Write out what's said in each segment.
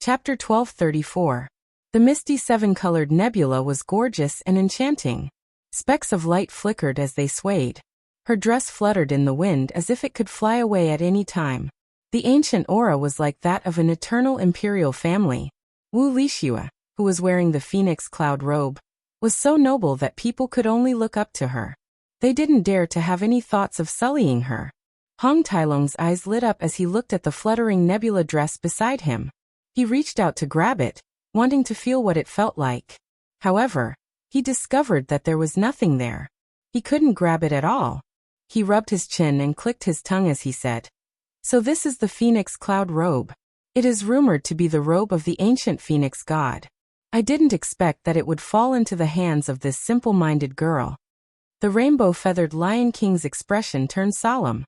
Chapter 1234. The misty seven-colored nebula was gorgeous and enchanting. Specks of light flickered as they swayed. Her dress fluttered in the wind as if it could fly away at any time. The ancient aura was like that of an eternal imperial family. Wuxia, who was wearing the phoenix cloud robe, was so noble that people could only look up to her. They didn't dare to have any thoughts of sullying her. Hong Tailong's eyes lit up as he looked at the fluttering nebula dress beside him. He reached out to grab it, wanting to feel what it felt like. However, he discovered that there was nothing there. He couldn't grab it at all. He rubbed his chin and clicked his tongue as he said, "So this is the phoenix cloud robe. It is rumored to be the robe of the ancient phoenix god. I didn't expect that it would fall into the hands of this simple-minded girl." The rainbow-feathered Lion King's expression turned solemn.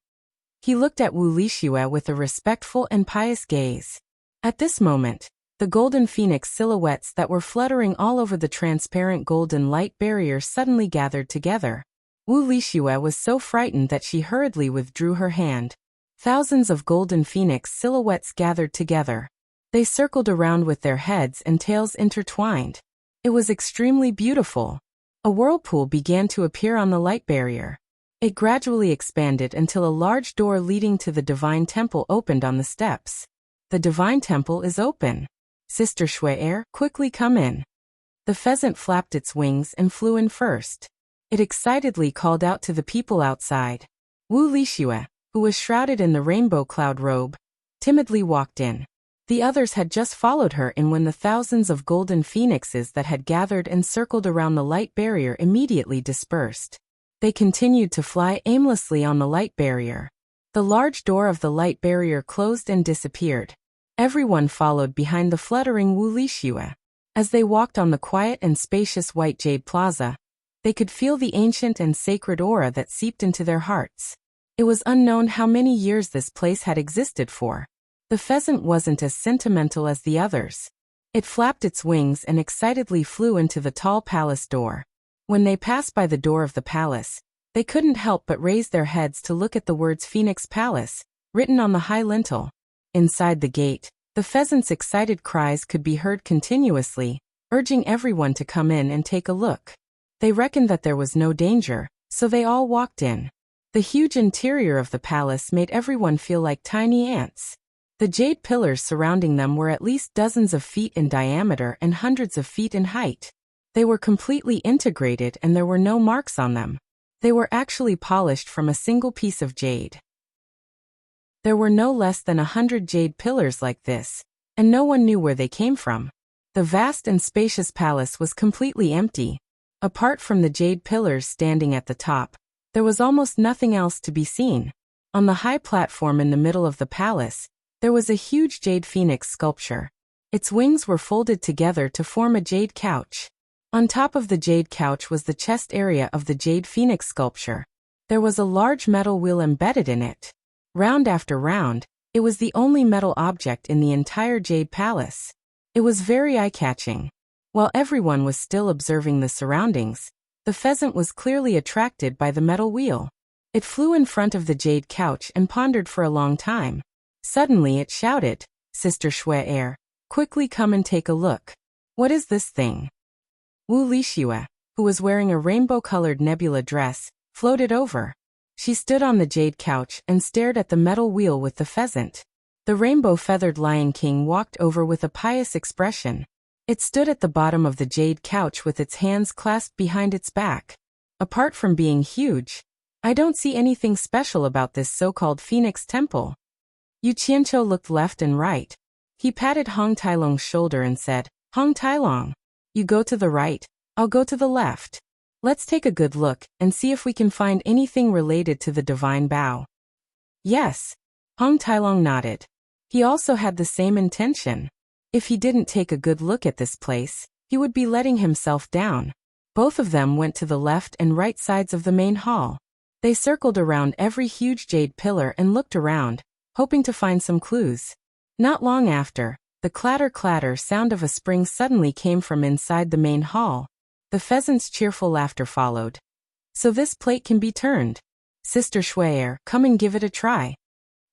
He looked at Wuxia with a respectful and pious gaze. At this moment, the golden phoenix silhouettes that were fluttering all over the transparent golden light barrier suddenly gathered together. Wuxia was so frightened that she hurriedly withdrew her hand. Thousands of golden phoenix silhouettes gathered together. They circled around with their heads and tails intertwined. It was extremely beautiful. A whirlpool began to appear on the light barrier. It gradually expanded until a large door leading to the divine temple opened on the steps. "The divine temple is open. Sister Shui, quickly come in." The pheasant flapped its wings and flew in first. It excitedly called out to the people outside. Wuxia, who was shrouded in the rainbow cloud robe, timidly walked in. The others had just followed her in when the thousands of golden phoenixes that had gathered and circled around the light barrier immediately dispersed. They continued to fly aimlessly on the light barrier. The large door of the light barrier closed and disappeared. Everyone followed behind the fluttering Wuxia. As they walked on the quiet and spacious white jade plaza, they could feel the ancient and sacred aura that seeped into their hearts. It was unknown how many years this place had existed for. The pheasant wasn't as sentimental as the others. It flapped its wings and excitedly flew into the tall palace door. When they passed by the door of the palace, they couldn't help but raise their heads to look at the words Phoenix Palace, written on the high lintel. Inside the gate, the pheasant's excited cries could be heard continuously, urging everyone to come in and take a look. They reckoned that there was no danger, so they all walked in. The huge interior of the palace made everyone feel like tiny ants. The jade pillars surrounding them were at least dozens of feet in diameter and hundreds of feet in height. They were completely integrated and there were no marks on them. They were actually polished from a single piece of jade. There were no less than 100 jade pillars like this, and no one knew where they came from. The vast and spacious palace was completely empty. Apart from the jade pillars standing at the top, there was almost nothing else to be seen. On the high platform in the middle of the palace, there was a huge jade phoenix sculpture. Its wings were folded together to form a jade couch. On top of the jade couch was the chest area of the jade phoenix sculpture. There was a large metal wheel embedded in it. Round after round, it was the only metal object in the entire jade palace. It was very eye-catching. While everyone was still observing the surroundings, the pheasant was clearly attracted by the metal wheel. It flew in front of the jade couch and pondered for a long time. Suddenly it shouted, "Sister Shui, quickly come and take a look. What is this thing?" Wuxia, who was wearing a rainbow-colored nebula dress, floated over. She stood on the jade couch and stared at the metal wheel with the pheasant. The rainbow-feathered Lion King walked over with a pious expression. It stood at the bottom of the jade couch with its hands clasped behind its back. "Apart from being huge, I don't see anything special about this so-called Phoenix Temple." Yu Qianqiu looked left and right. He patted Hong Tailong's shoulder and said, "Hong Tailong, you go to the right, I'll go to the left. Let's take a good look and see if we can find anything related to the divine bow." "Yes." Hong Tailong nodded. He also had the same intention. If he didn't take a good look at this place, he would be letting himself down. Both of them went to the left and right sides of the main hall. They circled around every huge jade pillar and looked around, hoping to find some clues. Not long after, the clatter-clatter sound of a spring suddenly came from inside the main hall. The pheasant's cheerful laughter followed. "So this plate can be turned. Sister Shui, come and give it a try."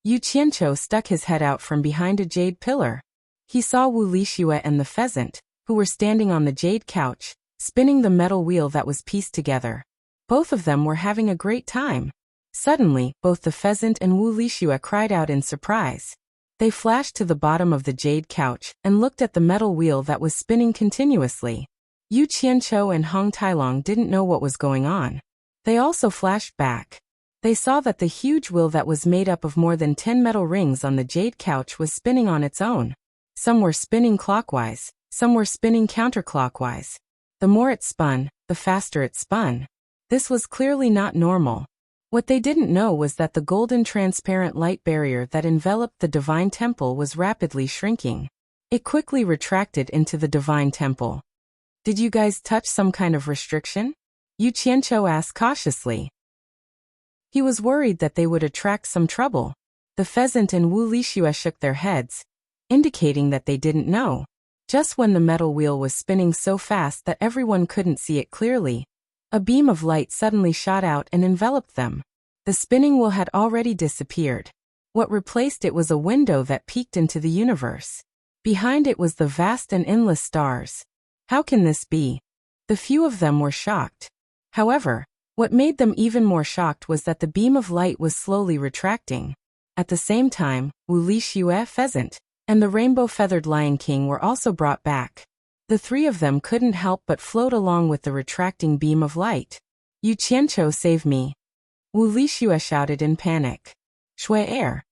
Yu Qianqiu stuck his head out from behind a jade pillar. He saw Wu Lixue and the pheasant, who were standing on the jade couch, spinning the metal wheel that was pieced together. Both of them were having a great time. Suddenly, both the pheasant and Wu Lixue cried out in surprise. They flashed to the bottom of the jade couch and looked at the metal wheel that was spinning continuously. Yu Qianqiu and Hong Tailong didn't know what was going on. They also flashed back. They saw that the huge wheel that was made up of more than 10 metal rings on the jade couch was spinning on its own. Some were spinning clockwise, some were spinning counterclockwise. The more it spun, the faster it spun. This was clearly not normal. What they didn't know was that the golden transparent light barrier that enveloped the divine temple was rapidly shrinking. It quickly retracted into the divine temple. Did you guys touch some kind of restriction? Yu Qianqiu asked cautiously. He was worried that they would attract some trouble. The pheasant and Wu Lixue shook their heads, indicating that they didn't know. Just when the metal wheel was spinning so fast that everyone couldn't see it clearly, a beam of light suddenly shot out and enveloped them. The spinning wheel had already disappeared. What replaced it was a window that peeked into the universe. Behind it was the vast and endless stars. How can this be? The few of them were shocked. However, what made them even more shocked was that the beam of light was slowly retracting. At the same time, Wu Lixue, pheasant, and the rainbow-feathered Lion King were also brought back. The three of them couldn't help but float along with the retracting beam of light. Yu Qianqiu, save me! Wu Lixue shouted in panic. Shui air!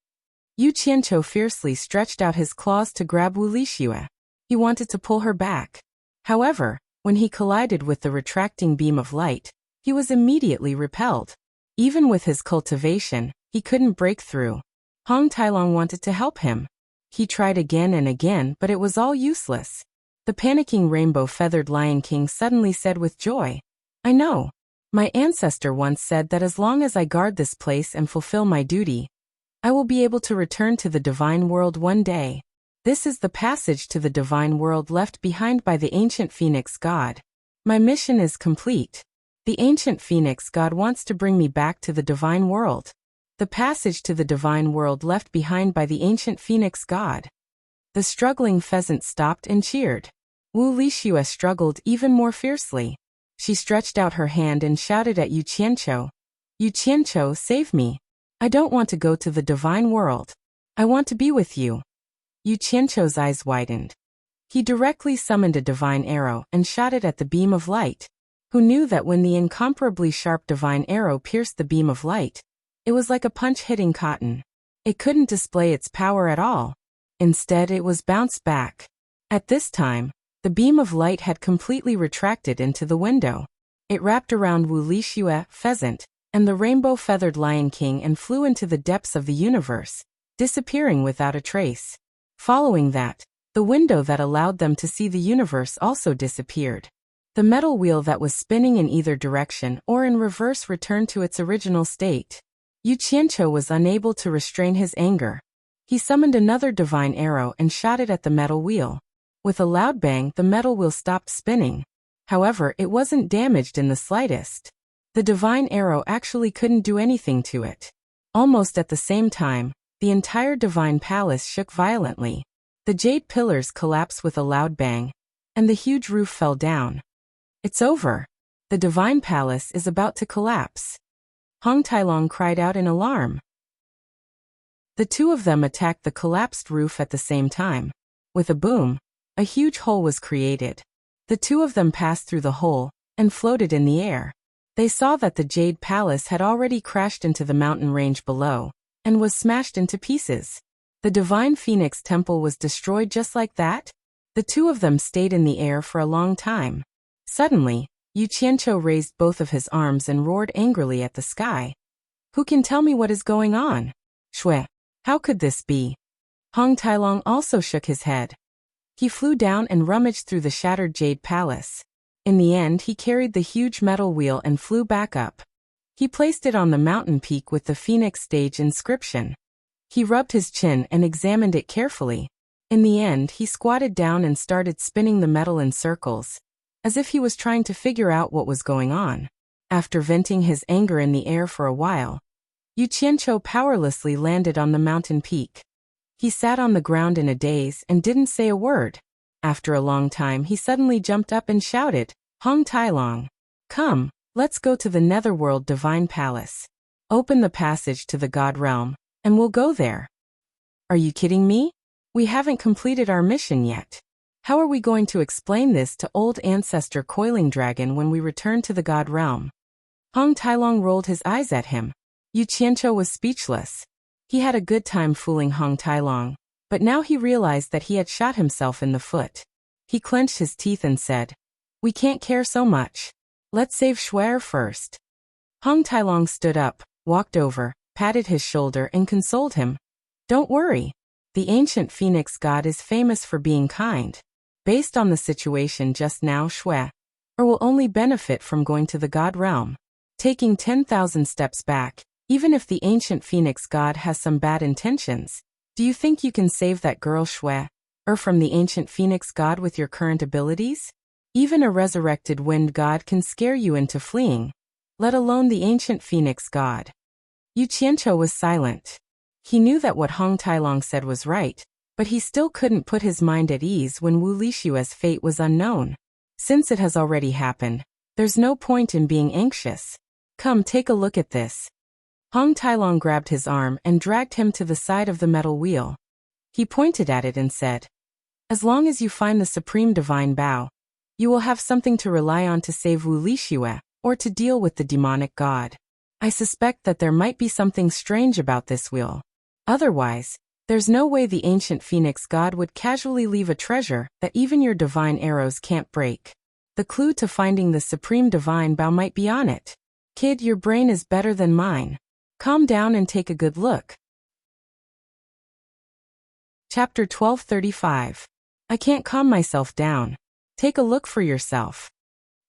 Yu Qianqiu fiercely stretched out his claws to grab Wu Lixue. He wanted to pull her back. However, when he collided with the retracting beam of light, he was immediately repelled. Even with his cultivation, he couldn't break through. Hong Tailong wanted to help him. He tried again and again, but it was all useless. The panicking rainbow-feathered Lion King suddenly said with joy, I know. My ancestor once said that as long as I guard this place and fulfill my duty, I will be able to return to the divine world one day. This is the passage to the divine world left behind by the ancient phoenix god. My mission is complete. The ancient phoenix god wants to bring me back to the divine world. The passage to the divine world left behind by the ancient phoenix god. The struggling pheasant stopped and cheered. Wu Lixue struggled even more fiercely. She stretched out her hand and shouted at Yu Qianqiu. Yu Qianqiu, save me. I don't want to go to the divine world. I want to be with you. Yu Qianqiu's eyes widened. He directly summoned a divine arrow and shot it at the beam of light. Who knew that when the incomparably sharp divine arrow pierced the beam of light, it was like a punch hitting cotton. It couldn't display its power at all. Instead, it was bounced back. At this time, the beam of light had completely retracted into the window. It wrapped around Wu Lixue, pheasant, and the rainbow-feathered Lion King and flew into the depths of the universe, disappearing without a trace. Following that, the window that allowed them to see the universe also disappeared. The metal wheel that was spinning in either direction or in reverse returned to its original state. Yu Qianqiu was unable to restrain his anger. He summoned another divine arrow and shot it at the metal wheel. With a loud bang, the metal wheel stopped spinning. However, it wasn't damaged in the slightest. The divine arrow actually couldn't do anything to it. Almost at the same time, the entire divine palace shook violently. The jade pillars collapsed with a loud bang, and the huge roof fell down. It's over. The divine palace is about to collapse. Hong Tailong cried out in alarm. The two of them attacked the collapsed roof at the same time. With a boom, a huge hole was created. The two of them passed through the hole and floated in the air. They saw that the Jade Palace had already crashed into the mountain range below and was smashed into pieces. The Divine Phoenix Temple was destroyed just like that? The two of them stayed in the air for a long time. Suddenly, Yu Qianqiu raised both of his arms and roared angrily at the sky. Who can tell me what is going on? Shui, how could this be? Hong Tailong also shook his head. He flew down and rummaged through the shattered Jade Palace. In the end, he carried the huge metal wheel and flew back up. He placed it on the mountain peak with the Phoenix Stage inscription. He rubbed his chin and examined it carefully. In the end, he squatted down and started spinning the metal in circles, as if he was trying to figure out what was going on. After venting his anger in the air for a while, Yu Qianqiu powerlessly landed on the mountain peak. He sat on the ground in a daze and didn't say a word. After a long time he suddenly jumped up and shouted, "Hong Tailong! Come, let's go to the Netherworld Divine Palace. Open the passage to the God Realm, and we'll go there." "Are you kidding me? We haven't completed our mission yet. How are we going to explain this to old ancestor Coiling Dragon when we return to the God Realm?" Hong Tailong rolled his eyes at him. Yu Qianqiu was speechless. He had a good time fooling Hong Tailong, but now he realized that he had shot himself in the foot. He clenched his teeth and said, "We can't care so much. Let's save Shuer first." Hong Tailong stood up, walked over, patted his shoulder and consoled him. "Don't worry. The ancient phoenix god is famous for being kind. Based on the situation just now, Shuer will only benefit from going to the God Realm. Taking 10,000 steps back, even if the ancient phoenix god has some bad intentions, do you think you can save that girl Shuer from the ancient phoenix god with your current abilities? Even a resurrected wind god can scare you into fleeing, let alone the ancient phoenix god." Yu Qianqiu was silent. He knew that what Hong Tailong said was right, but he still couldn't put his mind at ease when Wu Lishua's fate was unknown. Since it has already happened, there's no point in being anxious. "Come, take a look at this." Hong Tailong grabbed his arm and dragged him to the side of the metal wheel. He pointed at it and said, "As long as you find the Supreme Divine Bow, you will have something to rely on to save Wu Lishue, or to deal with the demonic god. I suspect that there might be something strange about this wheel. Otherwise, there's no way the ancient phoenix god would casually leave a treasure that even your divine arrows can't break. The clue to finding the Supreme Divine Bow might be on it. Kid, your brain is better than mine. Calm down and take a good look." Chapter 1235. I can't calm myself down. Take a look for yourself.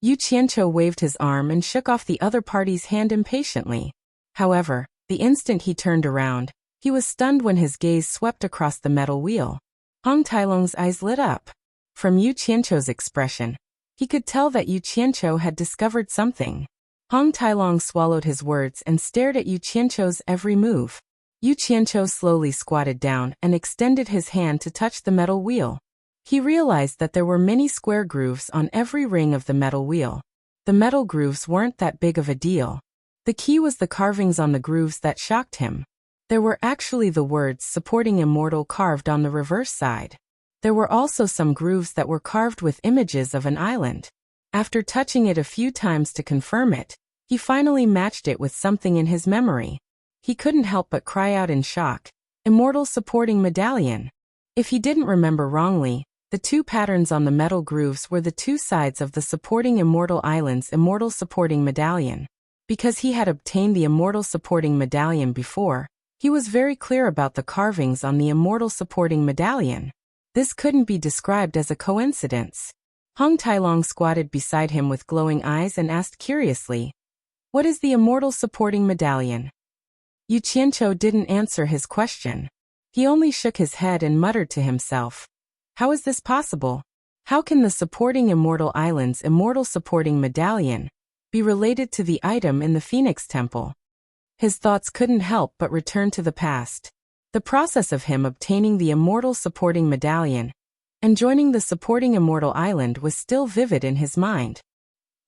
Yu Qianqiu waved his arm and shook off the other party's hand impatiently. However, the instant he turned around, he was stunned when his gaze swept across the metal wheel. Hong Tailong's eyes lit up. From Yu Qianqiu's expression, he could tell that Yu Qianqiu had discovered something. Hong Tailong swallowed his words and stared at Yu Qianqiu's every move. Yu Qianqiu slowly squatted down and extended his hand to touch the metal wheel. He realized that there were many square grooves on every ring of the metal wheel. The metal grooves weren't that big of a deal. The key was the carvings on the grooves that shocked him. There were actually the words supporting Immortal carved on the reverse side. There were also some grooves that were carved with images of an island. After touching it a few times to confirm it, he finally matched it with something in his memory. He couldn't help but cry out in shock, "Immortal supporting medallion." If he didn't remember wrongly, the two patterns on the metal grooves were the two sides of the supporting Immortal Island's Immortal supporting medallion. Because he had obtained the Immortal supporting medallion before, he was very clear about the carvings on the Immortal supporting medallion. This couldn't be described as a coincidence. Hong Tailong squatted beside him with glowing eyes and asked curiously, "What is the Immortal supporting medallion?" Yu Qianqiu didn't answer his question. He only shook his head and muttered to himself, "How is this possible? How can the supporting Immortal Island's Immortal supporting medallion be related to the item in the Phoenix Temple?" His thoughts couldn't help but return to the past. The process of him obtaining the Immortal supporting medallion and joining the supporting Immortal Island was still vivid in his mind.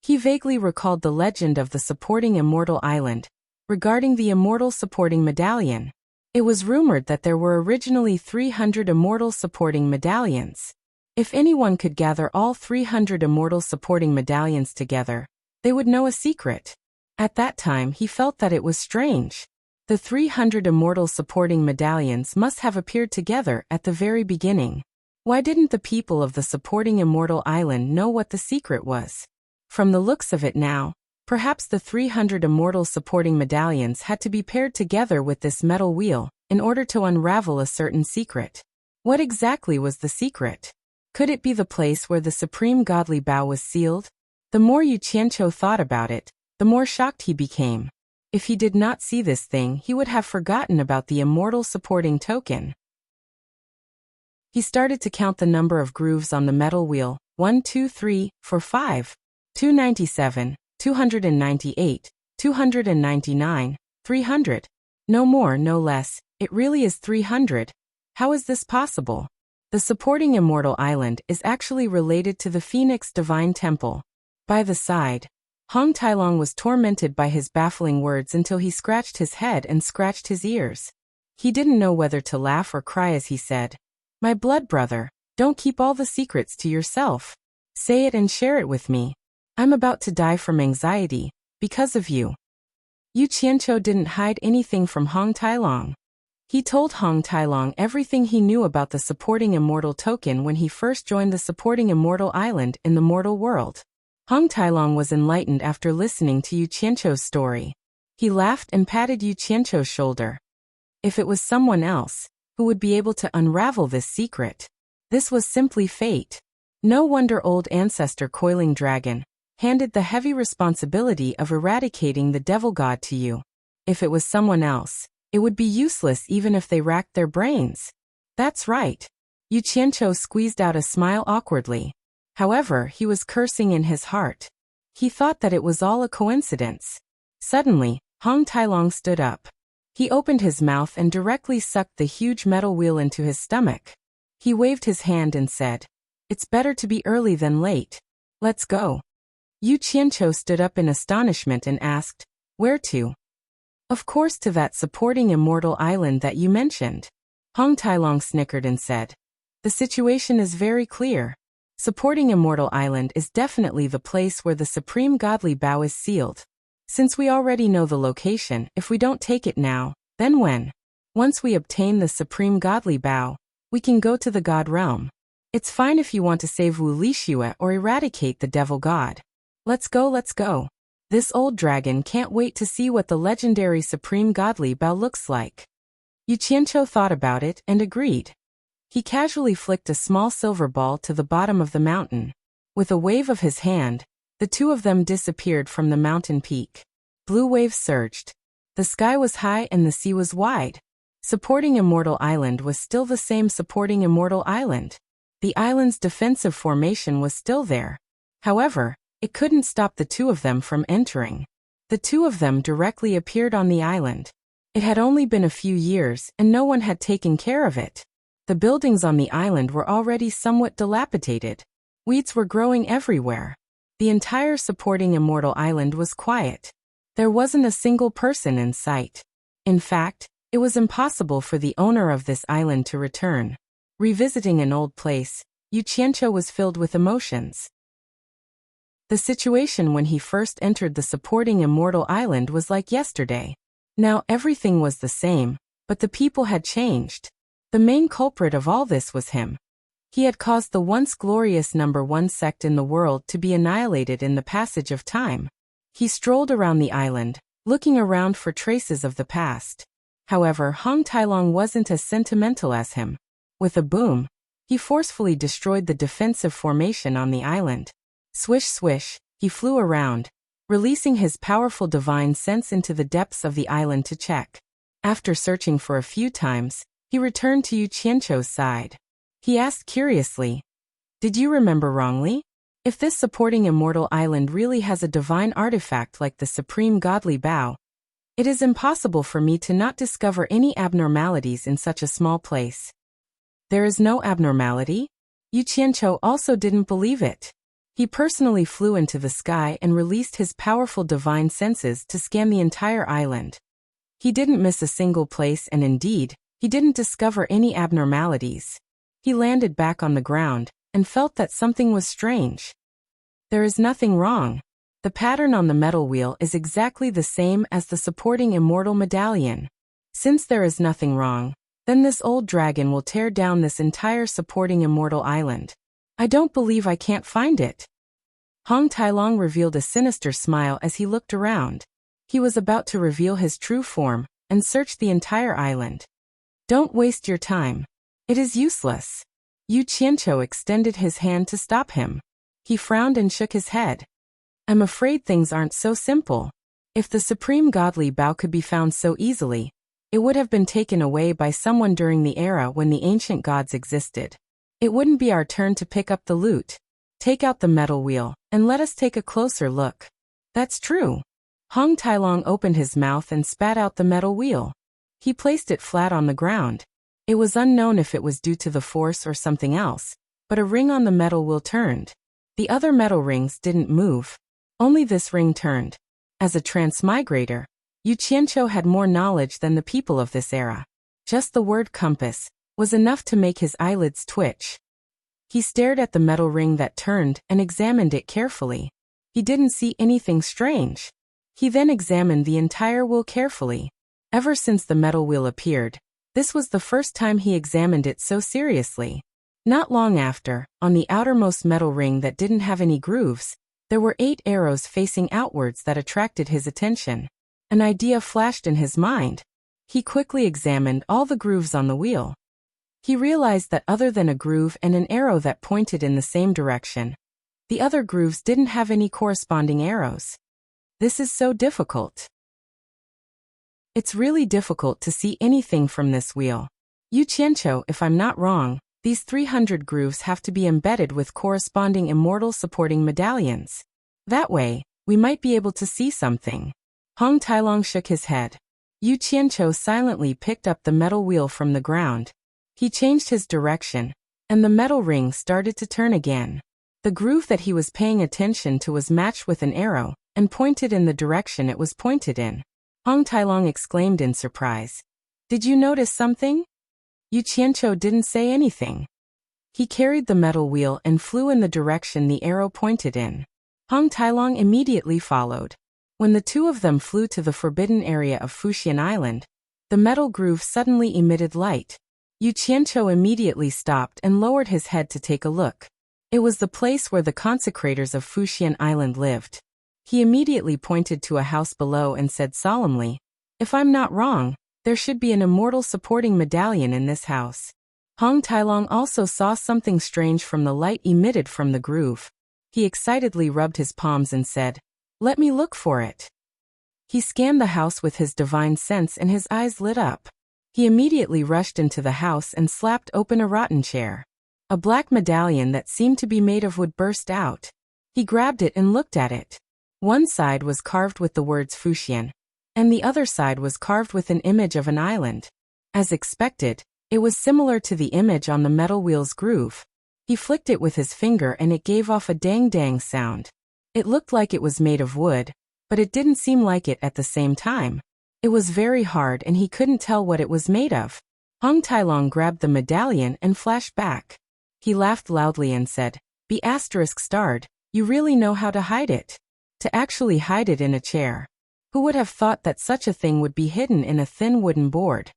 He vaguely recalled the legend of the supporting Immortal Island regarding the Immortal supporting medallion. It was rumored that there were originally 300 Immortal supporting medallions. If anyone could gather all 300 Immortal supporting medallions together, they would know a secret. At that time he felt that it was strange. The 300 Immortal supporting medallions must have appeared together at the very beginning. Why didn't the people of the supporting Immortal Island know what the secret was? From the looks of it now, perhaps the 300 Immortal supporting medallions had to be paired together with this metal wheel in order to unravel a certain secret. What exactly was the secret? Could it be the place where the Supreme Godly Bow was sealed? The more Yu Qianqiu thought about it, the more shocked he became. If he did not see this thing, he would have forgotten about the Immortal supporting token. He started to count the number of grooves on the metal wheel: 1, 2, 3, 4, 5, 297, 298, 299, 300. No more, no less, it really is 300. How is this possible? The supporting Immortal Island is actually related to the Phoenix Divine Temple. By the side, Hong Tailong was tormented by his baffling words until he scratched his head and scratched his ears. He didn't know whether to laugh or cry as he said, "My blood brother, don't keep all the secrets to yourself. Say it and share it with me. I'm about to die from anxiety, because of you." Yu Qianqiu didn't hide anything from Hong Tailong. He told Hong Tailong everything he knew about the supporting Immortal token when he first joined the supporting Immortal Island in the mortal world. Hong Tailong was enlightened after listening to Yu Qianqiu's story. He laughed and patted Yu Qianqiu's shoulder. If it was someone else, who would be able to unravel this secret? This was simply fate. No wonder old ancestor Coiling Dragon handed the heavy responsibility of eradicating the devil god to you. If it was someone else, it would be useless even if they racked their brains. That's right. Yu Qianqiu squeezed out a smile awkwardly. However, he was cursing in his heart. He thought that it was all a coincidence. Suddenly, Hong Tailong stood up. He opened his mouth and directly sucked the huge metal wheel into his stomach. He waved his hand and said, "It's better to be early than late. Let's go." Yu Qianqiu stood up in astonishment and asked, "Where to?" "Of course to that supporting Immortal Island that you mentioned." Hong Tailong snickered and said, "The situation is very clear. Supporting Immortal Island is definitely the place where the supreme godly bow is sealed. Since we already know the location, if we don't take it now, then when? Once we obtain the supreme godly bow, we can go to the god realm. It's fine if you want to save Wuxia or eradicate the devil god. Let's go, let's go. This old dragon can't wait to see what the legendary supreme godly bow looks like." Yu Qianqiu thought about it and agreed. He casually flicked a small silver ball to the bottom of the mountain. With a wave of his hand, the two of them disappeared from the mountain peak. Blue waves surged. The sky was high and the sea was wide. Supporting Immortal Island was still the same supporting Immortal Island. The island's defensive formation was still there. However, it couldn't stop the two of them from entering. The two of them directly appeared on the island. It had only been a few years and no one had taken care of it. The buildings on the island were already somewhat dilapidated. Weeds were growing everywhere. The entire supporting Immortal Island was quiet. There wasn't a single person in sight. In fact, it was impossible for the owner of this island to return. Revisiting an old place, Yu Qianqiu was filled with emotions. The situation when he first entered the supporting Immortal Island was like yesterday. Now everything was the same, but the people had changed. The main culprit of all this was him. He had caused the once glorious #1 sect in the world to be annihilated in the passage of time. He strolled around the island, looking around for traces of the past. However, Hong Tailong wasn't as sentimental as him. With a boom, he forcefully destroyed the defensive formation on the island. Swish swish, he flew around, releasing his powerful divine sense into the depths of the island to check. After searching for a few times, he returned to Yu Qianqiu's side. He asked curiously, "Did you remember wrongly? If this supporting Immortal Island really has a divine artifact like the supreme godly bow, it is impossible for me to not discover any abnormalities in such a small place." "There is no abnormality?" Yu Qianqiu also didn't believe it. He personally flew into the sky and released his powerful divine senses to scan the entire island. He didn't miss a single place and indeed, he didn't discover any abnormalities. He landed back on the ground and felt that something was strange. There is nothing wrong. The pattern on the metal wheel is exactly the same as the supporting Immortal medallion. Since there is nothing wrong, then this old dragon will tear down this entire supporting Immortal Island. I don't believe I can't find it. Hong Tailong revealed a sinister smile as he looked around. He was about to reveal his true form and search the entire island. "Don't waste your time. It is useless." Yu Qianqiu extended his hand to stop him. He frowned and shook his head. "I'm afraid things aren't so simple. If the supreme godly bow could be found so easily, it would have been taken away by someone during the era when the ancient gods existed. It wouldn't be our turn to pick up the loot. Take out the metal wheel, and let us take a closer look." "That's true." Hong Tailong opened his mouth and spat out the metal wheel. He placed it flat on the ground. It was unknown if it was due to the force or something else, but a ring on the metal wheel turned. The other metal rings didn't move. Only this ring turned. As a transmigrator, Yu Qianqiu had more knowledge than the people of this era. Just the word compass was enough to make his eyelids twitch. He stared at the metal ring that turned and examined it carefully. He didn't see anything strange. He then examined the entire wheel carefully. Ever since the metal wheel appeared, this was the first time he examined it so seriously. Not long after, on the outermost metal ring that didn't have any grooves, there were 8 arrows facing outwards that attracted his attention. An idea flashed in his mind. He quickly examined all the grooves on the wheel. He realized that other than a groove and an arrow that pointed in the same direction, the other grooves didn't have any corresponding arrows. This is so difficult. It's really difficult to see anything from this wheel. Yu Qianqiu, if I'm not wrong, these 300 grooves have to be embedded with corresponding immortal supporting medallions. That way, we might be able to see something. Hong Tailong shook his head. Yu Qianqiu silently picked up the metal wheel from the ground. He changed his direction, and the metal ring started to turn again. The groove that he was paying attention to was matched with an arrow, and pointed in the direction it was pointed in. Hong Tailong exclaimed in surprise. Did you notice something? Yu Qianqiu didn't say anything. He carried the metal wheel and flew in the direction the arrow pointed in. Hong Tailong immediately followed. When the two of them flew to the forbidden area of Fuxian Island, the metal groove suddenly emitted light. Yu Qianqiu immediately stopped and lowered his head to take a look. It was the place where the consecrators of Fuxian Island lived. He immediately pointed to a house below and said solemnly, "If I'm not wrong, there should be an immortal supporting medallion in this house." Hong Tailong also saw something strange from the light emitted from the groove. He excitedly rubbed his palms and said, "Let me look for it." He scanned the house with his divine sense and his eyes lit up. He immediately rushed into the house and slapped open a rotten chair. A black medallion that seemed to be made of wood burst out. He grabbed it and looked at it. One side was carved with the words Fuxian, and the other side was carved with an image of an island. As expected, it was similar to the image on the metal wheel's groove. He flicked it with his finger and it gave off a dang-dang sound. It looked like it was made of wood, but it didn't seem like it at the same time. It was very hard and he couldn't tell what it was made of. Hong Tailong grabbed the medallion and flashed back. He laughed loudly and said, "Be ****, you really know how to hide it. To actually hide it in a chair. Who would have thought that such a thing would be hidden in a thin wooden board?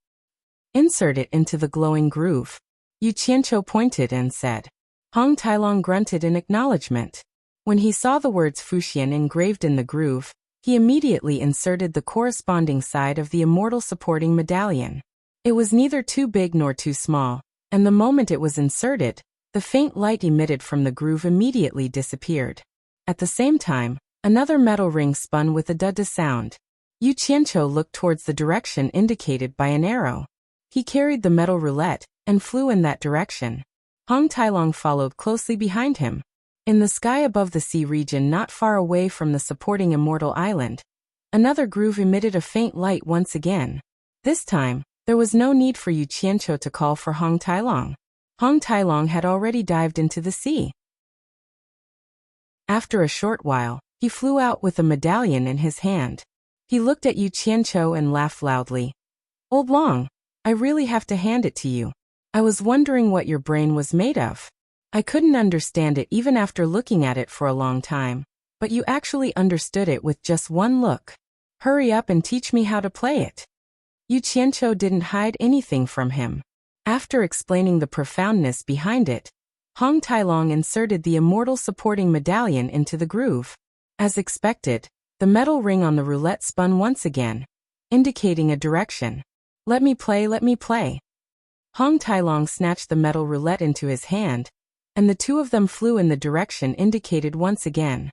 Insert it into the glowing groove." Yu Qianqiu pointed and said. Hong Tailong grunted in acknowledgement. When he saw the words Fuxian engraved in the groove, he immediately inserted the corresponding side of the immortal supporting medallion. It was neither too big nor too small, and the moment it was inserted, the faint light emitted from the groove immediately disappeared. At the same time, another metal ring spun with a dud sound. Yu Qianqiu looked towards the direction indicated by an arrow. He carried the metal roulette and flew in that direction. Hong Tailong followed closely behind him. In the sky above the sea region not far away from the supporting immortal island, another groove emitted a faint light once again. This time, there was no need for Yu Qianqiu to call for Hong Tailong. Hong Tailong had already dived into the sea. After a short while, he flew out with a medallion in his hand. He looked at Yu Qianqiu and laughed loudly. "Old Long, I really have to hand it to you. I was wondering what your brain was made of. I couldn't understand it even after looking at it for a long time, but you actually understood it with just one look. Hurry up and teach me how to play it." Yu Qianqiu didn't hide anything from him. After explaining the profoundness behind it, Hong Tailong inserted the immortal supporting medallion into the groove. As expected, the metal ring on the roulette spun once again, indicating a direction. "Let me play, let me play." Hong Tailong snatched the metal roulette into his hand, and the two of them flew in the direction indicated once again.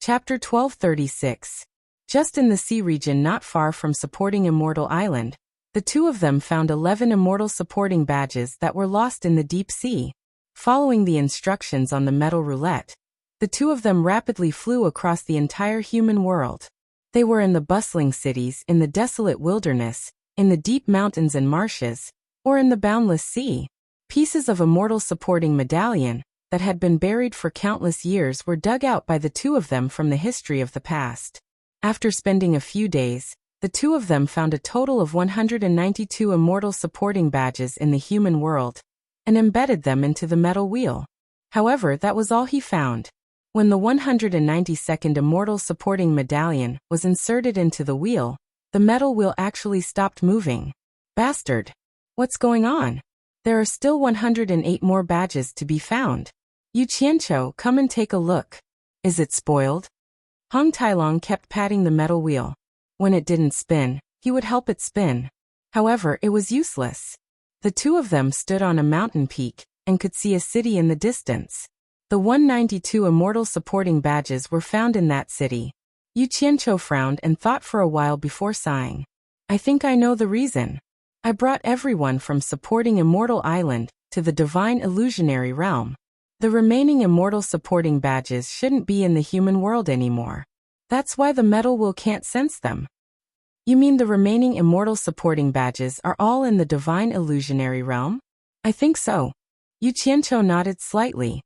Chapter 1236. Just in the sea region not far from supporting Immortal Island, the two of them found 11 immortal supporting badges that were lost in the deep sea. Following the instructions on the metal roulette, the two of them rapidly flew across the entire human world. They were in the bustling cities in the desolate wilderness, in the deep mountains and marshes, or in the boundless sea. Pieces of Immortal supporting medallion that had been buried for countless years were dug out by the two of them from the history of the past. After spending a few days, the two of them found a total of 192 Immortal supporting badges in the human world, and embedded them into the metal wheel. However, that was all he found. When the 192nd Immortal supporting medallion was inserted into the wheel, the metal wheel actually stopped moving. Bastard! What's going on? There are still 108 more badges to be found. Yu Qianqiu, come and take a look. Is it spoiled? Hong Tailong kept patting the metal wheel. When it didn't spin, he would help it spin. However, it was useless. The two of them stood on a mountain peak and could see a city in the distance. The 192 Immortal supporting badges were found in that city. Yu Qianqiu frowned and thought for a while before sighing. I think I know the reason. I brought everyone from supporting Immortal Island to the Divine Illusionary Realm. The remaining Immortal supporting badges shouldn't be in the human world anymore. That's why the metal wheel can't sense them. You mean the remaining Immortal supporting badges are all in the Divine Illusionary Realm? I think so. Yu Qianqiu nodded slightly.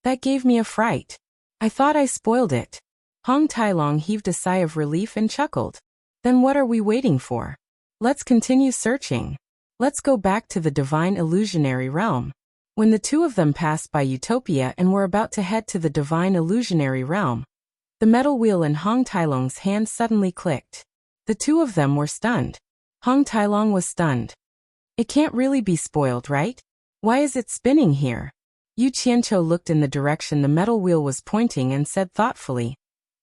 That gave me a fright. I thought I spoiled it. Hong Tailong heaved a sigh of relief and chuckled. Then what are we waiting for? Let's continue searching. Let's go back to the Divine Illusionary Realm. When the two of them passed by Utopia and were about to head to the Divine Illusionary Realm, the metal wheel in Hong Tailong's hand suddenly clicked. The two of them were stunned. Hong Tailong was stunned. It can't really be spoiled, right? Why is it spinning here? Yu Qianqiu looked in the direction the metal wheel was pointing and said thoughtfully,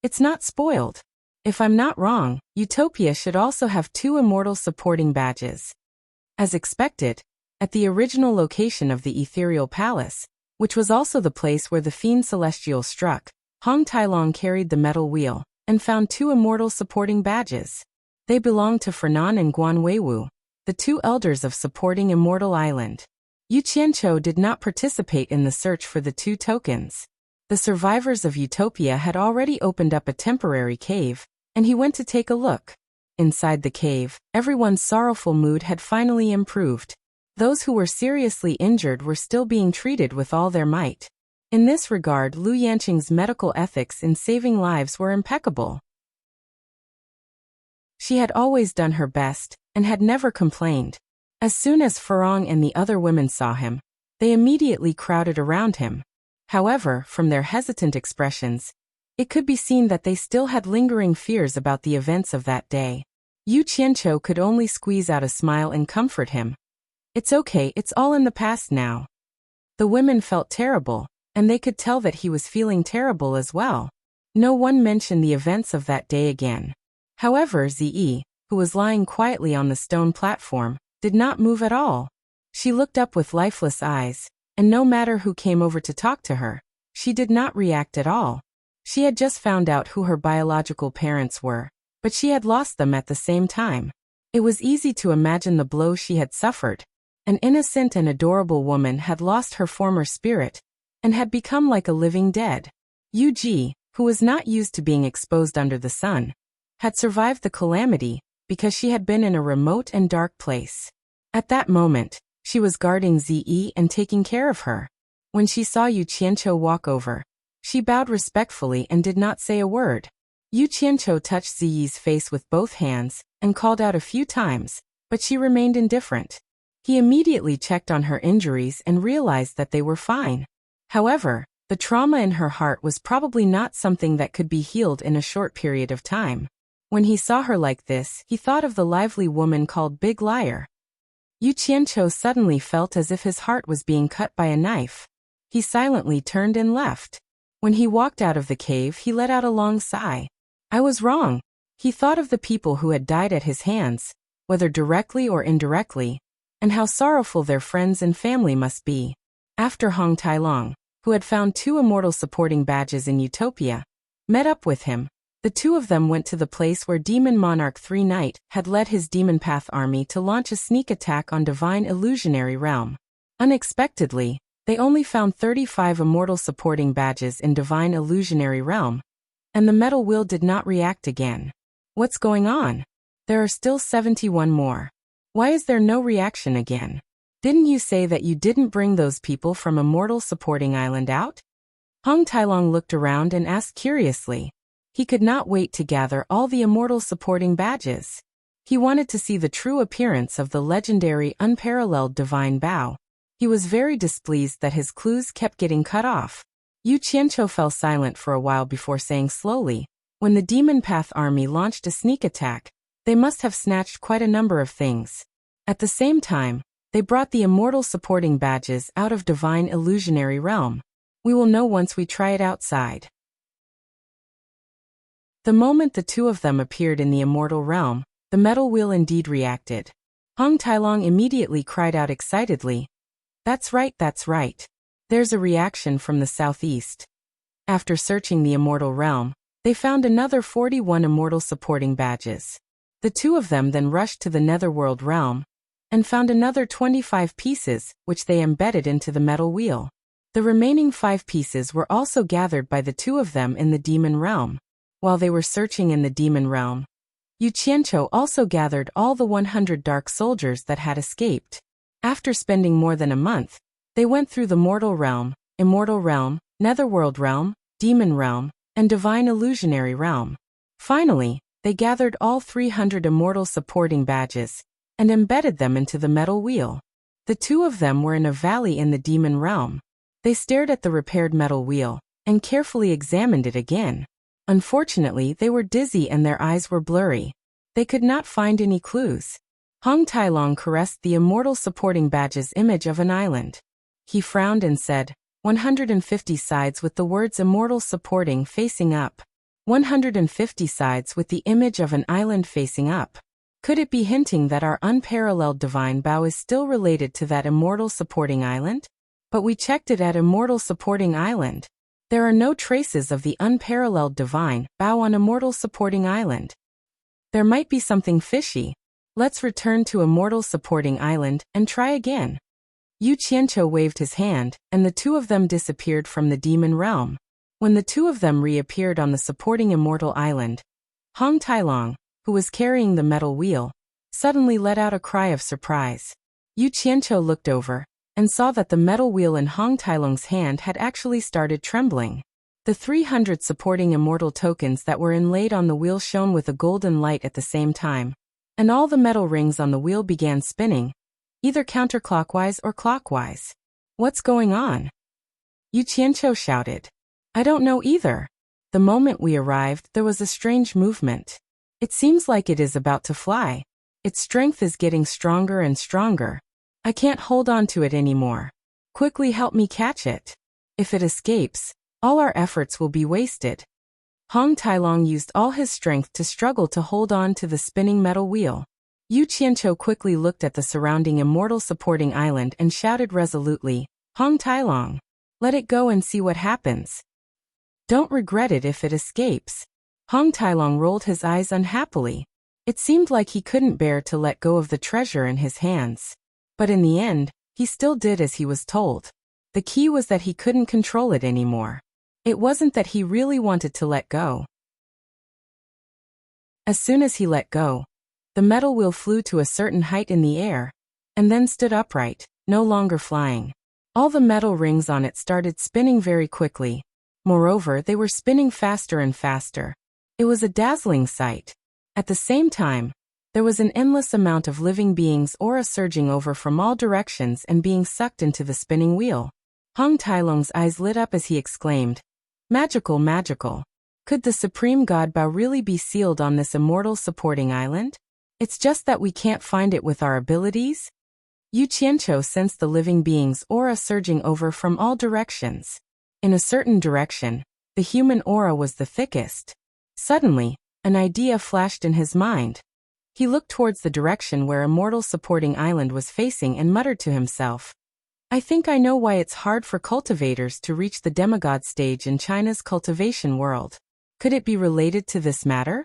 It's not spoiled. If I'm not wrong, Utopia should also have 2 Immortal supporting badges. As expected, at the original location of the Ethereal Palace, which was also the place where the Fiend Celestial struck, Hong Tailong carried the metal wheel and found 2 Immortal supporting badges. They belonged to Fernan and Guan Weiwu, the 2 elders of supporting Immortal Island. Yu Qianqiu did not participate in the search for the 2 tokens. The survivors of Utopia had already opened up a temporary cave, and he went to take a look. Inside the cave, everyone's sorrowful mood had finally improved. Those who were seriously injured were still being treated with all their might. In this regard, Lu Yanqing's medical ethics in saving lives were impeccable. She had always done her best, and had never complained. As soon as Farong and the other women saw him, they immediately crowded around him. However, from their hesitant expressions, it could be seen that they still had lingering fears about the events of that day. Yu Qianqiu could only squeeze out a smile and comfort him. It's okay, it's all in the past now. The women felt terrible, and they could tell that he was feeling terrible as well. No one mentioned the events of that day again. However, Ziyi, who was lying quietly on the stone platform, did not move at all. She looked up with lifeless eyes, and no matter who came over to talk to her, she did not react at all. She had just found out who her biological parents were, but she had lost them at the same time. It was easy to imagine the blow she had suffered. An innocent and adorable woman had lost her former spirit, and had become like a living dead. Yu Ji, who was not used to being exposed under the sun, had survived the calamity because she had been in a remote and dark place. At that moment, she was guarding Ziyi and taking care of her. When she saw Yu Qianqiu walk over, she bowed respectfully and did not say a word. Yu Qianqiu touched Ziyi's face with both hands and called out a few times, but she remained indifferent. He immediately checked on her injuries and realized that they were fine. However, the trauma in her heart was probably not something that could be healed in a short period of time. When he saw her like this, he thought of the lively woman called Big Liar. Yu Qianqiu suddenly felt as if his heart was being cut by a knife. He silently turned and left. When he walked out of the cave, he let out a long sigh. I was wrong. He thought of the people who had died at his hands, whether directly or indirectly, and how sorrowful their friends and family must be. After Hong Tailong, who had found 2 Immortal supporting badges in Utopia, met up with him, the two of them went to the place where Demon Monarch 3 Knight had led his Demon Path army to launch a sneak attack on Divine Illusionary Realm. Unexpectedly, they only found 35 Immortal supporting badges in Divine Illusionary Realm, and the metal wheel did not react again. What's going on? There are still 71 more. Why is there no reaction again? Didn't you say that you didn't bring those people from Immortal supporting island out? Hong Tailong looked around and asked curiously. He could not wait to gather all the Immortal supporting badges. He wanted to see the true appearance of the legendary unparalleled divine bow. He was very displeased that his clues kept getting cut off. Yu Qianqiu fell silent for a while before saying slowly, when the Demon Path army launched a sneak attack, they must have snatched quite a number of things. At the same time, they brought the Immortal supporting badges out of Divine Illusionary Realm. We will know once we try it outside. The moment the two of them appeared in the Immortal Realm, the metal wheel indeed reacted. Hong Tailong immediately cried out excitedly, "That's right, that's right. There's a reaction from the southeast." After searching the Immortal Realm, they found another 41 Immortal supporting badges. The two of them then rushed to the Netherworld Realm and found another 25 pieces, which they embedded into the metal wheel. The remaining 5 pieces were also gathered by the two of them in the Demon Realm. While they were searching in the Demon Realm, Yu Qianqiu also gathered all the 100 dark soldiers that had escaped. After spending more than a month, they went through the Mortal Realm, Immortal Realm, Netherworld Realm, Demon Realm, and Divine Illusionary Realm. Finally, they gathered all 300 Immortal supporting badges and embedded them into the metal wheel. The two of them were in a valley in the Demon Realm. They stared at the repaired metal wheel and carefully examined it again. Unfortunately, they were dizzy and their eyes were blurry. They could not find any clues. Hong Tailong caressed the Immortal supporting badge's image of an island. He frowned and said, 150 sides with the words Immortal supporting facing up. 150 sides with the image of an island facing up. Could it be hinting that our unparalleled divine bow is still related to that Immortal supporting island? But we checked it at Immortal supporting island. There are no traces of the unparalleled divine bow on Immortal supporting island. There might be something fishy. Let's return to Immortal supporting island and try again. Yu Qianqiu waved his hand, and the two of them disappeared from the Demon Realm. When the two of them reappeared on the supporting Immortal island, Hong Tailong, who was carrying the metal wheel, suddenly let out a cry of surprise. Yu Qianqiu looked over and saw that the metal wheel in Hong Tailong's hand had actually started trembling. The 300 supporting Immortal tokens that were inlaid on the wheel shone with a golden light at the same time, and all the metal rings on the wheel began spinning, either counterclockwise or clockwise. What's going on? Yu Qianqiu shouted. I don't know either. The moment we arrived, there was a strange movement. It seems like it is about to fly. Its strength is getting stronger and stronger. I can't hold on to it anymore. Quickly help me catch it. If it escapes, all our efforts will be wasted. Hong Tailong used all his strength to struggle to hold on to the spinning metal wheel. Yu Qianqiu quickly looked at the surrounding Immortal supporting island and shouted resolutely, Hong Tailong, let it go and see what happens. Don't regret it if it escapes. Hong Tailong rolled his eyes unhappily. It seemed like he couldn't bear to let go of the treasure in his hands. But in the end, he still did as he was told. The key was that he couldn't control it anymore. It wasn't that he really wanted to let go. As soon as he let go, the metal wheel flew to a certain height in the air, and then stood upright, no longer flying. All the metal rings on it started spinning very quickly. Moreover, they were spinning faster and faster. It was a dazzling sight. At the same time, there was an endless amount of living beings aura surging over from all directions and being sucked into the spinning wheel. Hong Tailong's eyes lit up as he exclaimed, Magical, magical. Could the Supreme God Bao really be sealed on this Immortal supporting island? It's just that we can't find it with our abilities? Yu Qianqiu sensed the living beings aura surging over from all directions. In a certain direction, the human aura was the thickest. Suddenly, an idea flashed in his mind. He looked towards the direction where Immortal supporting island was facing and muttered to himself, I think I know why it's hard for cultivators to reach the demigod stage in China's cultivation world. Could it be related to this matter?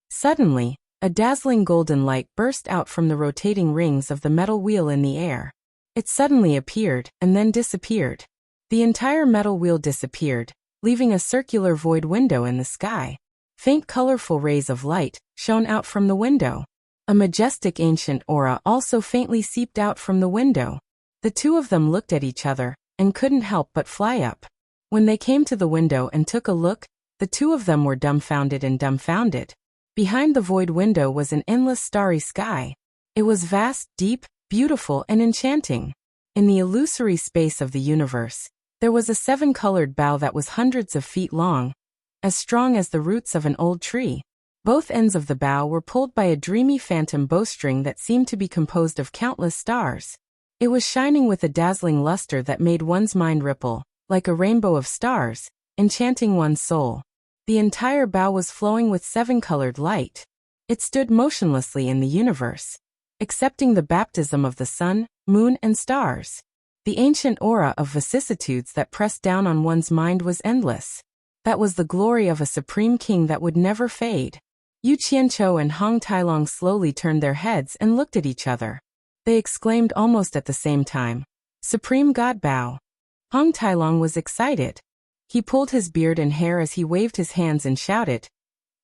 Suddenly, a dazzling golden light burst out from the rotating rings of the metal wheel in the air. It suddenly appeared and then disappeared. The entire metal wheel disappeared, leaving a circular void window in the sky. Faint colorful rays of light shone out from the window. A majestic ancient aura also faintly seeped out from the window. The two of them looked at each other, and couldn't help but fly up. When they came to the window and took a look, the two of them were dumbfounded and dumbfounded. Behind the void window was an endless starry sky. It was vast, deep, beautiful, and enchanting. In the illusory space of the universe, there was a seven-colored bough that was hundreds of feet long, as strong as the roots of an old tree. Both ends of the bough were pulled by a dreamy phantom bowstring that seemed to be composed of countless stars. It was shining with a dazzling luster that made one's mind ripple, like a rainbow of stars, enchanting one's soul. The entire bough was flowing with seven-colored light. It stood motionlessly in the universe, accepting the baptism of the sun, moon, and stars. The ancient aura of vicissitudes that pressed down on one's mind was endless. That was the glory of a supreme king that would never fade. Yu Qianqiu and Hong Tailong slowly turned their heads and looked at each other. They exclaimed almost at the same time, "Supreme God Bow." Hong Tailong was excited. He pulled his beard and hair as he waved his hands and shouted,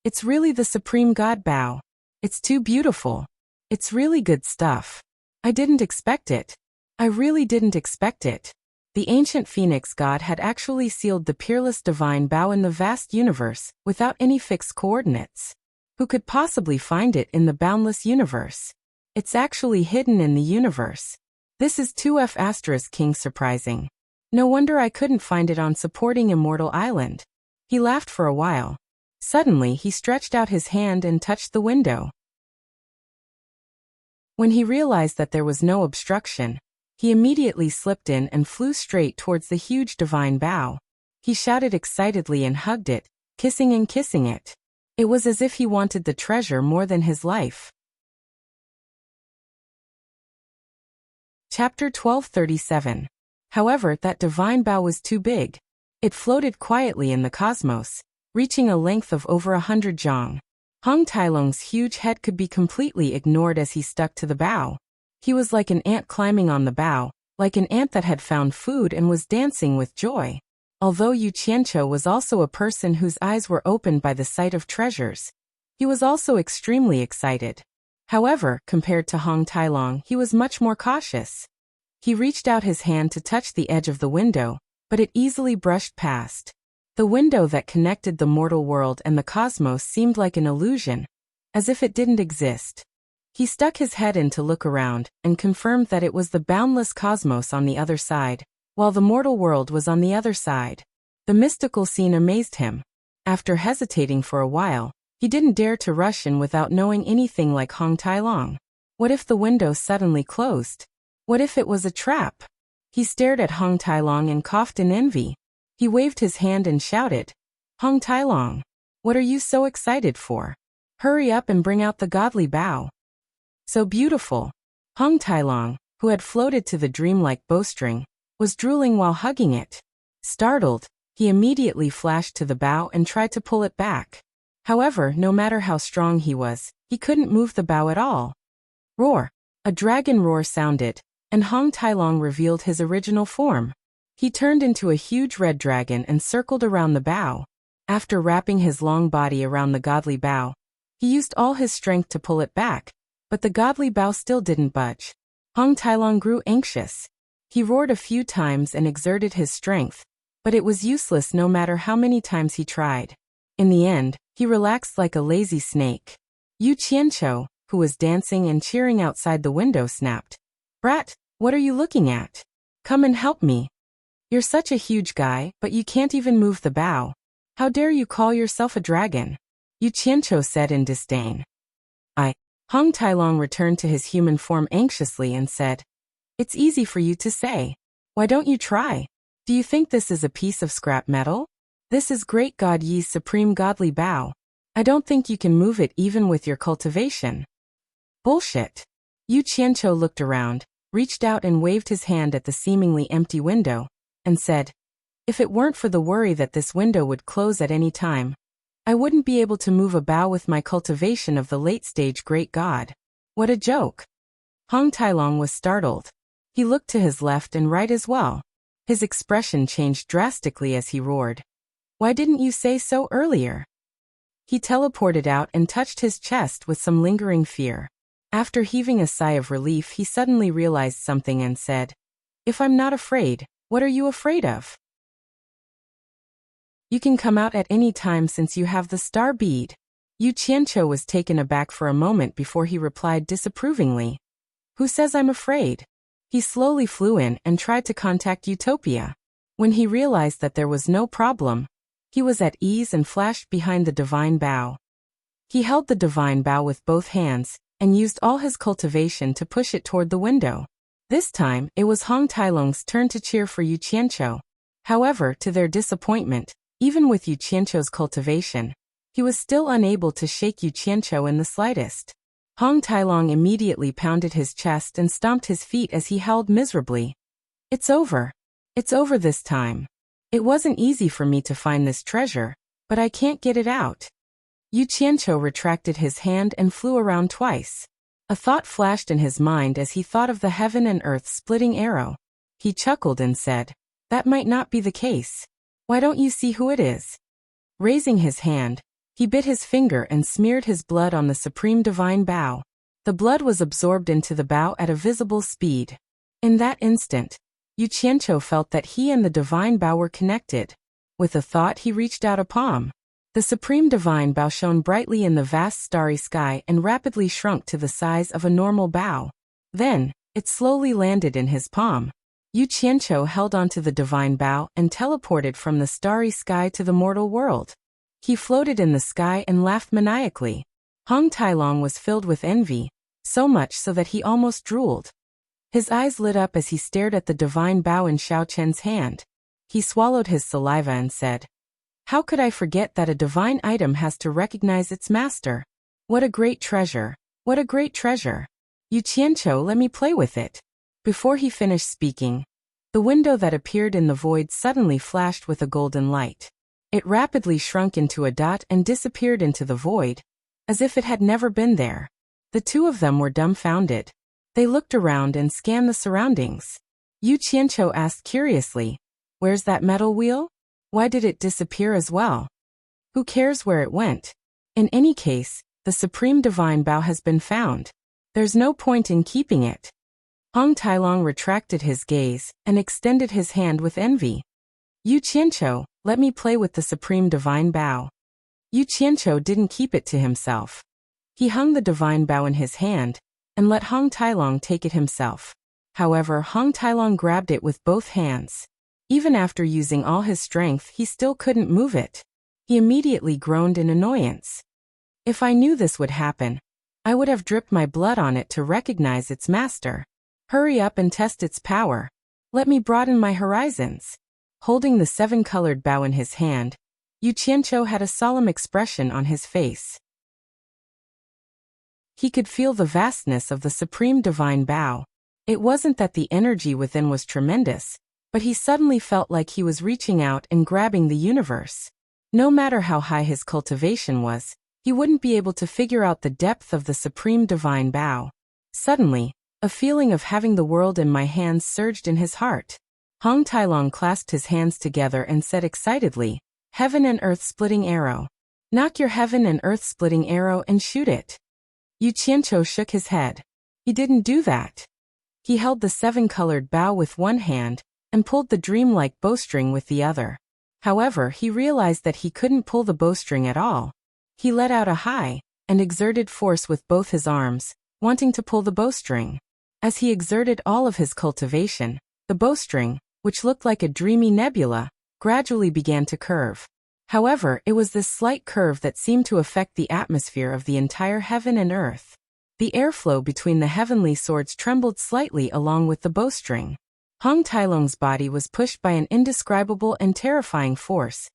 "It's really the Supreme God Bow. It's too beautiful. It's really good stuff. I didn't expect it. I really didn't expect it." The ancient phoenix god had actually sealed the peerless divine bow in the vast universe, without any fixed coordinates. Who could possibly find it in the boundless universe? It's actually hidden in the universe. This is 2F** king surprising. No wonder I couldn't find it on supporting Immortal Island. He laughed for a while. Suddenly he stretched out his hand and touched the window. When he realized that there was no obstruction, he immediately slipped in and flew straight towards the huge divine bow. He shouted excitedly and hugged it, kissing and kissing it. It was as if he wanted the treasure more than his life. Chapter 1237. However, that divine bow was too big. It floated quietly in the cosmos, reaching a length of over 100 zhang. Hong Tailong's huge head could be completely ignored as he stuck to the bow. He was like an ant climbing on the bow, like an ant that had found food and was dancing with joy. Although Yu Qianqiu was also a person whose eyes were opened by the sight of treasures, he was also extremely excited. However, compared to Hong Tailong, he was much more cautious. He reached out his hand to touch the edge of the window, but it easily brushed past. The window that connected the mortal world and the cosmos seemed like an illusion, as if it didn't exist. He stuck his head in to look around, and confirmed that it was the boundless cosmos on the other side, while the mortal world was on the other side. The mystical scene amazed him. After hesitating for a while, he didn't dare to rush in without knowing anything like Hong Tailong. What if the window suddenly closed? What if it was a trap? He stared at Hong Tailong and coughed in envy. He waved his hand and shouted, "Hong Tailong, what are you so excited for? Hurry up and bring out the godly bow. So beautiful." Hong Tailong, who had floated to the dreamlike bowstring, was drooling while hugging it. Startled, he immediately flashed to the bow and tried to pull it back. However, no matter how strong he was, he couldn't move the bow at all. Roar! A dragon roar sounded, and Hong Tailong revealed his original form. He turned into a huge red dragon and circled around the bow. After wrapping his long body around the godly bow, he used all his strength to pull it back, but the godly bow still didn't budge. Hong Tailong grew anxious. He roared a few times and exerted his strength, but it was useless no matter how many times he tried. In the end, he relaxed like a lazy snake. Yu Qianqiu, who was dancing and cheering outside the window, snapped, "Brat, what are you looking at? Come and help me. You're such a huge guy, but you can't even move the bow. How dare you call yourself a dragon?" Yu Qianqiu said in disdain. Hong Tailong returned to his human form anxiously and said, "It's easy for you to say. Why don't you try? Do you think this is a piece of scrap metal? This is Great God Yi's supreme godly bow. I don't think you can move it even with your cultivation." Bullshit. Yu Qianqiu looked around, reached out and waved his hand at the seemingly empty window, and said, "If it weren't for the worry that this window would close at any time, I wouldn't be able to move a bow with my cultivation of the late-stage great god." What a joke. Hong Tailong was startled. He looked to his left and right as well. His expression changed drastically as he roared, "Why didn't you say so earlier?" He teleported out and touched his chest with some lingering fear. After heaving a sigh of relief, he suddenly realized something and said, "If I'm not afraid, what are you afraid of? You can come out at any time since you have the star bead." Yu Qianqiu was taken aback for a moment before he replied disapprovingly, "Who says I'm afraid?" He slowly flew in and tried to contact Utopia. When he realized that there was no problem, he was at ease and flashed behind the divine bow. He held the divine bow with both hands and used all his cultivation to push it toward the window. This time, it was Hong Tailong's turn to cheer for Yu Qianqiu. However, to their disappointment, even with Yu Qianqiu's cultivation, he was still unable to shake Yu Qianqiu in the slightest. Hong Tailong immediately pounded his chest and stomped his feet as he howled miserably. "It's over. It's over this time. It wasn't easy for me to find this treasure, but I can't get it out." Yu Qianqiu retracted his hand and flew around twice. A thought flashed in his mind as he thought of the heaven and earth splitting arrow. He chuckled and said, "That might not be the case. Why don't you see who it is?" Raising his hand, he bit his finger and smeared his blood on the supreme divine bow. The blood was absorbed into the bow at a visible speed. In that instant, Yu Qianqiu felt that he and the divine bow were connected. With a thought, he reached out a palm. The supreme divine bow shone brightly in the vast starry sky and rapidly shrunk to the size of a normal bow. Then, it slowly landed in his palm. Yu Qianqiu held onto the divine bow and teleported from the starry sky to the mortal world. He floated in the sky and laughed maniacally. Hong Tailong was filled with envy, so much so that he almost drooled. His eyes lit up as he stared at the divine bow in Xiao Chen's hand. He swallowed his saliva and said, "How could I forget that a divine item has to recognize its master? What a great treasure! What a great treasure! Yu Qianqiu, let me play with it." Before he finished speaking, the window that appeared in the void suddenly flashed with a golden light. It rapidly shrunk into a dot and disappeared into the void, as if it had never been there. The two of them were dumbfounded. They looked around and scanned the surroundings. Yu Qianqiu asked curiously, "Where's that metal wheel? Why did it disappear as well? Who cares where it went? In any case, the supreme divine bow has been found. There's no point in keeping it." Hong Tailong retracted his gaze and extended his hand with envy. "Yu Qianqiu, let me play with the supreme divine bow." Yu Qianqiu didn't keep it to himself. He hung the divine bow in his hand and let Hong Tailong take it himself. However, Hong Tailong grabbed it with both hands. Even after using all his strength, he still couldn't move it. He immediately groaned in annoyance. "If I knew this would happen, I would have dripped my blood on it to recognize its master. Hurry up and test its power. Let me broaden my horizons." Holding the seven-colored bow in his hand, Yu Qianqiu had a solemn expression on his face. He could feel the vastness of the supreme divine bow. It wasn't that the energy within was tremendous, but he suddenly felt like he was reaching out and grabbing the universe. No matter how high his cultivation was, he wouldn't be able to figure out the depth of the supreme divine bow. Suddenly, a feeling of having the world in my hands surged in his heart. Hong Tailong clasped his hands together and said excitedly, "Heaven and earth splitting arrow. Knock your heaven and earth splitting arrow and shoot it." Yu Qianqiu shook his head. He didn't do that. He held the seven-colored bow with one hand and pulled the dreamlike bowstring with the other. However, he realized that he couldn't pull the bowstring at all. He let out a sigh and exerted force with both his arms, wanting to pull the bowstring. As he exerted all of his cultivation, the bowstring, which looked like a dreamy nebula, gradually began to curve. However, it was this slight curve that seemed to affect the atmosphere of the entire heaven and earth. The airflow between the heavenly swords trembled slightly along with the bowstring. Hong Tailong's body was pushed by an indescribable and terrifying force,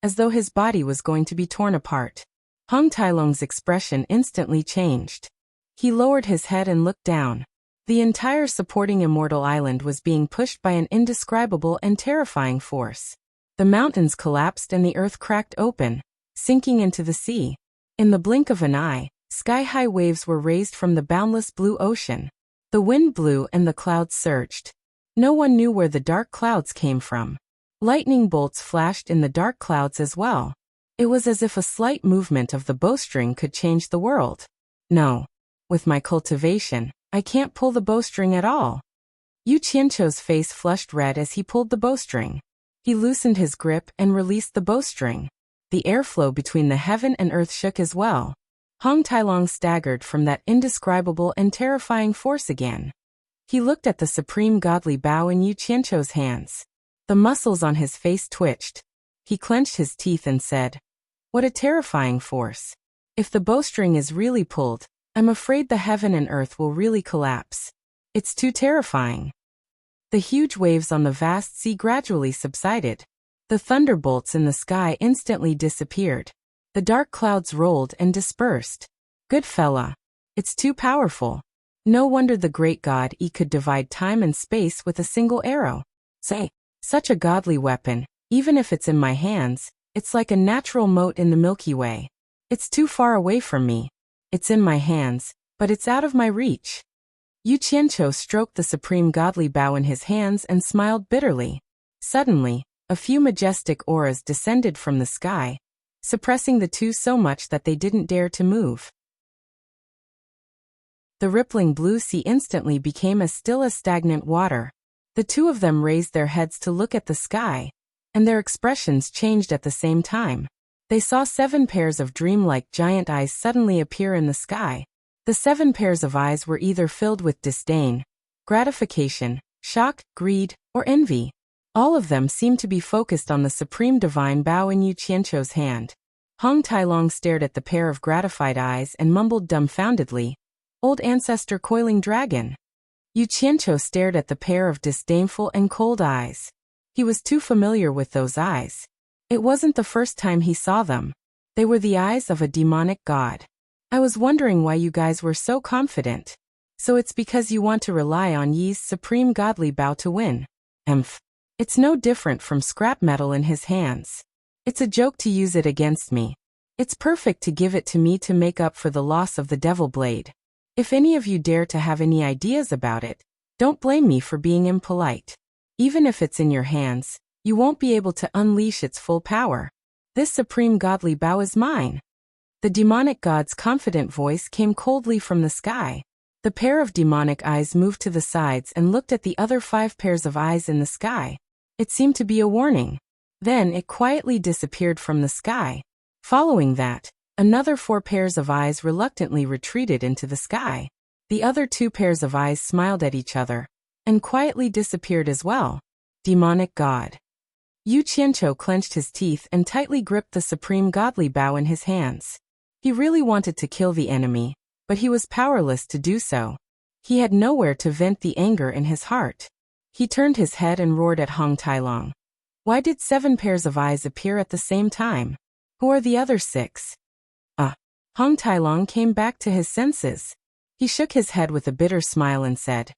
as though his body was going to be torn apart. Hong Tailong's expression instantly changed. He lowered his head and looked down. The entire supporting Immortal Island was being pushed by an indescribable and terrifying force. The mountains collapsed and the earth cracked open, sinking into the sea. In the blink of an eye, sky-high waves were raised from the boundless blue ocean. The wind blew and the clouds surged. No one knew where the dark clouds came from. Lightning bolts flashed in the dark clouds as well. It was as if a slight movement of the bowstring could change the world. No. With my cultivation, I can't pull the bowstring at all. Yu Qianqiu's face flushed red as he pulled the bowstring. He loosened his grip and released the bowstring. The airflow between the heaven and earth shook as well. Hong Tailong staggered from that indescribable and terrifying force again. He looked at the supreme godly bow in Yu Qianqiu's hands. The muscles on his face twitched. He clenched his teeth and said, "What a terrifying force. If the bowstring is really pulled, I'm afraid the heaven and earth will really collapse. It's too terrifying." The huge waves on the vast sea gradually subsided. The thunderbolts in the sky instantly disappeared. The dark clouds rolled and dispersed. Good fella. It's too powerful. No wonder the great god Yi could divide time and space with a single arrow. Say, such a godly weapon, even if it's in my hands, it's like a natural mote in the Milky Way. It's too far away from me. It's in my hands, but it's out of my reach. Yu Qianqiu stroked the supreme godly bow in his hands and smiled bitterly. Suddenly, a few majestic auras descended from the sky, suppressing the two so much that they didn't dare to move. The rippling blue sea instantly became as still as stagnant water. The two of them raised their heads to look at the sky, and their expressions changed at the same time. They saw 7 pairs of dreamlike giant eyes suddenly appear in the sky. The 7 pairs of eyes were either filled with disdain, gratification, shock, greed, or envy. All of them seemed to be focused on the supreme divine bow in Yu Qianqiu's hand. Hong Tailong stared at the pair of gratified eyes and mumbled dumbfoundedly, "Old ancestor coiling dragon." Yu Qianqiu stared at the pair of disdainful and cold eyes. He was too familiar with those eyes. It wasn't the first time he saw them. They were the eyes of a demonic god. "I was wondering why you guys were so confident. So it's because you want to rely on Yi's supreme godly bow to win. Emph. It's no different from scrap metal in his hands. It's a joke to use it against me. It's perfect to give it to me to make up for the loss of the devil blade. If any of you dare to have any ideas about it, don't blame me for being impolite. Even if it's in your hands, you won't be able to unleash its full power. This supreme godly bow is mine." The demonic god's confident voice came coldly from the sky. The pair of demonic eyes moved to the sides and looked at the other 5 pairs of eyes in the sky. It seemed to be a warning. Then it quietly disappeared from the sky. Following that, another 4 pairs of eyes reluctantly retreated into the sky. The other 2 pairs of eyes smiled at each other, and quietly disappeared as well. Demonic god. Yu Qianqiu clenched his teeth and tightly gripped the supreme godly bow in his hands. He really wanted to kill the enemy, but he was powerless to do so. He had nowhere to vent the anger in his heart. He turned his head and roared at Hong Tailong. "Why did 7 pairs of eyes appear at the same time? Who are the other 6? Hong Tailong came back to his senses. He shook his head with a bitter smile and said,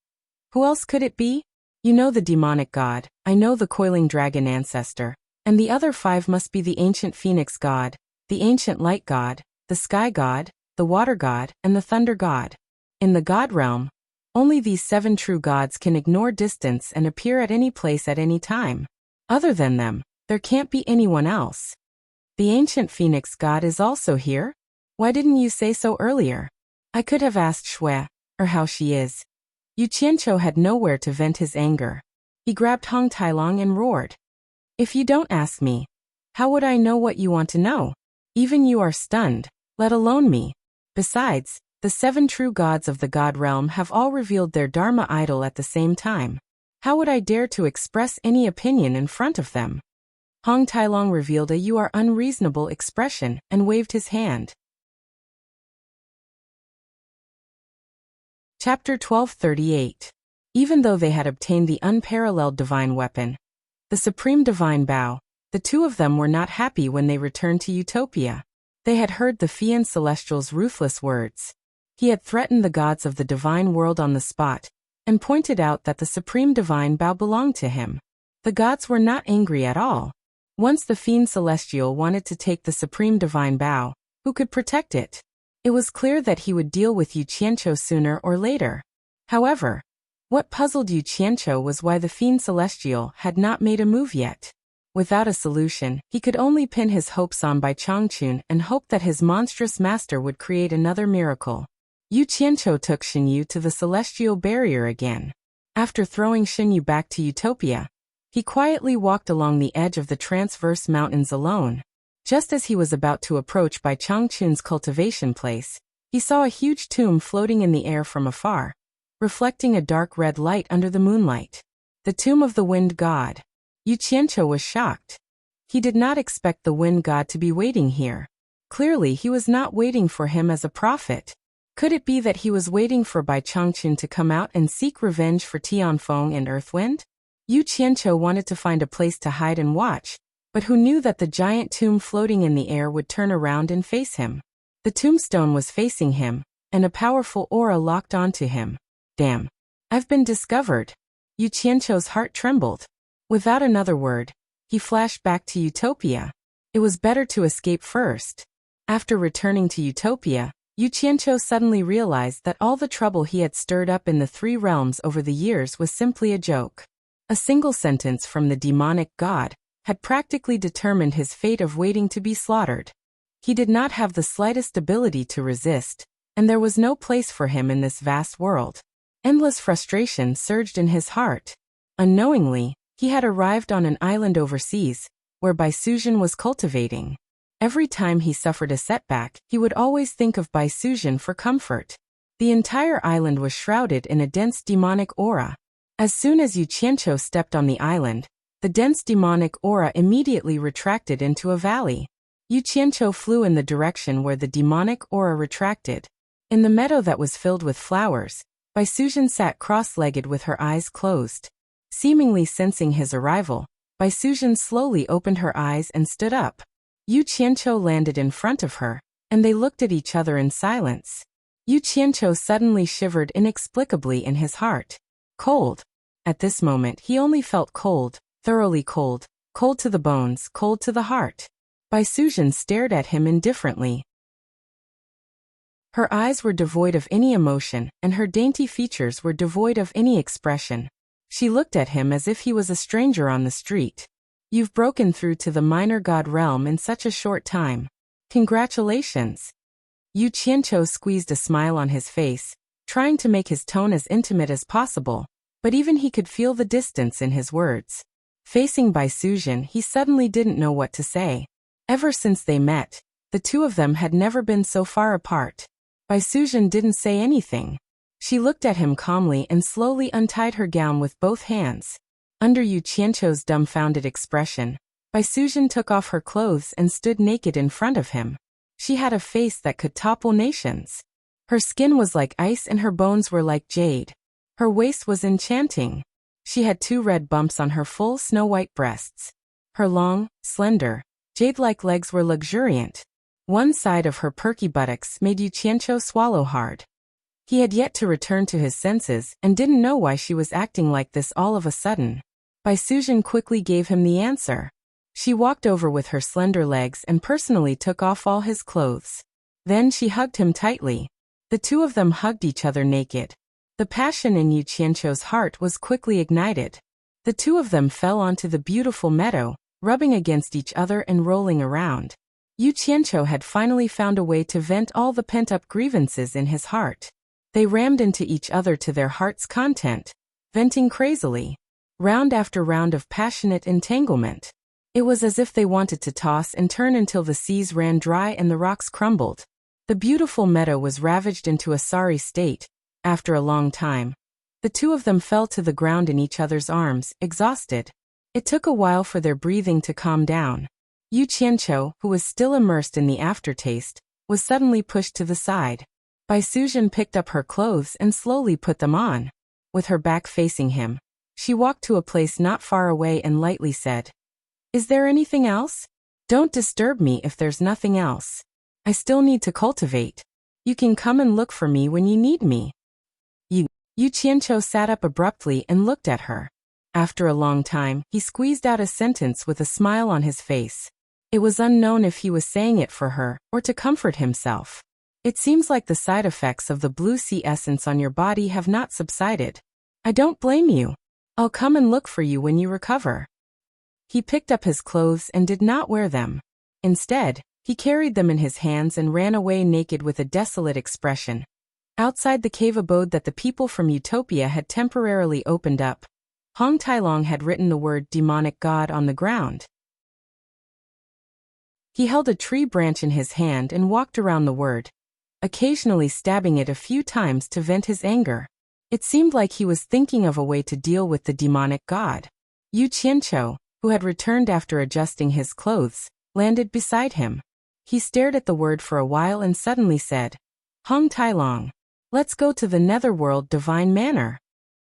"Who else could it be? You know the demonic god, I know the coiling dragon ancestor, and the other 5 must be the ancient phoenix god, the ancient light god, the sky god, the water god, and the thunder god. In the god realm, only these 7 true gods can ignore distance and appear at any place at any time. Other than them, there can't be anyone else. The ancient phoenix god is also here? Why didn't you say so earlier? I could have asked Shui, or how she is." Yu Qianqiu had nowhere to vent his anger. He grabbed Hong Tailong and roared, "If you don't ask me, how would I know what you want to know? Even you are stunned, let alone me. Besides, the 7 true gods of the god realm have all revealed their Dharma idol at the same time. How would I dare to express any opinion in front of them?" Hong Tailong revealed a "you are unreasonable" expression and waved his hand. Chapter 1238. Even though they had obtained the unparalleled divine weapon, the supreme divine bow, the two of them were not happy when they returned to Utopia. They had heard the Fian Celestial's ruthless words. He had threatened the gods of the divine world on the spot, and pointed out that the supreme divine bow belonged to him. The gods were not angry at all. Once the Fian Celestial wanted to take the supreme divine bow, who could protect it? It was clear that he would deal with Yu Qianqiu sooner or later. However, what puzzled Yu Qianqiu was why the Fian Celestial had not made a move yet. Without a solution, he could only pin his hopes on Bai Changchun and hope that his monstrous master would create another miracle. Yu Qianqiu took Xinyu to the celestial barrier again. After throwing Xinyu back to Utopia, he quietly walked along the edge of the transverse mountains alone. Just as he was about to approach Bai Changchun's cultivation place, he saw a huge tomb floating in the air from afar, reflecting a dark red light under the moonlight. The tomb of the wind god. Yu Qianqiu was shocked. He did not expect the wind god to be waiting here. Clearly he was not waiting for him as a prophet. Could it be that he was waiting for Bai Changchun to come out and seek revenge for Tianfeng and Earthwind? Yu Qianqiu wanted to find a place to hide and watch, but who knew that the giant tomb floating in the air would turn around and face him? The tombstone was facing him, and a powerful aura locked onto him. Damn. I've been discovered. Yu Qianqiu's heart trembled. Without another word, he flashed back to Utopia. It was better to escape first. After returning to Utopia, Yu Qianqiu suddenly realized that all the trouble he had stirred up in the three realms over the years was simply a joke. A single sentence from the demonic god had practically determined his fate of waiting to be slaughtered. He did not have the slightest ability to resist, and there was no place for him in this vast world. Endless frustration surged in his heart. Unknowingly, he had arrived on an island overseas, where Bai Suzhen was cultivating. Every time he suffered a setback, he would always think of Bai Suzhen for comfort. The entire island was shrouded in a dense demonic aura. As soon as Yu Qianqiu stepped on the island, the dense demonic aura immediately retracted into a valley. Yu Qianqiu flew in the direction where the demonic aura retracted. In the meadow that was filled with flowers, Bai Suzhen sat cross-legged with her eyes closed. Seemingly sensing his arrival, Bai Suzhen slowly opened her eyes and stood up. Yu Qianqiu landed in front of her, and they looked at each other in silence. Yu Qianqiu suddenly shivered inexplicably in his heart. Cold. At this moment he only felt cold, thoroughly cold, cold to the bones, cold to the heart. Bai Suzhen stared at him indifferently. Her eyes were devoid of any emotion, and her dainty features were devoid of any expression. She looked at him as if he was a stranger on the street. You've broken through to the minor god realm in such a short time. Congratulations. Yu Qianqiu squeezed a smile on his face, trying to make his tone as intimate as possible, but even he could feel the distance in his words. Facing Bai Suzhen, he suddenly didn't know what to say. Ever since they met, the two of them had never been so far apart. Bai Suzhen didn't say anything. She looked at him calmly and slowly untied her gown with both hands. Under Yu Qianqiu's dumbfounded expression, Bai Suzhen took off her clothes and stood naked in front of him. She had a face that could topple nations. Her skin was like ice and her bones were like jade. Her waist was enchanting. She had 2 red bumps on her full snow-white breasts. Her long, slender, jade-like legs were luxuriant. One side of her perky buttocks made Yu Qianqiu swallow hard. He had yet to return to his senses and didn't know why she was acting like this all of a sudden. Bai Suzhen quickly gave him the answer. She walked over with her slender legs and personally took off all his clothes. Then she hugged him tightly. The two of them hugged each other naked. The passion in Yu Qianqiu's heart was quickly ignited. The two of them fell onto the beautiful meadow, rubbing against each other and rolling around. Yu Qianqiu had finally found a way to vent all the pent-up grievances in his heart. They rammed into each other to their heart's content, venting crazily. Round after round of passionate entanglement. It was as if they wanted to toss and turn until the seas ran dry and the rocks crumbled. The beautiful meadow was ravaged into a sorry state. After a long time, the two of them fell to the ground in each other's arms, exhausted. It took a while for their breathing to calm down. Yu Qianqiu, who was still immersed in the aftertaste, was suddenly pushed to the side. Bai Suzhen picked up her clothes and slowly put them on. With her back facing him, she walked to a place not far away and lightly said, "Is there anything else? Don't disturb me if there's nothing else. I still need to cultivate. You can come and look for me when you need me." Yu Qianqiu sat up abruptly and looked at her. After a long time, he squeezed out a sentence with a smile on his face. It was unknown if he was saying it for her or to comfort himself. "It seems like the side effects of the blue sea essence on your body have not subsided. I don't blame you. I'll come and look for you when you recover." He picked up his clothes and did not wear them. Instead, he carried them in his hands and ran away naked with a desolate expression. Outside the cave abode that the people from Utopia had temporarily opened up, Hong Tailong had written the word demonic god on the ground. He held a tree branch in his hand and walked around the word, occasionally stabbing it a few times to vent his anger. It seemed like he was thinking of a way to deal with the demonic god. Yu Qianqiu, who had returned after adjusting his clothes, landed beside him. He stared at the word for a while and suddenly said, "Hong Tailong, let's go to the netherworld divine manor."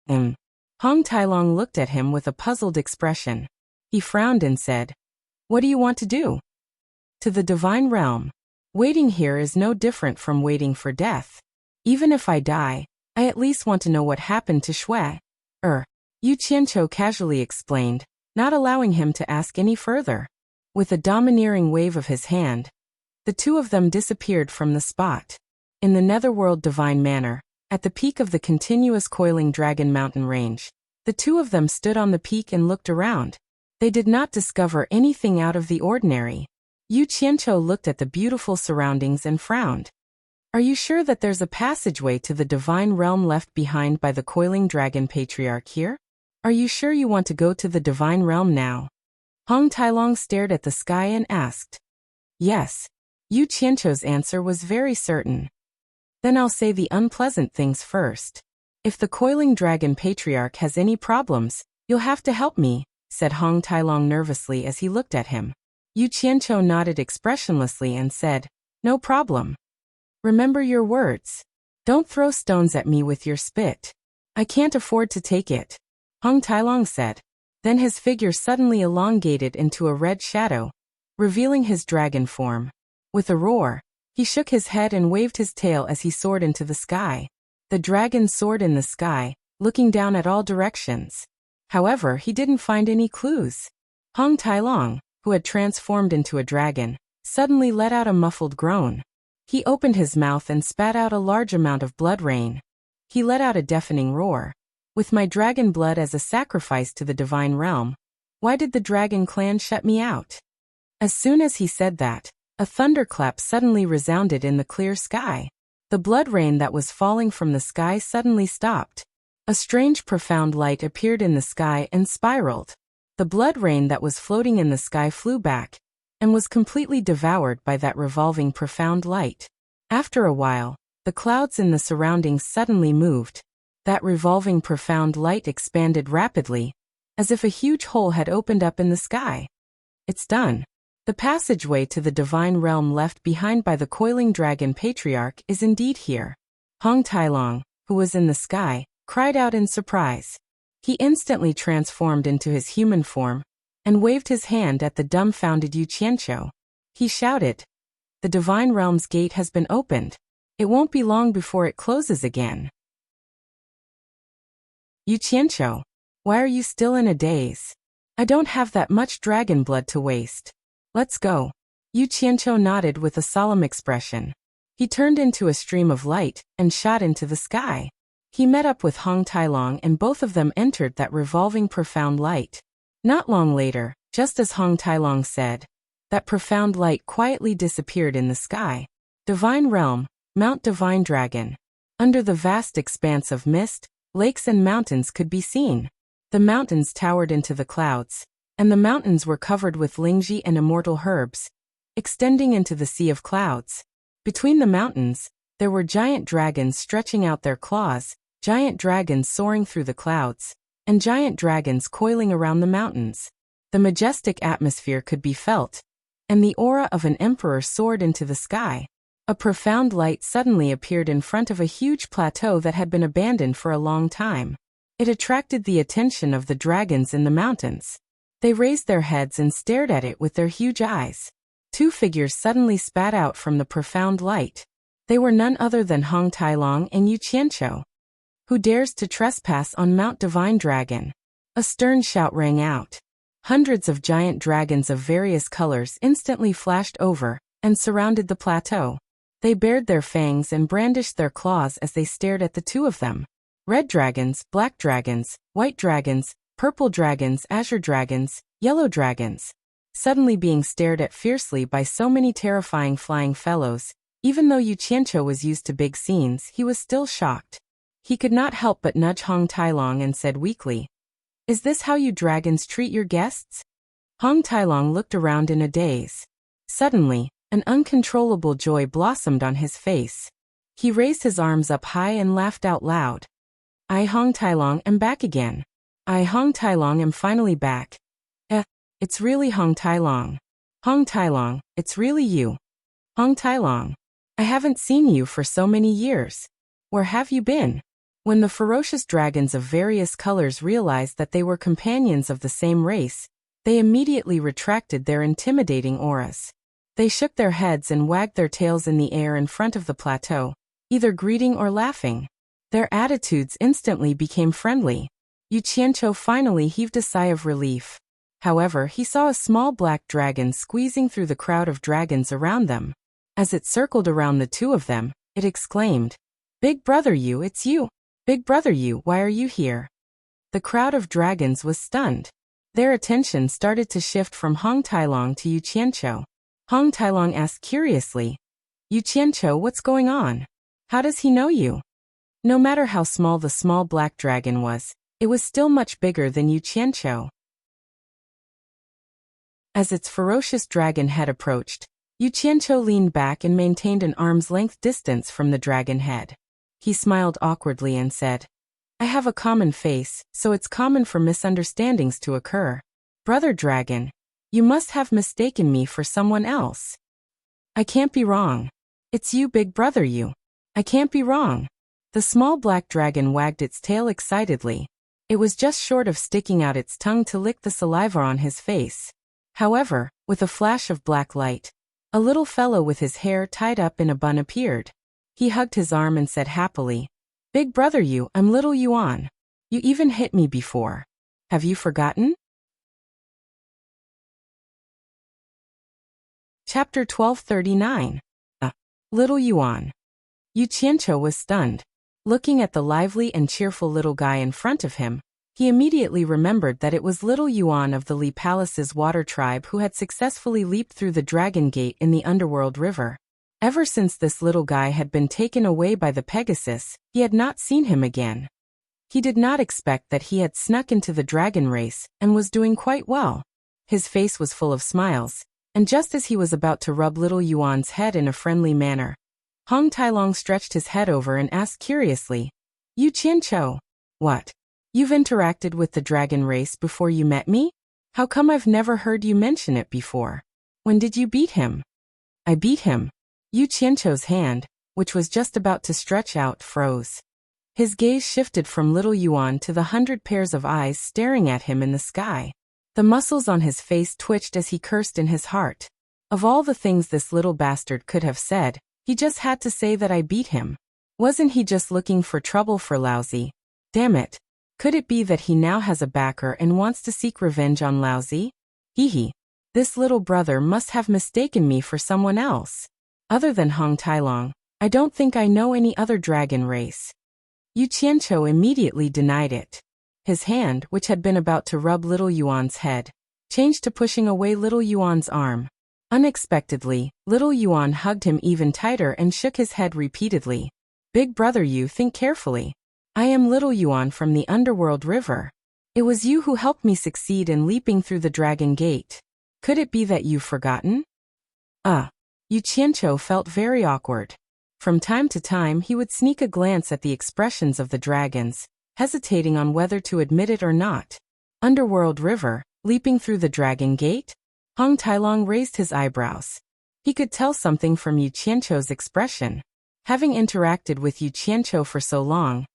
Hong Tailong looked at him with a puzzled expression. He frowned and said, "What do you want to do?" "To the divine realm. Waiting here is no different from waiting for death. Even if I die, I at least want to know what happened to Shui." Yu Qianqiu casually explained, not allowing him to ask any further. With a domineering wave of his hand, the two of them disappeared from the spot. In the netherworld divine manor, at the peak of the continuous coiling dragon mountain range, the two of them stood on the peak and looked around. They did not discover anything out of the ordinary. Yu Qianqiu looked at the beautiful surroundings and frowned. "Are you sure that there's a passageway to the divine realm left behind by the coiling dragon patriarch here? Are you sure you want to go to the divine realm now?" Hong Tailong stared at the sky and asked. "Yes." Yu Qianqiu's answer was very certain. "Then I'll say the unpleasant things first. If the coiling dragon patriarch has any problems, you'll have to help me," said Hong Tailong nervously as he looked at him. Yu Qianqiu nodded expressionlessly and said, "No problem. Remember your words. Don't throw stones at me with your spit. I can't afford to take it," Hong Tailong said. Then his figure suddenly elongated into a red shadow, revealing his dragon form. With a roar, he shook his head and waved his tail as he soared into the sky. The dragon soared in the sky, looking down at all directions. However, he didn't find any clues. Hong Tailong, who had transformed into a dragon, suddenly let out a muffled groan. He opened his mouth and spat out a large amount of blood rain. He let out a deafening roar. "With my dragon blood as a sacrifice to the divine realm, why did the dragon clan shut me out?" As soon as he said that, a thunderclap suddenly resounded in the clear sky. The blood rain that was falling from the sky suddenly stopped. A strange profound light appeared in the sky and spiraled. The blood rain that was floating in the sky flew back, and was completely devoured by that revolving profound light. After a while, the clouds in the surroundings suddenly moved. That revolving profound light expanded rapidly, as if a huge hole had opened up in the sky. "It's done. The passageway to the divine realm left behind by the coiling dragon patriarch is indeed here." Hong Tailong, who was in the sky, cried out in surprise. He instantly transformed into his human form, and waved his hand at the dumbfounded Yu Qianqiu. He shouted, "The divine realm's gate has been opened. It won't be long before it closes again." "Yu Qianqiu, why are you still in a daze? I don't have that much dragon blood to waste. Let's go." Yu Qianqiu nodded with a solemn expression. He turned into a stream of light and shot into the sky. He met up with Hong Tailong and both of them entered that revolving profound light. Not long later, just as Hong Tailong said, that profound light quietly disappeared in the sky. Divine Realm, Mount Divine Dragon. Under the vast expanse of mist, lakes and mountains could be seen. The mountains towered into the clouds, and the mountains were covered with lingji and immortal herbs, extending into the sea of clouds. Between the mountains, there were giant dragons stretching out their claws, giant dragons soaring through the clouds, and giant dragons coiling around the mountains. The majestic atmosphere could be felt, and the aura of an emperor soared into the sky. A profound light suddenly appeared in front of a huge plateau that had been abandoned for a long time. It attracted the attention of the dragons in the mountains. They raised their heads and stared at it with their huge eyes. Two figures suddenly spat out from the profound light. They were none other than Hong Tailong and Yu Qianqiu. "Who dares to trespass on Mount Divine Dragon?" A stern shout rang out. Hundreds of giant dragons of various colors instantly flashed over and surrounded the plateau. They bared their fangs and brandished their claws as they stared at the two of them. Red dragons, black dragons, white dragons, purple dragons, azure dragons, yellow dragons. Suddenly being stared at fiercely by so many terrifying flying fellows, Even though Yu Qianqiu was used to big scenes, he was still shocked. He could not help but nudge Hong Tailong and said weakly, "Is this how you dragons treat your guests?" Hong Tailong looked around in a daze. Suddenly, an uncontrollable joy blossomed on his face. He raised his arms up high and laughed out loud. "I, Hong Tailong, am back again. I, Hong Tailong, am finally back. It's really Hong Tailong. Hong Tailong, it's really you. Hong Tailong. I haven't seen you for so many years. Where have you been?" When the ferocious dragons of various colors realized that they were companions of the same race, they immediately retracted their intimidating auras. They shook their heads and wagged their tails in the air in front of the plateau, either greeting or laughing. Their attitudes instantly became friendly. Yu Qianqiu finally heaved a sigh of relief. However, he saw a small black dragon squeezing through the crowd of dragons around them. As it circled around the two of them, it exclaimed, "Big brother Yu, it's you! Big brother Yu, why are you here?" The crowd of dragons was stunned. Their attention started to shift from Hong Tailong to Yu Qianqiu. Hong Tailong asked curiously, "Yu Qianqiu, what's going on? How does he know you?" No matter how small the small black dragon was, it was still much bigger than Yu Qianqiu. As its ferocious dragon head approached, Yu Qianqiu leaned back and maintained an arm's-length distance from the dragon head. He smiled awkwardly and said, "I have a common face, so it's common for misunderstandings to occur. Brother Dragon, you must have mistaken me for someone else. I can't be wrong. It's you, big brother Yu. I can't be wrong." The small black dragon wagged its tail excitedly. It was just short of sticking out its tongue to lick the saliva on his face. However, with a flash of black light, a little fellow with his hair tied up in a bun appeared. He hugged his arm and said happily, "Big brother Yu, I'm little Yuan. You even hit me before. Have you forgotten?" Chapter 1239. Little Yuan. Yu Qianqiu was stunned. Looking at the lively and cheerful little guy in front of him, he immediately remembered that it was little Yuan of the Li Palace's water tribe who had successfully leaped through the Dragon Gate in the Underworld River. Ever since this little guy had been taken away by the Pegasus, he had not seen him again. He did not expect that he had snuck into the dragon race and was doing quite well. His face was full of smiles, and just as he was about to rub little Yuan's head in a friendly manner, Hong Tailong stretched his head over and asked curiously, "Yu Qianqiu, what? You've interacted with the dragon race before you met me? How come I've never heard you mention it before? When did you beat him?" "I beat him." Yu Qianqiu's hand, which was just about to stretch out, froze. His gaze shifted from little Yuan to the 100 pairs of eyes staring at him in the sky. The muscles on his face twitched as he cursed in his heart. Of all the things this little bastard could have said, he just had to say that I beat him. Wasn't he just looking for trouble for Laozi? Damn it. Could it be that he now has a backer and wants to seek revenge on Laozi? Hee. This little brother must have mistaken me for someone else. Other than Hong Tailong, I don't think I know any other dragon race. Yu Qianqiu immediately denied it. His hand, which had been about to rub little Yuan's head, changed to pushing away little Yuan's arm. Unexpectedly, little Yuan hugged him even tighter and shook his head repeatedly. "Big brother Yu, think carefully. I am little Yuan from the Underworld River. It was you who helped me succeed in leaping through the Dragon Gate. Could it be that you've forgotten?" Yu Qianqiu felt very awkward. From time to time he would sneak a glance at the expressions of the dragons, hesitating on whether to admit it or not. Underworld River, leaping through the Dragon Gate? Hong Tailong raised his eyebrows. He could tell something from Yu Qianqiu's expression. Having interacted with Yu Qianqiu for so long,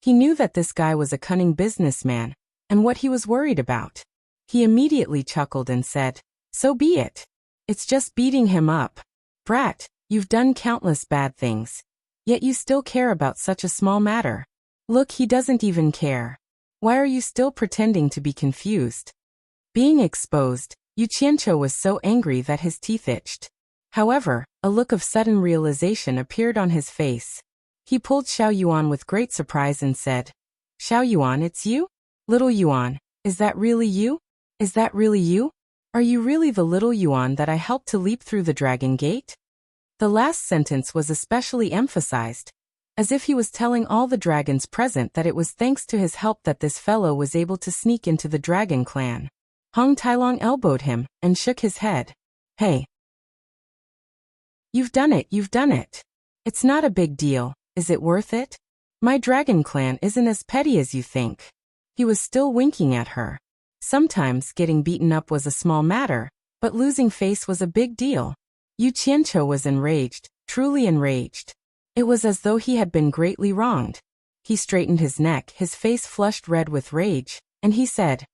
he knew that this guy was a cunning businessman, and what he was worried about. He immediately chuckled and said, "So be it. It's just beating him up. Brat, you've done countless bad things, yet you still care about such a small matter. Look, he doesn't even care. Why are you still pretending to be confused?" Being exposed, Yu Qianqiu was so angry that his teeth itched. However, a look of sudden realization appeared on his face. He pulled Xiao Yuan with great surprise and said, "Xiao Yuan, it's you? Little Yuan, is that really you? Is that really you? Are you really the little Yuan that I helped to leap through the Dragon Gate?" The last sentence was especially emphasized, as if he was telling all the dragons present that it was thanks to his help that this fellow was able to sneak into the dragon clan. Hong Tailong elbowed him and shook his head. Hey. You've done it, you've done it. It's not a big deal, is it worth it? My dragon clan isn't as petty as you think. He was still winking at her. Sometimes getting beaten up was a small matter, but losing face was a big deal. Yu Qianqiu was enraged, truly enraged. It was as though he had been greatly wronged. He straightened his neck, his face flushed red with rage, and he said,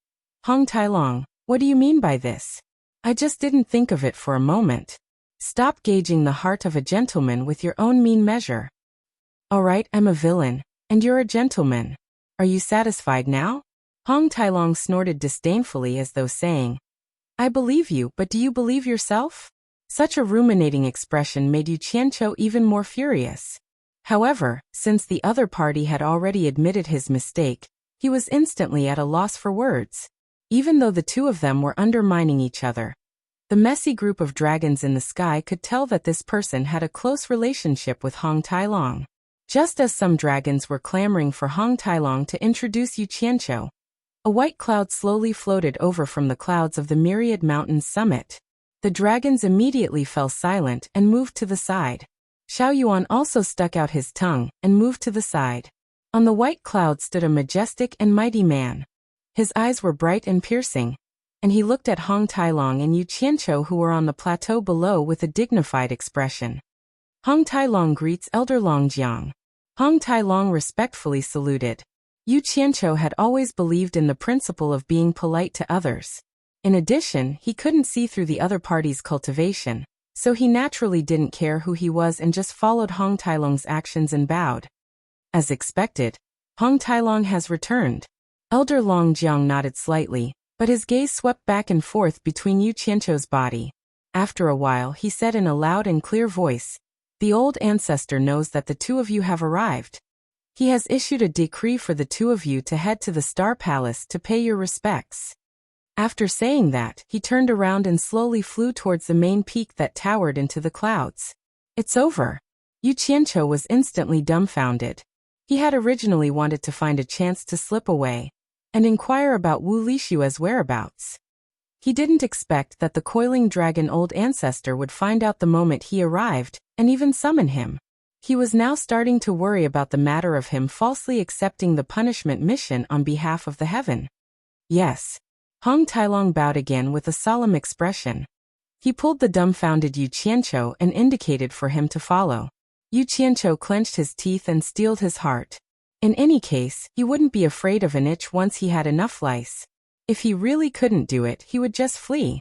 Hong Tailong, what do you mean by this? I just didn't think of it for a moment. Stop gauging the heart of a gentleman with your own mean measure. All right, I'm a villain, and you're a gentleman. Are you satisfied now? Hong Tailong snorted disdainfully as though saying, I believe you, but do you believe yourself? Such a ruminating expression made Yu Qianqiu even more furious. However, since the other party had already admitted his mistake, he was instantly at a loss for words. Even though the two of them were undermining each other, the messy group of dragons in the sky could tell that this person had a close relationship with Hong Tailong. Just as some dragons were clamoring for Hong Tailong to introduce Yu Qianqiu, a white cloud slowly floated over from the clouds of the myriad mountains summit. The dragons immediately fell silent and moved to the side. Xiao Yuan also stuck out his tongue and moved to the side. On the white cloud stood a majestic and mighty man. His eyes were bright and piercing, and he looked at Hong Tailong and Yu Qianqiu who were on the plateau below with a dignified expression. Hong Tailong greets Elder Longjiang. Hong Tailong respectfully saluted. Yu Qianqiu had always believed in the principle of being polite to others. In addition, he couldn't see through the other party's cultivation, so he naturally didn't care who he was and just followed Hong Tailong's actions and bowed. As expected, Hong Tailong has returned. Elder Longjiang nodded slightly, but his gaze swept back and forth between Yu Qianqiu's body. After a while, he said in a loud and clear voice, The old ancestor knows that the two of you have arrived. He has issued a decree for the two of you to head to the Star Palace to pay your respects. After saying that, he turned around and slowly flew towards the main peak that towered into the clouds. It's over. Yu Qianqiu was instantly dumbfounded. He had originally wanted to find a chance to slip away and inquire about Wu Lishua's whereabouts. He didn't expect that the coiling dragon old ancestor would find out the moment he arrived and even summon him. He was now starting to worry about the matter of him falsely accepting the punishment mission on behalf of the heaven. Yes. Hong Tailong bowed again with a solemn expression. He pulled the dumbfounded Yu Qianqiu and indicated for him to follow. Yu Qianqiu clenched his teeth and steeled his heart. In any case, he wouldn't be afraid of an itch once he had enough lice. If he really couldn't do it, he would just flee.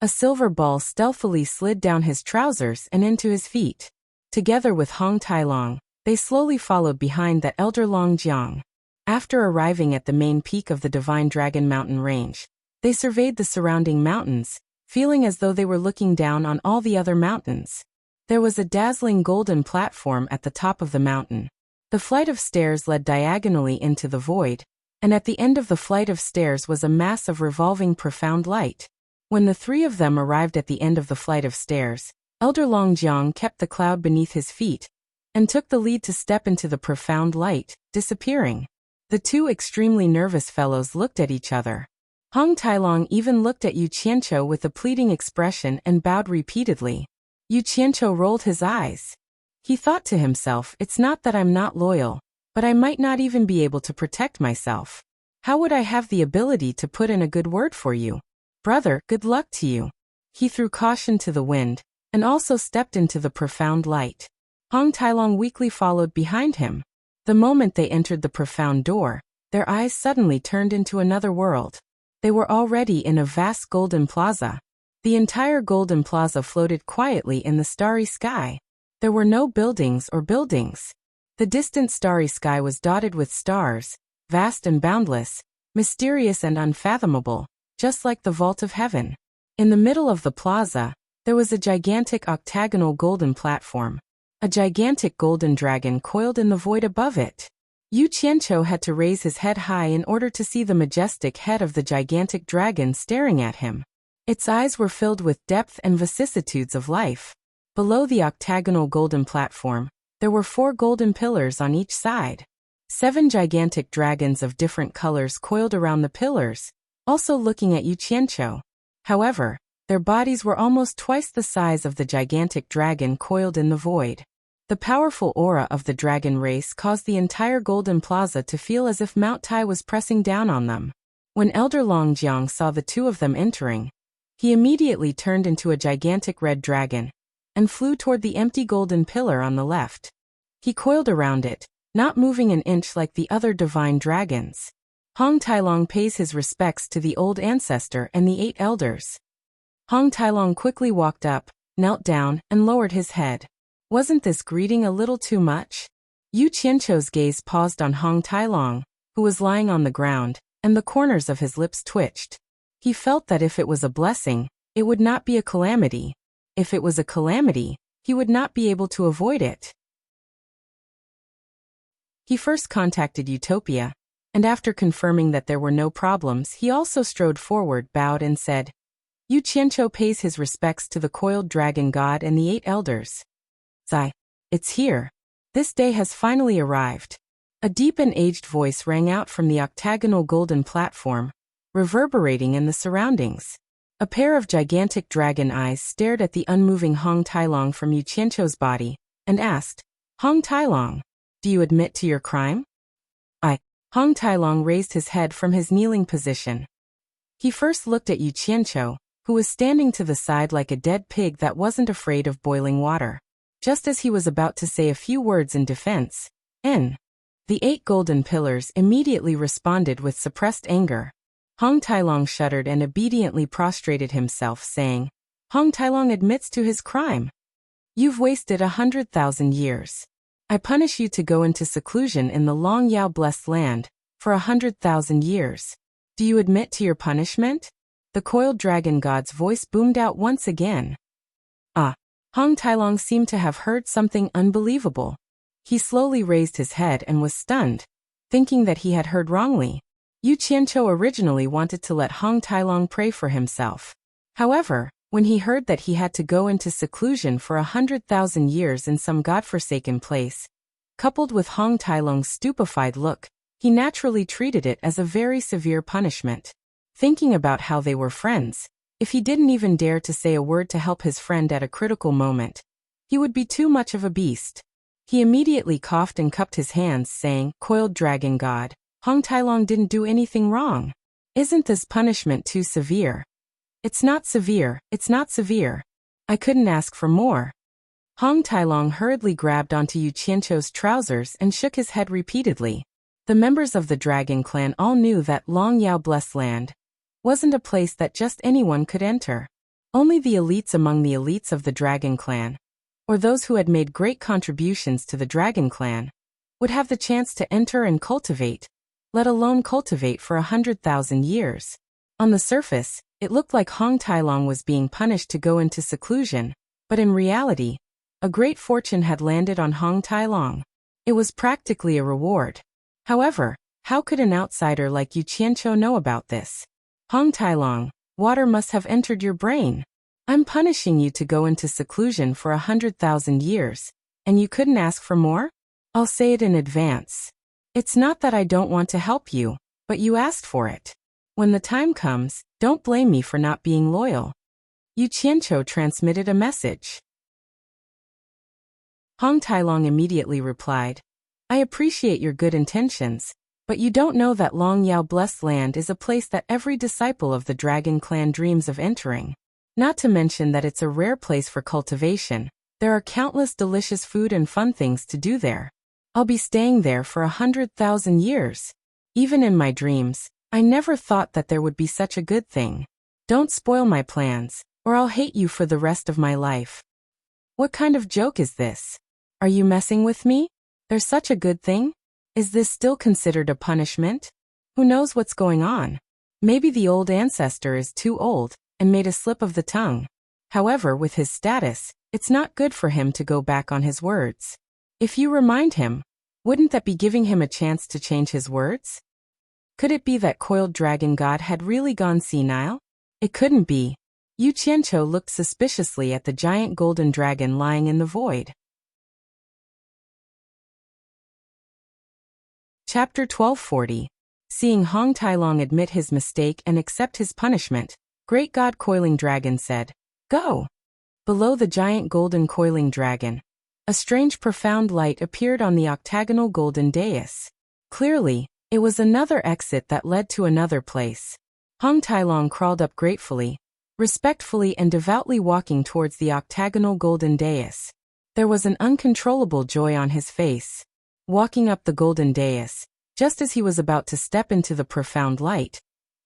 A silver ball stealthily slid down his trousers and into his feet. Together with Hong Tailong, they slowly followed behind the elder Longjiang. After arriving at the main peak of the Divine Dragon Mountain range, they surveyed the surrounding mountains, feeling as though they were looking down on all the other mountains. There was a dazzling golden platform at the top of the mountain. The flight of stairs led diagonally into the void, and at the end of the flight of stairs was a mass of revolving profound light. When the three of them arrived at the end of the flight of stairs, Elder Longjiang kept the cloud beneath his feet and took the lead to step into the profound light, disappearing. The two extremely nervous fellows looked at each other. Hong Tailong even looked at Yu Qianqiu with a pleading expression and bowed repeatedly. Yu Qianqiu rolled his eyes. He thought to himself, it's not that I'm not loyal, but I might not even be able to protect myself. How would I have the ability to put in a good word for you? Brother, good luck to you. He threw caution to the wind, and also stepped into the profound light. Hong Tailong weakly followed behind him. The moment they entered the profound door, their eyes suddenly turned into another world. They were already in a vast golden plaza. The entire golden plaza floated quietly in the starry sky. There were no buildings or buildings. The distant starry sky was dotted with stars, vast and boundless, mysterious and unfathomable, just like the vault of heaven. In the middle of the plaza, there was a gigantic octagonal golden platform. A gigantic golden dragon coiled in the void above it. Yu Qianqiu had to raise his head high in order to see the majestic head of the gigantic dragon staring at him. Its eyes were filled with depth and vicissitudes of life. Below the octagonal golden platform, there were 4 golden pillars on each side. 7 gigantic dragons of different colors coiled around the pillars, also looking at Yu Qianqiu. However, their bodies were almost twice the size of the gigantic dragon coiled in the void. The powerful aura of the dragon race caused the entire golden plaza to feel as if Mount Tai was pressing down on them. When Elder Longjiang saw the 2 of them entering, he immediately turned into a gigantic red dragon and flew toward the empty golden pillar on the left. He coiled around it, not moving an inch like the other divine dragons. Hong Tailong pays his respects to the old ancestor and the 8 elders. Hong Tailong quickly walked up, knelt down, and lowered his head. Wasn't this greeting a little too much? Yu Qianqiu's gaze paused on Hong Tailong, who was lying on the ground, and the corners of his lips twitched. He felt that if it was a blessing, it would not be a calamity. If it was a calamity, he would not be able to avoid it. He first contacted Utopia, and after confirming that there were no problems, he also strode forward, bowed, and said, Yu Qianqiu pays his respects to the coiled dragon god and the 8 elders. Zai, it's here. This day has finally arrived. A deep and aged voice rang out from the octagonal golden platform, reverberating in the surroundings. A pair of gigantic dragon eyes stared at the unmoving Hong Tailong from Yu Qianqiu's body, and asked, Hong Tailong, do you admit to your crime? Hong Tailong raised his head from his kneeling position. He first looked at Yu Qianqiu, who was standing to the side like a dead pig that wasn't afraid of boiling water. Just as he was about to say a few words in defense, the 8 golden pillars immediately responded with suppressed anger. Hong Tailong shuddered and obediently prostrated himself, saying, Hong Tailong admits to his crime. You've wasted 100,000 years. I punish you to go into seclusion in the Long Yao blessed land for 100,000 years. Do you admit to your punishment? The coiled dragon god's voice boomed out once again. Hong Tailong seemed to have heard something unbelievable. He slowly raised his head and was stunned, thinking that he had heard wrongly. Yu Qianqiu originally wanted to let Hong Tailong pray for himself. However, when he heard that he had to go into seclusion for 100,000 years in some godforsaken place, coupled with Hong Tailong's stupefied look, he naturally treated it as a very severe punishment. Thinking about how they were friends, if he didn't even dare to say a word to help his friend at a critical moment, he would be too much of a beast. He immediately coughed and cupped his hands, saying, Coiled dragon god, Hong Tailong didn't do anything wrong. Isn't this punishment too severe? It's not severe, it's not severe. I couldn't ask for more. Hong Tailong hurriedly grabbed onto Yu Qianqiu's trousers and shook his head repeatedly. The members of the Dragon Clan all knew that Long Yao Blessed Land wasn't a place that just anyone could enter. Only the elites among the elites of the Dragon Clan, or those who had made great contributions to the Dragon Clan, would have the chance to enter and cultivate, let alone cultivate for 100,000 years. On the surface, it looked like Hong Tailong was being punished to go into seclusion, but in reality, a great fortune had landed on Hong Tailong. It was practically a reward. However, how could an outsider like Yu Qianqiu know about this? Hong Tailong, water must have entered your brain. I'm punishing you to go into seclusion for 100,000 years, and you couldn't ask for more? I'll say it in advance. It's not that I don't want to help you, but you asked for it. When the time comes, don't blame me for not being loyal. Yu Qianqiu transmitted a message. Hong Tailong immediately replied, I appreciate your good intentions, but you don't know that Long Yao Blessed Land is a place that every disciple of the Dragon Clan dreams of entering. Not to mention that it's a rare place for cultivation. There are countless delicious food and fun things to do there. I'll be staying there for 100,000 years. Even in my dreams, I never thought that there would be such a good thing. Don't spoil my plans, or I'll hate you for the rest of my life. What kind of joke is this? Are you messing with me? There's such a good thing? Is this still considered a punishment? Who knows what's going on? Maybe the old ancestor is too old and made a slip of the tongue. However, with his status, it's not good for him to go back on his words. If you remind him, wouldn't that be giving him a chance to change his words? Could it be that Coiled Dragon God had really gone senile? It couldn't be. Yu Qianqiu looked suspiciously at the giant golden dragon lying in the void. Chapter 1240. Seeing Hong Tailong admit his mistake and accept his punishment, Great God Coiling Dragon said, "Go!" Below the giant golden coiling dragon, a strange profound light appeared on the octagonal golden dais. Clearly, it was another exit that led to another place. Hong Tailong crawled up gratefully, respectfully and devoutly walking towards the octagonal golden dais. There was an uncontrollable joy on his face. Walking up the golden dais, just as he was about to step into the profound light,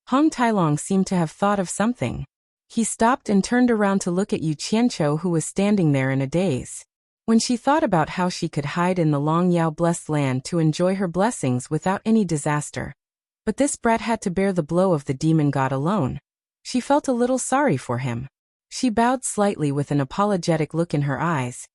Hong Tailong seemed to have thought of something. He stopped and turned around to look at Yu Qianqiu, who was standing there in a daze. When she thought about how she could hide in the Long Yao blessed land to enjoy her blessings without any disaster, but this brat had to bear the blow of the demon god alone, she felt a little sorry for him. She bowed slightly with an apologetic look in her eyes,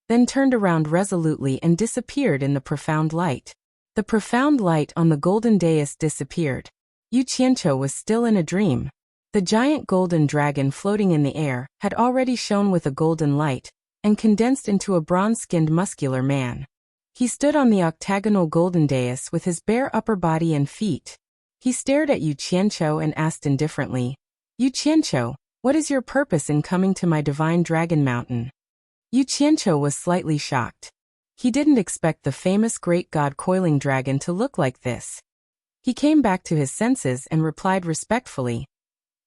then turned around resolutely and disappeared in the profound light. The profound light on the golden dais disappeared. Yu Qianqiu was still in a dream. The giant golden dragon floating in the air had already shone with a golden light and condensed into a bronze-skinned muscular man. He stood on the octagonal golden dais with his bare upper body and feet. He stared at Yu Qianqiu and asked indifferently, "Yu Qianqiu, what is your purpose in coming to my divine dragon mountain?" Yu Qianqiu was slightly shocked. He didn't expect the famous great god coiling dragon to look like this. He came back to his senses and replied respectfully,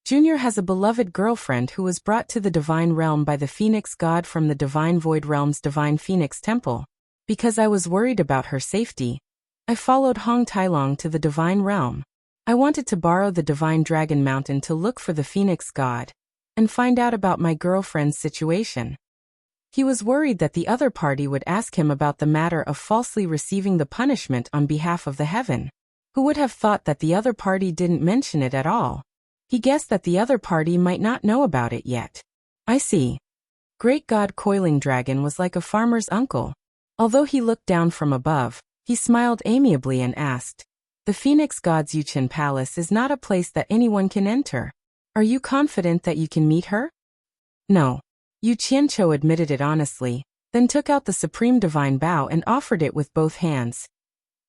"Junior has a beloved girlfriend who was brought to the divine realm by the phoenix god from the divine void realm's divine phoenix temple. Because I was worried about her safety, I followed Hong Tailong to the divine realm. I wanted to borrow the divine dragon mountain to look for the phoenix god and find out about my girlfriend's situation." He was worried that the other party would ask him about the matter of falsely receiving the punishment on behalf of the heaven. Who would have thought that the other party didn't mention it at all? He guessed that the other party might not know about it yet. "I see." Great God Coiling Dragon was like a farmer's uncle. Although he looked down from above, he smiled amiably and asked, "The Phoenix God's Yuchen Palace is not a place that anyone can enter. Are you confident that you can meet her?" "No." Yu Qianqiu admitted it honestly, then took out the Supreme Divine Bow and offered it with both hands.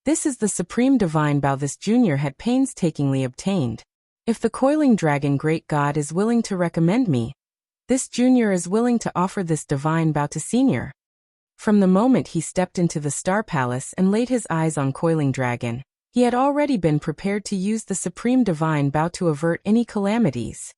"This is the Supreme Divine Bow this junior had painstakingly obtained. If the Coiling Dragon Great God is willing to recommend me, this junior is willing to offer this divine bow to senior." From the moment he stepped into the Star Palace and laid his eyes on Coiling Dragon, he had already been prepared to use the Supreme Divine Bow to avert any calamities.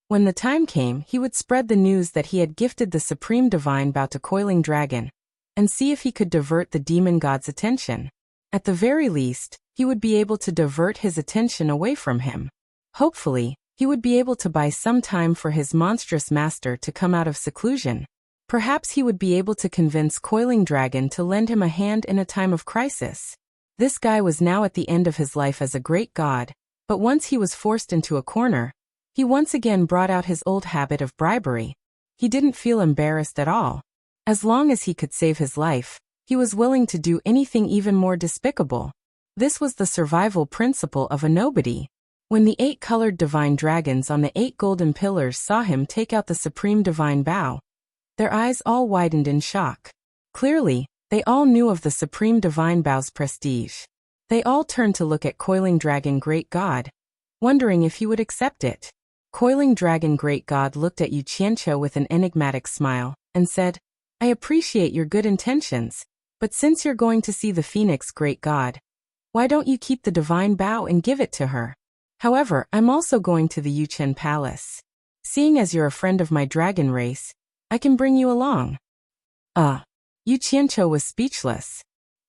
When the time came, he would spread the news that he had gifted the Supreme Divine Bow to Coiling Dragon, and see if he could divert the demon god's attention. At the very least, he would be able to divert his attention away from him. Hopefully, he would be able to buy some time for his monstrous master to come out of seclusion. Perhaps he would be able to convince Coiling Dragon to lend him a hand in a time of crisis. This guy was now at the end of his life as a great god, but once he was forced into a corner, he once again brought out his old habit of bribery. He didn't feel embarrassed at all. As long as he could save his life, he was willing to do anything even more despicable. This was the survival principle of a nobody. When the 8-colored divine dragons on the 8 golden pillars saw him take out the Supreme Divine Bow, their eyes all widened in shock. Clearly, they all knew of the Supreme Divine Bow's prestige. They all turned to look at Coiling Dragon Great God, wondering if he would accept it. Coiling Dragon Great God looked at Yu Qianqiu with an enigmatic smile, and said, "I appreciate your good intentions, but since you're going to see the Phoenix Great God, why don't you keep the Divine Bow and give it to her? However, I'm also going to the Yuchen Palace. Seeing as you're a friend of my dragon race, I can bring you along." Yu Qianqiu was speechless.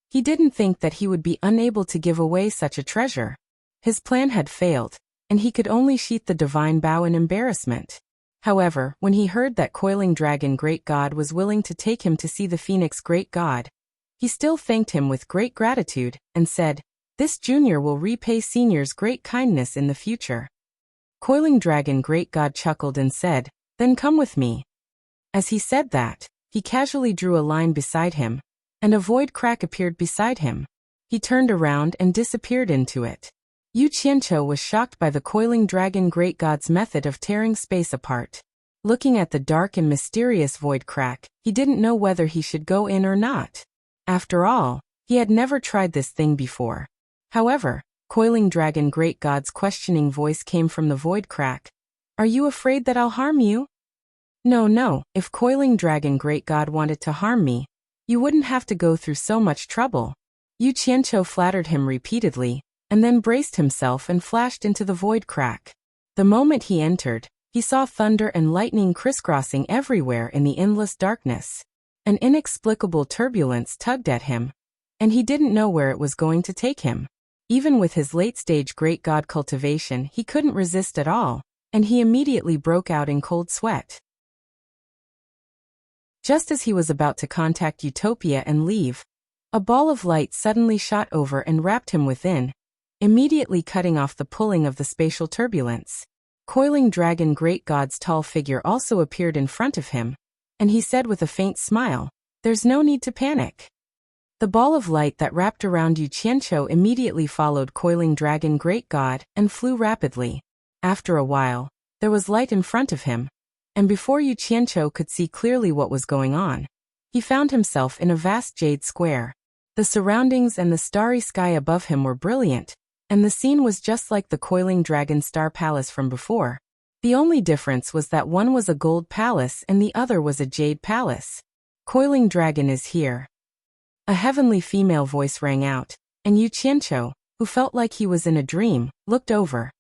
He didn't think that he would be unable to give away such a treasure. His plan had failed, and he could only sheath the Divine Bow in embarrassment. However, when he heard that Coiling Dragon Great God was willing to take him to see the Phoenix Great God, he still thanked him with great gratitude, and said, "This junior will repay senior's great kindness in the future." Coiling Dragon Great God chuckled and said, "Then come with me." As he said that, he casually drew a line beside him, and a void crack appeared beside him. He turned around and disappeared into it. Yu Qianqiu was shocked by the coiling dragon great god's method of tearing space apart. Looking at the dark and mysterious void crack, he didn't know whether he should go in or not. After all, he had never tried this thing before. However, coiling dragon great god's questioning voice came from the void crack. Are you afraid that I'll harm you? No, if coiling dragon great god wanted to harm me, you wouldn't have to go through so much trouble. Yu Qianqiu flattered him repeatedly, and then braced himself and flashed into the void crack. The moment he entered, he saw thunder and lightning crisscrossing everywhere in the endless darkness. An inexplicable turbulence tugged at him, and he didn't know where it was going to take him. Even with his late-stage great god cultivation, he couldn't resist at all, and he immediately broke out in cold sweat. Just as he was about to contact Utopia and leave, a ball of light suddenly shot over and wrapped him within, immediately cutting off the pulling of the spatial turbulence. Coiling dragon great god's tall figure also appeared in front of him, and he said with a faint smile, "There's no need to panic." The ball of light that wrapped around Yu Qianqiu immediately followed coiling dragon great god and flew rapidly. After a while, there was light in front of him, and before Yu Qianqiu could see clearly what was going on, he found himself in a vast jade square. The surroundings and the starry sky above him were brilliant, and the scene was just like the coiling dragon star palace from before. The only difference was that one was a gold palace and the other was a jade palace. Coiling dragon is here. A heavenly female voice rang out, and Yu Qianqiu, who felt like he was in a dream, looked over.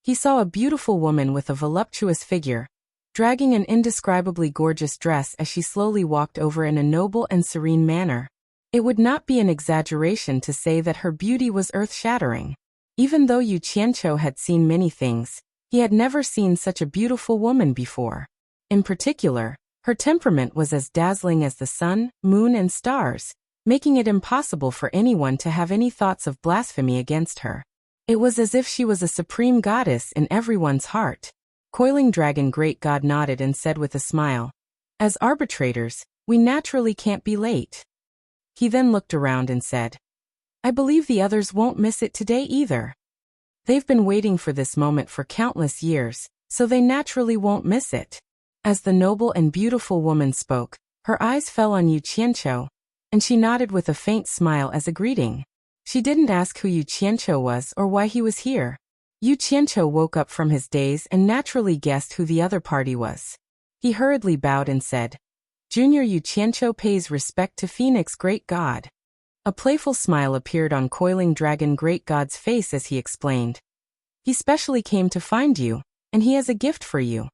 He saw a beautiful woman with a voluptuous figure, dragging an indescribably gorgeous dress as she slowly walked over in a noble and serene manner. It would not be an exaggeration to say that her beauty was earth-shattering. Even though Yu Qianqiu had seen many things, he had never seen such a beautiful woman before. In particular, her temperament was as dazzling as the sun, moon, and stars, making it impossible for anyone to have any thoughts of blasphemy against her. It was as if she was a supreme goddess in everyone's heart. Coiling dragon great god nodded and said with a smile, "As arbitrators, we naturally can't be late." He then looked around and said, "I believe the others won't miss it today either. They've been waiting for this moment for countless years, so they naturally won't miss it." As the noble and beautiful woman spoke, her eyes fell on Yu Qianqiu, and she nodded with a faint smile as a greeting. She didn't ask who Yu Qianqiu was or why he was here. Yu Qianqiu woke up from his daze and naturally guessed who the other party was. He hurriedly bowed and said, "Junior Yu Qianqiu pays respect to Phoenix Great God." A playful smile appeared on coiling dragon Great God's face as he explained, "He specially came to find you, and he has a gift for you."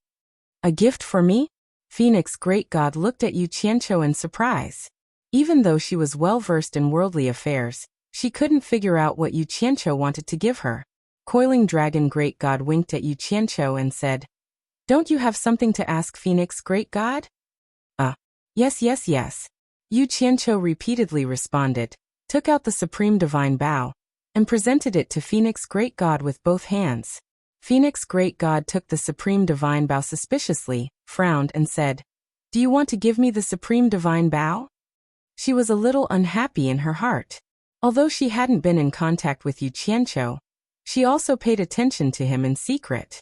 "A gift for me?" Phoenix Great God looked at Yu Qianqiu in surprise. Even though she was well-versed in worldly affairs, she couldn't figure out what Yu Qianqiu wanted to give her. Coiling dragon Great God winked at Yu Qianqiu and said, "Don't you have something to ask Phoenix Great God?" Yes. Yu Qianqiu repeatedly responded, took out the Supreme Divine Bow, and presented it to Phoenix Great God with both hands. Phoenix Great God took the Supreme Divine Bow suspiciously, frowned and said, "Do you want to give me the Supreme Divine Bow?" She was a little unhappy in her heart. Although she hadn't been in contact with Yu Qianqiu, she also paid attention to him in secret.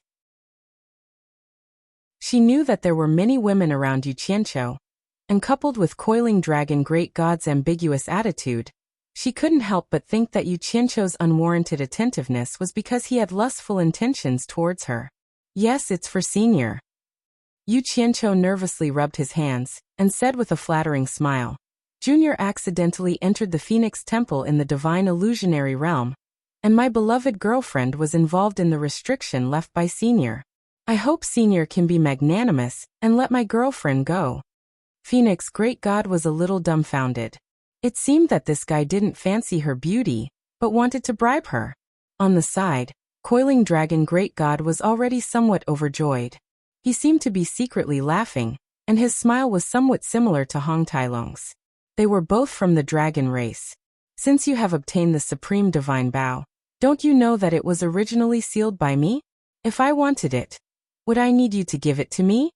She knew that there were many women around Yu Qianqiu, and coupled with coiling dragon Great God's ambiguous attitude, she couldn't help but think that Yu Qianqiu's unwarranted attentiveness was because he had lustful intentions towards her. "Yes, it's for Senior." Yu Qianqiu nervously rubbed his hands, and said with a flattering smile, "Junior accidentally entered the Phoenix Temple in the divine illusionary realm, and my beloved girlfriend was involved in the restriction left by Senior. I hope Senior can be magnanimous and let my girlfriend go." Phoenix Great God was a little dumbfounded. It seemed that this guy didn't fancy her beauty, but wanted to bribe her. On the side, coiling dragon Great God was already somewhat overjoyed. He seemed to be secretly laughing, and his smile was somewhat similar to Hong Tailong's. They were both from the dragon race. "Since you have obtained the Supreme Divine Bow, don't you know that it was originally sealed by me? If I wanted it, would I need you to give it to me?"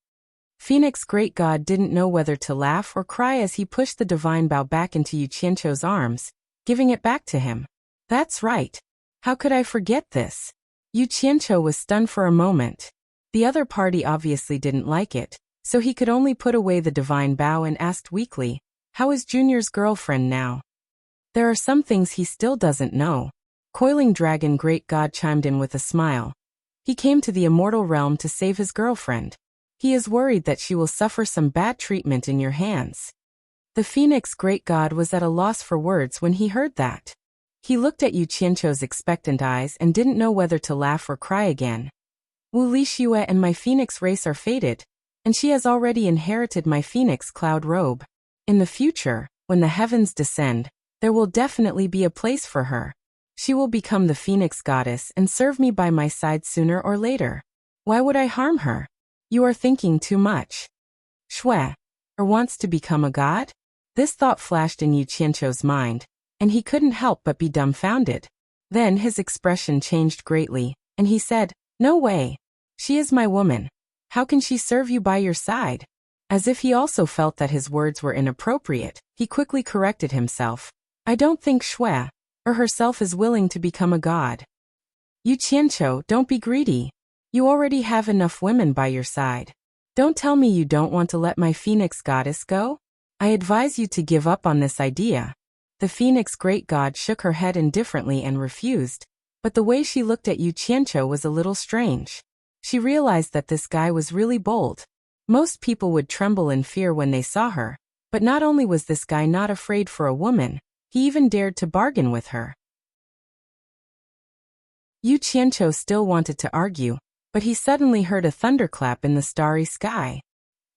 Phoenix Great God didn't know whether to laugh or cry as he pushed the Divine Bow back into Yu Qianqiu's arms, giving it back to him. "That's right. How could I forget this? Yu Qianqiu was stunned for a moment. The other party obviously didn't like it, so he could only put away the divine bow and asked weakly, "How is Junior's girlfriend now?" "There are some things he still doesn't know." Coiling Dragon Great God chimed in with a smile. "He came to the immortal realm to save his girlfriend. He is worried that she will suffer some bad treatment in your hands." The Phoenix Great God was at a loss for words when he heard that. He looked at Yu Qianqiu's expectant eyes and didn't know whether to laugh or cry again. "Wu Lixue and my Phoenix race are fated, and she has already inherited my Phoenix cloud robe. In the future, when the heavens descend, there will definitely be a place for her. She will become the Phoenix goddess and serve me by my side sooner or later. Why would I harm her? You are thinking too much." "Shui, or wants to become a god?" This thought flashed in Yu Qianqiu's mind, and he couldn't help but be dumbfounded. Then his expression changed greatly, and he said, "No way. She is my woman. How can she serve you by your side?" As if he also felt that his words were inappropriate, he quickly corrected himself. "I don't think Shui, or herself is willing to become a god." "Yu Qianqiu, don't be greedy. You already have enough women by your side. Don't tell me you don't want to let my Phoenix goddess go? I advise you to give up on this idea." The Phoenix Great God shook her head indifferently and refused, but the way she looked at Yu Qianqiu was a little strange. She realized that this guy was really bold. Most people would tremble in fear when they saw her, but not only was this guy not afraid for a woman, he even dared to bargain with her. Yu Qianqiu still wanted to argue, but he suddenly heard a thunderclap in the starry sky.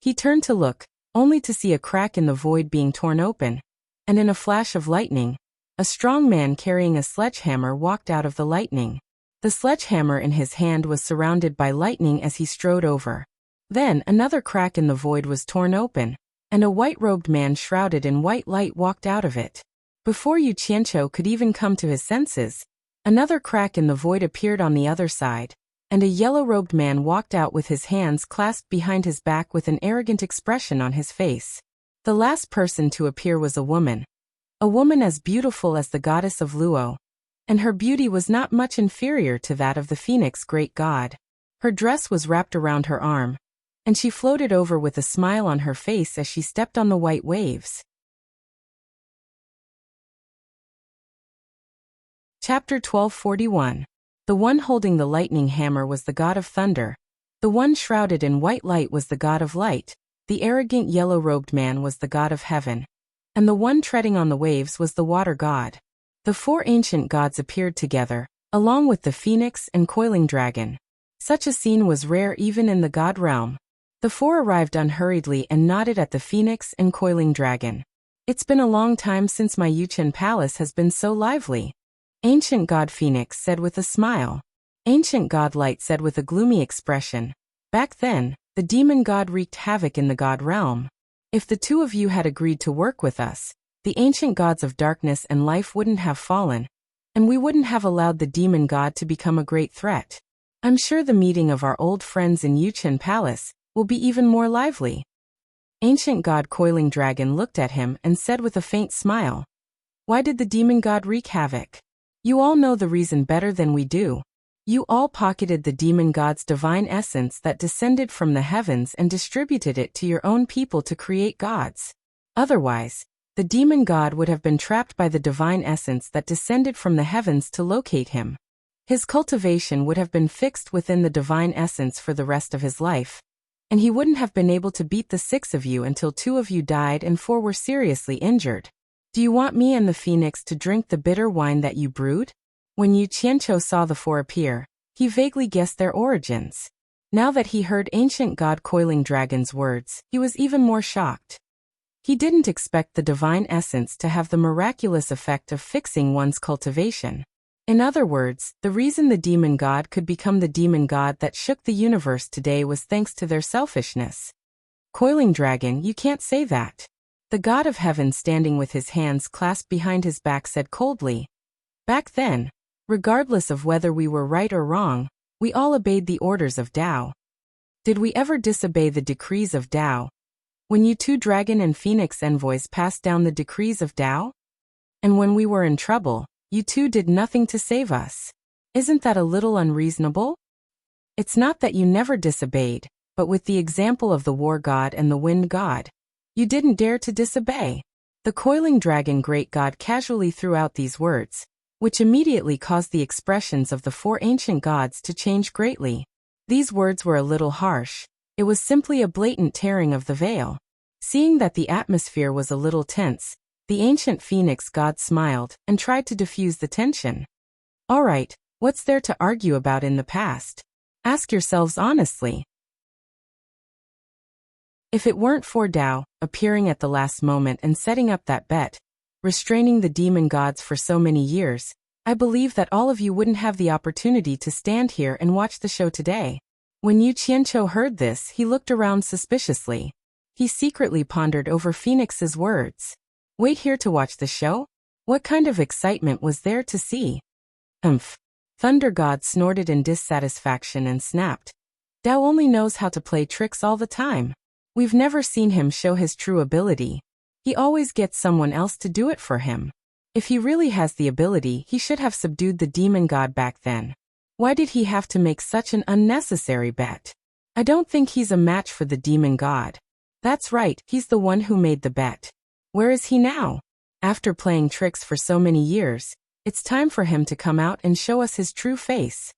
He turned to look, only to see a crack in the void being torn open, and in a flash of lightning, a strong man carrying a sledgehammer walked out of the lightning. The sledgehammer in his hand was surrounded by lightning as he strode over. Then another crack in the void was torn open, and a white-robed man shrouded in white light walked out of it. Before Yu Qianqiu could even come to his senses, another crack in the void appeared on the other side, and a yellow-robed man walked out with his hands clasped behind his back with an arrogant expression on his face. The last person to appear was a woman as beautiful as the goddess of Luo, and her beauty was not much inferior to that of the Phoenix Great God. Her dress was wrapped around her arm, and she floated over with a smile on her face as she stepped on the white waves. Chapter 1241. The one holding the lightning hammer was the god of thunder. The one shrouded in white light was the god of light. The arrogant yellow-robed man was the god of heaven. And the one treading on the waves was the water god. The four ancient gods appeared together, along with the phoenix and coiling dragon. Such a scene was rare even in the god realm. The four arrived unhurriedly and nodded at the phoenix and coiling dragon. "It's been a long time since my Yuchen palace has been so lively," Ancient God Phoenix said with a smile. Ancient God Light said with a gloomy expression, "Back then, the demon god wreaked havoc in the god realm. If the two of you had agreed to work with us, the ancient gods of darkness and life wouldn't have fallen, and we wouldn't have allowed the demon god to become a great threat. I'm sure the meeting of our old friends in Yuchen Palace will be even more lively." Ancient God Coiling Dragon looked at him and said with a faint smile, "Why did the demon god wreak havoc? You all know the reason better than we do. You all pocketed the demon god's divine essence that descended from the heavens and distributed it to your own people to create gods. Otherwise, the demon god would have been trapped by the divine essence that descended from the heavens to locate him. His cultivation would have been fixed within the divine essence for the rest of his life, and he wouldn't have been able to beat the 6 of you until 2 of you died and 4 were seriously injured. Do you want me and the phoenix to drink the bitter wine that you brewed?" When Yu Qianqiu saw the 4 appear, he vaguely guessed their origins. Now that he heard Ancient God Coiling Dragon's words, he was even more shocked. He didn't expect the divine essence to have the miraculous effect of fixing one's cultivation. In other words, the reason the demon god could become the demon god that shook the universe today was thanks to their selfishness. "Coiling Dragon, you can't say that." The god of heaven standing with his hands clasped behind his back said coldly, "Back then, regardless of whether we were right or wrong, we all obeyed the orders of Tao. Did we ever disobey the decrees of Tao? When you 2 dragon and phoenix envoys passed down the decrees of Tao? And when we were in trouble, You two did nothing to save us. Isn't that a little unreasonable? It's not that you never disobeyed, but with the example of the war god and the wind god, you didn't dare to disobey. The coiling dragon great god casually threw out these words, which immediately caused the expressions of the four ancient gods to change greatly. These words were a little harsh. It was simply a blatant tearing of the veil. Seeing that the atmosphere was a little tense, the ancient phoenix god smiled and tried to diffuse the tension. All right, what's there to argue about in the past? Ask yourselves honestly. If it weren't for Dao appearing at the last moment and setting up that bet, restraining the demon gods for so many years, I believe that all of you wouldn't have the opportunity to stand here and watch the show today. When Yu Qianqiu heard this, he looked around suspiciously. He secretly pondered over Phoenix's words. Wait here to watch the show? What kind of excitement was there to see? Thunder God snorted in dissatisfaction and snapped. Dao only knows how to play tricks all the time. We've never seen him show his true ability. He always gets someone else to do it for him. If he really has the ability, he should have subdued the demon god back then. Why did he have to make such an unnecessary bet? I don't think he's a match for the demon god. That's right, he's the one who made the bet. Where is he now? After playing tricks for so many years, it's time for him to come out and show us his true face.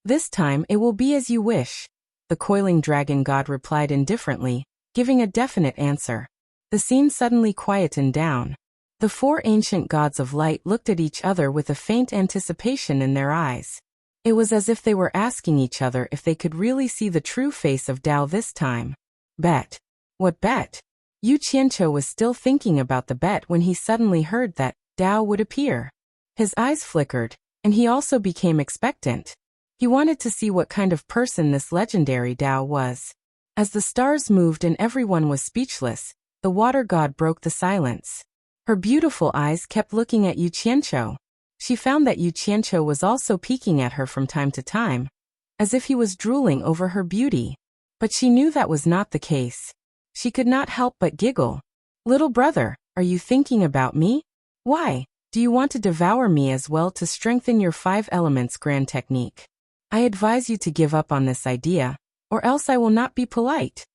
This time it will be as you wish, the coiling dragon god replied indifferently, giving a definite answer. The scene suddenly quietened down. The four ancient gods of light looked at each other with a faint anticipation in their eyes. It was as if they were asking each other if they could really see the true face of Dao this time. Bet. What bet? Yu Qianqiu was still thinking about the bet when he suddenly heard that Dao would appear. His eyes flickered, and he also became expectant. He wanted to see what kind of person this legendary Dao was. As the stars moved and everyone was speechless, the water god broke the silence. Her beautiful eyes kept looking at Yu Qianqiu. She found that Yu Qianqiu was also peeking at her from time to time, as if he was drooling over her beauty. But she knew that was not the case. She could not help but giggle. Little brother, are you thinking about me? Why? Do you want to devour me as well to strengthen your 5 elements grand technique? I advise you to give up on this idea, or else I will not be polite.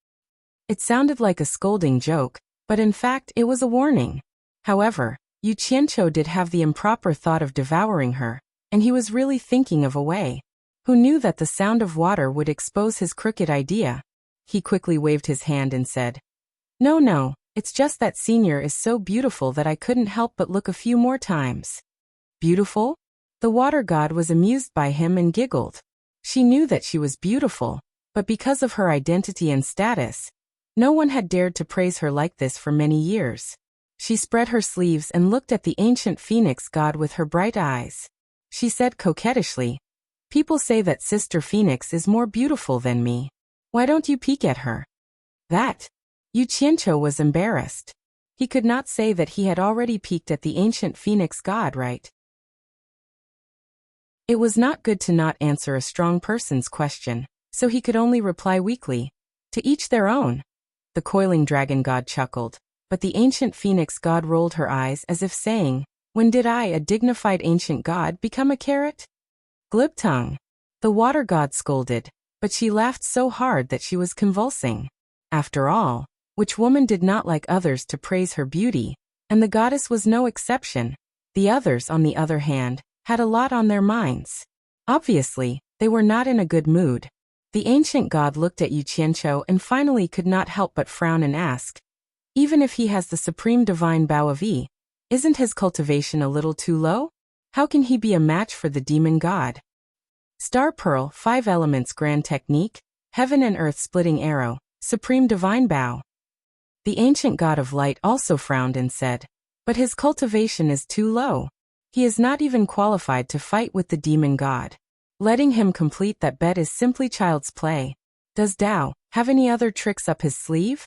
It sounded like a scolding joke, but in fact it was a warning. However, Yu Qianqiu did have the improper thought of devouring her, and he was really thinking of a way. Who knew that the sound of water would expose his crooked idea? He quickly waved his hand and said, No, it's just that Senior is so beautiful that I couldn't help but look a few more times. Beautiful? The water god was amused by him and giggled. She knew that she was beautiful, but because of her identity and status, no one had dared to praise her like this for many years. She spread her sleeves and looked at the ancient phoenix god with her bright eyes. She said coquettishly, People say that Sister Phoenix is more beautiful than me. Why don't you peek at her? That? Yu Qianqiu was embarrassed. He could not say that he had already peeked at the ancient phoenix god, right? It was not good to not answer a strong person's question, so he could only reply weakly, To each their own. The coiling dragon god chuckled, but the ancient phoenix god rolled her eyes as if saying, When did I, a dignified ancient god, become a carrot? Glib tongue. The water god scolded, but she laughed so hard that she was convulsing. After all, which woman did not like others to praise her beauty, and the goddess was no exception. The others, on the other hand, had a lot on their minds. Obviously, they were not in a good mood. The ancient god looked at Yu Qianqiu and finally could not help but frown and ask, Even if he has the supreme divine bow of E, isn't his cultivation a little too low? How can he be a match for the demon god? Star Pearl, 5 elements grand technique, heaven and earth splitting arrow, supreme divine bow. The ancient god of light also frowned and said, But his cultivation is too low. He is not even qualified to fight with the demon god. Letting him complete that bet is simply child's play. Does Dao have any other tricks up his sleeve?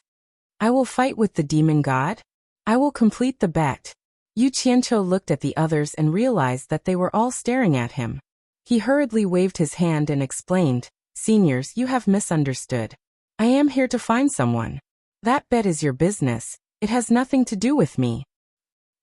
I will fight with the demon god. I will complete the bet. Yu Qianqiu looked at the others and realized that they were all staring at him. He hurriedly waved his hand and explained, Seniors, you have misunderstood. I am here to find someone. That bet is your business. It has nothing to do with me.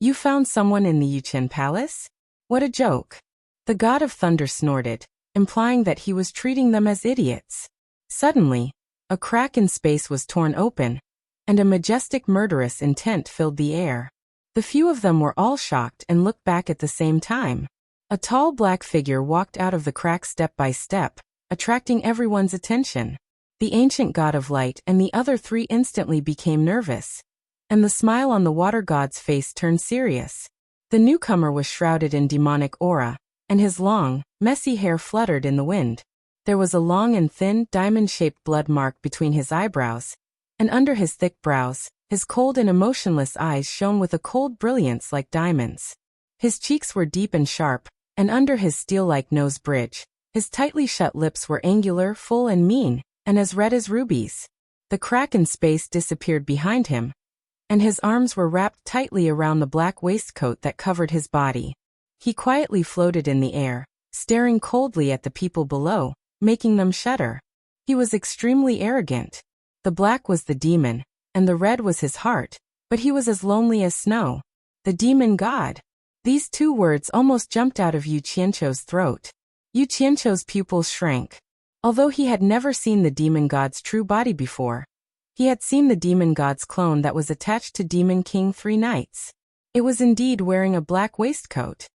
You found someone in the Yuqian Palace? What a joke. The god of thunder snorted, implying that he was treating them as idiots. Suddenly, a crack in space was torn open, and a majestic murderous intent filled the air. The few of them were all shocked and looked back at the same time. A tall black figure walked out of the crack step by step, attracting everyone's attention. The ancient god of light and the other three instantly became nervous, and the smile on the water god's face turned serious. The newcomer was shrouded in demonic aura, and his long, messy hair fluttered in the wind. There was a long and thin, diamond-shaped blood mark between his eyebrows, and under his thick brows, his cold and emotionless eyes shone with a cold brilliance like diamonds. His cheeks were deep and sharp, and under his steel-like nose bridge, his tightly shut lips were angular, full and mean, and as red as rubies. The crack in space disappeared behind him, and his arms were wrapped tightly around the black waistcoat that covered his body. He quietly floated in the air, staring coldly at the people below, making them shudder. He was extremely arrogant. The black was the demon, and the red was his heart, but he was as lonely as snow. The demon god. These two words almost jumped out of Yu Qianqiu's throat. Yu Qianqiu's pupils shrank. Although he had never seen the demon god's true body before, he had seen the demon god's clone that was attached to Demon King 3 nights. It was indeed wearing a black waistcoat.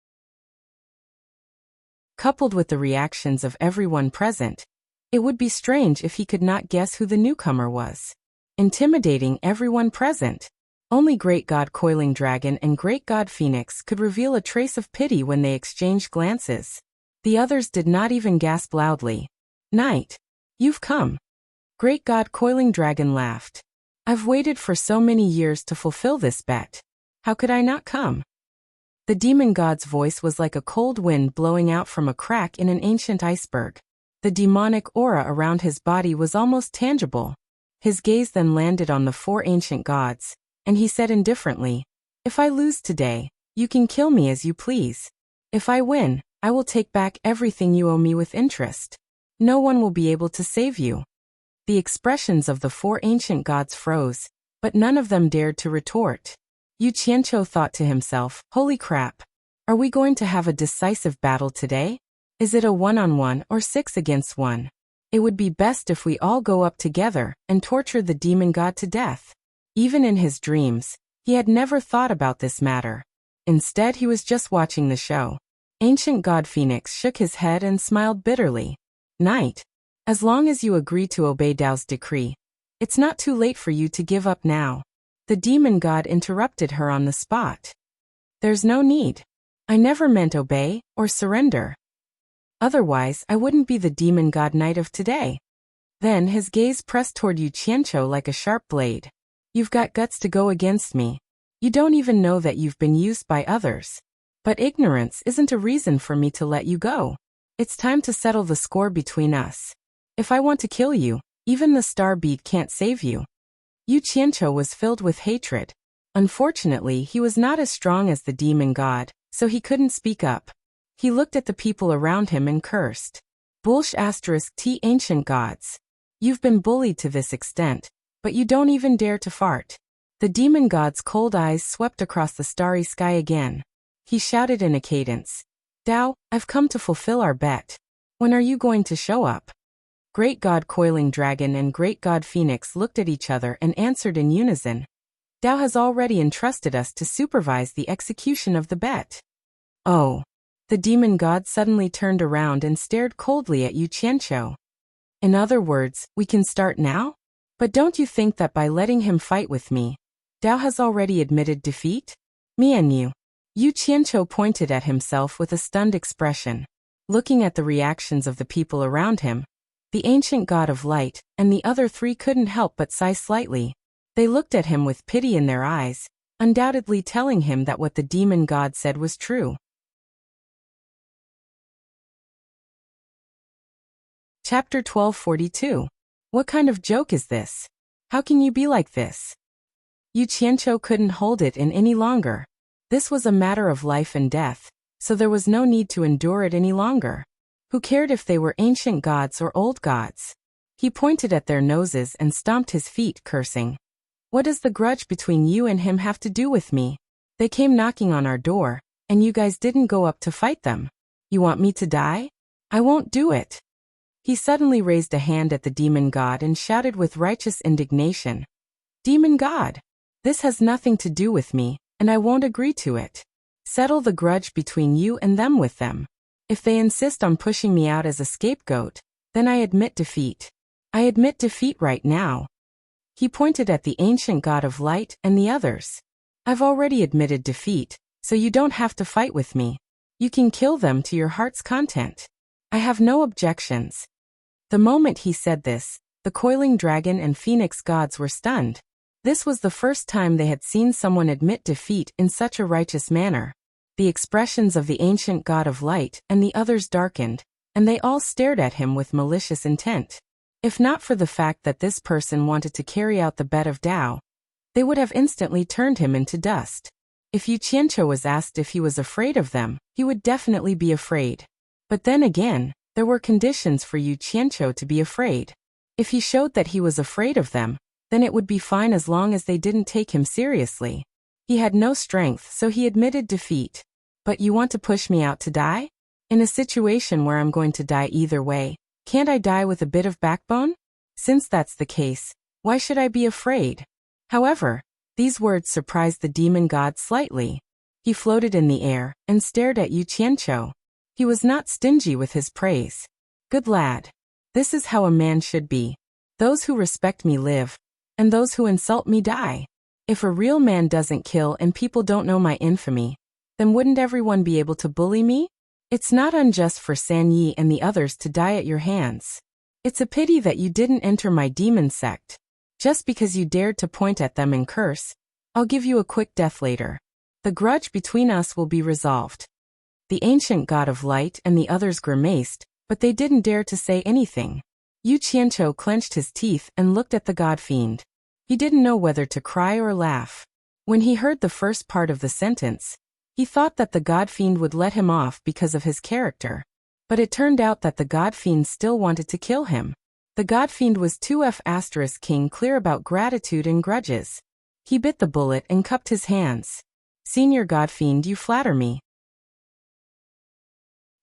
Coupled with the reactions of everyone present, it would be strange if he could not guess who the newcomer was. Intimidating everyone present. Only Great God Coiling Dragon and Great God Phoenix could reveal a trace of pity when they exchanged glances. The others did not even gasp loudly. Knight, you've come. Great God Coiling Dragon laughed. I've waited for so many years to fulfill this bet. How could I not come? The demon god's voice was like a cold wind blowing out from a crack in an ancient iceberg. The demonic aura around his body was almost tangible. His gaze then landed on the 4 ancient gods, and he said indifferently, "If I lose today, you can kill me as you please. If I win, I will take back everything you owe me with interest. No one will be able to save you." The expressions of the 4 ancient gods froze, but none of them dared to retort. Yu Qianqiu thought to himself, "Holy crap! Are we going to have a decisive battle today? Is it a 1-on-1 or 6 against 1? It would be best if we all go up together and torture the demon god to death." Even in his dreams, he had never thought about this matter. Instead, he was just watching the show. Ancient God Phoenix shook his head and smiled bitterly. "Knight, as long as you agree to obey Dao's decree, it's not too late for you to give up now." The demon god interrupted her on the spot. "There's no need. I never meant obey or surrender. Otherwise, I wouldn't be the demon god knight of today." Then his gaze pressed toward Yu Qianqiu like a sharp blade. "You've got guts to go against me. You don't even know that you've been used by others. But ignorance isn't a reason for me to let you go. It's time to settle the score between us. If I want to kill you, even the star bead can't save you." Yu Qianqiu was filled with hatred. Unfortunately, he was not as strong as the demon god, so he couldn't speak up. He looked at the people around him and cursed. T ancient gods. You've been bullied to this extent, but you don't even dare to fart. The demon god's cold eyes swept across the starry sky again. He shouted in a cadence, "Dao, I've come to fulfill our bet. When are you going to show up?" Great God Coiling Dragon and Great God Phoenix looked at each other and answered in unison. "Dao has already entrusted us to supervise the execution of the bet." "Oh." The demon god suddenly turned around and stared coldly at Yu Qianqiu. "In other words, we can start now? But don't you think that by letting him fight with me, Dao has already admitted defeat? Me and you." Yu Qianqiu pointed at himself with a stunned expression. Looking at the reactions of the people around him, the ancient god of light and the other 3 couldn't help but sigh slightly. They looked at him with pity in their eyes, undoubtedly telling him that what the demon god said was true. Chapter 1242. What kind of joke is this? How can you be like this? Yu Qianqiu couldn't hold it in any longer. This was a matter of life and death, so there was no need to endure it any longer. Who cared if they were ancient gods or old gods? He pointed at their noses and stomped his feet, cursing. "What does the grudge between you and him have to do with me? They came knocking on our door, and you guys didn't go up to fight them. You want me to die? I won't do it." He suddenly raised a hand at the demon god and shouted with righteous indignation, "Demon god! This has nothing to do with me, and I won't agree to it. Settle the grudge between you and them with them. If they insist on pushing me out as a scapegoat, then I admit defeat. I admit defeat right now." He pointed at the ancient god of light and the others. "I've already admitted defeat, so you don't have to fight with me. You can kill them to your heart's content. I have no objections." The moment he said this, the coiling dragon and phoenix gods were stunned. This was the first time they had seen someone admit defeat in such a righteous manner. The expressions of the ancient god of light and the others darkened, and they all stared at him with malicious intent. If not for the fact that this person wanted to carry out the bet of Tao, they would have instantly turned him into dust. If Yu Qianqiu was asked if he was afraid of them, he would definitely be afraid. But then again, there were conditions for Yu Qianqiu to be afraid. If he showed that he was afraid of them, then it would be fine as long as they didn't take him seriously. He had no strength, so he admitted defeat. "But you want to push me out to die? In a situation where I'm going to die either way, can't I die with a bit of backbone? Since that's the case, why should I be afraid?" However, these words surprised the demon god slightly. He floated in the air and stared at Yu Qianqiu. He was not stingy with his praise. "Good lad. This is how a man should be. Those who respect me live, and those who insult me die. If a real man doesn't kill and people don't know my infamy, then wouldn't everyone be able to bully me? It's not unjust for San Yi and the others to die at your hands. It's a pity that you didn't enter my demon sect. Just because you dared to point at them and curse, I'll give you a quick death later. The grudge between us will be resolved." The ancient god of light and the others grimaced, but they didn't dare to say anything. Yu Qianqiu clenched his teeth and looked at the god fiend. He didn't know whether to cry or laugh. When he heard the first part of the sentence, he thought that the god fiend would let him off because of his character. But it turned out that the god fiend still wanted to kill him. The god fiend was 2F** king clear about gratitude and grudges. He bit the bullet and cupped his hands. "Senior god fiend, you flatter me."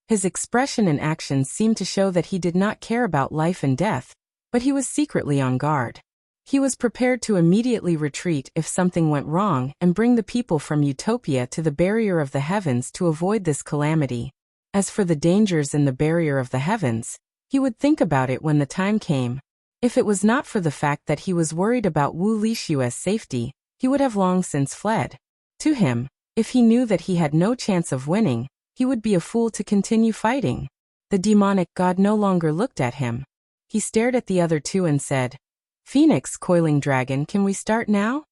His expression and actions seemed to show that he did not care about life and death, but he was secretly on guard. He was prepared to immediately retreat if something went wrong and bring the people from Utopia to the barrier of the heavens to avoid this calamity. As for the dangers in the barrier of the heavens, he would think about it when the time came. If it was not for the fact that he was worried about Wu Lixiu's safety, he would have long since fled. To him, if he knew that he had no chance of winning, he would be a fool to continue fighting. The demonic god no longer looked at him. He stared at the other two and said, "Phoenix, coiling dragon, can we start now?"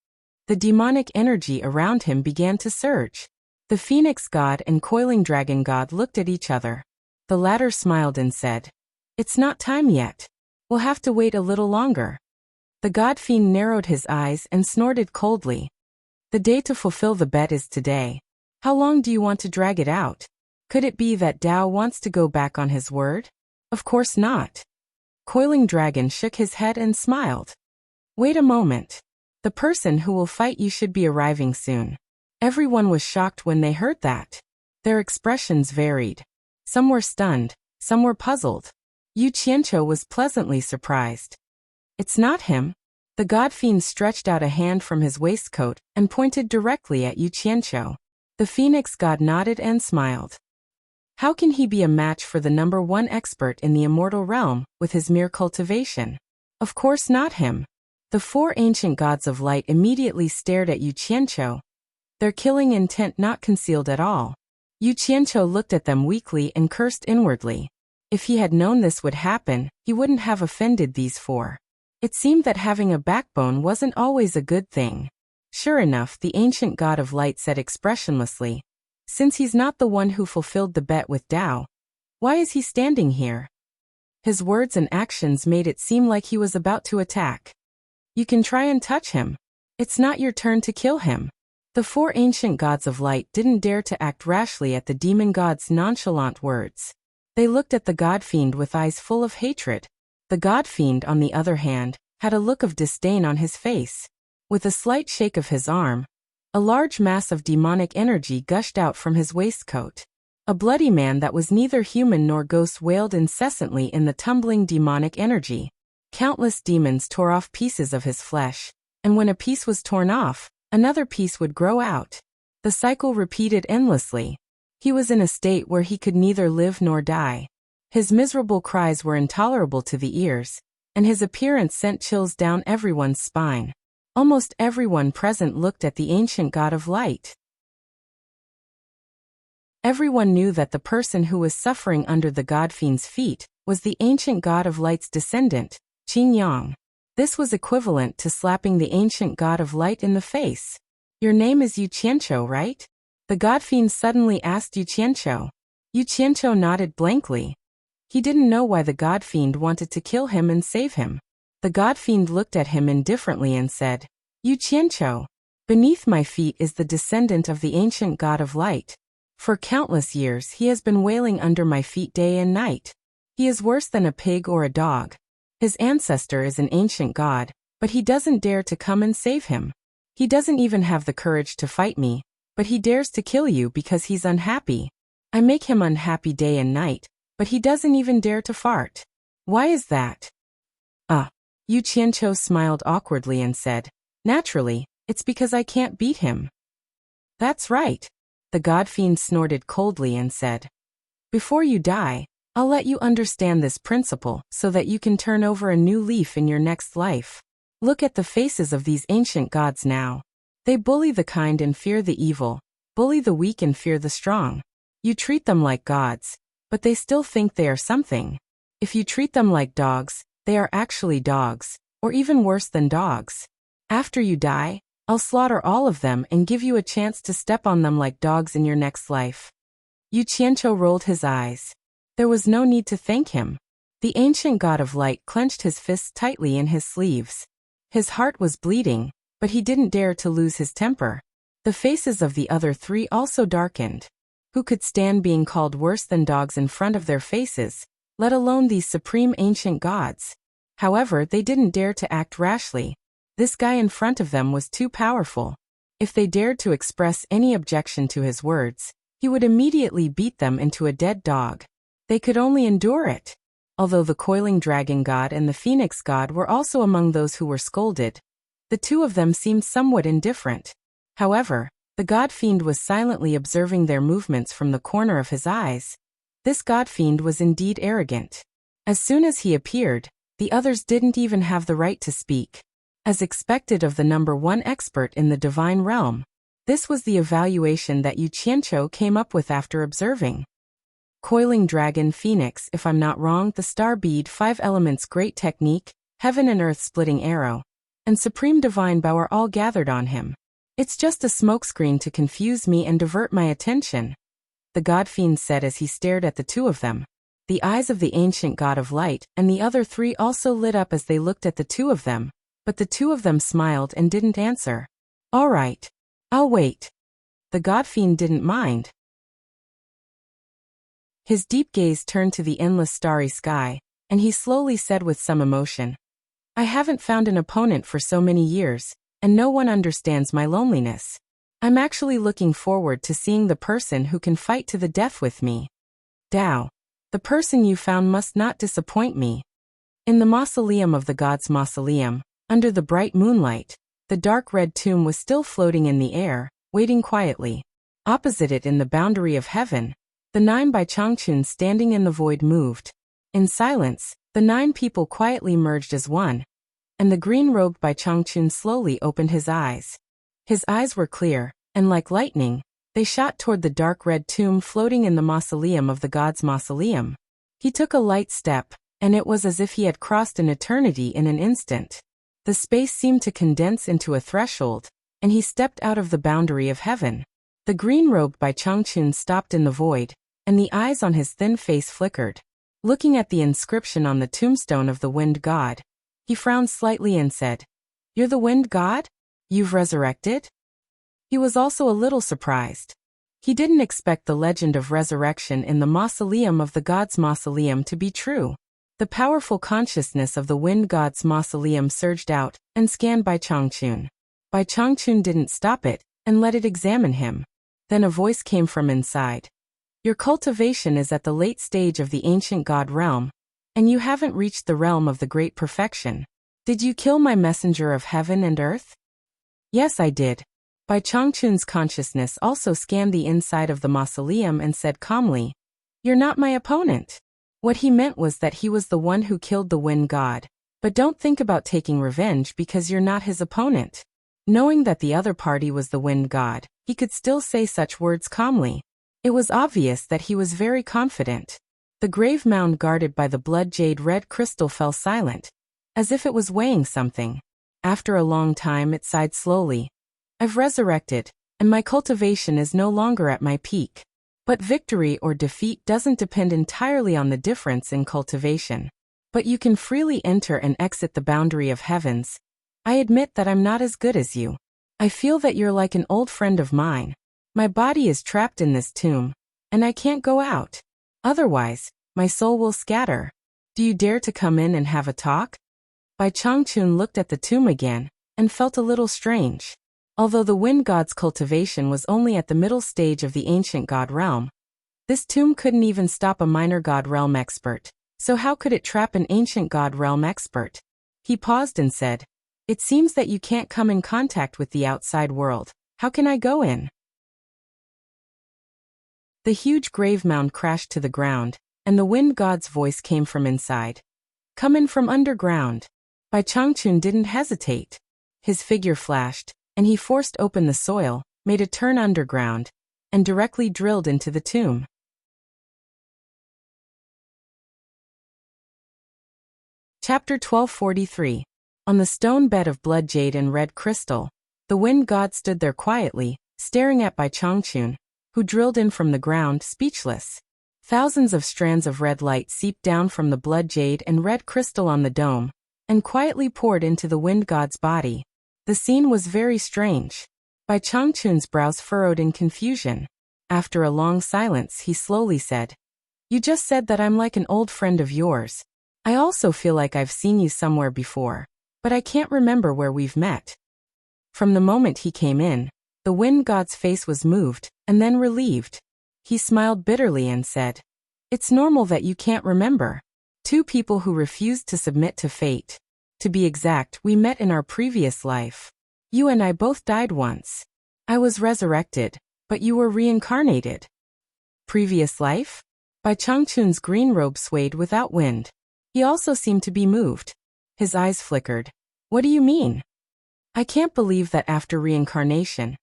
The demonic energy around him began to surge. The phoenix god and coiling dragon god looked at each other. The latter smiled and said, "It's not time yet. We'll have to wait a little longer." The god fiend narrowed his eyes and snorted coldly. "The day to fulfill the bet is today. How long do you want to drag it out? Could it be that Tao wants to go back on his word? Of course not." Coiling Dragon shook his head and smiled. "Wait a moment. The person who will fight you should be arriving soon." Everyone was shocked when they heard that. Their expressions varied. Some were stunned, some were puzzled. Yu Qianqiu was pleasantly surprised. "It's not him." The god fiend stretched out a hand from his waistcoat and pointed directly at Yu Qianqiu. The phoenix god nodded and smiled. How can he be a match for the #1 expert in the immortal realm with his mere cultivation? Of course not him. The 4 ancient gods of light immediately stared at Yu Qianqiu, their killing intent not concealed at all. Yu Qianqiu looked at them weakly and cursed inwardly. If he had known this would happen, he wouldn't have offended these 4. It seemed that having a backbone wasn't always a good thing. Sure enough, the ancient god of light said expressionlessly, "Since he's not the one who fulfilled the bet with Tao, why is he standing here?" His words and actions made it seem like he was about to attack. "You can try and touch him. It's not your turn to kill him." The 4 ancient gods of light didn't dare to act rashly at the demon god's nonchalant words. They looked at the god fiend with eyes full of hatred. The god fiend, on the other hand, had a look of disdain on his face. With a slight shake of his arm, A large mass of demonic energy gushed out from his waistcoat. A bloody man that was neither human nor ghost wailed incessantly in the tumbling demonic energy. Countless demons tore off pieces of his flesh, and when a piece was torn off, another piece would grow out. The cycle repeated endlessly. He was in a state where he could neither live nor die. His miserable cries were intolerable to the ears, and his appearance sent chills down everyone's spine. Almost everyone present looked at the ancient god of light. Everyone knew that the person who was suffering under the godfiend's feet was the ancient god of light's descendant, Qing Yang. This was equivalent to slapping the ancient god of light in the face. Your name is Yu Qianqiu, right? The godfiend suddenly asked Yu Qianqiu. Yu Qianqiu nodded blankly. He didn't know why the godfiend wanted to kill him and save him. The godfiend looked at him indifferently and said, Yu Qianqiu, beneath my feet is the descendant of the ancient god of light. For countless years he has been wailing under my feet day and night. He is worse than a pig or a dog. His ancestor is an ancient god, but he doesn't dare to come and save him. He doesn't even have the courage to fight me, but he dares to kill you because he's unhappy. I make him unhappy day and night, but he doesn't even dare to fart. Why is that? Yu Qianqiu smiled awkwardly and said, Naturally, it's because I can't beat him. That's right. The godfiend snorted coldly and said, Before you die, I'll let you understand this principle so that you can turn over a new leaf in your next life. Look at the faces of these ancient gods now. They bully the kind and fear the evil, bully the weak and fear the strong. You treat them like gods, but they still think they are something. If you treat them like dogs, they are actually dogs, or even worse than dogs. After you die, I'll slaughter all of them and give you a chance to step on them like dogs in your next life. Yu Qianqiu rolled his eyes. There was no need to thank him. The ancient god of light clenched his fists tightly in his sleeves. His heart was bleeding, but he didn't dare to lose his temper. The faces of the other three also darkened. Who could stand being called worse than dogs in front of their faces, let alone these supreme ancient gods? However, they didn't dare to act rashly. This guy in front of them was too powerful. If they dared to express any objection to his words, he would immediately beat them into a dead dog. They could only endure it. Although the coiling dragon god and the phoenix god were also among those who were scolded, the two of them seemed somewhat indifferent. However, the godfiend was silently observing their movements from the corner of his eyes. This godfiend was indeed arrogant. As soon as he appeared, the others didn't even have the right to speak. As expected of the number one expert in the divine realm, this was the evaluation that Yu Qianqiu came up with after observing. Coiling dragon phoenix, if I'm not wrong, the star bead, 5 elements, great technique, heaven and earth splitting arrow, and supreme divine bow are all gathered on him. It's just a smokescreen to confuse me and divert my attention, the godfiend said as he stared at the two of them. The eyes of the ancient god of light and the other three also lit up as they looked at the two of them, but the two of them smiled and didn't answer. All right. I'll wait. The godfiend didn't mind. His deep gaze turned to the endless starry sky, and he slowly said with some emotion, I haven't found an opponent for so many years, and no one understands my loneliness. I'm actually looking forward to seeing the person who can fight to the death with me. Dao, the person you found must not disappoint me. In the mausoleum of the gods' mausoleum, under the bright moonlight, the dark red tomb was still floating in the air, waiting quietly. Opposite it in the boundary of heaven, the 9 by Changchun standing in the void moved. In silence, the 9 people quietly merged as one, and the green-robed by Changchun slowly opened his eyes. His eyes were clear, and like lightning, they shot toward the dark red tomb floating in the mausoleum of the gods' mausoleum. He took a light step, and it was as if he had crossed an eternity in an instant. The space seemed to condense into a threshold, and he stepped out of the boundary of heaven. The green-robed by Changchun stopped in the void, and the eyes on his thin face flickered. Looking at the inscription on the tombstone of the wind god, he frowned slightly and said, You're the wind god? You've resurrected? He was also a little surprised. He didn't expect the legend of resurrection in the mausoleum of the gods' mausoleum to be true. The powerful consciousness of the wind god's mausoleum surged out and scanned Bai Changchun. Bai Changchun didn't stop it, and let it examine him. Then a voice came from inside. Your cultivation is at the late stage of the ancient god realm, and you haven't reached the realm of the great perfection. Did you kill my messenger of heaven and earth? Yes, I did. Bai Changchun's consciousness also scanned the inside of the mausoleum and said calmly, You're not my opponent. What he meant was that he was the one who killed the wind god. But don't think about taking revenge because you're not his opponent. Knowing that the other party was the wind god, he could still say such words calmly. It was obvious that he was very confident. The grave mound guarded by the blood jade red crystal fell silent, as if it was weighing something. After a long time it sighed slowly. I've resurrected, and my cultivation is no longer at my peak. But victory or defeat doesn't depend entirely on the difference in cultivation. But you can freely enter and exit the boundary of heavens. I admit that I'm not as good as you. I feel that you're like an old friend of mine. My body is trapped in this tomb, and I can't go out. Otherwise, my soul will scatter. Do you dare to come in and have a talk? Bai Changchun looked at the tomb again, and felt a little strange. Although the wind god's cultivation was only at the middle stage of the ancient god realm, this tomb couldn't even stop a minor god realm expert. So how could it trap an ancient god realm expert? He paused and said, It seems that you can't come in contact with the outside world. How can I go in? The huge grave mound crashed to the ground, and the wind god's voice came from inside. Come in from underground. Bai Changchun didn't hesitate. His figure flashed, and he forced open the soil, made a turn underground, and directly drilled into the tomb. Chapter 1243. On the stone bed of blood jade and red crystal, the wind god stood there quietly, staring at Bai Changchun, who drilled in from the ground, speechless. Thousands of strands of red light seeped down from the blood jade and red crystal on the dome, and quietly poured into the wind god's body. The scene was very strange. Bai Changchun's brows furrowed in confusion. After a long silence, he slowly said, You just said that I'm like an old friend of yours. I also feel like I've seen you somewhere before, but I can't remember where we've met. From the moment he came in, the wind god's face was moved, and then relieved. He smiled bitterly and said, It's normal that you can't remember. Two people who refused to submit to fate. To be exact, we met in our previous life. You and I both died once. I was resurrected, but you were reincarnated. Previous life? Bai Changchun's green robe swayed without wind. He also seemed to be moved. His eyes flickered. What do you mean? I can't believe that after reincarnation,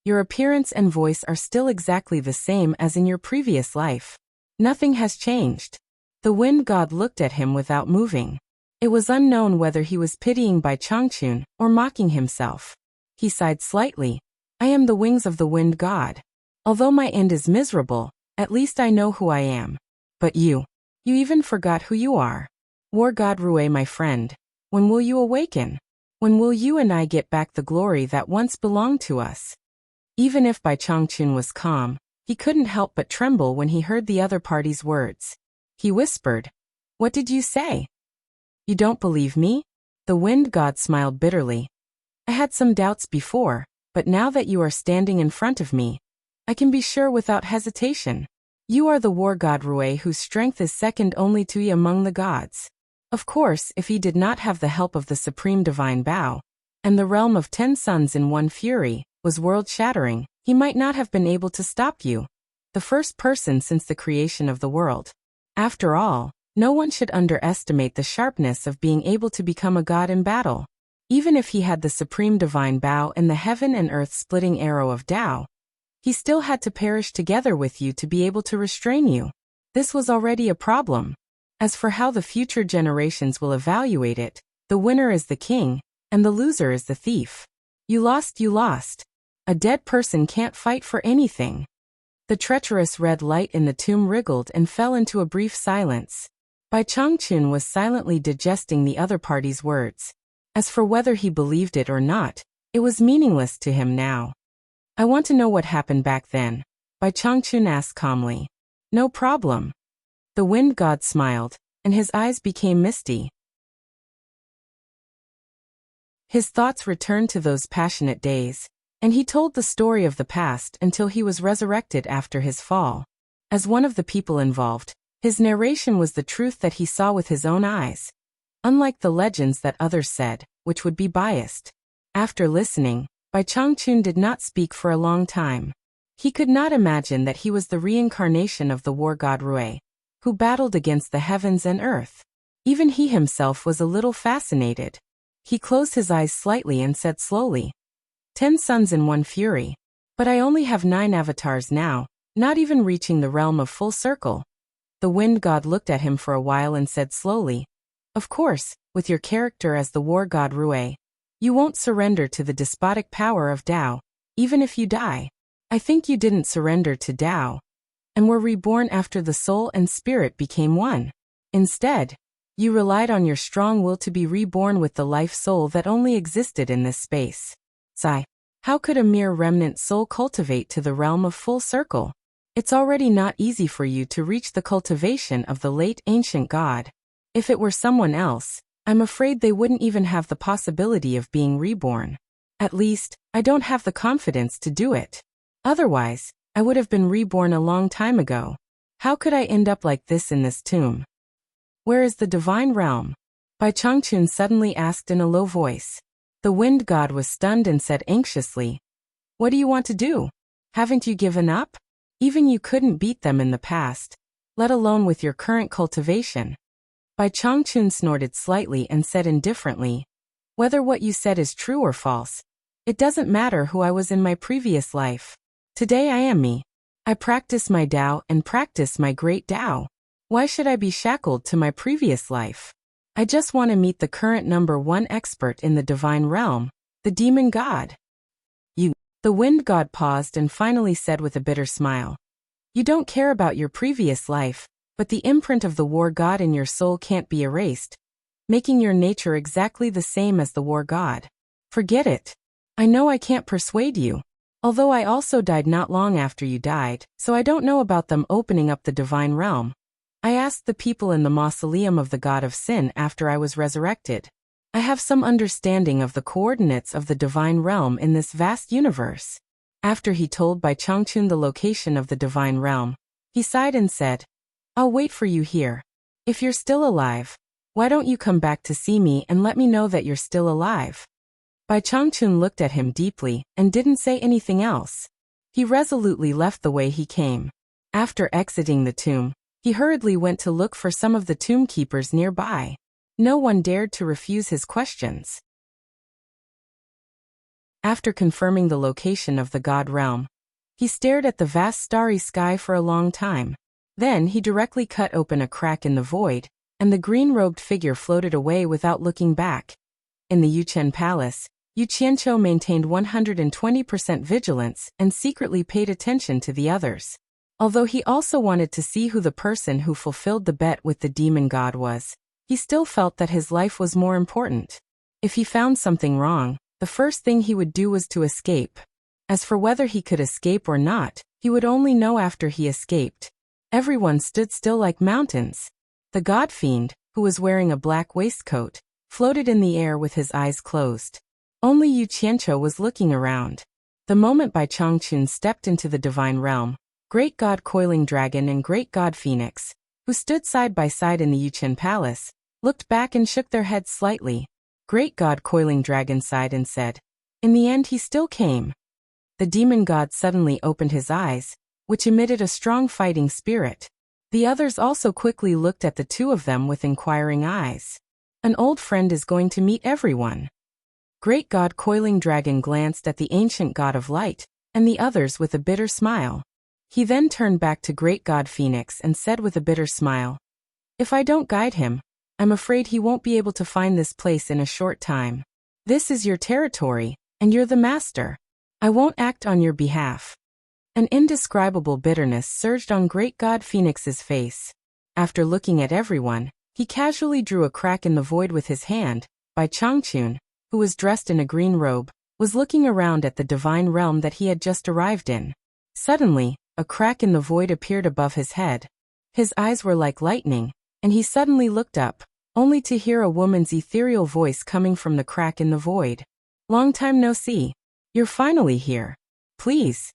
your appearance and voice are still exactly the same as in your previous life. Nothing has changed. The wind god looked at him without moving. It was unknown whether he was pitying Bai Changchun or mocking himself. He sighed slightly. I am the wings of the wind god. Although my end is miserable, at least I know who I am. But you even forgot who you are. War god Rui, my friend, when will you awaken? When will you and I get back the glory that once belonged to us? Even if Bai Changchun was calm, he couldn't help but tremble when he heard the other party's words. He whispered, What did you say? You don't believe me? The wind god smiled bitterly. I had some doubts before, but now that you are standing in front of me, I can be sure without hesitation. You are the war god Rui, whose strength is second only to you among the gods. Of course, if he did not have the help of the supreme divine Bao, and the realm of 10 suns in one fury was world-shattering, he might not have been able to stop you, the first person since the creation of the world. After all, no one should underestimate the sharpness of being able to become a god in battle. Even if he had the supreme divine Bao and the heaven and earth splitting arrow of Tao, he still had to perish together with you to be able to restrain you. This was already a problem. As for how the future generations will evaluate it, the winner is the king, and the loser is the thief. You lost, you lost. A dead person can't fight for anything. The treacherous red light in the tomb wriggled and fell into a brief silence. Bai Changchun was silently digesting the other party's words. As for whether he believed it or not, it was meaningless to him now. I want to know what happened back then, Bai Changchun asked calmly. No problem. The wind god smiled, and his eyes became misty. His thoughts returned to those passionate days, And he told the story of the past until he was resurrected after his fall. As one of the people involved, his narration was the truth that he saw with his own eyes, unlike the legends that others said, which would be biased. After listening, Bai Changchun did not speak for a long time. He could not imagine that he was the reincarnation of the war god Rui, who battled against the heavens and earth. Even he himself was a little fascinated. He closed his eyes slightly and said slowly, 10 suns in one fury. But I only have 9 avatars now, not even reaching the realm of full circle. The wind god looked at him for a while and said slowly, of course, with your character as the war god Rui, you won't surrender to the despotic power of Tao, even if you die. I think you didn't surrender to Tao, and were reborn after the soul and spirit became one. Instead, you relied on your strong will to be reborn with the life soul that only existed in this space. Sigh. How could a mere remnant soul cultivate to the realm of full circle? It's already not easy for you to reach the cultivation of the late ancient god. If it were someone else, I'm afraid they wouldn't even have the possibility of being reborn. At least, I don't have the confidence to do it. Otherwise, I would have been reborn a long time ago. How could I end up like this in this tomb? Where is the divine realm? Bai Changchun suddenly asked in a low voice. The wind god was stunned and said anxiously, what do you want to do? Haven't you given up? Even you couldn't beat them in the past, let alone with your current cultivation. Bai Changchun snorted slightly and said indifferently, whether what you said is true or false, it doesn't matter who I was in my previous life. Today I am me. I practice my Tao and practice my great Tao. Why should I be shackled to my previous life? I just want to meet the current #1 expert in the divine realm, the demon god. The wind god paused and finally said with a bitter smile, you don't care about your previous life, but the imprint of the war god in your soul can't be erased, making your nature exactly the same as the war god. Forget it. I know I can't persuade you. Although I also died not long after you died, so I don't know about them opening up the divine realm. I asked the people in the mausoleum of the god of sin after I was resurrected. I have some understanding of the coordinates of the divine realm in this vast universe. After he told Bai Changchun the location of the divine realm, he sighed and said, I'll wait for you here. If you're still alive, why don't you come back to see me and let me know that you're still alive? Bai Changchun looked at him deeply and didn't say anything else. He resolutely left the way he came. After exiting the tomb, he hurriedly went to look for some of the tomb keepers nearby. No one dared to refuse his questions. After confirming the location of the god realm, he stared at the vast starry sky for a long time. Then he directly cut open a crack in the void, and the green-robed figure floated away without looking back. In the Yuchen Palace, Yu Qianqiu maintained 120% vigilance and secretly paid attention to the others. Although he also wanted to see who the person who fulfilled the bet with the demon god was, he still felt that his life was more important. If he found something wrong, the first thing he would do was to escape. As for whether he could escape or not, he would only know after he escaped. Everyone stood still like mountains. The god fiend, who was wearing a black waistcoat, floated in the air with his eyes closed. Only Yu Qianqiu was looking around. The moment Bai Changchun stepped into the divine realm, Great God Coiling Dragon and Great God Phoenix, who stood side by side in the Yuchen Palace, looked back and shook their heads slightly. Great God Coiling Dragon sighed and said, in the end he still came. The demon god suddenly opened his eyes, which emitted a strong fighting spirit. The others also quickly looked at the two of them with inquiring eyes. An old friend is going to meet everyone. Great God Coiling Dragon glanced at the ancient god of light, and the others with a bitter smile. He then turned back to Great God Phoenix and said with a bitter smile, if I don't guide him, I'm afraid he won't be able to find this place in a short time. This is your territory, and you're the master. I won't act on your behalf. An indescribable bitterness surged on Great God Phoenix's face. After looking at everyone, he casually drew a crack in the void with his hand. Bai Changchun, who was dressed in a green robe, was looking around at the divine realm that he had just arrived in. Suddenly, a crack in the void appeared above his head. His eyes were like lightning, and he suddenly looked up, only to hear a woman's ethereal voice coming from the crack in the void. Long time no see. You're finally here. Please.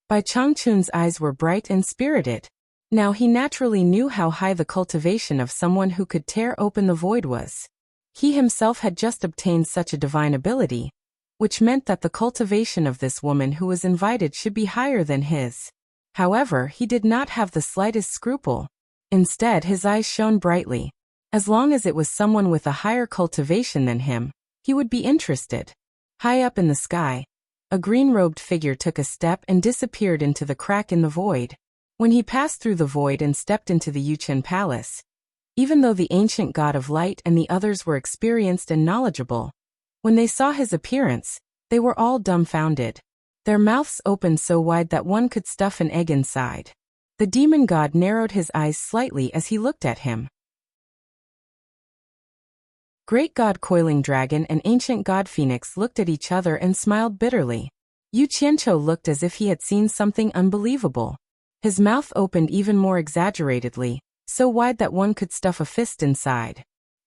Bai Changchun's eyes were bright and spirited. Now he naturally knew how high the cultivation of someone who could tear open the void was. He himself had just obtained such a divine ability, which meant that the cultivation of this woman who was invited should be higher than his. However, he did not have the slightest scruple. Instead, his eyes shone brightly. As long as it was someone with a higher cultivation than him, he would be interested. High up in the sky, a green-robed figure took a step and disappeared into the crack in the void. When he passed through the void and stepped into the Yuchen palace, even though the ancient god of light and the others were experienced and knowledgeable, when they saw his appearance, they were all dumbfounded. Their mouths opened so wide that one could stuff an egg inside. The demon god narrowed his eyes slightly as he looked at him. Great god Coiling Dragon and ancient god Phoenix looked at each other and smiled bitterly. Yu Qianqiu looked as if he had seen something unbelievable. His mouth opened even more exaggeratedly, so wide that one could stuff a fist inside.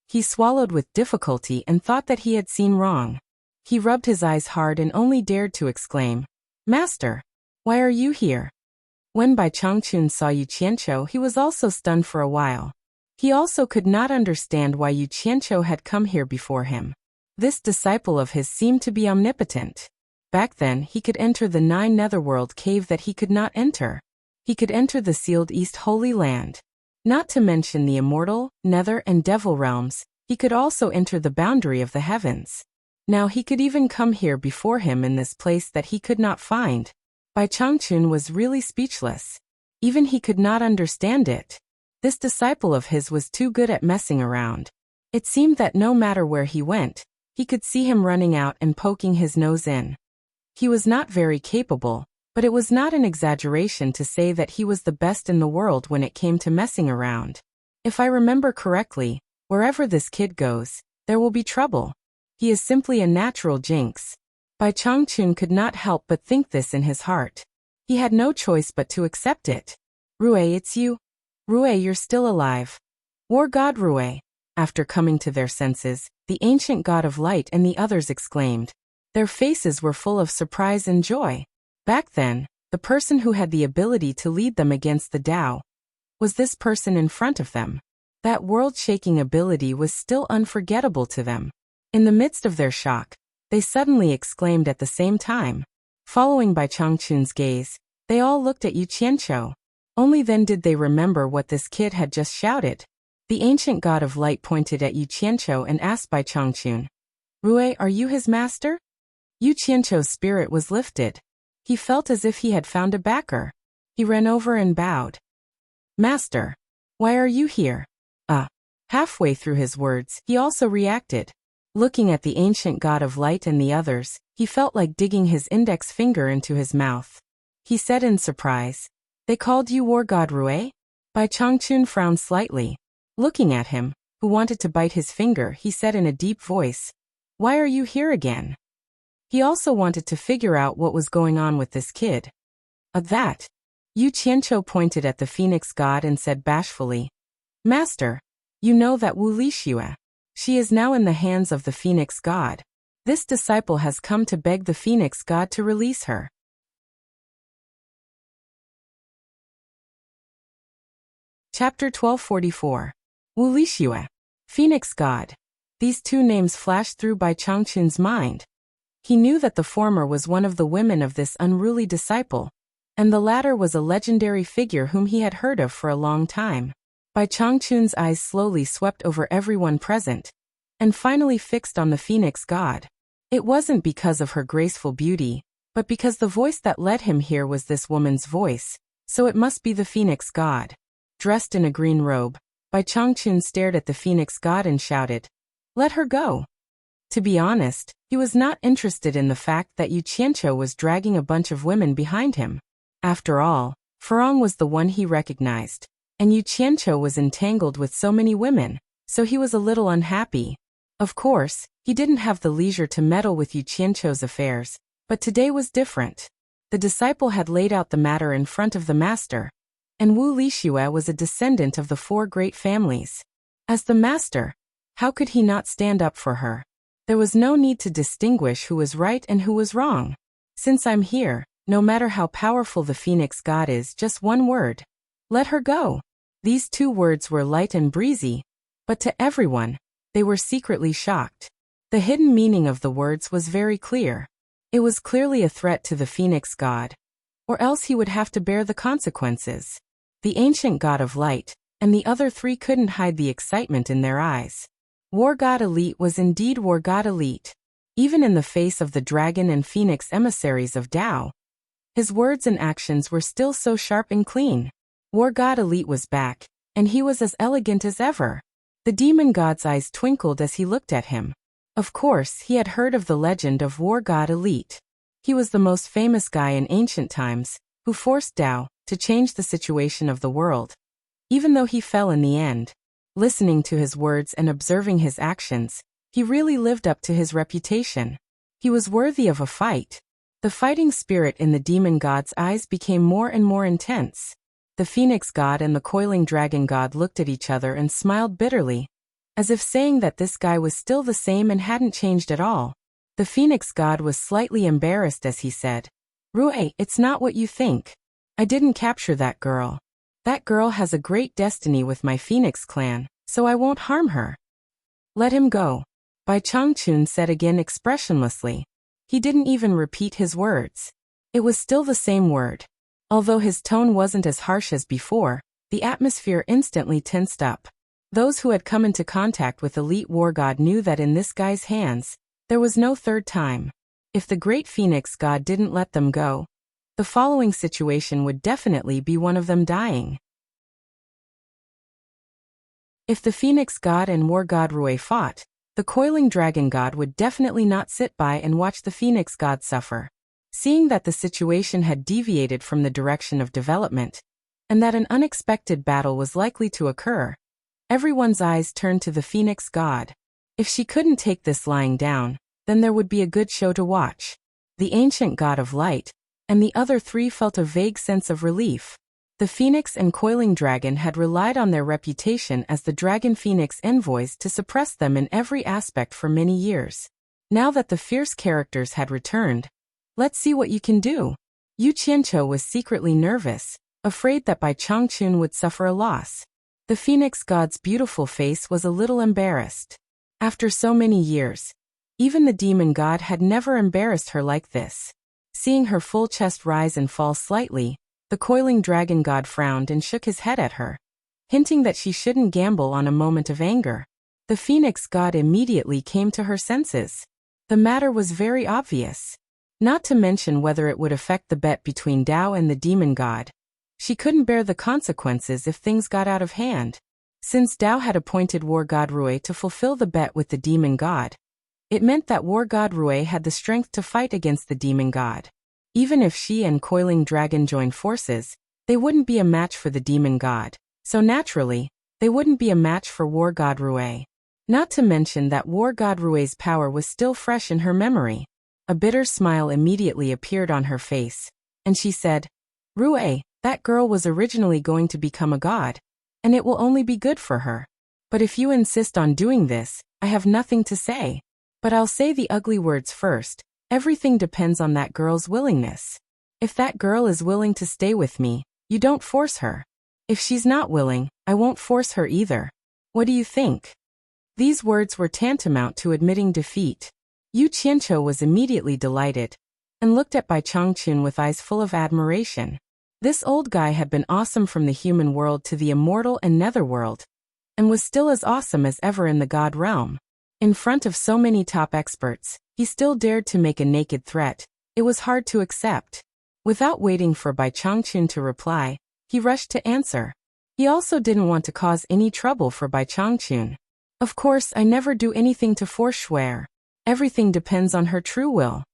He swallowed with difficulty and thought that he had seen wrong. He rubbed his eyes hard and only dared to exclaim, "Master, why are you here?" When Bai Changchun saw Yu Qianqiu, he was also stunned for a while. He also could not understand why Yu Qianqiu had come here before him. This disciple of his seemed to be omnipotent. Back then, he could enter the 9 netherworld cave that he could not enter. He could enter the sealed East Holy Land. Not to mention the immortal, nether and devil realms, he could also enter the boundary of the heavens. Now he could even come here before him in this place that he could not find. Bai Changchun was really speechless. Even he could not understand it. This disciple of his was too good at messing around. It seemed that no matter where he went, he could see him running out and poking his nose in. He was not very capable, but it was not an exaggeration to say that he was the best in the world when it came to messing around. If I remember correctly, wherever this kid goes, there will be trouble. He is simply a natural jinx. Bai Changchun could not help but think this in his heart. He had no choice but to accept it. "Rue, it's you. Rue, you're still alive." War god Rue. After coming to their senses, the ancient god of light and the others exclaimed. Their faces were full of surprise and joy. Back then, the person who had the ability to lead them against the Tao was this person in front of them. That world-shaking ability was still unforgettable to them. In the midst of their shock, they suddenly exclaimed at the same time. Following Bai Changchun's gaze, they all looked at Yu Qianqiu. Only then did they remember what this kid had just shouted. The ancient god of light pointed at Yu Qianqiu and asked Bai Changchun, "Rue, are you his master?" Yu Qianqiu's spirit was lifted. He felt as if he had found a backer. He ran over and bowed. "Master, why are you here?" Halfway through his words, he also reacted. Looking at the ancient god of light and the others, he felt like digging his index finger into his mouth. He said in surprise, "They called you war god Rue?" Bai Changchun frowned slightly. Looking at him, who wanted to bite his finger, he said in a deep voice, "Why are you here again?" He also wanted to figure out what was going on with this kid. At that, Yu Qianqiu pointed at the phoenix god and said bashfully, "Master, you know that Wuxia. She is now in the hands of the phoenix god. This disciple has come to beg the phoenix god to release her." Chapter 1244. Wuxia. Phoenix God. These two names flashed through Bai Changchun's mind. He knew that the former was one of the women of this unruly disciple, and the latter was a legendary figure whom he had heard of for a long time. Bai Changchun's eyes slowly swept over everyone present, and finally fixed on the Phoenix God. It wasn't because of her graceful beauty, but because the voice that led him here was this woman's voice, so it must be the Phoenix God. Dressed in a green robe, Bai Changchun stared at the Phoenix God and shouted, "Let her go." To be honest, he was not interested in the fact that Yu Qianqiu was dragging a bunch of women behind him. After all, Farong was the one he recognized, and Yu Qianqiu was entangled with so many women, so he was a little unhappy. Of course, he didn't have the leisure to meddle with Yu Qianqiu's affairs, but today was different. The disciple had laid out the matter in front of the master, and Wuxia was a descendant of the 4 great families. As the master, how could he not stand up for her? There was no need to distinguish who was right and who was wrong. Since I'm here, no matter how powerful the Phoenix God is, just one word. Let her go. These 2 words were light and breezy, but to everyone, they were secretly shocked. The hidden meaning of the words was very clear. It was clearly a threat to the Phoenix God, or else he would have to bear the consequences. The ancient God of light, and the other 3 couldn't hide the excitement in their eyes. War God Elite was indeed War God Elite. Even in the face of the dragon and phoenix emissaries of Tao, his words and actions were still so sharp and clean. War God Elite was back, and he was as elegant as ever. The demon god's eyes twinkled as he looked at him. Of course, he had heard of the legend of War God Elite. He was the most famous guy in ancient times, who forced Tao to change the situation of the world. Even though he fell in the end, listening to his words and observing his actions, he really lived up to his reputation. He was worthy of a fight. The fighting spirit in the demon god's eyes became more and more intense. The Phoenix God and the coiling dragon god looked at each other and smiled bitterly, as if saying that this guy was still the same and hadn't changed at all. The Phoenix God was slightly embarrassed as he said, "Rui, it's not what you think. I didn't capture that girl. That girl has a great destiny with my Phoenix clan, so I won't harm her. Let him go." Bai Changchun said again expressionlessly. He didn't even repeat his words. It was still the same word. Although his tone wasn't as harsh as before, the atmosphere instantly tensed up. Those who had come into contact with Elite War God knew that in this guy's hands, there was no third time. If the Great Phoenix God didn't let them go, the following situation would definitely be one of them dying. If the Phoenix God and War God Rui fought, the coiling dragon god would definitely not sit by and watch the Phoenix God suffer. Seeing that the situation had deviated from the direction of development, and that an unexpected battle was likely to occur, everyone's eyes turned to the Phoenix God. If she couldn't take this lying down, then there would be a good show to watch. The ancient god of light, and the other 3 felt a vague sense of relief. The Phoenix and Coiling Dragon had relied on their reputation as the Dragon Phoenix envoys to suppress them in every aspect for many years. Now that the fierce characters had returned, let's see what you can do. Yu Qianqiu was secretly nervous, afraid that Bai Changchun would suffer a loss. The Phoenix god's beautiful face was a little embarrassed. After so many years, even the demon god had never embarrassed her like this. Seeing her full chest rise and fall slightly, the coiling dragon god frowned and shook his head at her, hinting that she shouldn't gamble on a moment of anger. The Phoenix god immediately came to her senses. The matter was very obvious. Not to mention whether it would affect the bet between Tao and the demon god. She couldn't bear the consequences if things got out of hand. Since Tao had appointed War God Rui to fulfill the bet with the demon god, it meant that War God Rui had the strength to fight against the demon god. Even if she and Coiling Dragon joined forces, they wouldn't be a match for the demon god, so naturally, they wouldn't be a match for War God Rui. Not to mention that War God Rui's power was still fresh in her memory. A bitter smile immediately appeared on her face, and she said, "Rui, that girl was originally going to become a god, and it will only be good for her. But if you insist on doing this, I have nothing to say. But I'll say the ugly words first. Everything depends on that girl's willingness. If that girl is willing to stay with me, you don't force her. If she's not willing, I won't force her either. What do you think?" These words were tantamount to admitting defeat. Yu Qianqiu was immediately delighted, and looked at Bai Changchun with eyes full of admiration. This old guy had been awesome from the human world to the immortal and netherworld, and was still as awesome as ever in the god realm. In front of so many top experts, he still dared to make a naked threat. It was hard to accept. Without waiting for Bai Changchun to reply, he rushed to answer. He also didn't want to cause any trouble for Bai Changchun. "Of course, I never do anything to force Shuer. Everything depends on her true will."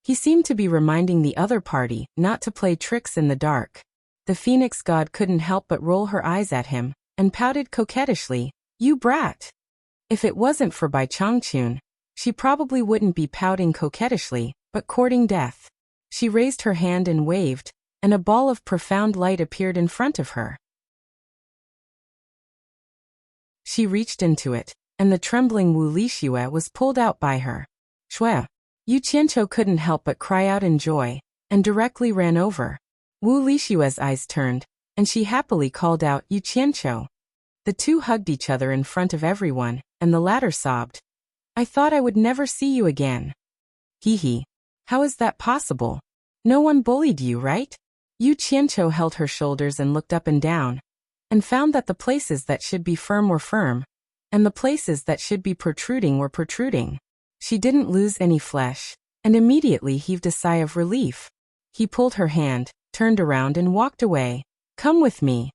He seemed to be reminding the other party not to play tricks in the dark. The Phoenix god couldn't help but roll her eyes at him, and pouted coquettishly, "You brat." If it wasn't for Bai Changchun, she probably wouldn't be pouting coquettishly, but courting death. She raised her hand and waved, and a ball of profound light appeared in front of her. She reached into it, and the trembling Wu Lixue was pulled out by her. "Shui, Yu Qianqiu couldn't help but cry out in joy, and directly ran over. Wu Lishua's eyes turned, and she happily called out, Yu Qianqiu. The two hugged each other in front of everyone, and the latter sobbed. I thought I would never see you again. Hee hee. How is that possible? No one bullied you, right? Yu Qianqiu held her shoulders and looked up and down, and found that the places that should be firm were firm, and the places that should be protruding were protruding. She didn't lose any flesh, and immediately heaved a sigh of relief. He pulled her hand, turned around and walked away. Come with me.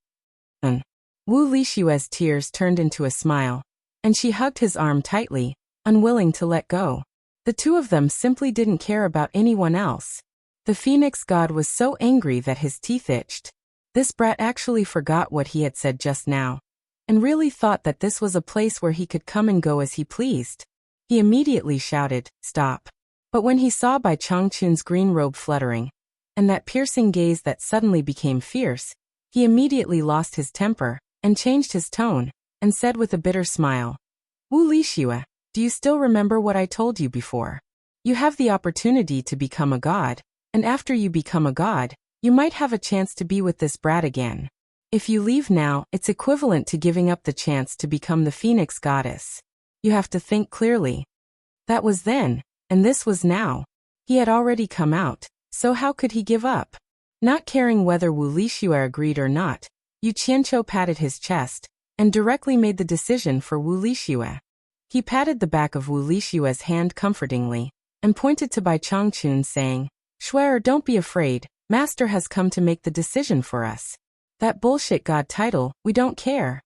Wu Lishua's tears turned into a smile, and she hugged his arm tightly, unwilling to let go. The two of them simply didn't care about anyone else. The Phoenix god was so angry that his teeth itched. This brat actually forgot what he had said just now, and really thought that this was a place where he could come and go as he pleased. He immediately shouted, Stop. But when he saw Bai Changchun's green robe fluttering, and that piercing gaze that suddenly became fierce, he immediately lost his temper, and changed his tone, and said with a bitter smile, Wu Lishua, do you still remember what I told you before? You have the opportunity to become a god, and after you become a god, you might have a chance to be with this brat again. If you leave now, it's equivalent to giving up the chance to become the Phoenix goddess. You have to think clearly. That was then, and this was now. He had already come out, so how could he give up? Not caring whether Wu Lishua agreed or not, Yu Qianqiu patted his chest, and directly made the decision for Wu Lishua. He patted the back of Wu Lishua's hand comfortingly, and pointed to Bai Changchun saying, Shuer, don't be afraid, Master has come to make the decision for us. That bullshit god title, we don't care.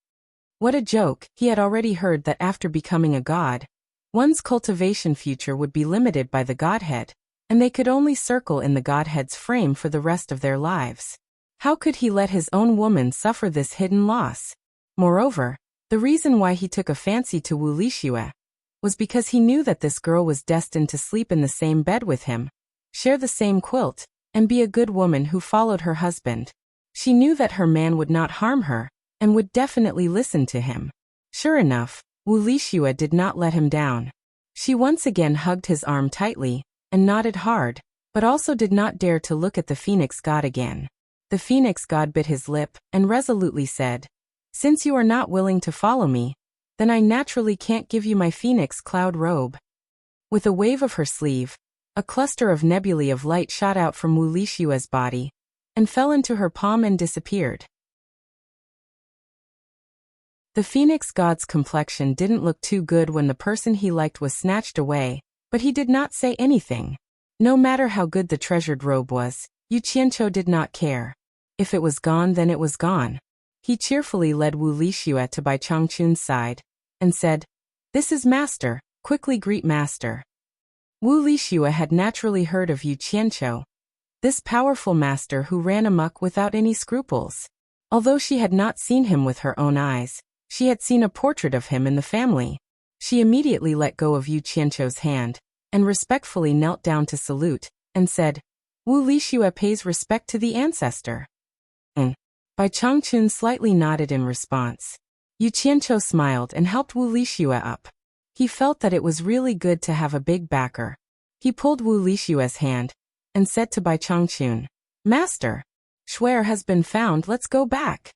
What a joke. He had already heard that after becoming a god, one's cultivation future would be limited by the godhead, and they could only circle in the godhead's frame for the rest of their lives. How could he let his own woman suffer this hidden loss? Moreover, the reason why he took a fancy to Wu Lishua was because he knew that this girl was destined to sleep in the same bed with him, share the same quilt, and be a good woman who followed her husband. She knew that her man would not harm her, and would definitely listen to him. Sure enough, Wu Lishua did not let him down. She once again hugged his arm tightly, and nodded hard, but also did not dare to look at the Phoenix god again. The Phoenix god bit his lip, and resolutely said, Since you are not willing to follow me, then I naturally can't give you my Phoenix cloud robe. With a wave of her sleeve, a cluster of nebulae of light shot out from Wu Lishua's body, and fell into her palm and disappeared. The Phoenix god's complexion didn't look too good when the person he liked was snatched away, but he did not say anything. No matter how good the treasured robe was, Yu Qianqiu did not care. If it was gone, then it was gone. He cheerfully led Wu Lishua to Bai Changchun's side, and said, This is Master, quickly greet Master. Wu Lishua had naturally heard of Yu Qianqiu, this powerful master who ran amok without any scruples. Although she had not seen him with her own eyes, she had seen a portrait of him in the family. She immediately let go of Yu Qianqiu's hand, and respectfully knelt down to salute, and said, Wu Lishua pays respect to the ancestor. Bai Changchun slightly nodded in response. Yu Qianqiu smiled and helped Wu Lishua up. He felt that it was really good to have a big backer. He pulled Wu Lishua's hand, and said to Bai Changchun, Master, Shuer has been found, let's go back.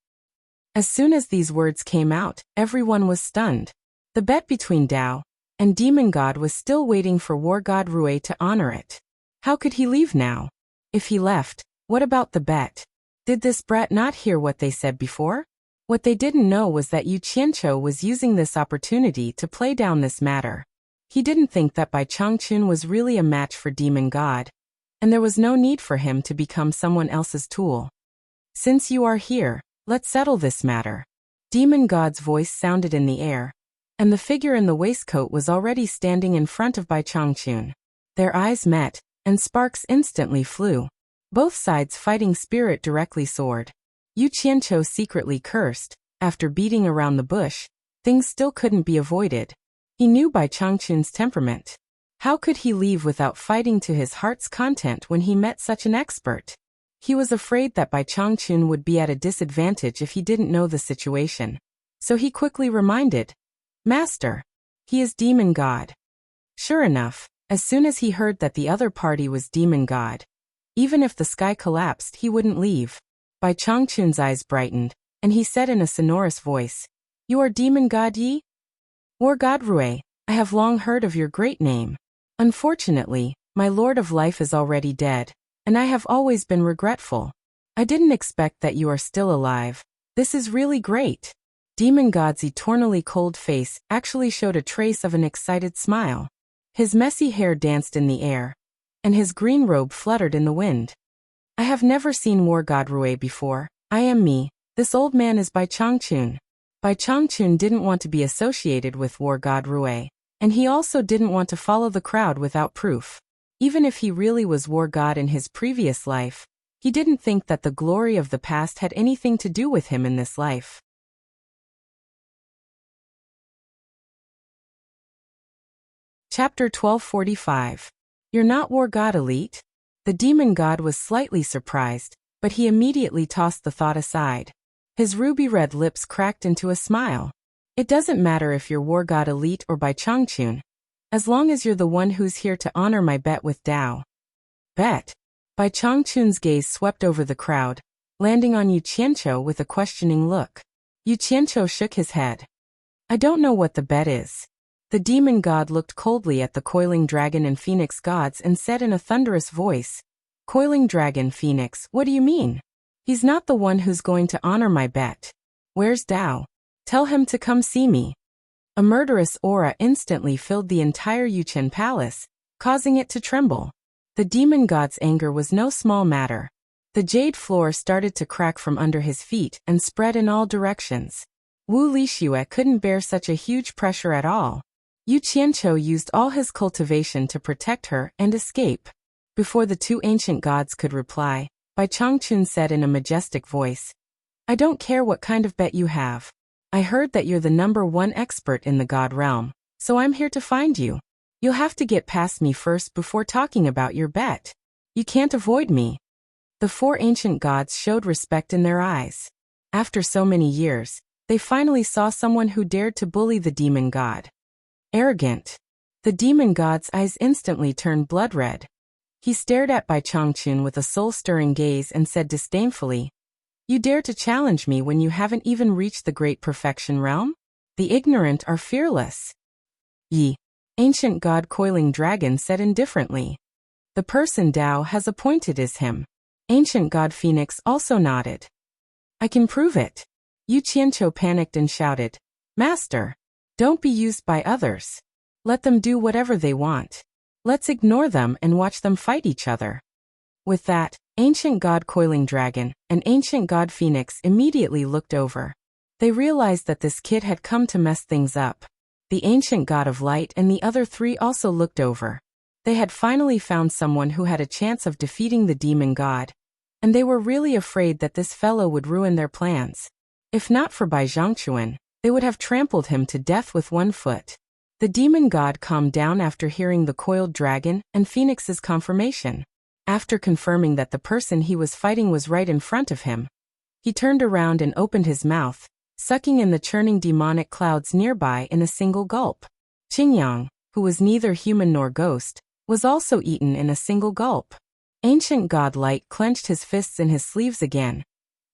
As soon as these words came out, everyone was stunned. The bet between Tao and Demon God was still waiting for War God Rui to honor it. How could he leave now? If he left, what about the bet? Did this brat not hear what they said before? What they didn't know was that Yu Qianqiu was using this opportunity to play down this matter. He didn't think that Bai Changchun was really a match for Demon God, and there was no need for him to become someone else's tool. Since you are here, let's settle this matter. Demon God's voice sounded in the air, and the figure in the waistcoat was already standing in front of Bai Changchun. Their eyes met, and sparks instantly flew. Both sides' fighting spirit directly soared. Yu Qianqiu secretly cursed. After beating around the bush, things still couldn't be avoided. He knew Bai Changchun's temperament. How could he leave without fighting to his heart's content when he met such an expert? He was afraid that Bai Changchun would be at a disadvantage if he didn't know the situation. So he quickly reminded, Master, he is Demon God. Sure enough, As soon as he heard that the other party was demon god, even if the sky collapsed, he wouldn't leave. Bai Changchun's eyes brightened, and he said in a sonorous voice, "You are demon god Yi? War god Rui, I have long heard of your great name. Unfortunately, my lord of life is already dead, and I have always been regretful. I didn't expect that you are still alive. This is really great." Demon god's eternally cold face actually showed a trace of an excited smile. His messy hair danced in the air, and his green robe fluttered in the wind. "I have never seen War God Rui before. I am me. This old man is Bai Changchun." Bai Changchun didn't want to be associated with War God Rui, and he also didn't want to follow the crowd without proof. Even if he really was War God in his previous life, he didn't think that the glory of the past had anything to do with him in this life. Chapter 1245. You're not War God Elite? The demon god was slightly surprised, but he immediately tossed the thought aside. His ruby-red lips cracked into a smile. "It doesn't matter if you're War God Elite or Bai Changchun, as long as you're the one who's here to honor my bet with Dao." "Bet?" Bai Changchun's gaze swept over the crowd, landing on Yu Qianqiu with a questioning look. Yu Qianqiu shook his head. "I don't know what the bet is." The demon god looked coldly at the coiling dragon and phoenix gods and said in a thunderous voice, "Coiling dragon Phoenix, what do you mean? He's not the one who's going to honor my bet. Where's Dao? Tell him to come see me." A murderous aura instantly filled the entire Yuchen palace, causing it to tremble. The demon god's anger was no small matter. The jade floor started to crack from under his feet and spread in all directions. Wu Lixue couldn't bear such a huge pressure at all. Yu Qianqiu used all his cultivation to protect her and escape. Before the two ancient gods could reply, Bai Changchun said in a majestic voice, "I don't care what kind of bet you have. I heard that you're the #1 expert in the god realm, so I'm here to find you. You'll have to get past me first before talking about your bet. You can't avoid me." The four ancient gods showed respect in their eyes. After so many years, they finally saw someone who dared to bully the demon god. Arrogant. The demon god's eyes instantly turned blood red. He stared at Bai Changchun with a soul-stirring gaze and said disdainfully, "You dare to challenge me when you haven't even reached the great perfection realm? The ignorant are fearless." "Yi." Ancient god Coiling Dragon said indifferently. "The person Dao has appointed is him." Ancient god Phoenix also nodded. "I can prove it." Yu Qianqiu panicked and shouted, "Master! Don't be used by others. Let them do whatever they want. Let's ignore them and watch them fight each other." With that, Ancient God Coiling Dragon and Ancient God Phoenix immediately looked over. They realized that this kid had come to mess things up. The Ancient God of Light and the other three also looked over. They had finally found someone who had a chance of defeating the demon god, and they were really afraid that this fellow would ruin their plans. If not for Bai Zhangchuan, they would have trampled him to death with one foot. The demon god calmed down after hearing the coiled dragon and Phoenix's confirmation. After confirming that the person he was fighting was right in front of him, he turned around and opened his mouth, sucking in the churning demonic clouds nearby in a single gulp. Qingyang, who was neither human nor ghost, was also eaten in a single gulp. Ancient God Light clenched his fists in his sleeves again,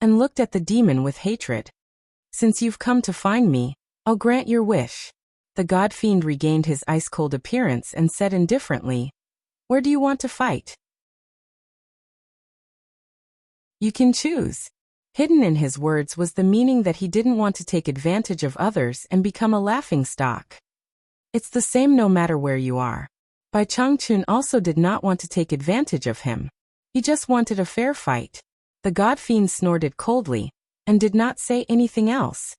and looked at the demon with hatred. "Since you've come to find me, I'll grant your wish." The god fiend regained his ice-cold appearance and said indifferently, "Where do you want to fight?" "You can choose." Hidden in his words was the meaning that he didn't want to take advantage of others and become a laughingstock. "It's the same no matter where you are." Bai Changchun also did not want to take advantage of him. He just wanted a fair fight. The god fiend snorted coldly, and did not say anything else.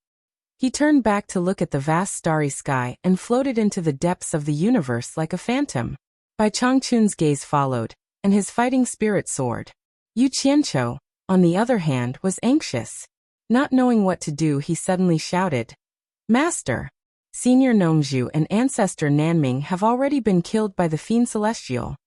He turned back to look at the vast starry sky and floated into the depths of the universe like a phantom. Bai Changchun's gaze followed, and his fighting spirit soared. Yu Qianqiu, on the other hand, was anxious. Not knowing what to do, he suddenly shouted, "Master! Senior Nongzhu and Ancestor Nanming have already been killed by the Fiend Celestial."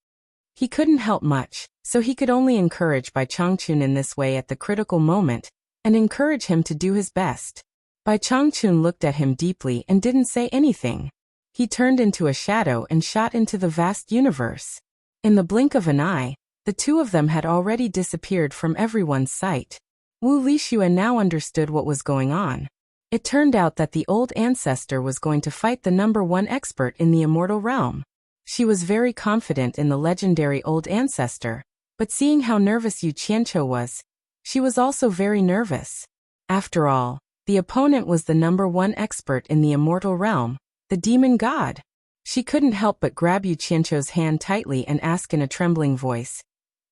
He couldn't help much, so he could only encourage Bai Changchun in this way at the critical moment, and encourage him to do his best. Bai Changchun looked at him deeply and didn't say anything. He turned into a shadow and shot into the vast universe. In the blink of an eye, the two of them had already disappeared from everyone's sight. Wu Lixue now understood what was going on. It turned out that the old ancestor was going to fight the #1 expert in the immortal realm. She was very confident in the legendary old ancestor, but seeing how nervous Yu Qianqiu was, she was also very nervous. After all, the opponent was the #1 expert in the immortal realm, the demon god. She couldn't help but grab Yu Qianqiu's hand tightly and ask in a trembling voice,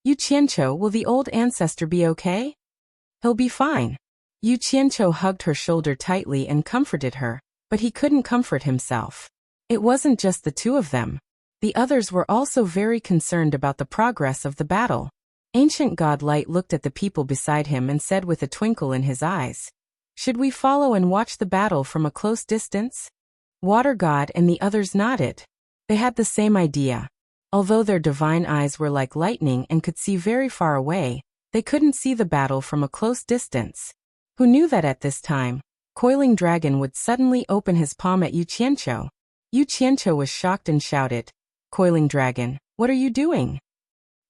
"Yu Qianqiu, will the old ancestor be okay?" "He'll be fine." Yu Qianqiu hugged her shoulder tightly and comforted her, but he couldn't comfort himself. It wasn't just the two of them. The others were also very concerned about the progress of the battle. Ancient God Light looked at the people beside him and said with a twinkle in his eyes, "Should we follow and watch the battle from a close distance?" Water God and the others nodded. They had the same idea. Although their divine eyes were like lightning and could see very far away, they couldn't see the battle from a close distance. Who knew that at this time, Coiling Dragon would suddenly open his palm at Yu Qianqiu? Yu Qianqiu was shocked and shouted, "Coiling Dragon, what are you doing?"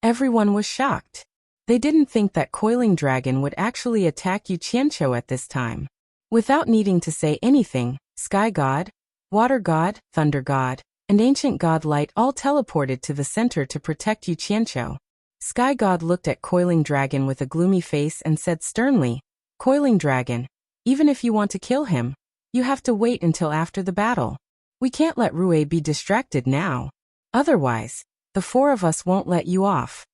Everyone was shocked. They didn't think that Coiling Dragon would actually attack Yu Qianqiu at this time. Without needing to say anything, Sky God, Water God, Thunder God, and Ancient God Light all teleported to the center to protect Yu Qianqiu. Sky God looked at Coiling Dragon with a gloomy face and said sternly, "Coiling Dragon, even if you want to kill him, you have to wait until after the battle. We can't let Rue be distracted now. Otherwise, the four of us won't let you off."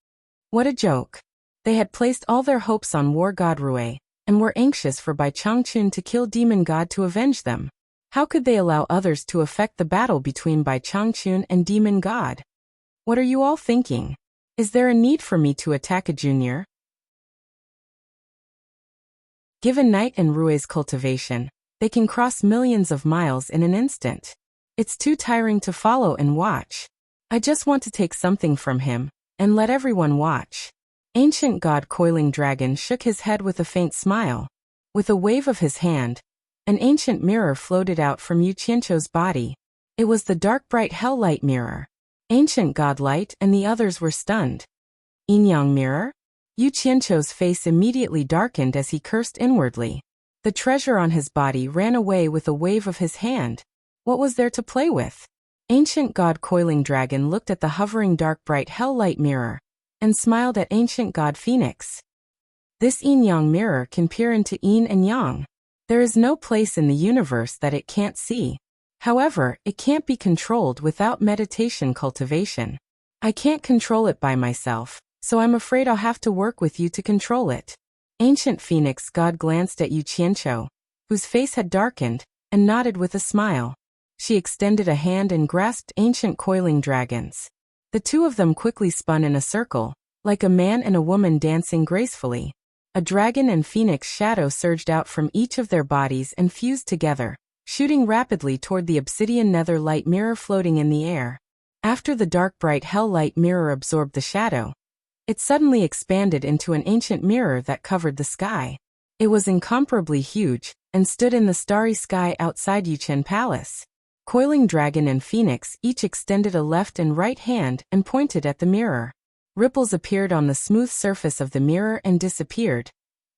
What a joke. They had placed all their hopes on War God Rue, and were anxious for Bai Changchun to kill Demon God to avenge them. How could they allow others to affect the battle between Bai Changchun and Demon God? What are you all thinking? Is there a need for me to attack a junior? Given Night and Rue's cultivation, they can cross millions of miles in an instant. It's too tiring to follow and watch. I just want to take something from him, and let everyone watch. Ancient God Coiling Dragon shook his head with a faint smile. With a wave of his hand, an ancient mirror floated out from Yu Qianqiu's body. It was the dark bright hell light mirror. Ancient God Light and the others were stunned. Yin Yang mirror? Yu Qianqiu's face immediately darkened as he cursed inwardly. The treasure on his body ran away with a wave of his hand. What was there to play with? Ancient God Coiling Dragon looked at the hovering dark bright hell light mirror, and smiled at Ancient God Phoenix. This Yin Yang mirror can peer into Yin and Yang. There is no place in the universe that it can't see. However, it can't be controlled without meditation cultivation. I can't control it by myself, so I'm afraid I'll have to work with you to control it. Ancient Phoenix God glanced at Yu Qianqiu, whose face had darkened, and nodded with a smile. She extended a hand and grasped Ancient Coiling Dragon's. The two of them quickly spun in a circle, like a man and a woman dancing gracefully. A dragon and phoenix shadow surged out from each of their bodies and fused together, shooting rapidly toward the obsidian nether light mirror floating in the air. After the dark bright hell light mirror absorbed the shadow, it suddenly expanded into an ancient mirror that covered the sky. It was incomparably huge, and stood in the starry sky outside Yuchen Palace. Coiling Dragon and Phoenix each extended a left and right hand and pointed at the mirror. Ripples appeared on the smooth surface of the mirror and disappeared,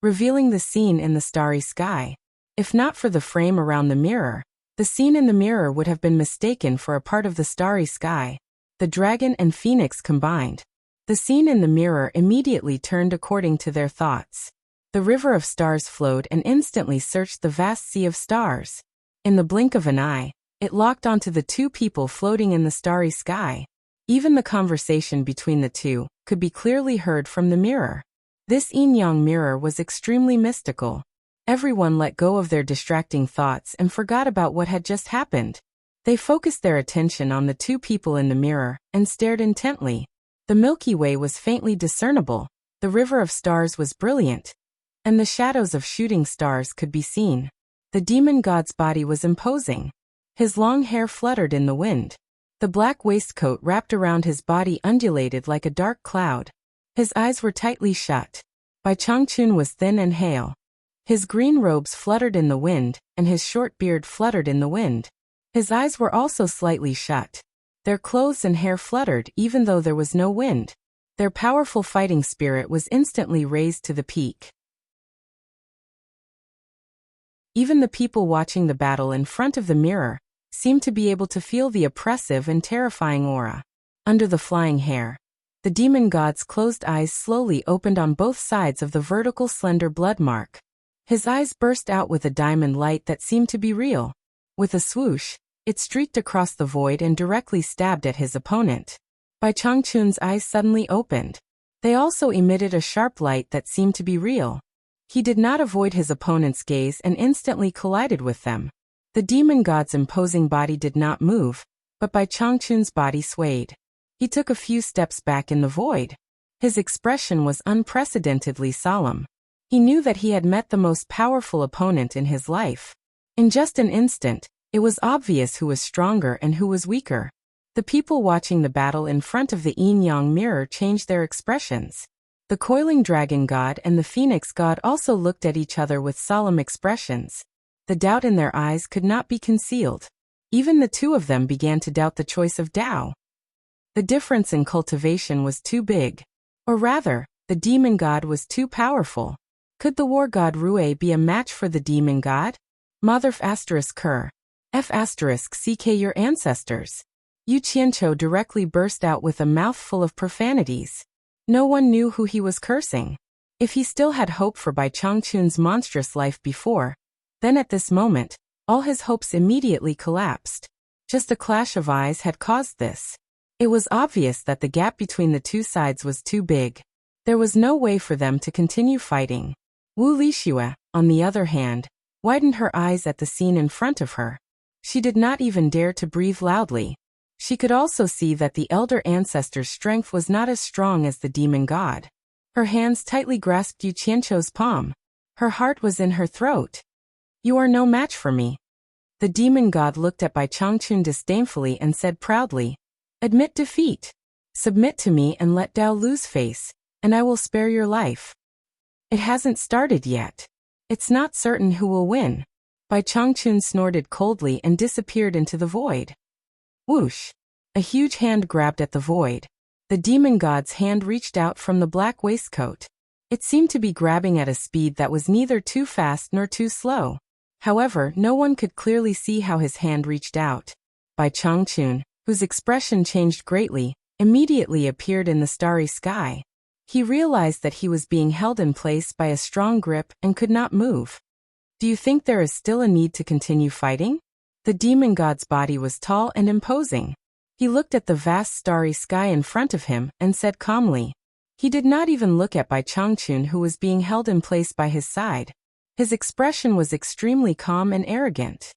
revealing the scene in the starry sky. If not for the frame around the mirror, the scene in the mirror would have been mistaken for a part of the starry sky. The dragon and phoenix combined. The scene in the mirror immediately turned according to their thoughts. The river of stars flowed and instantly searched the vast sea of stars. In the blink of an eye, it locked onto the two people floating in the starry sky. Even the conversation between the two could be clearly heard from the mirror. This yin-yang mirror was extremely mystical. Everyone let go of their distracting thoughts and forgot about what had just happened. They focused their attention on the two people in the mirror and stared intently. The Milky Way was faintly discernible, the river of stars was brilliant, and the shadows of shooting stars could be seen. The demon god's body was imposing. His long hair fluttered in the wind. The black waistcoat wrapped around his body undulated like a dark cloud. His eyes were tightly shut. Bai Changchun was thin and hale. His green robes fluttered in the wind, and his short beard fluttered in the wind. His eyes were also slightly shut. Their clothes and hair fluttered even though there was no wind. Their powerful fighting spirit was instantly raised to the peak. Even the people watching the battle in front of the mirror seemed to be able to feel the oppressive and terrifying aura. Under the flying hair, the demon god's closed eyes slowly opened on both sides of the vertical slender blood mark. His eyes burst out with a diamond light that seemed to be real. With a swoosh, it streaked across the void and directly stabbed at his opponent. Bai Changchun's eyes suddenly opened. They also emitted a sharp light that seemed to be real. He did not avoid his opponent's gaze and instantly collided with them. The demon god's imposing body did not move, but Bai Changchun's body swayed. He took a few steps back in the void. His expression was unprecedentedly solemn. He knew that he had met the most powerful opponent in his life. In just an instant, it was obvious who was stronger and who was weaker. The people watching the battle in front of the yin-yang mirror changed their expressions. The coiling dragon god and the phoenix god also looked at each other with solemn expressions. The doubt in their eyes could not be concealed. Even the two of them began to doubt the choice of Tao. The difference in cultivation was too big. Or rather, the demon god was too powerful. Could the war god Rui be a match for the demon god? Mother F***Ker. F***CK your ancestors. Yu Qianqiu directly burst out with a mouthful of profanities. No one knew who he was cursing. If he still had hope for Bai Changchun's monstrous life before, then at this moment, all his hopes immediately collapsed. Just a clash of eyes had caused this. It was obvious that the gap between the two sides was too big. There was no way for them to continue fighting. Wu Lixue, on the other hand, widened her eyes at the scene in front of her. She did not even dare to breathe loudly. She could also see that the elder ancestor's strength was not as strong as the demon god. Her hands tightly grasped Yu Qianqiu's palm. Her heart was in her throat. You are no match for me. The demon god looked at Bai Changchun disdainfully and said proudly, Admit defeat. Submit to me and let Tao lose face, and I will spare your life. It hasn't started yet. It's not certain who will win. Bai Changchun snorted coldly and disappeared into the void. Whoosh! A huge hand grabbed at the void. The demon god's hand reached out from the black waistcoat. It seemed to be grabbing at a speed that was neither too fast nor too slow. However, no one could clearly see how his hand reached out. Bai Changchun, whose expression changed greatly, immediately appeared in the starry sky. He realized that he was being held in place by a strong grip and could not move. Do you think there is still a need to continue fighting? The demon god's body was tall and imposing. He looked at the vast starry sky in front of him and said calmly. He did not even look at Bai Changchun, who was being held in place by his side. His expression was extremely calm and arrogant.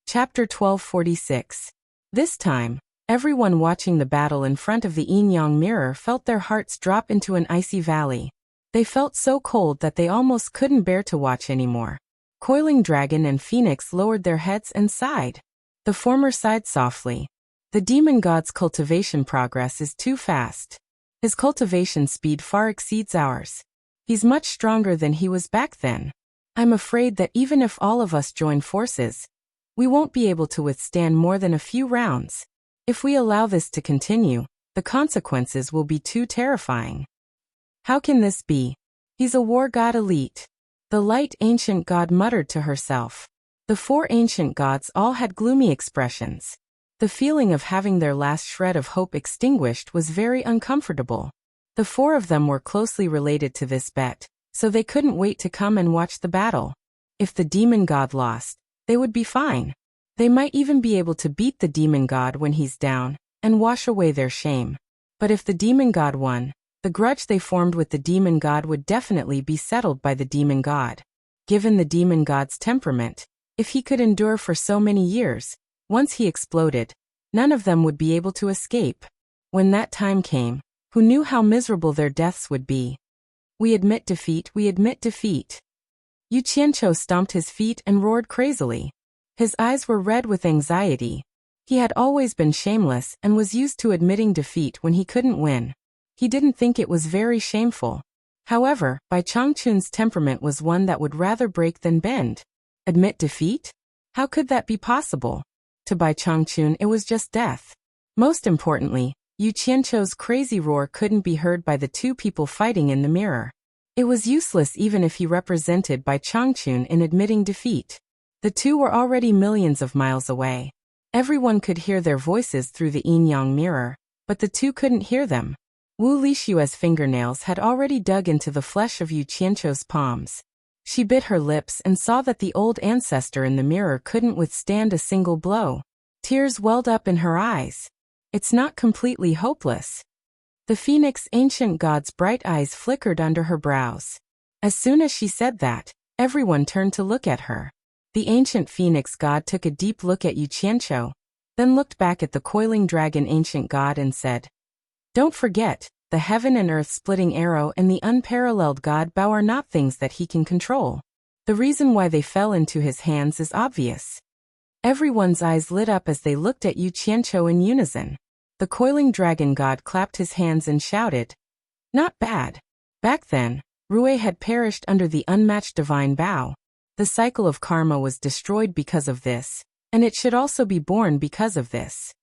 Chapter 1246. This time, everyone watching the battle in front of the yin-yang mirror felt their hearts drop into an icy valley. They felt so cold that they almost couldn't bear to watch anymore. Coiling Dragon and Phoenix lowered their heads and sighed. The former sighed softly. The demon god's cultivation progress is too fast. His cultivation speed far exceeds ours. He's much stronger than he was back then. I'm afraid that even if all of us join forces, we won't be able to withstand more than a few rounds. If we allow this to continue, the consequences will be too terrifying. How can this be? He's a war god elite. The light ancient god muttered to herself. The four ancient gods all had gloomy expressions. The feeling of having their last shred of hope extinguished was very uncomfortable. The four of them were closely related to this bet, so they couldn't wait to come and watch the battle. If the demon god lost, they would be fine. They might even be able to beat the demon god when he's down, and wash away their shame. But if the demon god won, the grudge they formed with the demon god would definitely be settled by the demon god. Given the demon god's temperament, if he could endure for so many years, once he exploded, none of them would be able to escape. When that time came, who knew how miserable their deaths would be? We admit defeat, we admit defeat. Yu Qianqiu stomped his feet and roared crazily. His eyes were red with anxiety. He had always been shameless and was used to admitting defeat when he couldn't win. He didn't think it was very shameful. However, Bai Changchun's temperament was one that would rather break than bend. Admit defeat? How could that be possible? To Bai Changchun it was just death. Most importantly, Yu Qianqiu's crazy roar couldn't be heard by the two people fighting in the mirror. It was useless even if he represented Bai Changchun in admitting defeat. The two were already millions of miles away. Everyone could hear their voices through the yin-yang mirror, but the two couldn't hear them. Wu Lishua's fingernails had already dug into the flesh of Yu Qianqiu's palms. She bit her lips and saw that the old ancestor in the mirror couldn't withstand a single blow. Tears welled up in her eyes. It's not completely hopeless. The Phoenix ancient god's bright eyes flickered under her brows. As soon as she said that, everyone turned to look at her. The ancient Phoenix god took a deep look at Yu Qianqiu, then looked back at the coiling dragon ancient god and said, "Don't forget, the heaven and earth splitting arrow and the unparalleled god Bao are not things that he can control. The reason why they fell into his hands is obvious." Everyone's eyes lit up as they looked at Yu Qianqiu in unison. The coiling dragon god clapped his hands and shouted, "Not bad." Back then, Rui had perished under the unmatched divine Bao. The cycle of karma was destroyed because of this, and it should also be born because of this.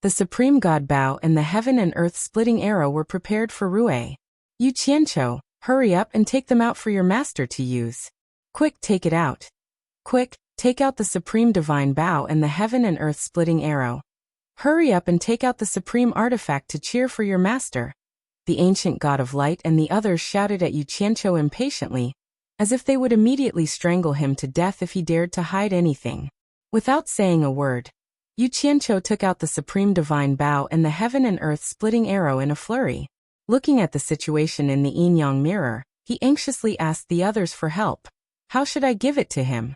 The supreme god Bao and the heaven and earth splitting arrow were prepared for Rui. "Yu Qianqiu, hurry up and take them out for your master to use. Quick, take it out. Quick, take out the supreme divine Bao and the heaven and earth splitting arrow. Hurry up and take out the supreme artifact to cheer for your master." The ancient god of light and the others shouted at Yu Qianqiu impatiently, as if they would immediately strangle him to death if he dared to hide anything. Without saying a word, Yu Qianqiu took out the supreme divine Bao and the heaven and earth splitting arrow in a flurry. Looking at the situation in the yin-yang mirror, he anxiously asked the others for help. How should I give it to him?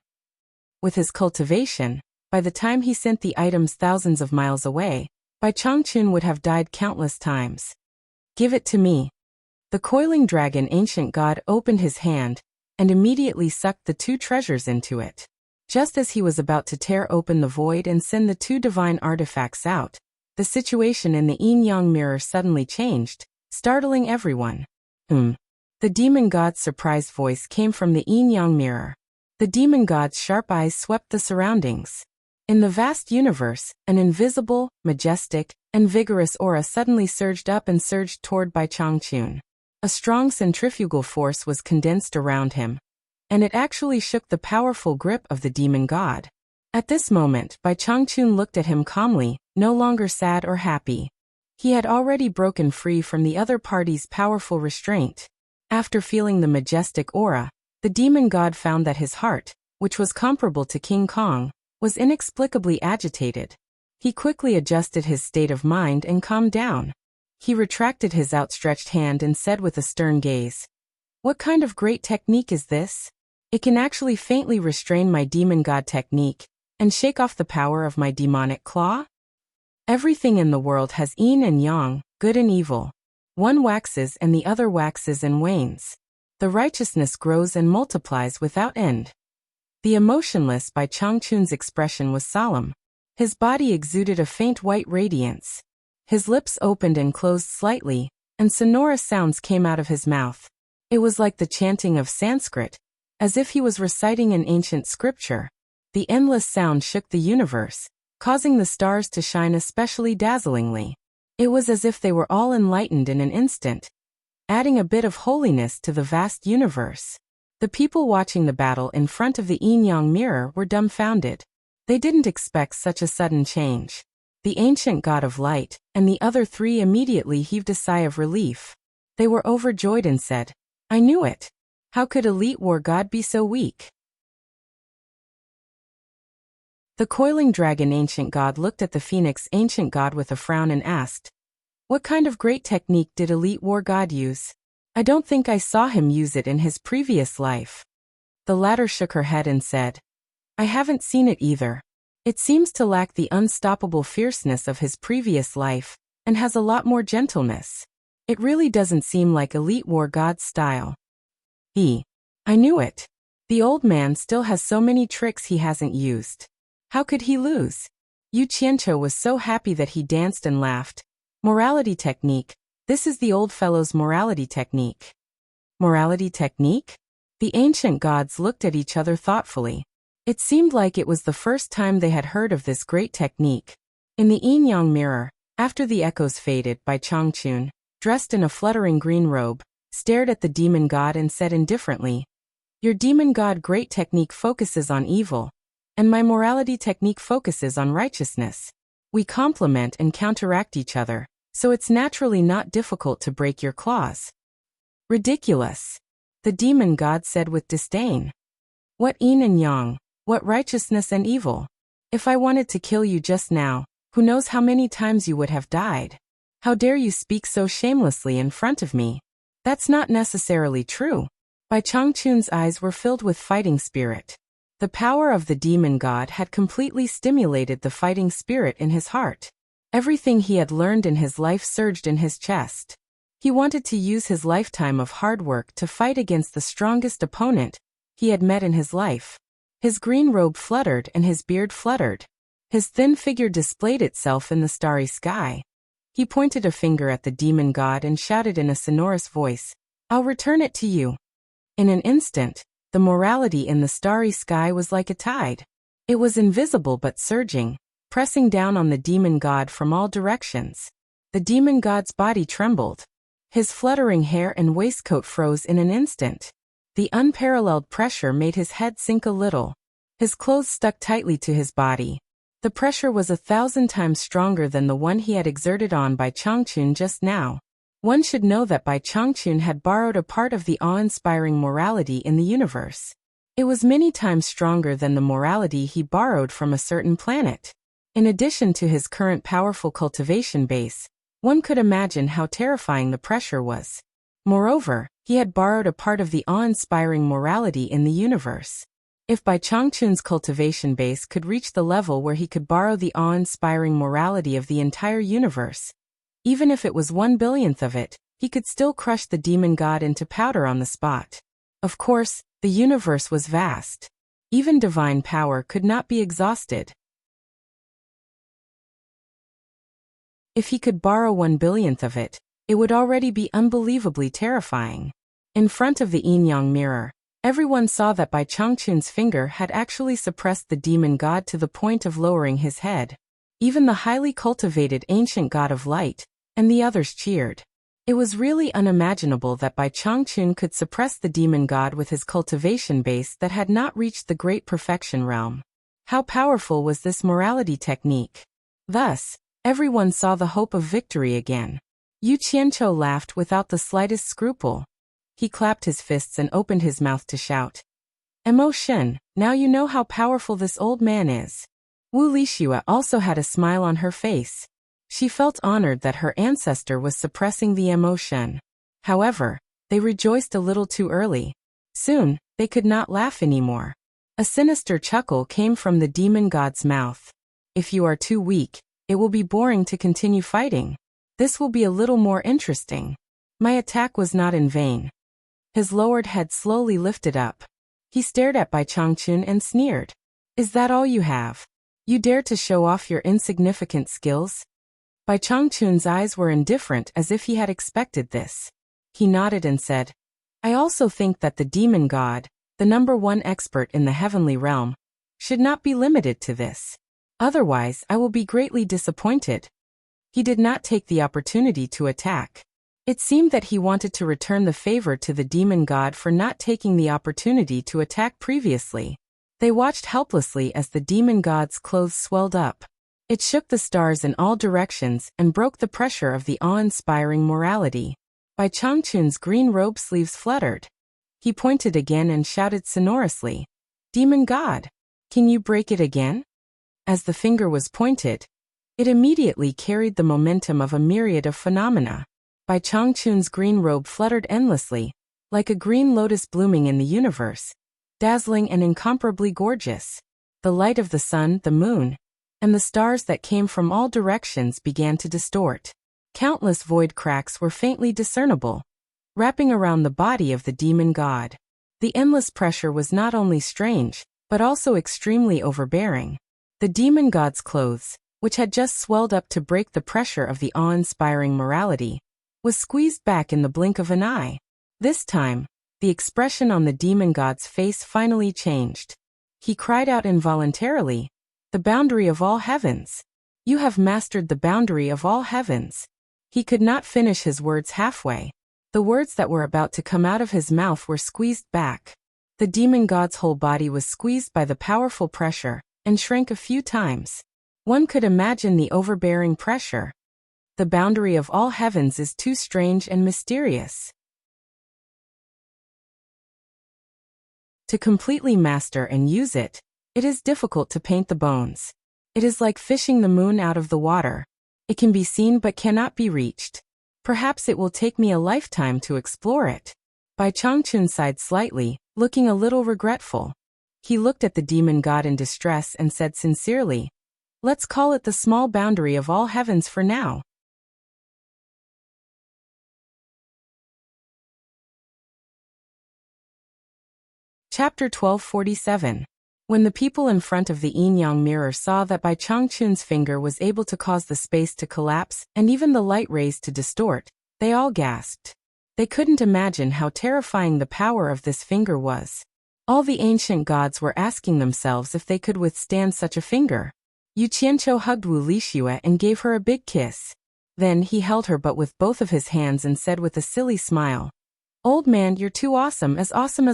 With his cultivation, by the time he sent the items thousands of miles away, Bai Changchun would have died countless times. "Give it to me." The coiling dragon ancient god opened his hand, and immediately sucked the two treasures into it. Just as he was about to tear open the void and send the two divine artifacts out, the situation in the yin-yang mirror suddenly changed, startling everyone. The demon god's surprised voice came from the yin-yang mirror. The demon god's sharp eyes swept the surroundings. In the vast universe, an invisible, majestic, and vigorous aura suddenly surged up and surged toward Bai Changchun. A strong centrifugal force was condensed around him, and it actually shook the powerful grip of the demon god. At this moment, Bai Changchun looked at him calmly, no longer sad or happy. He had already broken free from the other party's powerful restraint. After feeling the majestic aura, the demon god found that his heart, which was comparable to King Kong, was inexplicably agitated. He quickly adjusted his state of mind and calmed down. He retracted his outstretched hand and said with a stern gaze, "What kind of great technique is this? It can actually faintly restrain my demon god technique and shake off the power of my demonic claw? Everything in the world has yin and yang, good and evil. One waxes and the other waxes and wanes. The righteousness grows and multiplies without end." The emotionless Bai Changchun's expression was solemn. His body exuded a faint white radiance. His lips opened and closed slightly, and sonorous sounds came out of his mouth. It was like the chanting of Sanskrit, as if he was reciting an ancient scripture. The endless sound shook the universe, causing the stars to shine especially dazzlingly. It was as if they were all enlightened in an instant, adding a bit of holiness to the vast universe. The people watching the battle in front of the yin-yang mirror were dumbfounded. They didn't expect such a sudden change. The ancient god of light and the other three immediately heaved a sigh of relief. They were overjoyed and said, "I knew it. How could Elite War God be so weak?" The coiling dragon ancient god looked at the phoenix ancient god with a frown and asked, "What kind of great technique did Elite War God use? I don't think I saw him use it in his previous life." The latter shook her head and said, "I haven't seen it either. It seems to lack the unstoppable fierceness of his previous life, and has a lot more gentleness. It really doesn't seem like Elite War God's style." I knew it. The old man still has so many tricks he hasn't used. How could he lose? Yu Qianqiu was so happy that he danced and laughed. Morality technique, This is the old fellow's morality technique. Morality technique? The ancient gods looked at each other thoughtfully. It seemed like it was the first time they had heard of this great technique. In the yin-yang mirror, after the echoes faded, Bai Changchun, dressed in a fluttering green robe, stared at the demon god and said indifferently, "Your demon god great technique focuses on evil, and my morality technique focuses on righteousness. We complement and counteract each other, so it's naturally not difficult to break your claws." Ridiculous, the demon god said with disdain. What yin and yang, what righteousness and evil? If I wanted to kill you just now, who knows how many times you would have died? How dare you speak so shamelessly in front of me? That's not necessarily true. Bai Changchun's eyes were filled with fighting spirit. The power of the demon god had completely stimulated the fighting spirit in his heart. Everything he had learned in his life surged in his chest. He wanted to use his lifetime of hard work to fight against the strongest opponent he had met in his life. His green robe fluttered and his beard fluttered. His thin figure displayed itself in the starry sky. He pointed a finger at the demon god and shouted in a sonorous voice, "I'll return it to you." In an instant, the morality in the starry sky was like a tide. It was invisible but surging, pressing down on the demon god from all directions. The demon god's body trembled. His fluttering hair and waistcoat froze in an instant. The unparalleled pressure made his head sink a little. His clothes stuck tightly to his body. The pressure was 1,000 times stronger than the one he had exerted on Bai Changchun just now. One should know that Bai Changchun had borrowed a part of the awe-inspiring morality in the universe. It was many times stronger than the morality he borrowed from a certain planet. In addition to his current powerful cultivation base, one could imagine how terrifying the pressure was. Moreover, he had borrowed a part of the awe-inspiring morality in the universe. If Bai Changchun's cultivation base could reach the level where he could borrow the awe-inspiring morality of the entire universe, even if it was 1/1000th of it, he could still crush the demon god into powder on the spot. Of course, the universe was vast. Even divine power could not be exhausted. If he could borrow 1/1000th of it, it would already be unbelievably terrifying. In front of the yin-yang mirror, everyone saw that Bai Changchun's finger had actually suppressed the demon god to the point of lowering his head. Even the highly cultivated ancient god of light and the others cheered. It was really unimaginable that Bai Changchun could suppress the demon god with his cultivation base that had not reached the great perfection realm. How powerful was this morality technique? Thus, everyone saw the hope of victory again. Yu Qianqiu laughed without the slightest scruple. He clapped his fists and opened his mouth to shout, "Emotion, now you know how powerful this old man is." Wu Lixue also had a smile on her face. She felt honored that her ancestor was suppressing the emotion. However, they rejoiced a little too early. Soon, they could not laugh anymore. A sinister chuckle came from the demon god's mouth. "If you are too weak, it will be boring to continue fighting. This will be a little more interesting. My attack was not in vain." His lowered head slowly lifted up. He stared at Bai Changchun and sneered. "Is that all you have? You dare to show off your insignificant skills?" Bai Changchun's eyes were indifferent as if he had expected this. He nodded and said, "I also think that the demon god, the #1 expert in the heavenly realm, should not be limited to this. Otherwise, I will be greatly disappointed." He did not take the opportunity to attack. It seemed that he wanted to return the favor to the demon god for not taking the opportunity to attack previously. They watched helplessly as the demon god's clothes swelled up. It shook the stars in all directions and broke the pressure of the awe-inspiring morality. Bai Changchun's green robe sleeves fluttered. He pointed again and shouted sonorously, "Demon god, can you break it again?" As the finger was pointed, it immediately carried the momentum of a myriad of phenomena. Bai Changchun's green robe fluttered endlessly, like a green lotus blooming in the universe, dazzling and incomparably gorgeous. The light of the sun, the moon, and the stars that came from all directions began to distort. Countless void cracks were faintly discernible, wrapping around the body of the demon god. The endless pressure was not only strange, but also extremely overbearing. The demon god's clothes, which had just swelled up to break the pressure of the awe-inspiring morality, was squeezed back in the blink of an eye. This time, the expression on the demon god's face finally changed. He cried out involuntarily, "The boundary of all heavens! You have mastered the boundary of all heavens." He could not finish his words halfway. The words that were about to come out of his mouth were squeezed back. The demon god's whole body was squeezed by the powerful pressure, and shrank a few times. One could imagine the overbearing pressure. The boundary of all heavens is too strange and mysterious. To completely master and use it, it is difficult to paint the bones. It is like fishing the moon out of the water. It can be seen but cannot be reached. Perhaps it will take me a lifetime to explore it. Bai Changchun sighed slightly, looking a little regretful. He looked at the demon god in distress and said sincerely, "Let's call it the small boundary of all heavens for now." Chapter 1247. When the people in front of the yin-yang mirror saw that Bai Changchun's finger was able to cause the space to collapse and even the light rays to distort, they all gasped. They couldn't imagine how terrifying the power of this finger was. All the ancient gods were asking themselves if they could withstand such a finger. Yu Qianqiu hugged Wu Lixue and gave her a big kiss. Then he held her but with both of his hands and said with a silly smile, "Old man, you're too awesome as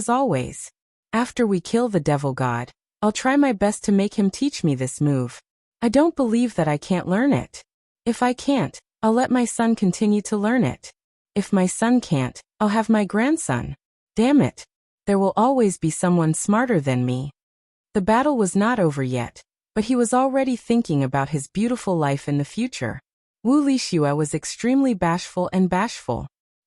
always. After we kill the devil god, I'll try my best to make him teach me this move. I don't believe that I can't learn it. If I can't, I'll let my son continue to learn it. If my son can't, I'll have my grandson. Damn it. There will always be someone smarter than me." The battle was not over yet, but he was already thinking about his beautiful life in the future. Wu Lixue was extremely bashful.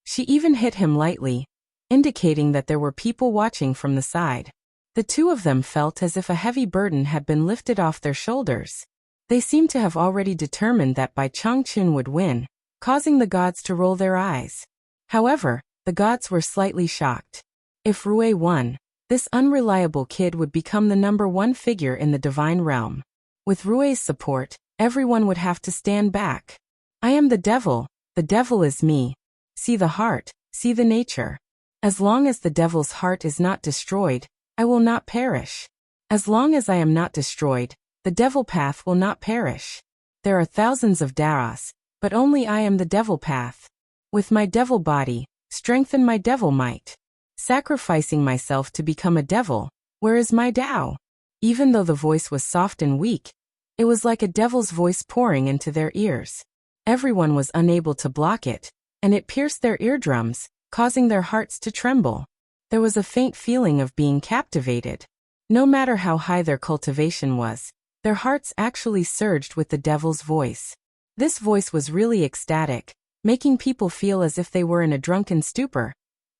She even hit him lightly, indicating that there were people watching from the side. The two of them felt as if a heavy burden had been lifted off their shoulders. They seemed to have already determined that Bai Changchun would win, causing the gods to roll their eyes. However, the gods were slightly shocked. If Rui won, this unreliable kid would become the #1 figure in the divine realm. With Rui's support, everyone would have to stand back. "I am the devil is me. See the heart, see the nature. As long as the devil's heart is not destroyed, I will not perish. As long as I am not destroyed, the devil path will not perish. There are thousands of Daos, but only I am the devil path. With my devil body, strengthen my devil might. Sacrificing myself to become a devil, where is my Tao?" Even though the voice was soft and weak, it was like a devil's voice pouring into their ears. Everyone was unable to block it, and it pierced their eardrums, causing their hearts to tremble. There was a faint feeling of being captivated. No matter how high their cultivation was, their hearts actually surged with the devil's voice. This voice was really ecstatic, making people feel as if they were in a drunken stupor,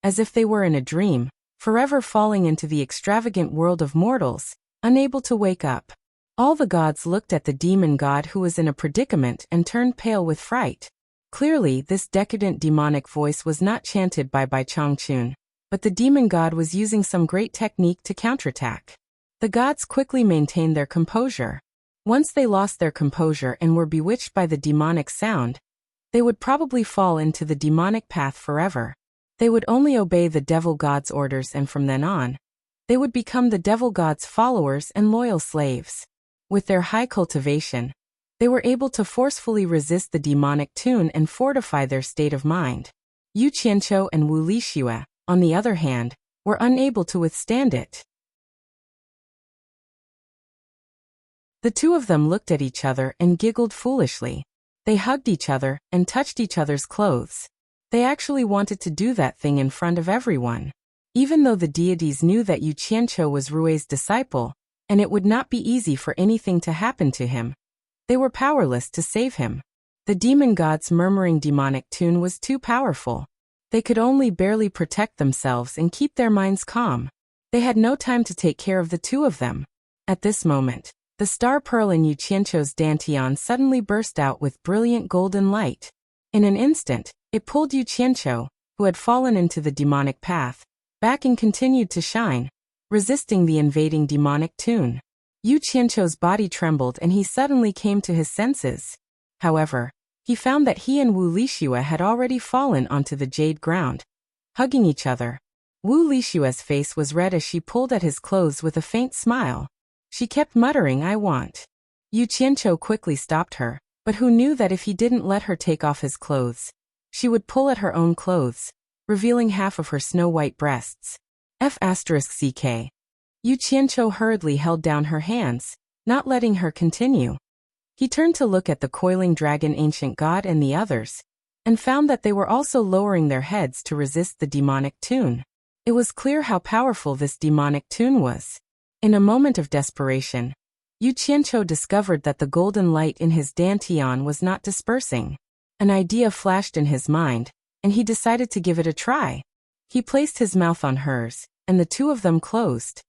as if they were in a dream, forever falling into the extravagant world of mortals, unable to wake up. All the gods looked at the demon god who was in a predicament and turned pale with fright. Clearly, this decadent demonic voice was not chanted by Bai Changchun, but the demon god was using some great technique to counterattack. The gods quickly maintained their composure. Once they lost their composure and were bewitched by the demonic sound, they would probably fall into the demonic path forever. They would only obey the devil god's orders, and from then on, they would become the devil god's followers and loyal slaves. With their high cultivation, they were able to forcefully resist the demonic tune and fortify their state of mind. Yu Qianqiu and Wu Lixue, on the other hand, were unable to withstand it. The two of them looked at each other and giggled foolishly. They hugged each other and touched each other's clothes. They actually wanted to do that thing in front of everyone. Even though the deities knew that Yu Qianqiu was Rui's disciple, and it would not be easy for anything to happen to him, they were powerless to save him. The demon god's murmuring demonic tune was too powerful. They could only barely protect themselves and keep their minds calm. They had no time to take care of the two of them. At this moment, the star pearl in Yu Qianqiu's dantian suddenly burst out with brilliant golden light. In an instant, it pulled Yu Qianqiu, who had fallen into the demonic path, back and continued to shine, resisting the invading demonic tune. Yu Qianqiu's body trembled and he suddenly came to his senses. However, he found that he and Wu Lixue had already fallen onto the jade ground, hugging each other. Wu Lixue's face was red as she pulled at his clothes with a faint smile. She kept muttering, "I want." Yu Qianqiu quickly stopped her, but who knew that if he didn't let her take off his clothes, she would pull at her own clothes, revealing half of her snow-white breasts. F***ck. Yu Qianqiu hurriedly held down her hands, not letting her continue. He turned to look at the coiling dragon ancient god and the others, and found that they were also lowering their heads to resist the demonic tune. It was clear how powerful this demonic tune was. In a moment of desperation, Yu Qianqiu discovered that the golden light in his dantian was not dispersing. An idea flashed in his mind, and he decided to give it a try. He placed his mouth on hers, and the two of them closed.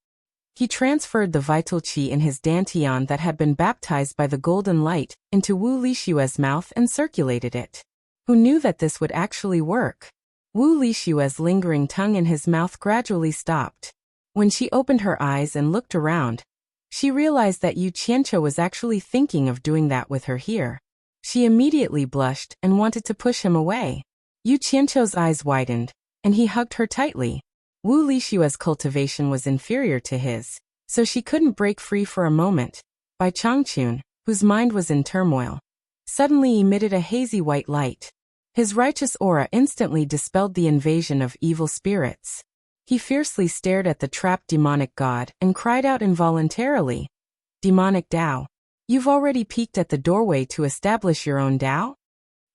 He transferred the vital qi in his dantian that had been baptized by the golden light into Wu Lixue's mouth and circulated it. Who knew that this would actually work? Wu Lixue's lingering tongue in his mouth gradually stopped. When she opened her eyes and looked around, she realized that Yu Qianqiu was actually thinking of doing that with her here. She immediately blushed and wanted to push him away. Yu Qianqiu's eyes widened, and he hugged her tightly. Wu Lixue's cultivation was inferior to his, so she couldn't break free for a moment. Bai Changchun, whose mind was in turmoil, suddenly emitted a hazy white light. His righteous aura instantly dispelled the invasion of evil spirits. He fiercely stared at the trapped demonic god and cried out involuntarily, "Demonic Tao, you've already peeked at the doorway to establish your own Tao?"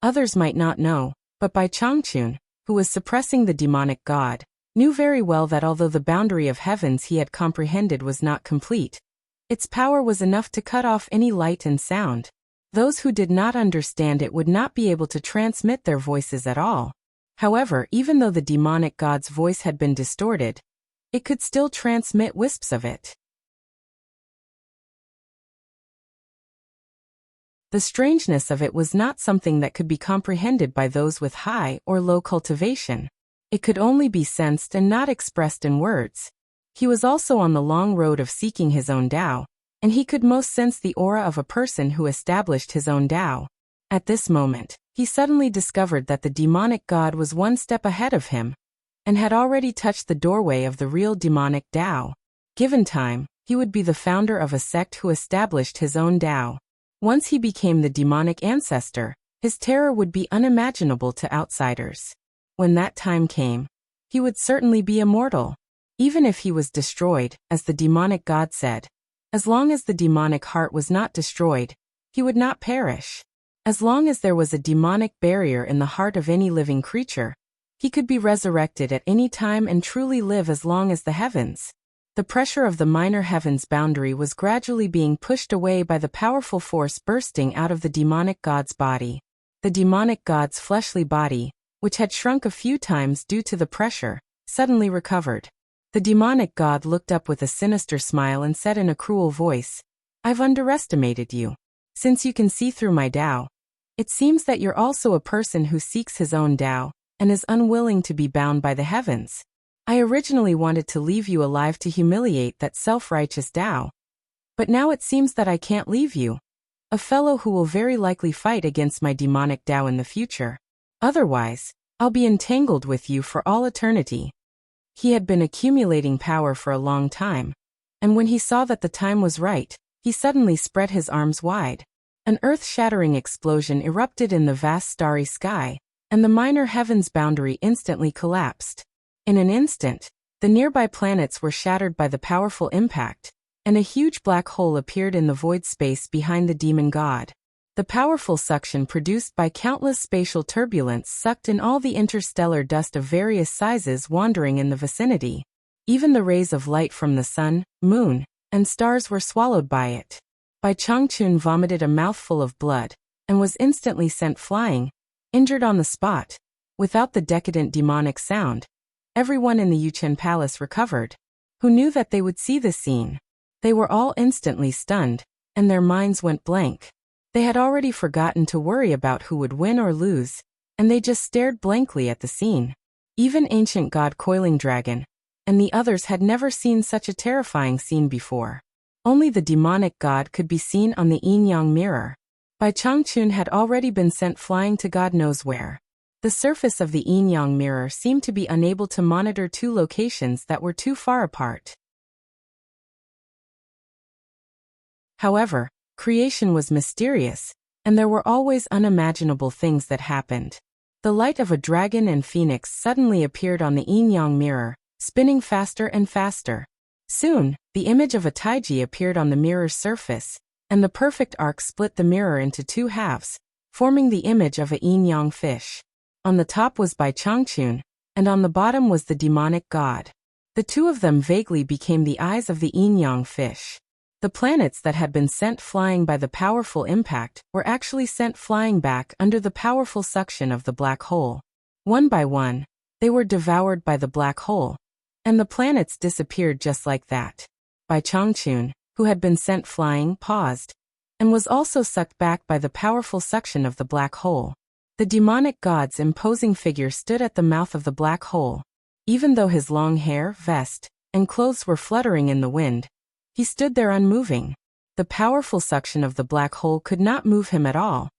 Others might not know, but Bai Changchun, who was suppressing the demonic god, knew very well that although the boundary of heavens he had comprehended was not complete, its power was enough to cut off any light and sound. Those who did not understand it would not be able to transmit their voices at all. However, even though the demonic god's voice had been distorted, it could still transmit wisps of it. The strangeness of it was not something that could be comprehended by those with high or low cultivation. It could only be sensed and not expressed in words. He was also on the long road of seeking his own Tao, and he could most sense the aura of a person who established his own Tao. At this moment, he suddenly discovered that the demonic god was one step ahead of him, and had already touched the doorway of the real demonic Tao. Given time, he would be the founder of a sect who established his own Tao. Once he became the demonic ancestor, his terror would be unimaginable to outsiders. When that time came, he would certainly be immortal. Even if he was destroyed, as the demonic god said, as long as the demonic heart was not destroyed, he would not perish. As long as there was a demonic barrier in the heart of any living creature, he could be resurrected at any time and truly live as long as the heavens. The pressure of the minor heavens boundary was gradually being pushed away by the powerful force bursting out of the demonic god's body. The demonic god's fleshly body, which had shrunk a few times due to the pressure, suddenly recovered. The demonic god looked up with a sinister smile and said in a cruel voice, "I've underestimated you. Since you can see through my Tao, it seems that you're also a person who seeks his own Tao, and is unwilling to be bound by the heavens. I originally wanted to leave you alive to humiliate that self-righteous Tao. But now it seems that I can't leave you, a fellow who will very likely fight against my demonic Tao in the future. Otherwise, I'll be entangled with you for all eternity." He had been accumulating power for a long time, and when he saw that the time was right, he suddenly spread his arms wide. An earth-shattering explosion erupted in the vast starry sky, and the minor heavens boundary instantly collapsed. In an instant, the nearby planets were shattered by the powerful impact, and a huge black hole appeared in the void space behind the demon god. The powerful suction produced by countless spatial turbulence sucked in all the interstellar dust of various sizes wandering in the vicinity. Even the rays of light from the sun, moon, and stars were swallowed by it. Bai Changchun vomited a mouthful of blood, and was instantly sent flying, injured on the spot. Without the decadent demonic sound, everyone in the Yuchen Palace recovered. Who knew that they would see this scene? They were all instantly stunned, and their minds went blank. They had already forgotten to worry about who would win or lose, and they just stared blankly at the scene. Even ancient god Coiling Dragon and the others had never seen such a terrifying scene before. Only the demonic god could be seen on the yin-yang mirror. Bai Changchun had already been sent flying to God knows where. The surface of the yin-yang mirror seemed to be unable to monitor two locations that were too far apart. However, creation was mysterious, and there were always unimaginable things that happened. The light of a dragon and phoenix suddenly appeared on the yin-yang mirror, spinning faster and faster. Soon, the image of a taiji appeared on the mirror's surface, and the perfect arc split the mirror into two halves, forming the image of a yin-yang fish. On the top was Bai Changchun, and on the bottom was the demonic god. The two of them vaguely became the eyes of the yin-yang fish. The planets that had been sent flying by the powerful impact were actually sent flying back under the powerful suction of the black hole. One by one, they were devoured by the black hole, and the planets disappeared just like that. Bai Changchun, who had been sent flying, paused, and was also sucked back by the powerful suction of the black hole. The demonic god's imposing figure stood at the mouth of the black hole. Even though his long hair, vest, and clothes were fluttering in the wind, he stood there unmoving. The powerful suction of the black hole could not move him at all,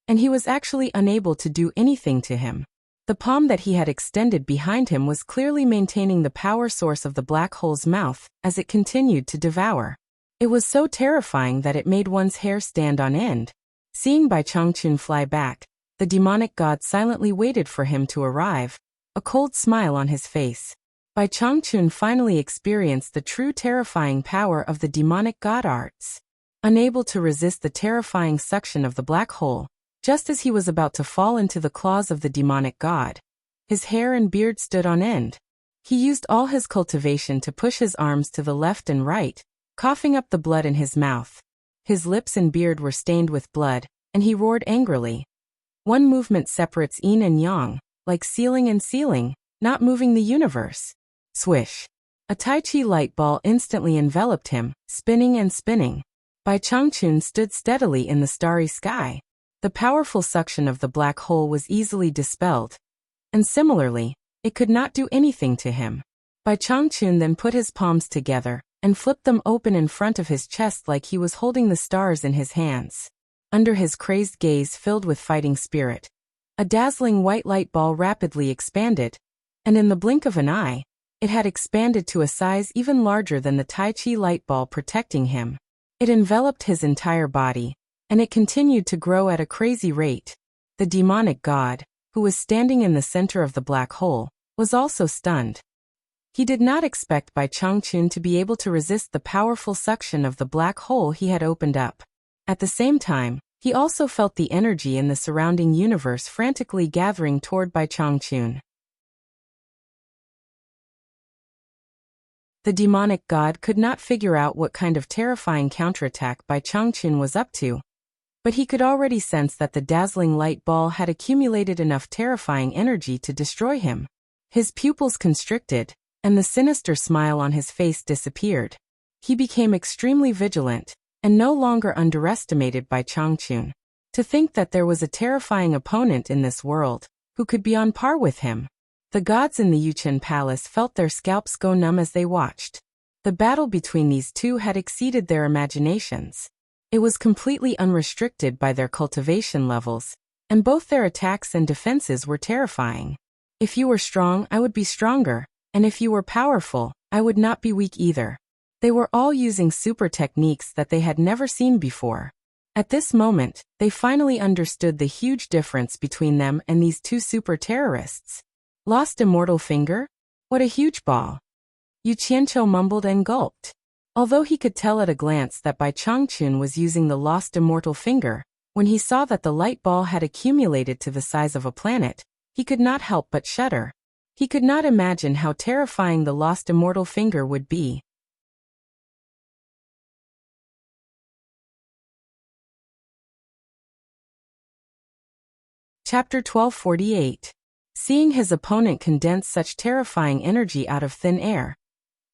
and he was actually unable to do anything to him. The palm that he had extended behind him was clearly maintaining the power source of the black hole's mouth as it continued to devour. It was so terrifying that it made one's hair stand on end. Seeing Bai Changchun fly back, the demonic god silently waited for him to arrive, a cold smile on his face. Bai Changchun finally experienced the true terrifying power of the demonic god arts. Unable to resist the terrifying suction of the black hole, just as he was about to fall into the claws of the demonic god, his hair and beard stood on end. He used all his cultivation to push his arms to the left and right, coughing up the blood in his mouth. His lips and beard were stained with blood, and he roared angrily. One movement separates yin and yang, like sealing and sealing, not moving the universe. Swish. A Tai Chi light ball instantly enveloped him, spinning and spinning. Bai Changchun stood steadily in the starry sky. The powerful suction of the black hole was easily dispelled, and similarly, it could not do anything to him. Bai Changchun then put his palms together and flipped them open in front of his chest like he was holding the stars in his hands. Under his crazed gaze filled with fighting spirit, a dazzling white light ball rapidly expanded, and in the blink of an eye, it had expanded to a size even larger than the Tai Chi light ball protecting him. It enveloped his entire body, and it continued to grow at a crazy rate. The demonic god, who was standing in the center of the black hole, was also stunned. He did not expect Bai Changchun to be able to resist the powerful suction of the black hole he had opened up. At the same time, he also felt the energy in the surrounding universe frantically gathering toward Bai Changchun. The demonic god could not figure out what kind of terrifying counterattack Bai Changchun was up to, but he could already sense that the dazzling light ball had accumulated enough terrifying energy to destroy him. His pupils constricted, and the sinister smile on his face disappeared. He became extremely vigilant, and no longer underestimated Bai Changchun. To think that there was a terrifying opponent in this world, who could be on par with him. The gods in the Yuchen Palace felt their scalps go numb as they watched. The battle between these two had exceeded their imaginations. It was completely unrestricted by their cultivation levels, and both their attacks and defenses were terrifying. If you were strong, I would be stronger, and if you were powerful, I would not be weak either. They were all using super techniques that they had never seen before. At this moment, they finally understood the huge difference between them and these two super terrorists. Lost immortal finger? What a huge ball! Yu Qianqiu mumbled and gulped. Although he could tell at a glance that Bai Changchun was using the lost immortal finger, when he saw that the light ball had accumulated to the size of a planet, he could not help but shudder. He could not imagine how terrifying the lost immortal finger would be. Chapter 1248. Seeing his opponent condense such terrifying energy out of thin air,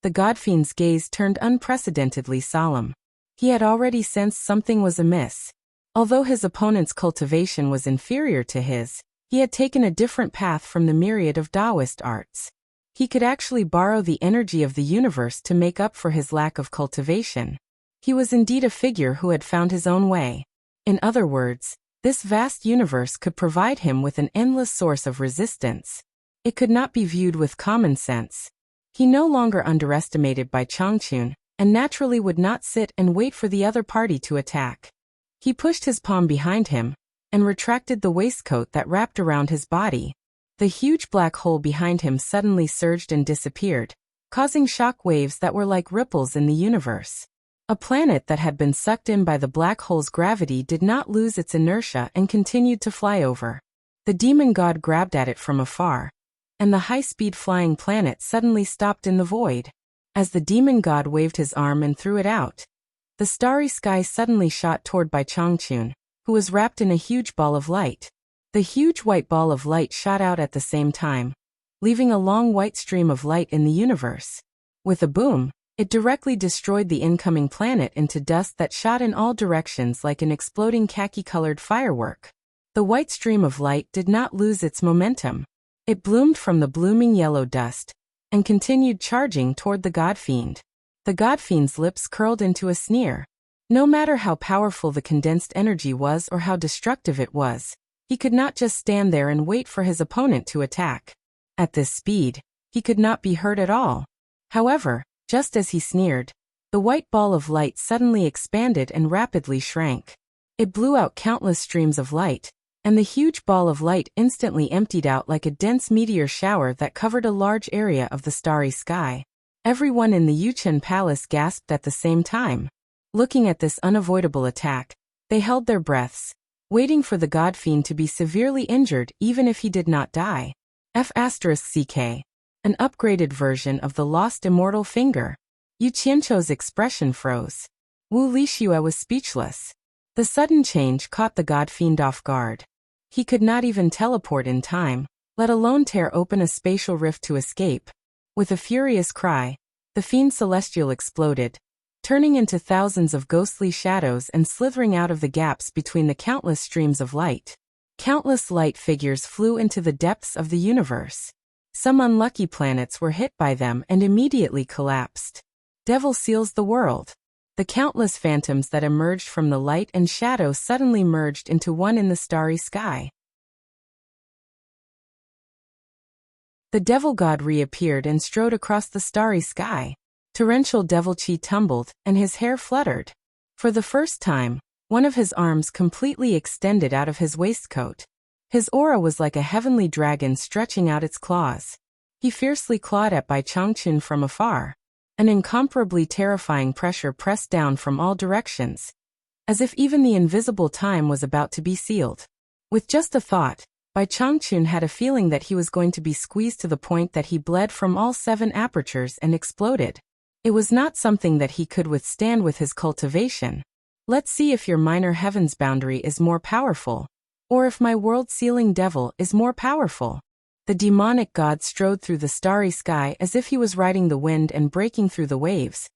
the Godfiend's gaze turned unprecedentedly solemn. He had already sensed something was amiss. Although his opponent's cultivation was inferior to his, he had taken a different path from the myriad of Taoist arts. He could actually borrow the energy of the universe to make up for his lack of cultivation. He was indeed a figure who had found his own way. In other words, this vast universe could provide him with an endless source of resistance. It could not be viewed with common sense. He no longer underestimated Bai Changchun, and naturally would not sit and wait for the other party to attack. He pushed his palm behind him, and retracted the waistcoat that wrapped around his body. The huge black hole behind him suddenly surged and disappeared, causing shock waves that were like ripples in the universe. A planet that had been sucked in by the black hole's gravity did not lose its inertia and continued to fly over. The demon god grabbed at it from afar, and the high-speed flying planet suddenly stopped in the void. As the demon god waved his arm and threw it out, the starry sky suddenly shot toward Bai Changchun, who was wrapped in a huge ball of light. The huge white ball of light shot out at the same time, leaving a long white stream of light in the universe. With a boom, it directly destroyed the incoming planet into dust that shot in all directions like an exploding khaki-colored firework. The white stream of light did not lose its momentum. It bloomed from the blooming yellow dust, and continued charging toward the Godfiend. The Godfiend's lips curled into a sneer. No matter how powerful the condensed energy was or how destructive it was, he could not just stand there and wait for his opponent to attack. At this speed, he could not be hurt at all. However, just as he sneered, the white ball of light suddenly expanded and rapidly shrank. It blew out countless streams of light, and the huge ball of light instantly emptied out like a dense meteor shower that covered a large area of the starry sky. Everyone in the Yuchen Palace gasped at the same time. Looking at this unavoidable attack, they held their breaths, waiting for the Godfiend to be severely injured even if he did not die. F***ck. An upgraded version of the lost immortal finger. Yu Qianqiu's expression froze. Wu Lixue was speechless. The sudden change caught the Godfiend off guard. He could not even teleport in time, let alone tear open a spatial rift to escape. With a furious cry, the fiend celestial exploded, turning into thousands of ghostly shadows and slithering out of the gaps between the countless streams of light. Countless light figures flew into the depths of the universe. Some unlucky planets were hit by them and immediately collapsed. Devil seals the world. The countless phantoms that emerged from the light and shadow suddenly merged into one in the starry sky. The devil god reappeared and strode across the starry sky. Torrential devil chi tumbled, and his hair fluttered. For the first time, one of his arms completely extended out of his waistcoat. His aura was like a heavenly dragon stretching out its claws. He fiercely clawed at Bai Changchun from afar. An incomparably terrifying pressure pressed down from all directions, as if even the invisible time was about to be sealed. With just a thought, Bai Changchun had a feeling that he was going to be squeezed to the point that he bled from all 7 apertures and exploded. It was not something that he could withstand with his cultivation. Let's see if your minor heaven's boundary is more powerful, or if my world-sealing devil is more powerful. The demonic god strode through the starry sky as if he was riding the wind and breaking through the waves,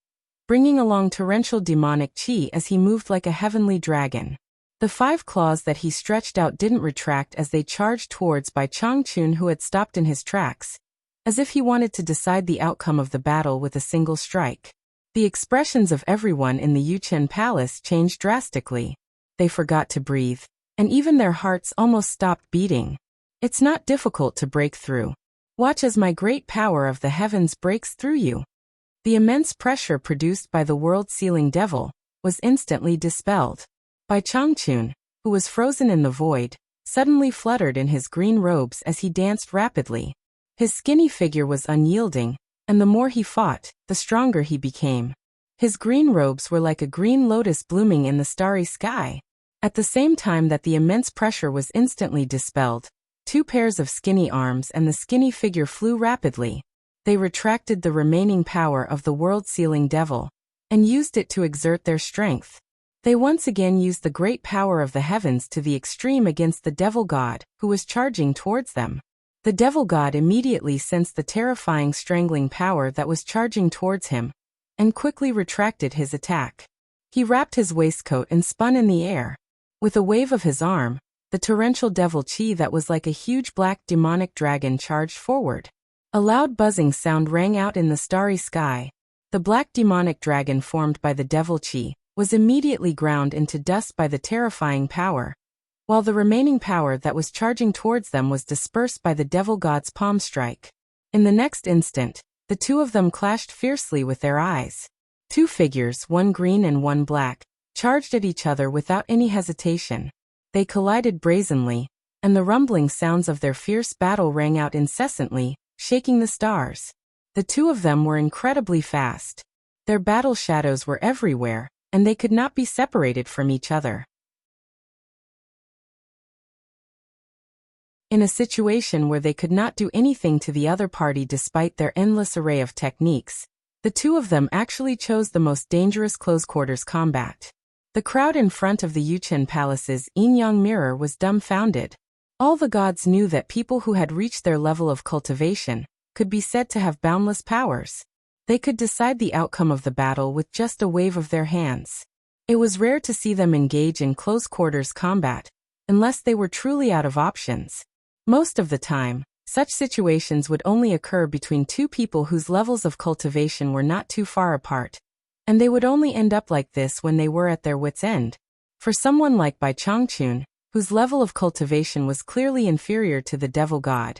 bringing along torrential demonic chi as he moved like a heavenly dragon. The 5 claws that he stretched out didn't retract as they charged towards Bai Changchun, who had stopped in his tracks, as if he wanted to decide the outcome of the battle with a single strike. The expressions of everyone in the Yuchen Palace changed drastically. They forgot to breathe, and even their hearts almost stopped beating. It's not difficult to break through. Watch as my great power of the heavens breaks through you. The immense pressure produced by the world-sealing devil was instantly dispelled. Bai Changchun, who was frozen in the void, suddenly fluttered in his green robes as he danced rapidly. His skinny figure was unyielding, and the more he fought, the stronger he became. His green robes were like a green lotus blooming in the starry sky. At the same time that the immense pressure was instantly dispelled, 2 pairs of skinny arms and the skinny figure flew rapidly. They retracted the remaining power of the world-sealing devil, and used it to exert their strength. They once again used the great power of the heavens to the extreme against the devil god, who was charging towards them. The devil god immediately sensed the terrifying strangling power that was charging towards him, and quickly retracted his attack. He wrapped his waistcoat and spun in the air. With a wave of his arm, the torrential devil chi that was like a huge black demonic dragon charged forward. A loud buzzing sound rang out in the starry sky. The black demonic dragon formed by the devil chi was immediately ground into dust by the terrifying power, while the remaining power that was charging towards them was dispersed by the devil god's palm strike. In the next instant, the two of them clashed fiercely with their eyes. Two figures, one green and one black, charged at each other without any hesitation. They collided brazenly, and the rumbling sounds of their fierce battle rang out incessantly, shaking the stars. The two of them were incredibly fast. Their battle shadows were everywhere, and they could not be separated from each other. In a situation where they could not do anything to the other party despite their endless array of techniques, the two of them actually chose the most dangerous close-quarters combat. The crowd in front of the Yuchen Palace's yin-yang mirror was dumbfounded. All the gods knew that people who had reached their level of cultivation could be said to have boundless powers. They could decide the outcome of the battle with just a wave of their hands. It was rare to see them engage in close-quarters combat, unless they were truly out of options. Most of the time, such situations would only occur between two people whose levels of cultivation were not too far apart, and they would only end up like this when they were at their wits' end. For someone like Bai Changchun, whose level of cultivation was clearly inferior to the devil god,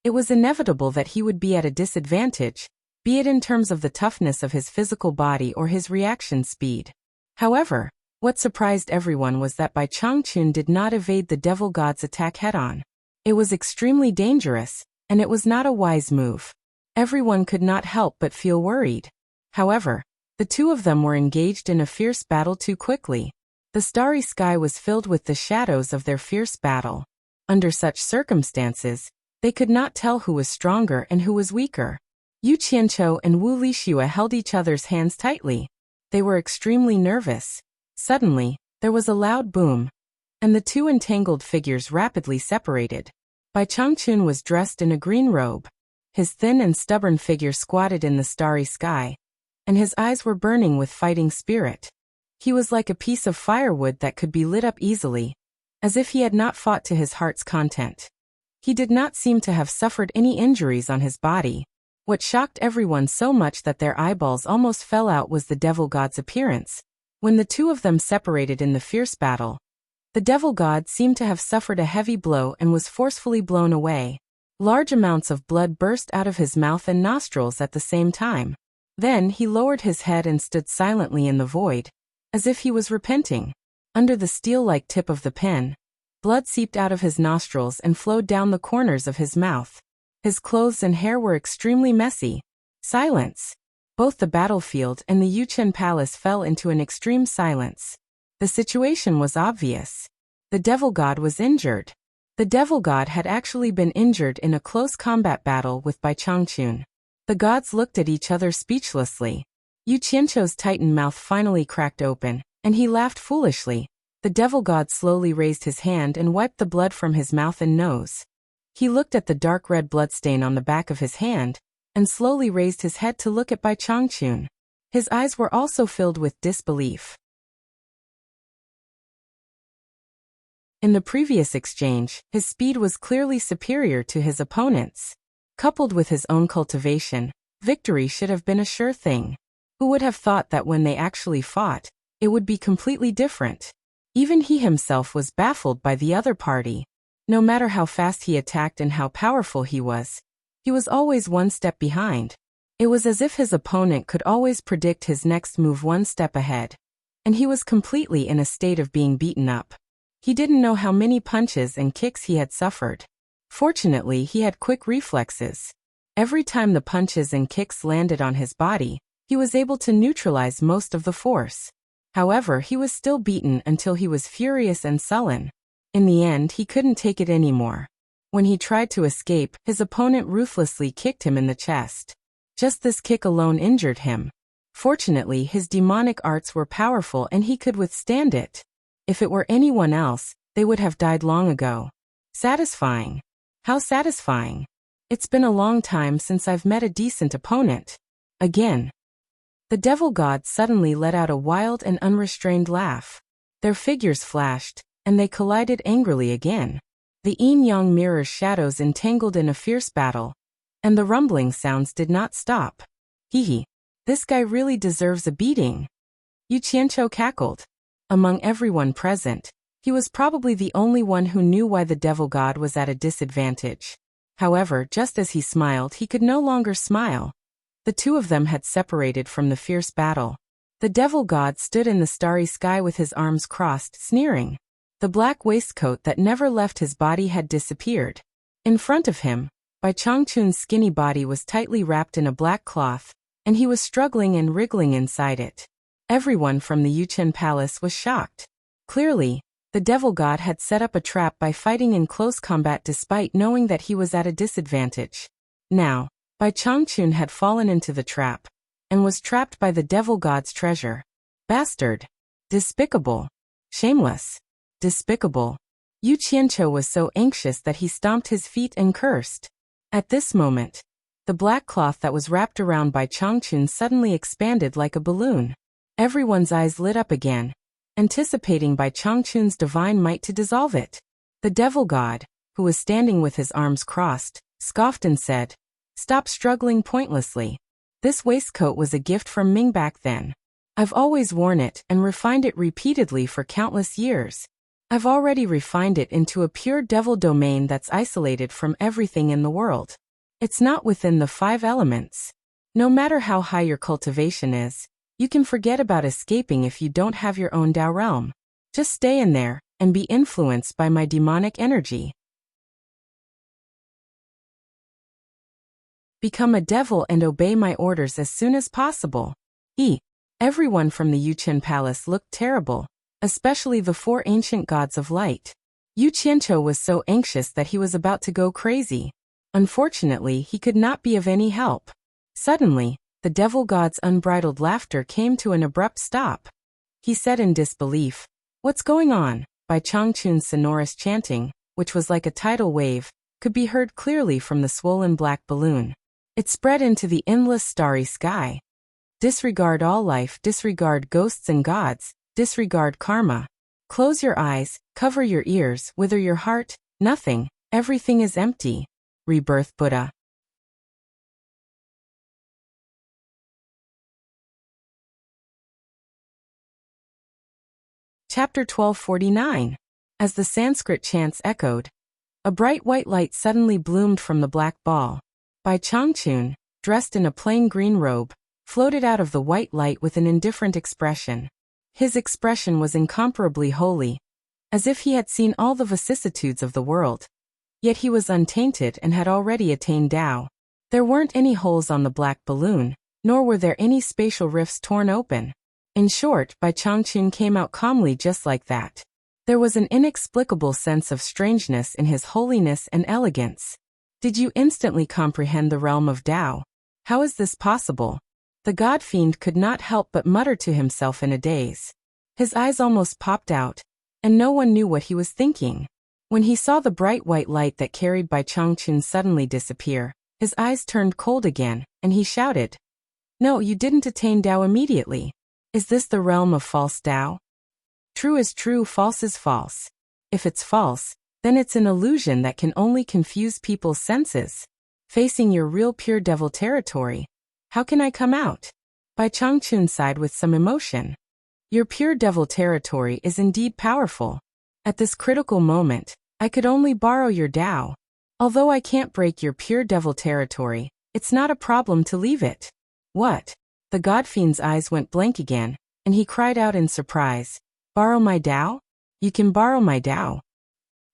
it was inevitable that he would be at a disadvantage, be it in terms of the toughness of his physical body or his reaction speed. However, what surprised everyone was that Bai Changchun did not evade the devil god's attack head-on. It was extremely dangerous, and it was not a wise move. Everyone could not help but feel worried. However, the two of them were engaged in a fierce battle too quickly. The starry sky was filled with the shadows of their fierce battle. Under such circumstances, they could not tell who was stronger and who was weaker. Yu Qianqiu and Wu Lixue held each other's hands tightly. They were extremely nervous. Suddenly, there was a loud boom, and the two entangled figures rapidly separated. Bai Changchun was dressed in a green robe. His thin and stubborn figure squatted in the starry sky, and his eyes were burning with fighting spirit. He was like a piece of firewood that could be lit up easily, as if he had not fought to his heart's content. He did not seem to have suffered any injuries on his body. What shocked everyone so much that their eyeballs almost fell out was the devil god's appearance. When the two of them separated in the fierce battle, the devil god seemed to have suffered a heavy blow and was forcefully blown away. Large amounts of blood burst out of his mouth and nostrils at the same time. Then he lowered his head and stood silently in the void, as if he was repenting. Under the steel-like tip of the pen, blood seeped out of his nostrils and flowed down the corners of his mouth. His clothes and hair were extremely messy. Silence. Both the battlefield and the Yuchen Palace fell into an extreme silence. The situation was obvious. The devil god was injured. The devil god had actually been injured in a close combat battle with Bai Changchun. The gods looked at each other speechlessly. Yu Qianqiu's tightened mouth finally cracked open, and he laughed foolishly. The devil god slowly raised his hand and wiped the blood from his mouth and nose. He looked at the dark red bloodstain on the back of his hand, and slowly raised his head to look at Bai Changchun. His eyes were also filled with disbelief. In the previous exchange, his speed was clearly superior to his opponent's. Coupled with his own cultivation, victory should have been a sure thing. Who would have thought that when they actually fought, it would be completely different? Even he himself was baffled by the other party. No matter how fast he attacked and how powerful he was always one step behind. It was as if his opponent could always predict his next move one step ahead, and he was completely in a state of being beaten up. He didn't know how many punches and kicks he had suffered. Fortunately, he had quick reflexes. Every time the punches and kicks landed on his body, he was able to neutralize most of the force. However, he was still beaten until he was furious and sullen. In the end, he couldn't take it anymore. When he tried to escape, his opponent ruthlessly kicked him in the chest. Just this kick alone injured him. Fortunately, his demonic arts were powerful and he could withstand it. If it were anyone else, they would have died long ago. Satisfying. How satisfying. It's been a long time since I've met a decent opponent. Again. The devil god suddenly let out a wild and unrestrained laugh. Their figures flashed, and they collided angrily again. The yin-yang mirror's shadows entangled in a fierce battle, and the rumbling sounds did not stop. Hee hee. This guy really deserves a beating. Yu Qianqiu cackled. Among everyone present, he was probably the only one who knew why the devil god was at a disadvantage. However, just as he smiled, he could no longer smile. The two of them had separated from the fierce battle. The devil god stood in the starry sky with his arms crossed, sneering. The black waistcoat that never left his body had disappeared. In front of him, Bai Changchun's skinny body was tightly wrapped in a black cloth, and he was struggling and wriggling inside it. Everyone from the Yuchen palace was shocked. Clearly, the devil god had set up a trap by fighting in close combat despite knowing that he was at a disadvantage. Now, Bai Changchun had fallen into the trap, and was trapped by the devil god's treasure. Bastard! Despicable! Shameless! Despicable! Yu Qianqiu was so anxious that he stomped his feet and cursed. At this moment, the black cloth that was wrapped around Bai Changchun suddenly expanded like a balloon. Everyone's eyes lit up again, anticipating Bai Changchun's divine might to dissolve it. The devil god, who was standing with his arms crossed, scoffed and said, "Stop struggling pointlessly. This waistcoat was a gift from Ming back then. I've always worn it and refined it repeatedly for countless years. I've already refined it into a pure devil domain that's isolated from everything in the world. It's not within the 5 elements. No matter how high your cultivation is, you can forget about escaping if you don't have your own Dao realm. Just stay in there and be influenced by my demonic energy. Become a devil and obey my orders as soon as possible." Everyone from the Yuchen palace looked terrible, especially the 4 ancient gods of light. Yu Qianqiu was so anxious that he was about to go crazy. Unfortunately, he could not be of any help. Suddenly, the devil god's unbridled laughter came to an abrupt stop. He said in disbelief, "What's going on?" Bai Changchun's sonorous chanting, which was like a tidal wave, could be heard clearly from the swollen black balloon. It spread into the endless starry sky. "Disregard all life, disregard ghosts and gods, disregard karma. Close your eyes, cover your ears, wither your heart, nothing, everything is empty. Rebirth Buddha." Chapter 1249. As the Sanskrit chants echoed, a bright white light suddenly bloomed from the black ball. Bai Changchun, dressed in a plain green robe, floated out of the white light with an indifferent expression. His expression was incomparably holy, as if he had seen all the vicissitudes of the world. Yet he was untainted and had already attained Tao. There weren't any holes on the black balloon, nor were there any spatial rifts torn open. In short, Bai Changchun came out calmly just like that. There was an inexplicable sense of strangeness in his holiness and elegance. Did you instantly comprehend the realm of Tao? How is this possible? The god-fiend could not help but mutter to himself in a daze. His eyes almost popped out, and no one knew what he was thinking. When he saw the bright white light that carried Bai Changchun suddenly disappear, his eyes turned cold again, and he shouted, "No, you didn't attain Tao immediately. Is this the realm of false Tao? True is true, false is false. If it's false, then it's an illusion that can only confuse people's senses. Facing your real pure devil territory, how can I come out?" Bai Changchun sighed with some emotion. Your pure devil territory is indeed powerful. At this critical moment, I could only borrow your Tao. Although I can't break your pure devil territory, it's not a problem to leave it. What? The god-fiend's eyes went blank again, and he cried out in surprise, "Borrow my Tao? You can borrow my Tao.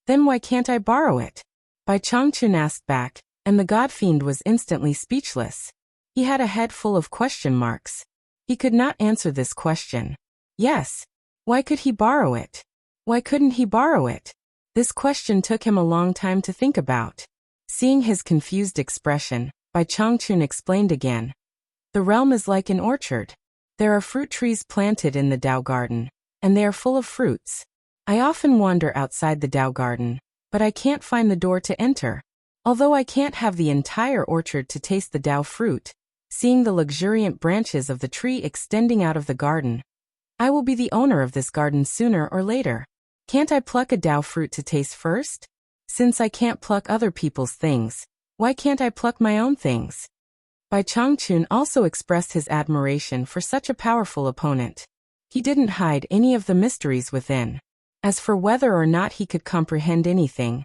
Then why can't I borrow it?" Bai Changchun asked back, and the god-fiend was instantly speechless. He had a head full of question marks. He could not answer this question. Yes. Why could he borrow it? Why couldn't he borrow it? This question took him a long time to think about. Seeing his confused expression, Bai Changchun explained again. The realm is like an orchard. There are fruit trees planted in the Tao garden, and they are full of fruits. I often wander outside the Tao garden, but I can't find the door to enter. Although I can't have the entire orchard to taste the Tao fruit, seeing the luxuriant branches of the tree extending out of the garden, I will be the owner of this garden sooner or later. Can't I pluck a Tao fruit to taste first? Since I can't pluck other people's things, why can't I pluck my own things? Bai Changchun also expressed his admiration for such a powerful opponent. He didn't hide any of the mysteries within. As for whether or not he could comprehend anything,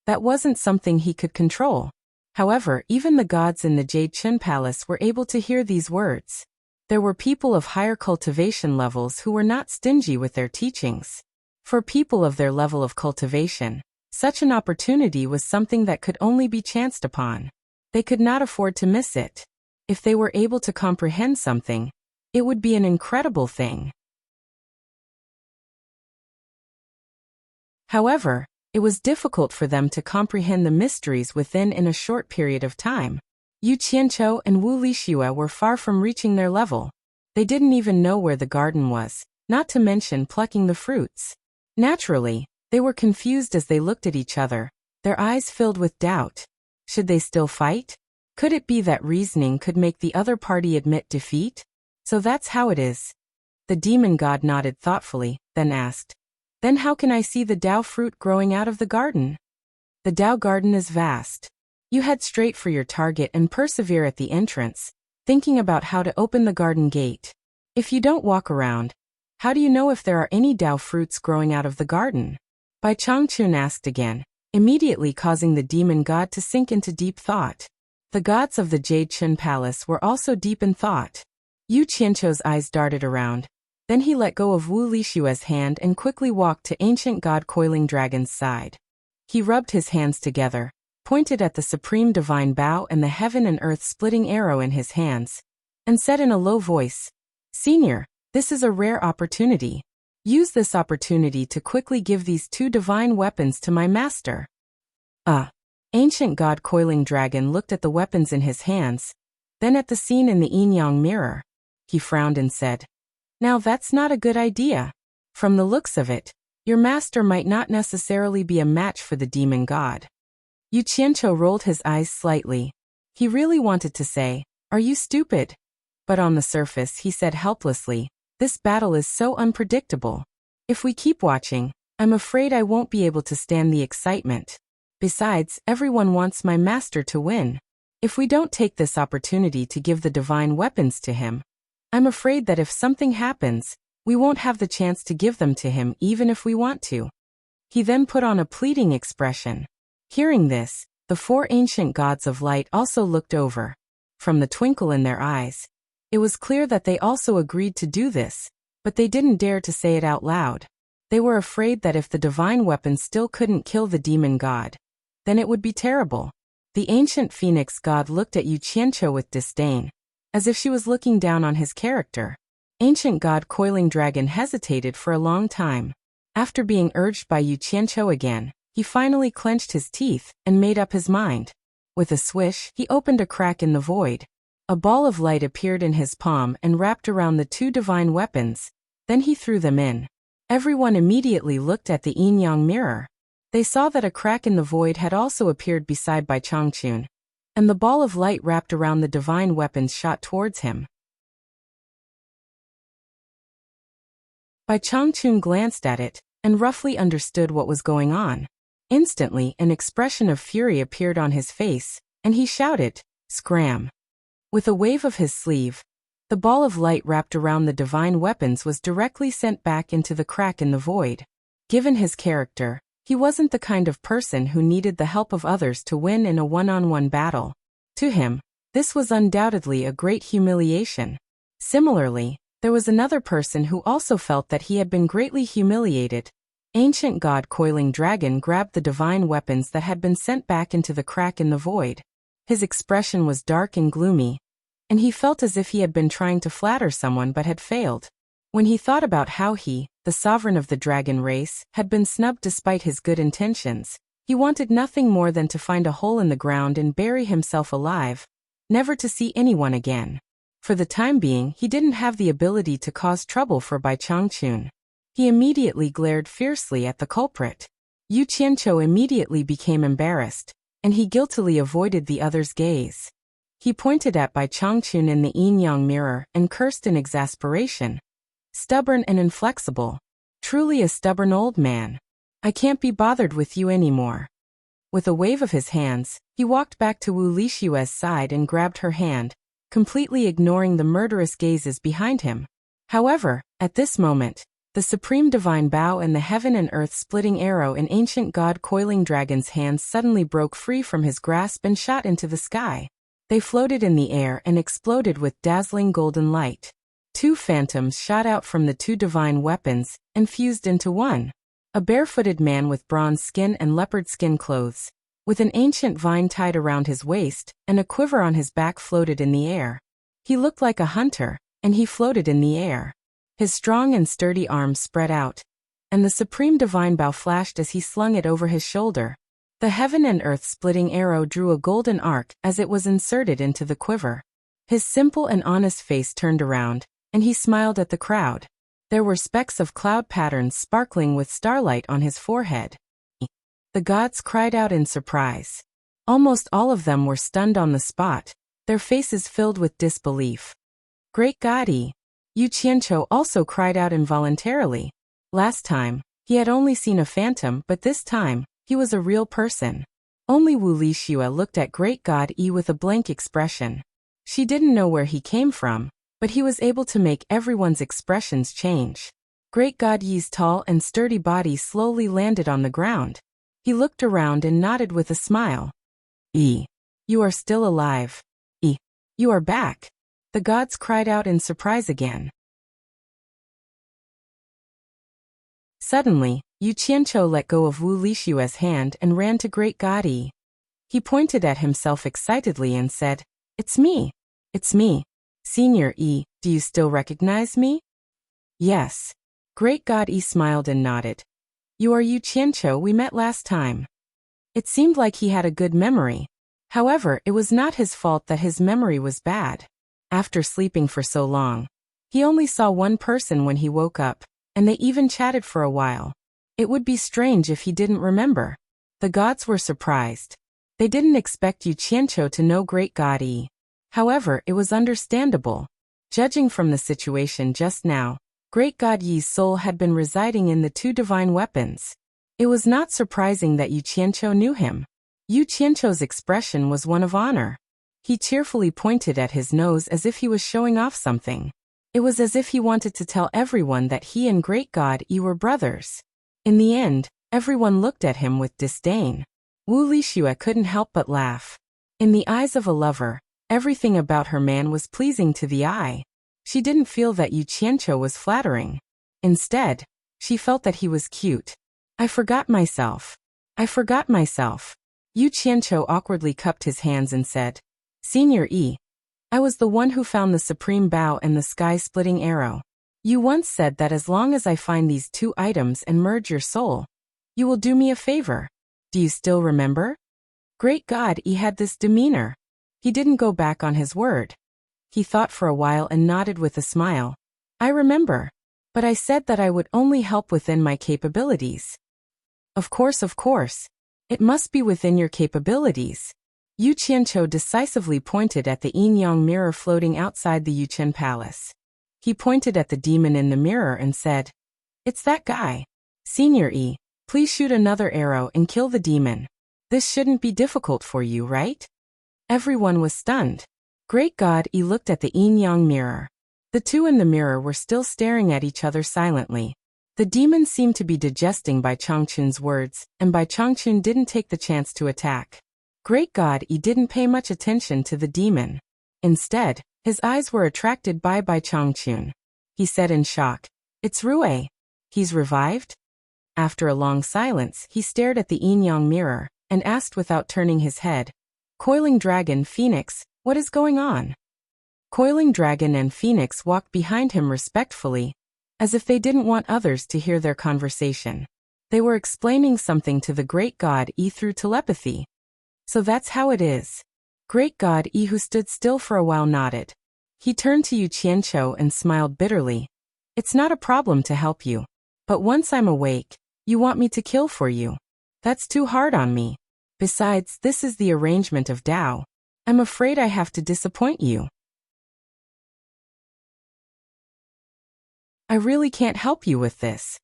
that wasn't something he could control. However, even the gods in the Jade Chun Palace were able to hear these words. There were people of higher cultivation levels who were not stingy with their teachings. For people of their level of cultivation, such an opportunity was something that could only be chanced upon. They could not afford to miss it. If they were able to comprehend something, it would be an incredible thing. However, it was difficult for them to comprehend the mysteries within in a short period of time. Yu Qianqiu and Wu Lixue were far from reaching their level. They didn't even know where the garden was, not to mention plucking the fruits. Naturally, they were confused as they looked at each other, their eyes filled with doubt. Should they still fight? Could it be that reasoning could make the other party admit defeat? So that's how it is. The demon god nodded thoughtfully, then asked, "Then how can I see the Dao fruit growing out of the garden?" "The Dao garden is vast. You head straight for your target and persevere at the entrance, thinking about how to open the garden gate. If you don't walk around, how do you know if there are any Dao fruits growing out of the garden?" Bai Changchun asked again, immediately causing the demon god to sink into deep thought. The gods of the Jade Chun Palace were also deep in thought. Yu Qianqiu's eyes darted around. Then he let go of Wu Lixue's hand and quickly walked to ancient god Coiling Dragon's side. He rubbed his hands together, pointed at the supreme divine bow and the heaven and earth splitting arrow in his hands, and said in a low voice, "Senior, this is a rare opportunity. Use this opportunity to quickly give these two divine weapons to my master." Ancient god Coiling Dragon looked at the weapons in his hands, then at the scene in the yin-yang mirror. He frowned and said, "Now that's not a good idea. From the looks of it, your master might not necessarily be a match for the demon god." Yu Qianqiu rolled his eyes slightly. He really wanted to say, "Are you stupid?" But on the surface he said helplessly, "This battle is so unpredictable. If we keep watching, I'm afraid I won't be able to stand the excitement. Besides, everyone wants my master to win. If we don't take this opportunity to give the divine weapons to him, I'm afraid that if something happens, we won't have the chance to give them to him even if we want to." He then put on a pleading expression. Hearing this, the four ancient gods of light also looked over. From the twinkle in their eyes, it was clear that they also agreed to do this, but they didn't dare to say it out loud. They were afraid that if the divine weapon still couldn't kill the demon god, then it would be terrible. The ancient phoenix god looked at Yu Qianqiu with disdain, as if she was looking down on his character. Ancient god Coiling Dragon hesitated for a long time. After being urged by Yu Qianqiu again, he finally clenched his teeth and made up his mind. With a swish, he opened a crack in the void. A ball of light appeared in his palm and wrapped around the two divine weapons. Then he threw them in. Everyone immediately looked at the yin-yang mirror. They saw that a crack in the void had also appeared beside Bai Changchun, and the ball of light wrapped around the divine weapons shot towards him. Bai Changchun glanced at it and roughly understood what was going on. Instantly, an expression of fury appeared on his face, and he shouted, "Scram!" With a wave of his sleeve, the ball of light wrapped around the divine weapons was directly sent back into the crack in the void. Given his character, he wasn't the kind of person who needed the help of others to win in a one-on-one battle. To him, this was undoubtedly a great humiliation. Similarly, there was another person who also felt that he had been greatly humiliated. Ancient god Coiling Dragon grabbed the divine weapons that had been sent back into the crack in the void. His expression was dark and gloomy, and he felt as if he had been trying to flatter someone but had failed. When he thought about how he, the sovereign of the dragon race, had been snubbed despite his good intentions, he wanted nothing more than to find a hole in the ground and bury himself alive, never to see anyone again. For the time being, he didn't have the ability to cause trouble for Bai Changchun. He immediately glared fiercely at the culprit. Yu Qianqiu immediately became embarrassed, and he guiltily avoided the other's gaze. He pointed at Bai Changchun in the yin-yang mirror and cursed in exasperation. "Stubborn and inflexible. Truly a stubborn old man. I can't be bothered with you anymore." With a wave of his hands, he walked back to Wu Lixue's side and grabbed her hand, completely ignoring the murderous gazes behind him. However, At this moment, the supreme divine bow and the heaven and earth splitting arrow in ancient god Coiling Dragon's hands suddenly broke free from his grasp and shot into the sky. They floated in the air and exploded with dazzling golden light. Two phantoms shot out from the two divine weapons and fused into one. A barefooted man with bronze skin and leopard skin clothes, with an ancient vine tied around his waist and a quiver on his back, floated in the air. He looked like a hunter, and he floated in the air. His strong and sturdy arms spread out, and the supreme divine bow flashed as he slung it over his shoulder. The heaven and earth splitting arrow drew a golden arc as it was inserted into the quiver. His simple and honest face turned around, and he smiled at the crowd. There were specks of cloud patterns sparkling with starlight on his forehead. The gods cried out in surprise. Almost all of them were stunned on the spot, their faces filled with disbelief. Great God! Yu Qianqiu also cried out involuntarily. Last time, he had only seen a phantom, but this time, he was a real person. Only Wu Lixue looked at Great God with a blank expression. She didn't know where he came from, but he was able to make everyone's expressions change. Great God Yi's tall and sturdy body slowly landed on the ground. He looked around and nodded with a smile. You are still alive. You are back. The gods cried out in surprise again. Suddenly, Yu Qianqiu let go of Wu Lixue's hand and ran to Great God Yi. He pointed at himself excitedly and said, "It's me. It's me. Senior Yi, do you still recognize me?" "Yes." Great God Yi smiled and nodded. "You are Yu Qianqiu we met last time." It seemed like he had a good memory. However, it was not his fault that his memory was bad. After sleeping for so long, he only saw one person when he woke up, and they even chatted for a while. It would be strange if he didn't remember. The gods were surprised. They didn't expect Yu Qianqiu to know Great God Yi. However, it was understandable. Judging from the situation just now, Great God Yi's soul had been residing in the two divine weapons. It was not surprising that Yu Qianqiu knew him. Yu Qianqiu's expression was one of honor. He cheerfully pointed at his nose as if he was showing off something. It was as if he wanted to tell everyone that he and Great God Yi were brothers. In the end, everyone looked at him with disdain. Wu Lixue couldn't help but laugh. In the eyes of a lover, everything about her man was pleasing to the eye. She didn't feel that Yu Qianqiu was flattering. Instead, she felt that he was cute. I forgot myself. Yu Qianqiu awkwardly cupped his hands and said, "Senior Yi, I was the one who found the supreme bow and the sky-splitting arrow. You once said that as long as I find these two items and merge your soul, you will do me a favor. Do you still remember?" Great God Yi had this demeanor. He didn't go back on his word. He thought for a while and nodded with a smile. "I remember. But I said that I would only help within my capabilities." Of course. It must be within your capabilities." Yu Qianqiu decisively pointed at the yin-yang mirror floating outside the Yuchen Palace. He pointed at the demon in the mirror and said, "It's that guy. Senior Yi, please shoot another arrow and kill the demon. This shouldn't be difficult for you, right?" Everyone was stunned. Great God Yi looked at the yin-yang mirror. The two in the mirror were still staring at each other silently. The demon seemed to be digesting Bai Changchun's words, and Bai Changchun didn't take the chance to attack. Great God Yi didn't pay much attention to the demon. Instead, his eyes were attracted by Bai Changchun. He said in shock, "It's Rue. He's revived?" After a long silence, he stared at the yin-yang mirror, and asked without turning his head, "Coiling Dragon, Phoenix, what is going on?" Coiling Dragon and Phoenix walked behind him respectfully, as if they didn't want others to hear their conversation. They were explaining something to the Great God Yi through telepathy. "So that's how it is." Great God Yi, who stood still for a while, nodded. He turned to Yu Qianqiu and smiled bitterly. "It's not a problem to help you. But once I'm awake, you want me to kill for you. That's too hard on me. Besides, this is the arrangement of Tao. I'm afraid I have to disappoint you. I really can't help you with this."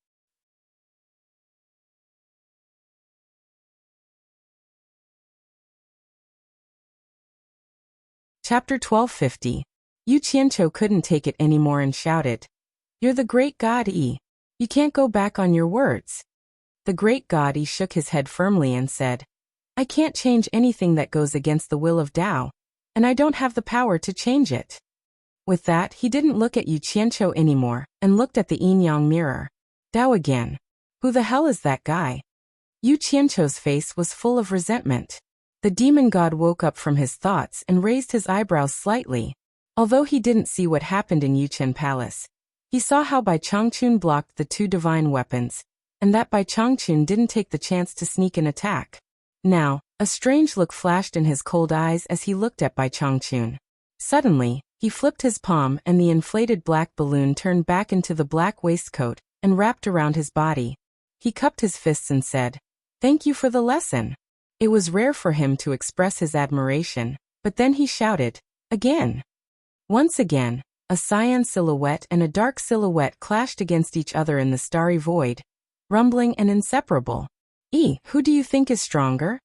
Chapter 1250. Yu Qianqiu couldn't take it anymore and shouted, You're the great god Yi. You can't go back on your words. The great god Yi shook his head firmly and said, I can't change anything that goes against the will of Tao, and I don't have the power to change it. With that, he didn't look at Yu Qianqiu anymore, and looked at the yin-yang mirror. Tao again. Who the hell is that guy? Yu Qianqiu's face was full of resentment. The demon god woke up from his thoughts and raised his eyebrows slightly. Although he didn't see what happened in Yuchen Palace, he saw how Bai Changchun blocked the two divine weapons, and that Bai Changchun didn't take the chance to sneak an attack. Now, a strange look flashed in his cold eyes as he looked at Bai Changchun. Suddenly, he flipped his palm and the inflated black balloon turned back into the black waistcoat and wrapped around his body. He cupped his fists and said, Thank you for the lesson. It was rare for him to express his admiration, but then he shouted, Again. Once again, a cyan silhouette and a dark silhouette clashed against each other in the starry void, rumbling and inseparable. Who do you think is stronger?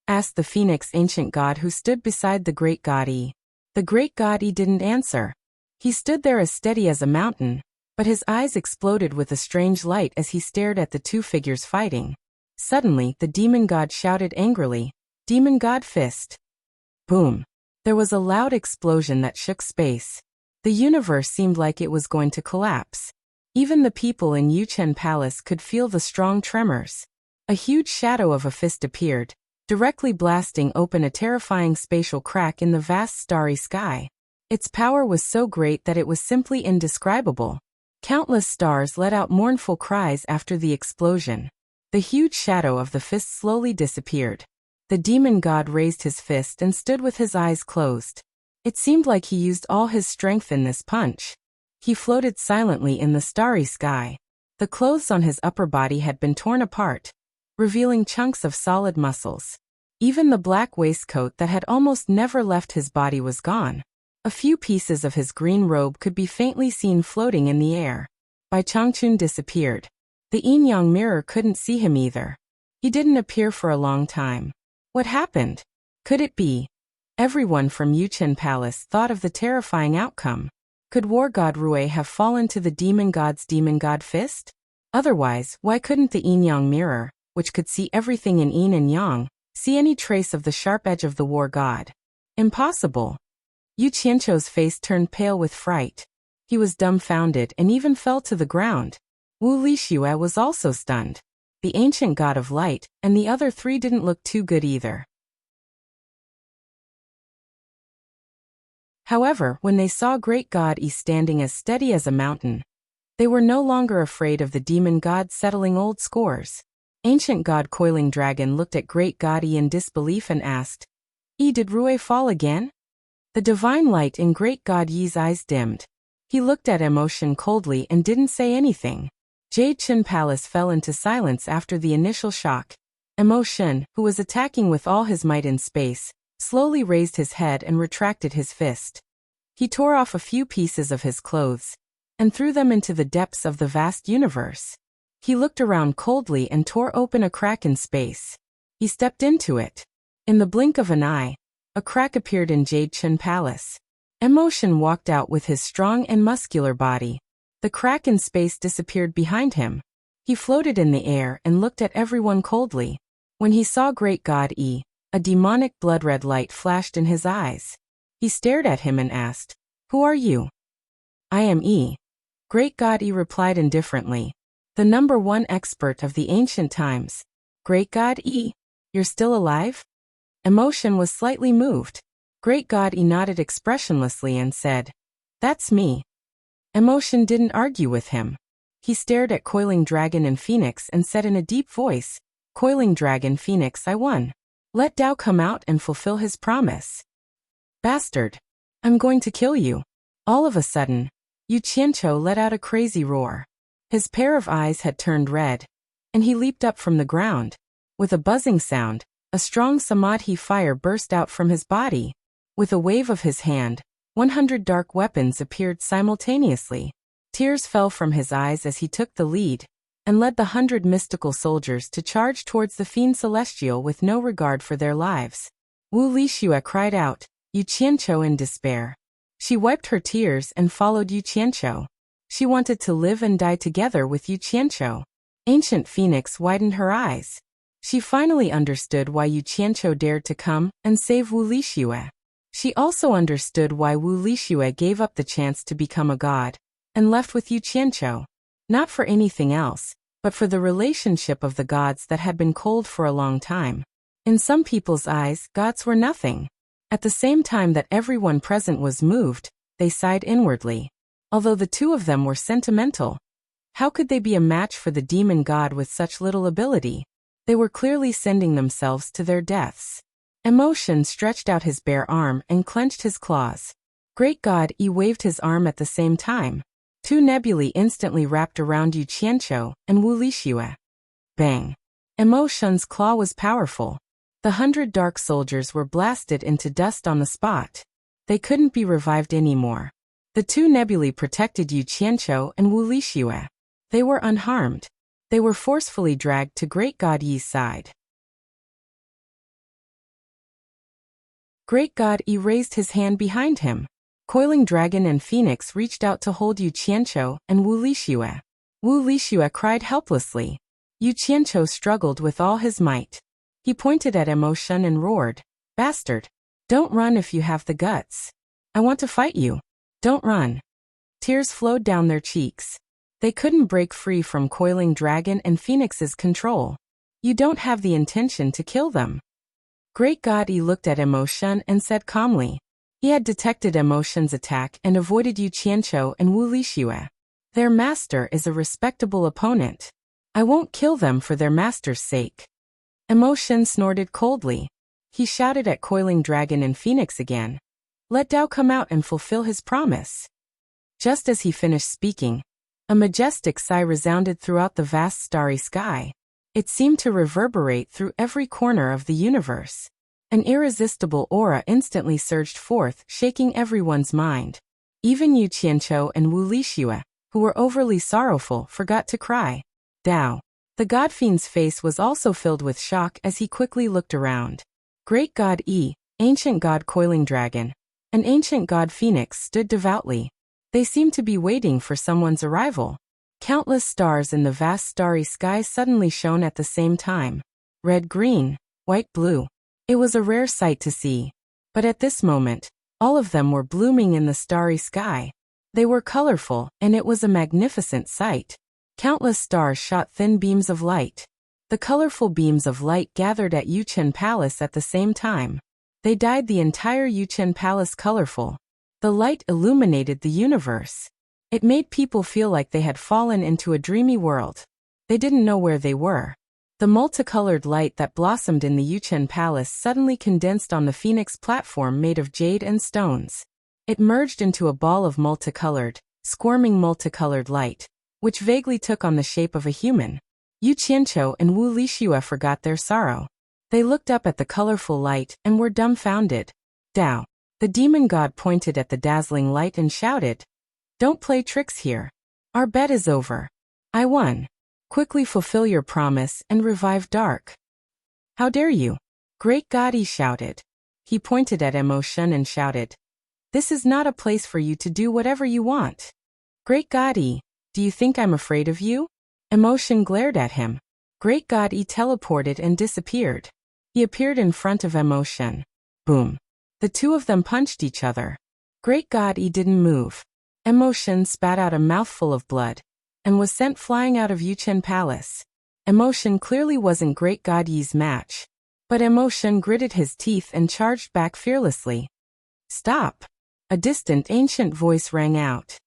Asked the phoenix ancient god who stood beside the great god Yi. The great god Yi didn't answer. He stood there as steady as a mountain, but his eyes exploded with a strange light as he stared at the two figures fighting. Suddenly, the demon god shouted angrily, Demon god fist. Boom. There was a loud explosion that shook space. The universe seemed like it was going to collapse. Even the people in Yuchen Palace could feel the strong tremors. A huge shadow of a fist appeared, directly blasting open a terrifying spatial crack in the vast starry sky. Its power was so great that it was simply indescribable. Countless stars let out mournful cries after the explosion. The huge shadow of the fist slowly disappeared. The demon god raised his fist and stood with his eyes closed. It seemed like he used all his strength in this punch. He floated silently in the starry sky. The clothes on his upper body had been torn apart, revealing chunks of solid muscles. Even the black waistcoat that had almost never left his body was gone. A few pieces of his green robe could be faintly seen floating in the air. Bai Changchun disappeared. The yin-yang mirror couldn't see him either. He didn't appear for a long time. What happened? Could it be? Everyone from Yuchen Palace thought of the terrifying outcome. Could War God Rui have fallen to the demon god's demon god fist? Otherwise, why couldn't the yin-yang mirror, which could see everything in yin and yang, see any trace of the sharp edge of the war god? Impossible. Yu Qianqiu's face turned pale with fright. He was dumbfounded and even fell to the ground. Wu Lixue was also stunned. The ancient god of light, and the other three didn't look too good either. However, when they saw great god Yi standing as steady as a mountain, they were no longer afraid of the demon god settling old scores. Ancient god Coiling Dragon looked at great god Yi in disbelief and asked, Did Rui fall again? The divine light in great god Yi's eyes dimmed. He looked at Emotion coldly and didn't say anything. Jade Chen Palace fell into silence after the initial shock. Emotion, who was attacking with all his might in space, slowly raised his head and retracted his fist. He tore off a few pieces of his clothes and threw them into the depths of the vast universe. He looked around coldly and tore open a crack in space. He stepped into it. In the blink of an eye, a crack appeared in Jade Chen Palace. Emotion walked out with his strong and muscular body. The crack in space disappeared behind him. He floated in the air and looked at everyone coldly. When he saw great god Yi, a demonic blood-red light flashed in his eyes. He stared at him and asked, Who are you? I am Yi. Great god Yi replied indifferently. The number one expert of the ancient times. Great god Yi, you're still alive? Emotion was slightly moved. Great god Yi nodded expressionlessly and said, That's me. Emotion didn't argue with him. He stared at Coiling Dragon and Phoenix and said in a deep voice, Coiling Dragon Phoenix, I won. Let Tao come out and fulfill his promise. Bastard. I'm going to kill you. All of a sudden, Yu Qianqiu let out a crazy roar. His pair of eyes had turned red, and he leaped up from the ground. With a buzzing sound, a strong samadhi fire burst out from his body. With a wave of his hand, 100 dark weapons appeared simultaneously. Tears fell from his eyes as he took the lead, and led the 100 mystical soldiers to charge towards the fiend celestial with no regard for their lives. Wu Lixue cried out, Yu Qianqiu in despair. She wiped her tears and followed Yu Qianqiu. She wanted to live and die together with Yu Qianqiu. Ancient Phoenix widened her eyes. She finally understood why Yu Qianqiu dared to come and save Wu Lixue. She also understood why Wu Lixue gave up the chance to become a god and left with Yu Qianqiu. Not for anything else, but for the relationship of the gods that had been cold for a long time. In some people's eyes, gods were nothing. At the same time that everyone present was moved, they sighed inwardly. Although the two of them were sentimental, how could they be a match for the demon god with such little ability? They were clearly sending themselves to their deaths. Emotion stretched out his bare arm and clenched his claws. Great God Yi waved his arm at the same time. Two nebulae instantly wrapped around Yu Qianqiu and Wu Lixue. Bang! Emotion's claw was powerful. The 100 dark soldiers were blasted into dust on the spot. They couldn't be revived anymore. The two nebulae protected Yu Qianqiu and Wu Lixue. They were unharmed. They were forcefully dragged to Great God Yi's side. Great God Yi raised his hand behind him. Coiling Dragon and Phoenix reached out to hold Yu Qianqiu and Wu Lixue. Wu Lixue cried helplessly. Yu Qianqiu struggled with all his might. He pointed at Emotion and roared, "Bastard! Don't run if you have the guts. I want to fight you. Don't run." Tears flowed down their cheeks. They couldn't break free from Coiling Dragon and Phoenix's control. You don't have the intention to kill them. Great God Yi looked at Emotion and said calmly. He had detected Emotion's attack and avoided Yu Qianqiu and Wu Lixue. Their master is a respectable opponent. I won't kill them for their master's sake. Emotion snorted coldly. He shouted at Coiling Dragon and Phoenix again. Let Dao come out and fulfill his promise. Just as he finished speaking, a majestic sigh resounded throughout the vast starry sky. It seemed to reverberate through every corner of the universe. An irresistible aura instantly surged forth, shaking everyone's mind. Even Yu Qianqiu and Wu Lixue, who were overly sorrowful, forgot to cry. Dao. The God Fiend's face was also filled with shock as he quickly looked around. Great God Yi, Ancient God Coiling Dragon, and Ancient God Phoenix stood devoutly. They seemed to be waiting for someone's arrival. Countless stars in the vast starry sky suddenly shone at the same time. Red, green, white, blue. It was a rare sight to see. But at this moment, all of them were blooming in the starry sky. They were colorful, and it was a magnificent sight. Countless stars shot thin beams of light. The colorful beams of light gathered at Yuchen Palace at the same time. They dyed the entire Yuchen Palace colorful. The light illuminated the universe. It made people feel like they had fallen into a dreamy world. They didn't know where they were. The multicolored light that blossomed in the Yuchen Palace suddenly condensed on the Phoenix platform made of jade and stones. It merged into a ball of multicolored, squirming multicolored light, which vaguely took on the shape of a human. Yu Qianqiu and Wu Lixue forgot their sorrow. They looked up at the colorful light and were dumbfounded. Dao. The demon god pointed at the dazzling light and shouted, "Don't play tricks here. Our bet is over. I won. Quickly fulfill your promise and revive Dark." "How dare you?" Great God Yi shouted. He pointed at Emotion and shouted, "This is not a place for you to do whatever you want." "Great God Yi, do you think I'm afraid of you?" Emotion glared at him. Great God Yi teleported and disappeared. He appeared in front of Emotion. Boom. The two of them punched each other. Great God Yi didn't move. Emotion spat out a mouthful of blood and was sent flying out of Yuchen Palace. Emotion clearly wasn't Great God Yi's match. But Emotion gritted his teeth and charged back fearlessly. "Stop!" A distant ancient voice rang out.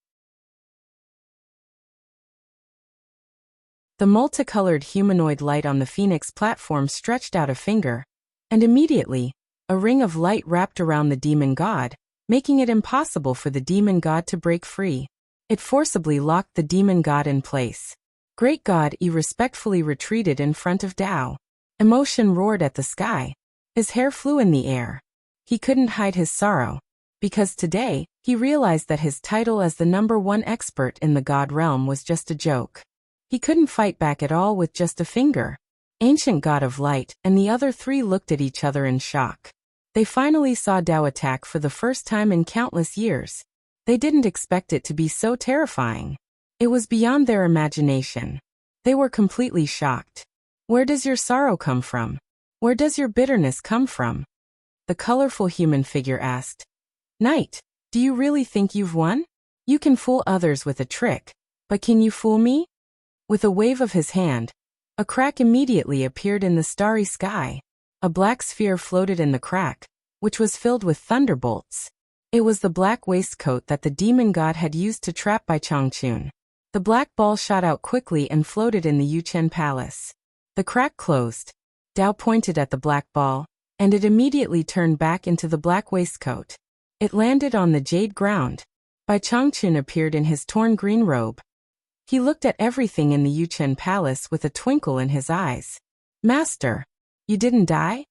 The multicolored humanoid light on the Phoenix platform stretched out a finger, and immediately, a ring of light wrapped around the demon god, making it impossible for the demon god to break free. It forcibly locked the demon god in place. Great God Yi respectfully retreated in front of Dao. Emotion roared at the sky. His hair flew in the air. He couldn't hide his sorrow, because today, he realized that his title as the #1 expert in the god realm was just a joke. He couldn't fight back at all with just a finger. Ancient God of Light and the other three looked at each other in shock. They finally saw Dao attack for the first time in countless years. They didn't expect it to be so terrifying. It was beyond their imagination. They were completely shocked. Where does your sorrow come from? Where does your bitterness come from? The colorful human figure asked. Knight, do you really think you've won? You can fool others with a trick, but can you fool me? With a wave of his hand, a crack immediately appeared in the starry sky. A black sphere floated in the crack, which was filled with thunderbolts. It was the black waistcoat that the demon god had used to trap Bai Changchun. The black ball shot out quickly and floated in the Yuchen palace. The crack closed. Dao pointed at the black ball, and it immediately turned back into the black waistcoat. It landed on the jade ground. Bai Changchun appeared in his torn green robe. He looked at everything in the Yuchen palace with a twinkle in his eyes. Master, you didn't die?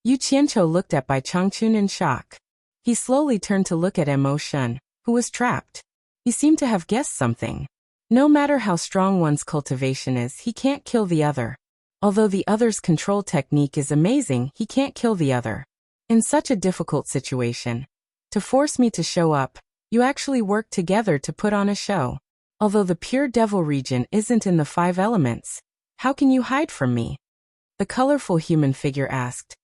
Yu Qianqiu looked at Bai Changchun in shock. He slowly turned to look at Mo Shun, who was trapped. He seemed to have guessed something. No matter how strong one's cultivation is, he can't kill the other. Although the other's control technique is amazing, he can't kill the other. In such a difficult situation, to force me to show up, you actually worked together to put on a show. Although the pure devil region isn't in the 5 elements, how can you hide from me? The colorful human figure asked.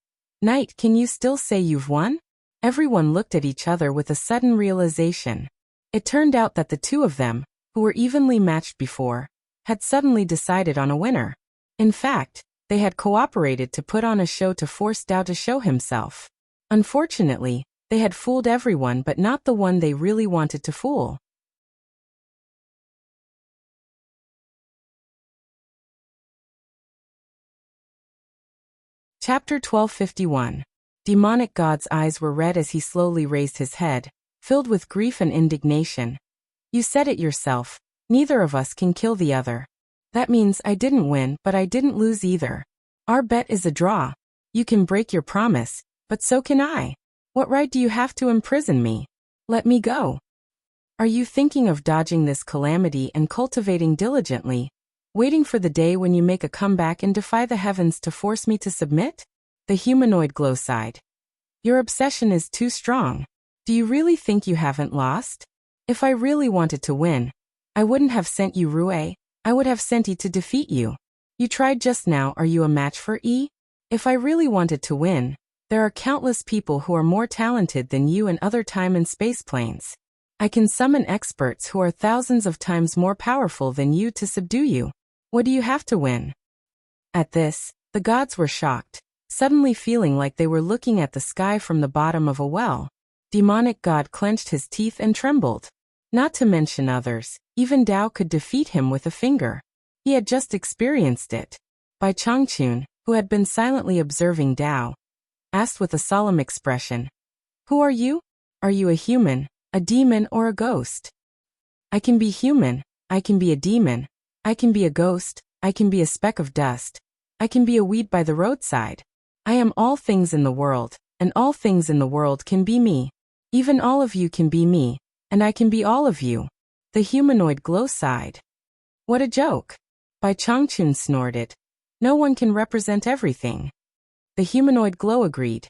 Knight, can you still say you've won? Everyone looked at each other with a sudden realization. It turned out that the two of them, who were evenly matched before, had suddenly decided on a winner. In fact, they had cooperated to put on a show to force Dao to show himself. Unfortunately, they had fooled everyone but not the one they really wanted to fool. Chapter 1251. Demonic God's eyes were red as he slowly raised his head, filled with grief and indignation. You said it yourself, neither of us can kill the other. That means I didn't win, but I didn't lose either. Our bet is a draw. You can break your promise, but so can I. What right do you have to imprison me? Let me go. Are you thinking of dodging this calamity and cultivating diligently, waiting for the day when you make a comeback and defy the heavens to force me to submit? The humanoid glow sighed. Your obsession is too strong. Do you really think you haven't lost? If I really wanted to win, I wouldn't have sent you Rue, I would have sent E to defeat you. You tried just now. Are you a match for E? If I really wanted to win, there are countless people who are more talented than you in other time and space planes. I can summon experts who are thousands of times more powerful than you to subdue you. What do you have to win? At this, the gods were shocked, suddenly feeling like they were looking at the sky from the bottom of a well. Demonic God clenched his teeth and trembled. Not to mention others, even Dao could defeat him with a finger. He had just experienced it. Bai Changchun, who had been silently observing Dao, asked with a solemn expression, Who are you? Are you a human, a demon, or a ghost? I can be human, I can be a demon, I can be a ghost, I can be a speck of dust, I can be a weed by the roadside. I am all things in the world, and all things in the world can be me. Even all of you can be me, and I can be all of you. The humanoid glow sighed. What a joke. Bai Changchun snorted. No one can represent everything. The humanoid glow agreed.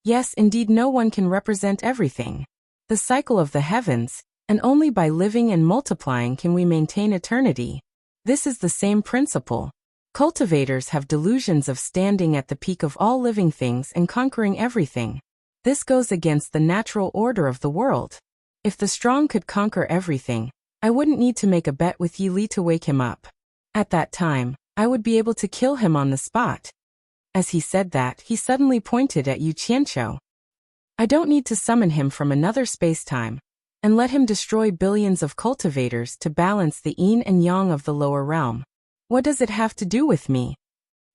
Yes, indeed, no one can represent everything. The cycle of the heavens, and only by living and multiplying can we maintain eternity. This is the same principle. Cultivators have delusions of standing at the peak of all living things and conquering everything. This goes against the natural order of the world. If the strong could conquer everything, I wouldn't need to make a bet with Yi Li to wake him up. At that time, I would be able to kill him on the spot. As he said that, he suddenly pointed at Yu Qianqiu. I don't need to summon him from another space-time, and let him destroy billions of cultivators to balance the yin and yang of the lower realm. What does it have to do with me?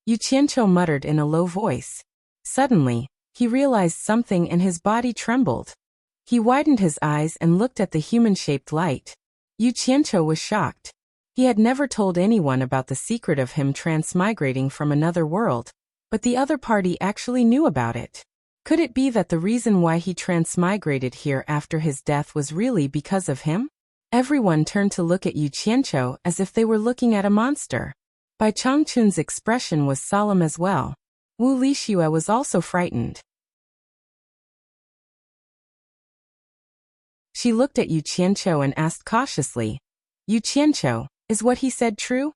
Yu Qianqiu muttered in a low voice. Suddenly, he realized something and his body trembled. He widened his eyes and looked at the human-shaped light. Yu Qianqiu was shocked. He had never told anyone about the secret of him transmigrating from another world, but the other party actually knew about it. Could it be that the reason why he transmigrated here after his death was really because of him? Everyone turned to look at Yu Qianqiu as if they were looking at a monster. Bai Changchun's expression was solemn as well. Wu Lixue was also frightened. She looked at Yu Qianqiu and asked cautiously, Yu Qianqiu, is what he said true?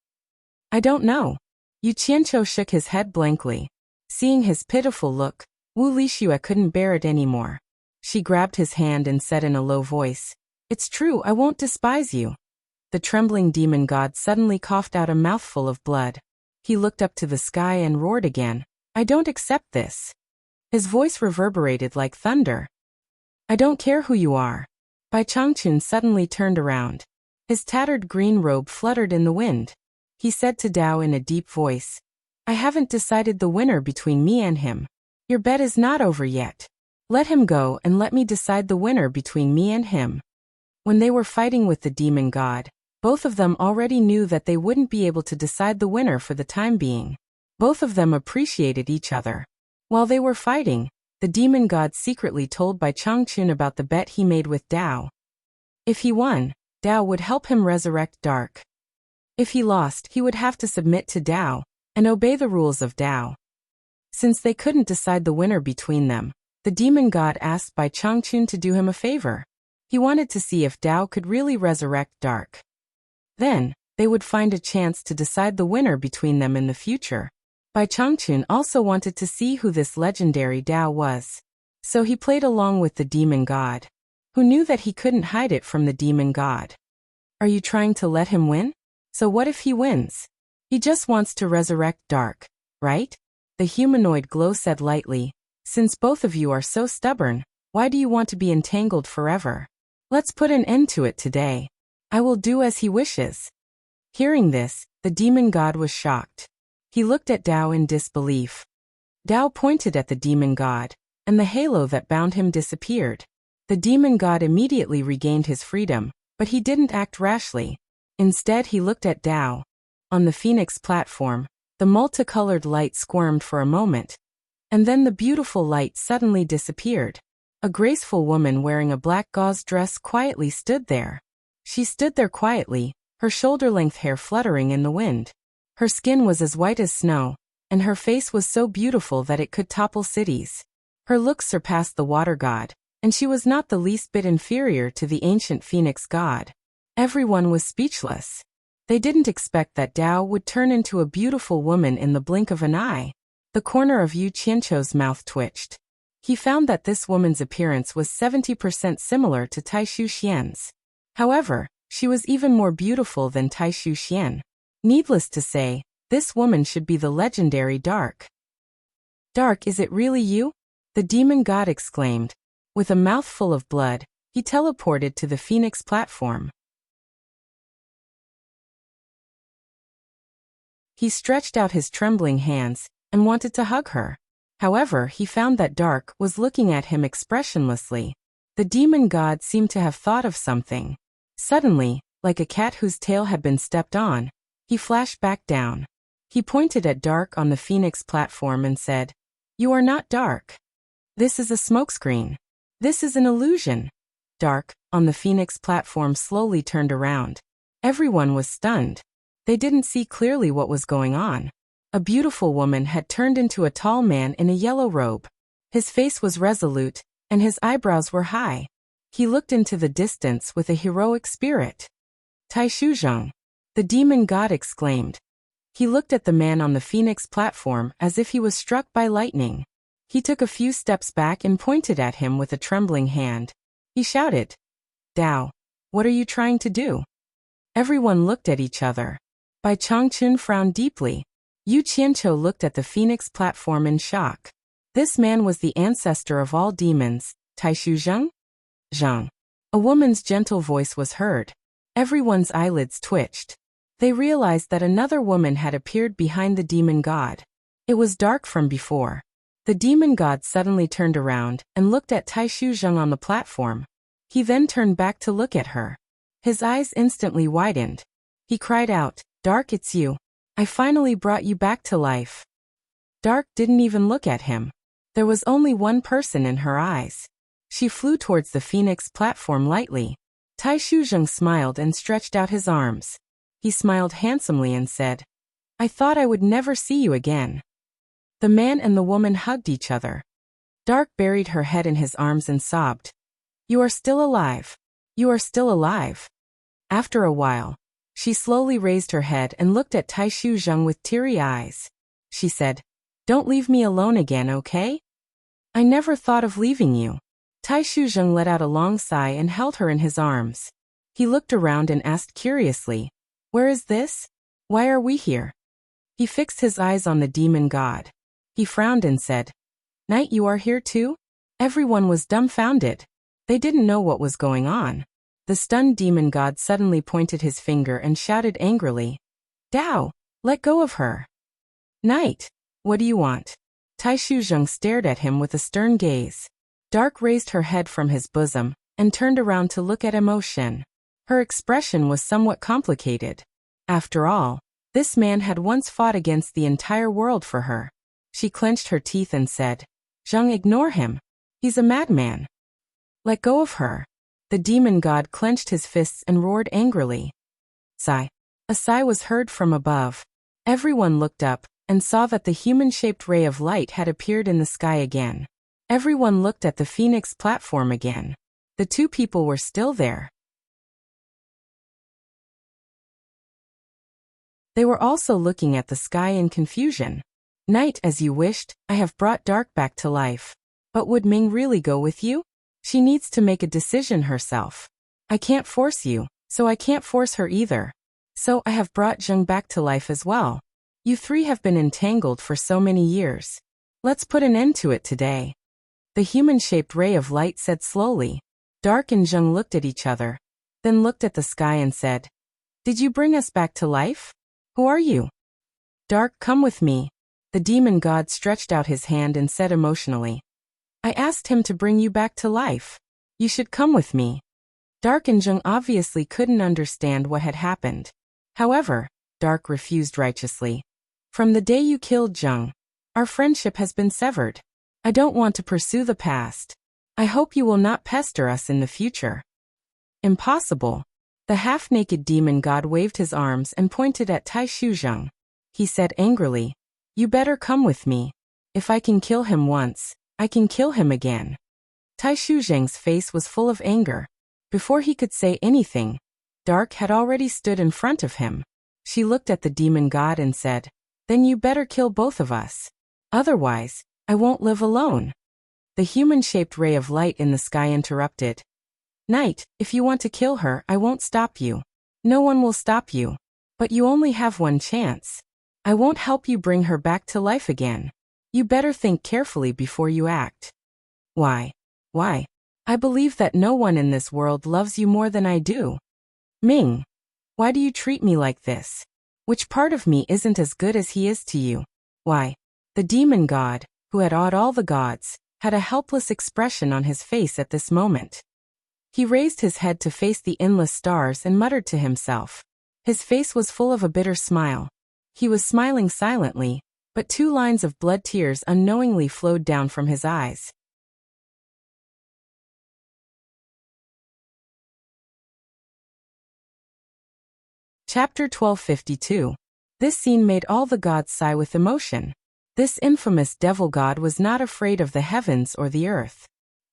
I don't know. Yu Qianqiu shook his head blankly. Seeing his pitiful look, Wu Lixue couldn't bear it anymore. She grabbed his hand and said in a low voice, "It's true, I won't despise you." The trembling demon god suddenly coughed out a mouthful of blood. He looked up to the sky and roared again, "I don't accept this." His voice reverberated like thunder. "I don't care who you are." Bai Changchun suddenly turned around. His tattered green robe fluttered in the wind. He said to Dao in a deep voice, "I haven't decided the winner between me and him. Your bet is not over yet. Let him go and let me decide the winner between me and him." When they were fighting with the demon god, both of them already knew that they wouldn't be able to decide the winner for the time being. Both of them appreciated each other. While they were fighting, the demon god secretly told Bai Changchun about the bet he made with Dao. If he won, Dao would help him resurrect Dark. If he lost, he would have to submit to Dao and obey the rules of Dao. Since they couldn't decide the winner between them, the demon god asked Bai Changchun to do him a favor. He wanted to see if Dao could really resurrect Dark. Then, they would find a chance to decide the winner between them in the future. Bai Changchun also wanted to see who this legendary Dao was. So he played along with the demon god, who knew that he couldn't hide it from the demon god. Are you trying to let him win? So what if he wins? He just wants to resurrect Dark, right? The humanoid glow said lightly, "Since both of you are so stubborn, why do you want to be entangled forever? Let's put an end to it today. I will do as he wishes." Hearing this, the demon god was shocked. He looked at Dao in disbelief. Dao pointed at the demon god, and the halo that bound him disappeared. The demon god immediately regained his freedom, but he didn't act rashly. Instead, he looked at Dao. On the Phoenix platform, the multicolored light squirmed for a moment, and then the beautiful light suddenly disappeared. A graceful woman wearing a black gauze dress quietly stood there. She stood there quietly, her shoulder-length hair fluttering in the wind. Her skin was as white as snow, and her face was so beautiful that it could topple cities. Her looks surpassed the water god, and she was not the least bit inferior to the ancient Phoenix god. Everyone was speechless. They didn't expect that Dao would turn into a beautiful woman in the blink of an eye. The corner of Yu Qianqiu's mouth twitched. He found that this woman's appearance was 70% similar to Taishu Xian's. However, she was even more beautiful than Taishu Xian. Needless to say, this woman should be the legendary Dark. "Dark, is it really you?" the demon god exclaimed. With a mouthful of blood, he teleported to the Phoenix platform. He stretched out his trembling hands and wanted to hug her. However, he found that Dark was looking at him expressionlessly. The demon god seemed to have thought of something. Suddenly, like a cat whose tail had been stepped on, he flashed back down. He pointed at Dark on the Phoenix platform and said, "You are not Dark. This is a smokescreen. This is an illusion." Dark, on the Phoenix platform, slowly turned around. Everyone was stunned. They didn't see clearly what was going on. A beautiful woman had turned into a tall man in a yellow robe. His face was resolute, and his eyebrows were high. He looked into the distance with a heroic spirit. "Taishu Zheng," the demon god exclaimed. He looked at the man on the Phoenix platform as if he was struck by lightning. He took a few steps back and pointed at him with a trembling hand. He shouted, "Dao, what are you trying to do?" Everyone looked at each other. Bai Changchun frowned deeply. Yu Qianqiu looked at the Phoenix platform in shock. This man was the ancestor of all demons, Taishu Zheng? Zheng. A woman's gentle voice was heard. Everyone's eyelids twitched. They realized that another woman had appeared behind the demon god. It was Dark from before. The demon god suddenly turned around and looked at Taishu Zheng on the platform. He then turned back to look at her. His eyes instantly widened. He cried out, "Dark, it's you. I finally brought you back to life." Dark didn't even look at him. There was only one person in her eyes. She flew towards the Phoenix platform lightly. Taishu Zheng smiled and stretched out his arms. He smiled handsomely and said, "I thought I would never see you again." The man and the woman hugged each other. Dark buried her head in his arms and sobbed, "You are still alive. You are still alive." After a while, She slowly raised her head and looked at Taishu Zheng with teary eyes. She said, "Don't leave me alone again, okay? I never thought of leaving you." Taishu Zheng let out a long sigh and held her in his arms. He looked around and asked curiously, "Where is this? Why are we here?" He fixed his eyes on the demon god. He frowned and said, "Knight, you are here too?" Everyone was dumbfounded. They didn't know what was going on. The stunned demon god suddenly pointed his finger and shouted angrily, "Dao, let go of her." "Knight, what do you want?" Taishu Zheng stared at him with a stern gaze. Dark raised her head from his bosom and turned around to look at Emotion. Her expression was somewhat complicated. After all, this man had once fought against the entire world for her. She clenched her teeth and said, "Zheng, ignore him. He's a madman. Let go of her." The demon god clenched his fists and roared angrily. Sigh. A sigh was heard from above. Everyone looked up and saw that the human-shaped ray of light had appeared in the sky again. Everyone looked at the Phoenix platform again. The two people were still there. They were also looking at the sky in confusion. "Knight, as you wished, I have brought Dark back to life. But would Ming really go with you? She needs to make a decision herself. I can't force you, so I can't force her either. So I have brought Zheng back to life as well. You three have been entangled for so many years. Let's put an end to it today." The human-shaped ray of light said slowly. Dark and Zheng looked at each other, then looked at the sky and said, "Did you bring us back to life? Who are you?" "Dark, come with me." The demon god stretched out his hand and said emotionally, "I asked him to bring you back to life. You should come with me." Dark and Zheng obviously couldn't understand what had happened. However, Dark refused righteously. "From the day you killed Zheng, our friendship has been severed. I don't want to pursue the past. I hope you will not pester us in the future." "Impossible." The half-naked demon god waved his arms and pointed at Taishu Zheng. He said angrily, "You better come with me. If I can kill him once, I can kill him again." Taishu Zheng's face was full of anger. Before he could say anything, Dark had already stood in front of him. She looked at the demon god and said, "Then you better kill both of us. Otherwise, I won't live alone." The human-shaped ray of light in the sky interrupted. "Knight, if you want to kill her, I won't stop you. No one will stop you. But you only have one chance. I won't help you bring her back to life again. You better think carefully before you act." Why? I believe that no one in this world loves you more than I do. Ming, why do you treat me like this? Which part of me isn't as good as he is to you? Why? The demon god, who had awed all the gods, had a helpless expression on his face at this moment. He raised his head to face the endless stars and muttered to himself. His face was full of a bitter smile. He was smiling silently, but 2 lines of blood tears unknowingly flowed down from his eyes. Chapter 1252. This scene made all the gods sigh with emotion. This infamous devil god was not afraid of the heavens or the earth.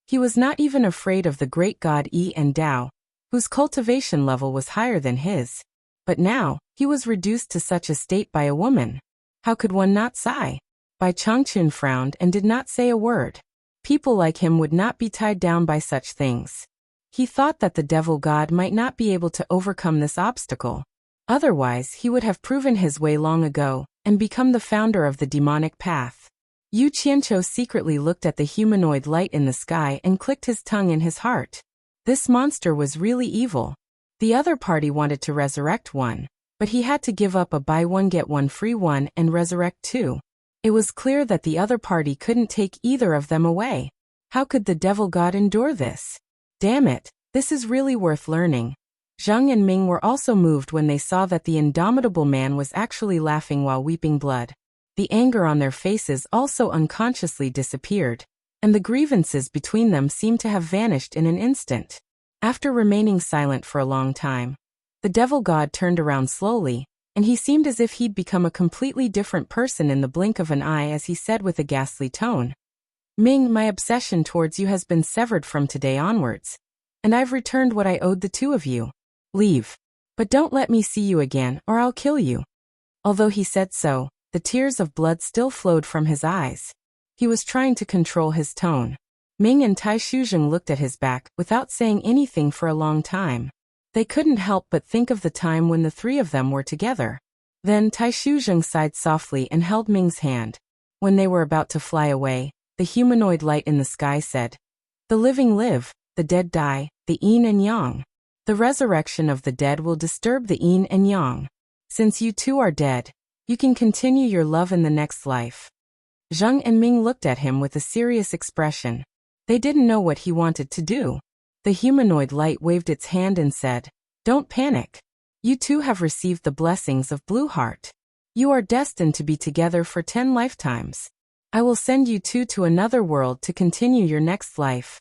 He was not even afraid of the great god Yi and Dao, whose cultivation level was higher than his. But now, he was reduced to such a state by a woman. How could one not sigh? Bai Changchun frowned and did not say a word. People like him would not be tied down by such things. He thought that the devil god might not be able to overcome this obstacle. Otherwise, he would have proven his way long ago and become the founder of the demonic path. Yu Qianqiu secretly looked at the humanoid light in the sky and clicked his tongue in his heart. This monster was really evil. The other party wanted to resurrect one, but he had to give up a buy one get one free one and resurrect 2. It was clear that the other party couldn't take either of them away. How could the devil god endure this? Damn it, this is really worth learning. Zheng and Ming were also moved when they saw that the indomitable man was actually laughing while weeping blood. The anger on their faces also unconsciously disappeared, and the grievances between them seemed to have vanished in an instant. After remaining silent for a long time, the devil god turned around slowly, and he seemed as if he'd become a completely different person in the blink of an eye as he said with a ghastly tone, "Ming, my obsession towards you has been severed from today onwards, and I've returned what I owed the 2 of you. Leave." But don't let me see you again or I'll kill you. Although he said so, the tears of blood still flowed from his eyes. He was trying to control his tone. Ming and Tai Shuzheng looked at his back without saying anything for a long time. They couldn't help but think of the time when the three of them were together. Then Tai Shuzheng sighed softly and held Ming's hand. When they were about to fly away, the humanoid light in the sky said, "The living live, the dead die, the yin and yang. The resurrection of the dead will disturb the yin and yang. Since you two are dead, you can continue your love in the next life." Zheng and Ming looked at him with a serious expression. They didn't know what he wanted to do. The humanoid light waved its hand and said, "Don't panic. You two have received the blessings of Blue Heart. You are destined to be together for 10 lifetimes. I will send you two to another world to continue your next life."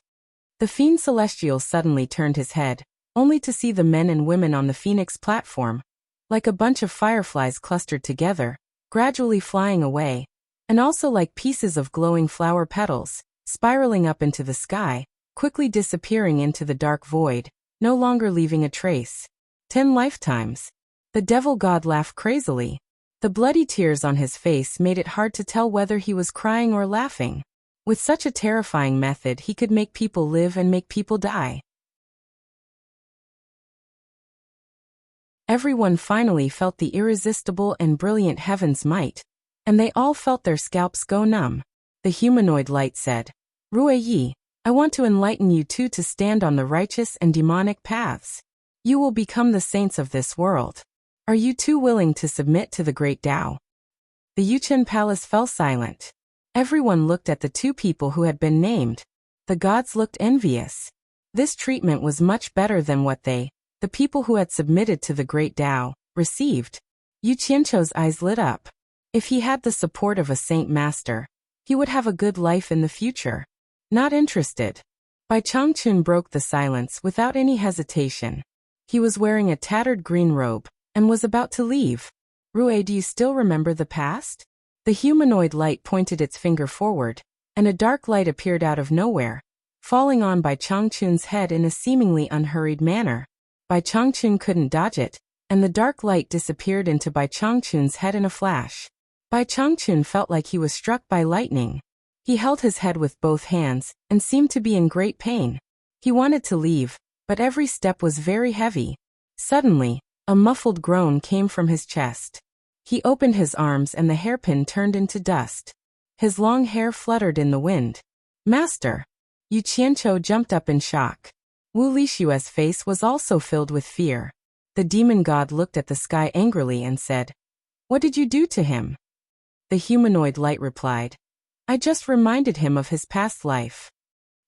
The Fiend Celestial suddenly turned his head, only to see the men and women on the Phoenix platform, like a bunch of fireflies clustered together, gradually flying away, and also like pieces of glowing flower petals, spiraling up into the sky, quickly disappearing into the dark void, no longer leaving a trace. 10 lifetimes. The devil god laughed crazily. The bloody tears on his face made it hard to tell whether he was crying or laughing. With such a terrifying method, he could make people live and make people die. Everyone finally felt the irresistible and brilliant heaven's might, and they all felt their scalps go numb. The humanoid light said, "Rui Yi, I want to enlighten you two to stand on the righteous and demonic paths. You will become the saints of this world. Are you two willing to submit to the great Tao?" The Yuchen Palace fell silent. Everyone looked at the two people who had been named. The gods looked envious. This treatment was much better than what they, the people who had submitted to the great Tao, received. Yu Qianchou's eyes lit up. If he had the support of a saint master, he would have a good life in the future. Not interested. Bai Changchun broke the silence without any hesitation. He was wearing a tattered green robe, and was about to leave. "Rui, do you still remember the past?" The humanoid light pointed its finger forward, and a dark light appeared out of nowhere, falling on Bai Changchun's head in a seemingly unhurried manner. Bai Changchun couldn't dodge it, and the dark light disappeared into Bai Changchun's head in a flash. Bai Changchun felt like he was struck by lightning. He held his head with both hands, and seemed to be in great pain. He wanted to leave, but every step was very heavy. Suddenly, a muffled groan came from his chest. He opened his arms and the hairpin turned into dust. His long hair fluttered in the wind. "Master!" Yu Qianchou jumped up in shock. Wu Lishue's face was also filled with fear. The demon god looked at the sky angrily and said, "What did you do to him?" The humanoid light replied, "I just reminded him of his past life."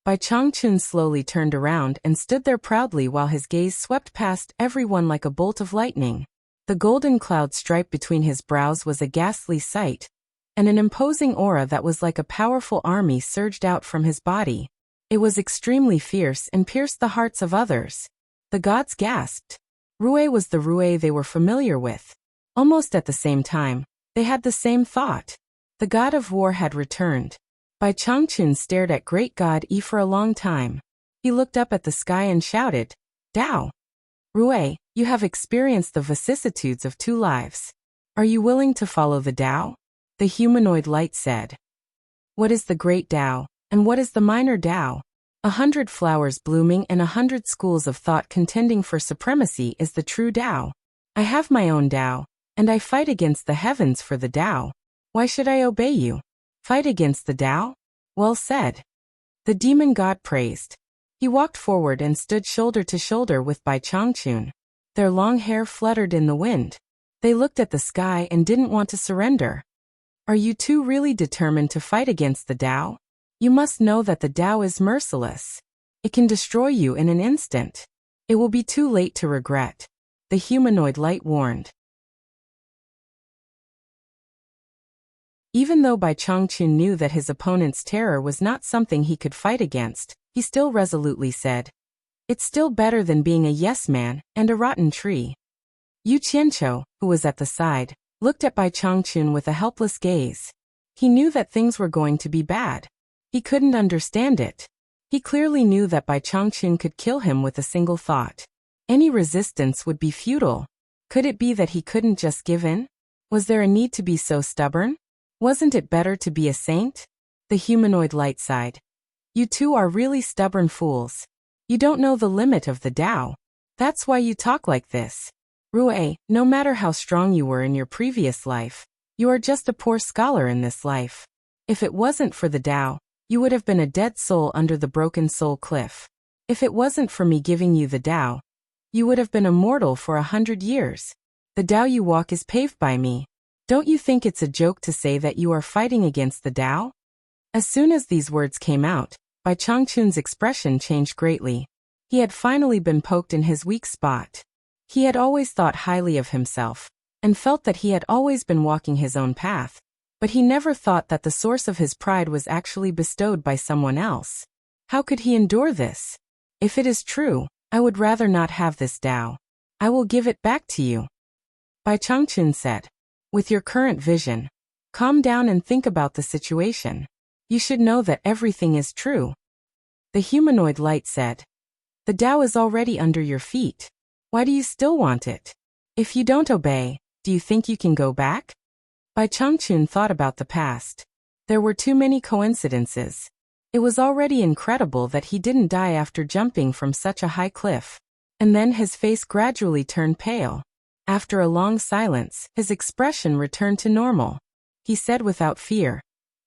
Bai Changchun slowly turned around and stood there proudly while his gaze swept past everyone like a bolt of lightning. The golden cloud stripe between his brows was a ghastly sight, and an imposing aura that was like a powerful army surged out from his body. It was extremely fierce and pierced the hearts of others. The gods gasped. Rui was the Rui they were familiar with. Almost at the same time, they had the same thought. The god of war had returned. Bai Changchun stared at great god Yi for a long time. He looked up at the sky and shouted, "Tao! Rui, you have experienced the vicissitudes of 2 lives. Are you willing to follow the Tao?" The humanoid light said, "What is the great Tao, and what is the minor Tao? 100 flowers blooming and 100 schools of thought contending for supremacy is the true Tao. I have my own Tao, and I fight against the heavens for the Tao. Why should I obey you? Fight against the Tao? Well said." The demon god praised. He walked forward and stood shoulder to shoulder with Bai Changchun. Their long hair fluttered in the wind. They looked at the sky and didn't want to surrender. "Are you two really determined to fight against the Tao? You must know that the Tao is merciless. It can destroy you in an instant. It will be too late to regret," the humanoid light warned. Even though Bai Changchun knew that his opponent's terror was not something he could fight against, he still resolutely said, "It's still better than being a yes man and a rotten tree." Yu Qianchou, who was at the side, looked at Bai Changchun with a helpless gaze. He knew that things were going to be bad. He couldn't understand it. He clearly knew that Bai Changchun could kill him with a single thought. Any resistance would be futile. Could it be that he couldn't just give in? Was there a need to be so stubborn? Wasn't it better to be a saint? The humanoid light sighed. You two are really stubborn fools. You don't know the limit of the Tao. That's why you talk like this. Rue, no matter how strong you were in your previous life, you are just a poor scholar in this life. If it wasn't for the Tao, you would have been a dead soul under the broken soul cliff. If it wasn't for me giving you the Tao, you would have been immortal for 100 years. The Tao you walk is paved by me. Don't you think it's a joke to say that you are fighting against the Tao? As soon as these words came out, Bai Changchun's expression changed greatly. He had finally been poked in his weak spot. He had always thought highly of himself, and felt that he had always been walking his own path, but he never thought that the source of his pride was actually bestowed by someone else. How could he endure this? If it is true, I would rather not have this Tao. I will give it back to you. Bai Changchun said. With your current vision, calm down and think about the situation. You should know that everything is true. The humanoid light said. The Tao is already under your feet. Why do you still want it? If you don't obey, do you think you can go back? Bai Changchun thought about the past. There were too many coincidences. It was already incredible that he didn't die after jumping from such a high cliff. And then his face gradually turned pale. After a long silence, his expression returned to normal. He said without fear,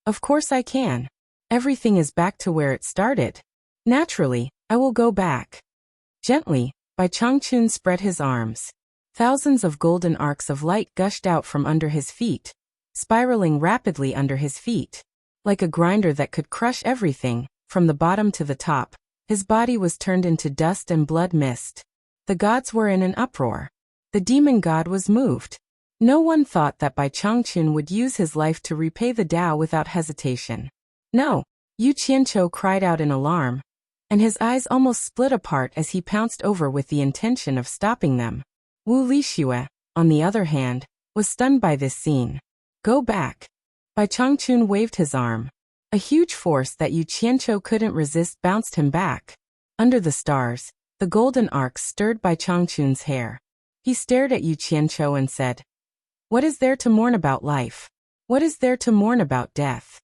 Of course I can. Everything is back to where it started. Naturally, I will go back. Gently, Bai Changchun spread his arms. Thousands of golden arcs of light gushed out from under his feet, spiraling rapidly under his feet. Like a grinder that could crush everything, from the bottom to the top, his body was turned into dust and blood mist. The gods were in an uproar. The demon god was moved. No one thought that Bai Changchun would use his life to repay the Tao without hesitation. No, Yu Qianqiu cried out in alarm, and his eyes almost split apart as he pounced over with the intention of stopping them. Wu Lixue, on the other hand, was stunned by this scene. Go back. Bai Changchun waved his arm. A huge force that Yu Qianqiu couldn't resist bounced him back. Under the stars, the golden arcs stirred Bai Changchun's hair. He stared at Yu Qianqiu and said, What is there to mourn about life? What is there to mourn about death?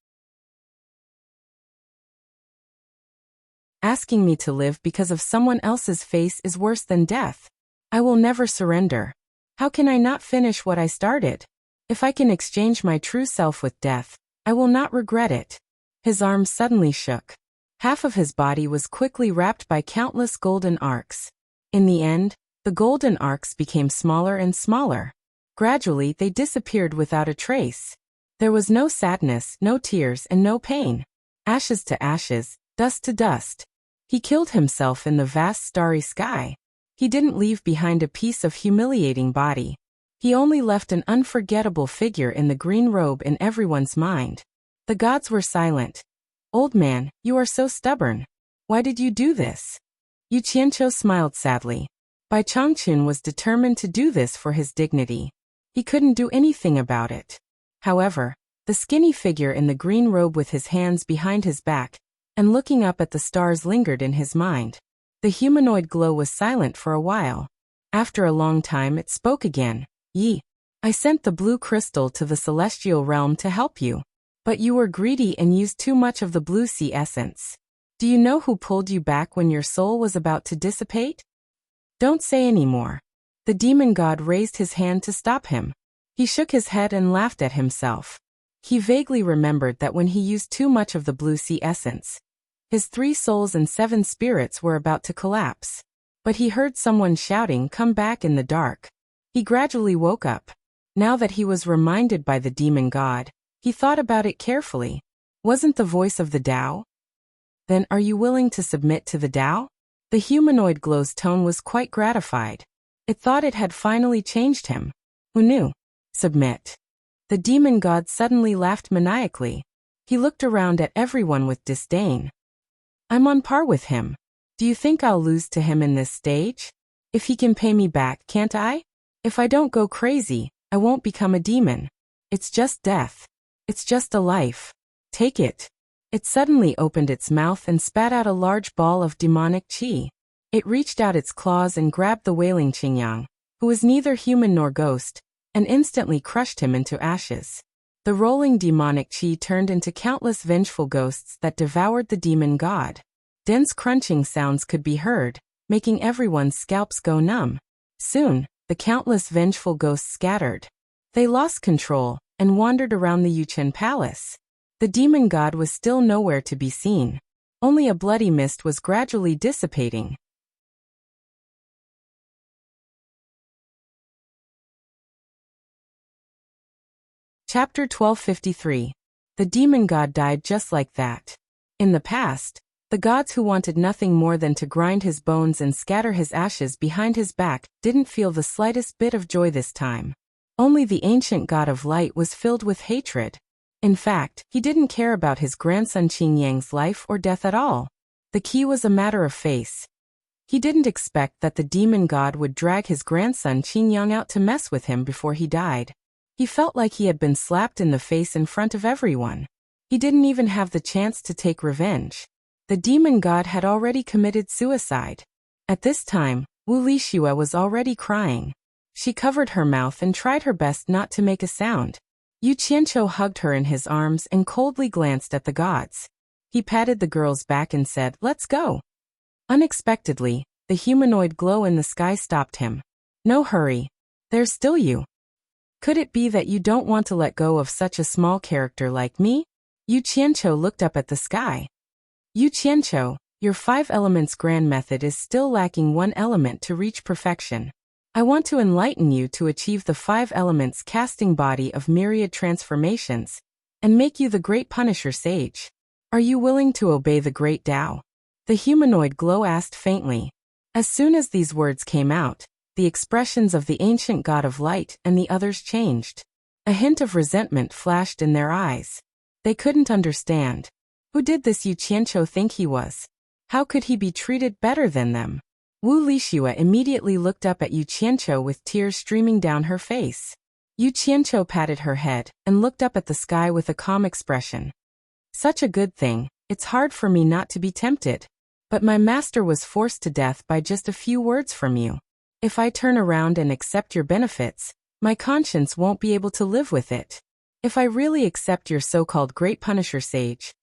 Asking me to live because of someone else's face is worse than death. I will never surrender. How can I not finish what I started? If I can exchange my true self with death, I will not regret it. His arms suddenly shook. Half of his body was quickly wrapped by countless golden arcs. In the end, the golden arcs became smaller and smaller. Gradually, they disappeared without a trace. There was no sadness, no tears, and no pain. Ashes to ashes, dust to dust. He killed himself in the vast starry sky. He didn't leave behind a piece of humiliating body. He only left an unforgettable figure in the green robe in everyone's mind. The gods were silent. Old man, you are so stubborn. Why did you do this? Yu Qianqiu smiled sadly. Bai Changchun was determined to do this for his dignity. He couldn't do anything about it. However, the skinny figure in the green robe with his hands behind his back and looking up at the stars lingered in his mind. The humanoid glow was silent for a while. After a long time it spoke again. Yi, I sent the blue crystal to the celestial realm to help you. But you were greedy and used too much of the blue sea essence. Do you know who pulled you back when your soul was about to dissipate? Don't say any more. The demon god raised his hand to stop him. He shook his head and laughed at himself. He vaguely remembered that when he used too much of the blue sea essence, his 3 souls and 7 spirits were about to collapse. But he heard someone shouting, "Come back," in the dark. He gradually woke up. Now that he was reminded by the demon god, he thought about it carefully. Wasn't the voice of the Tao? Then are you willing to submit to the Tao? The humanoid glow's tone was quite gratified. It thought it had finally changed him. Who knew? Submit. The demon god suddenly laughed maniacally. He looked around at everyone with disdain. I'm on par with him. Do you think I'll lose to him in this stage? If he can pay me back, can't I? If I don't go crazy, I won't become a demon. It's just death. It's just a life. Take it. It suddenly opened its mouth and spat out a large ball of demonic qi. It reached out its claws and grabbed the wailing Qingyang, who was neither human nor ghost, and instantly crushed him into ashes. The rolling demonic qi turned into countless vengeful ghosts that devoured the demon god. Dense crunching sounds could be heard, making everyone's scalps go numb. Soon, the countless vengeful ghosts scattered. They lost control and wandered around the Yuchen palace. The demon god was still nowhere to be seen. Only a bloody mist was gradually dissipating. Chapter 1253. The demon god died just like that. In the past, the gods who wanted nothing more than to grind his bones and scatter his ashes behind his back didn't feel the slightest bit of joy this time. Only the ancient god of light was filled with hatred. In fact, he didn't care about his grandson Qingyang's life or death at all. The key was a matter of face. He didn't expect that the demon god would drag his grandson Qingyang out to mess with him before he died. He felt like he had been slapped in the face in front of everyone. He didn't even have the chance to take revenge. The demon god had already committed suicide. At this time, Wuxia was already crying. She covered her mouth and tried her best not to make a sound. Yu Qianqiu hugged her in his arms and coldly glanced at the gods. He patted the girl's back and said, "Let's go." Unexpectedly, the humanoid glow in the sky stopped him. "No hurry. There's still you. Could it be that you don't want to let go of such a small character like me?" Yu Qianqiu looked up at the sky. "Yu Qianqiu, your 5 elements grand method is still lacking one element to reach perfection. I want to enlighten you to achieve the 5 elements casting body of myriad transformations, and make you the great Punisher sage. Are you willing to obey the great Tao?" The humanoid glow asked faintly. As soon as these words came out, the expressions of the ancient god of light and the others changed. A hint of resentment flashed in their eyes. They couldn't understand. Who did this Yu Qianqiu think he was? How could he be treated better than them? Wuxia immediately looked up at Yu Qianqiu with tears streaming down her face. Yu Qianqiu patted her head and looked up at the sky with a calm expression. "Such a good thing, it's hard for me not to be tempted. But my master was forced to death by just a few words from you. If I turn around and accept your benefits, my conscience won't be able to live with it. If I really accept your so-called great Punisher sage,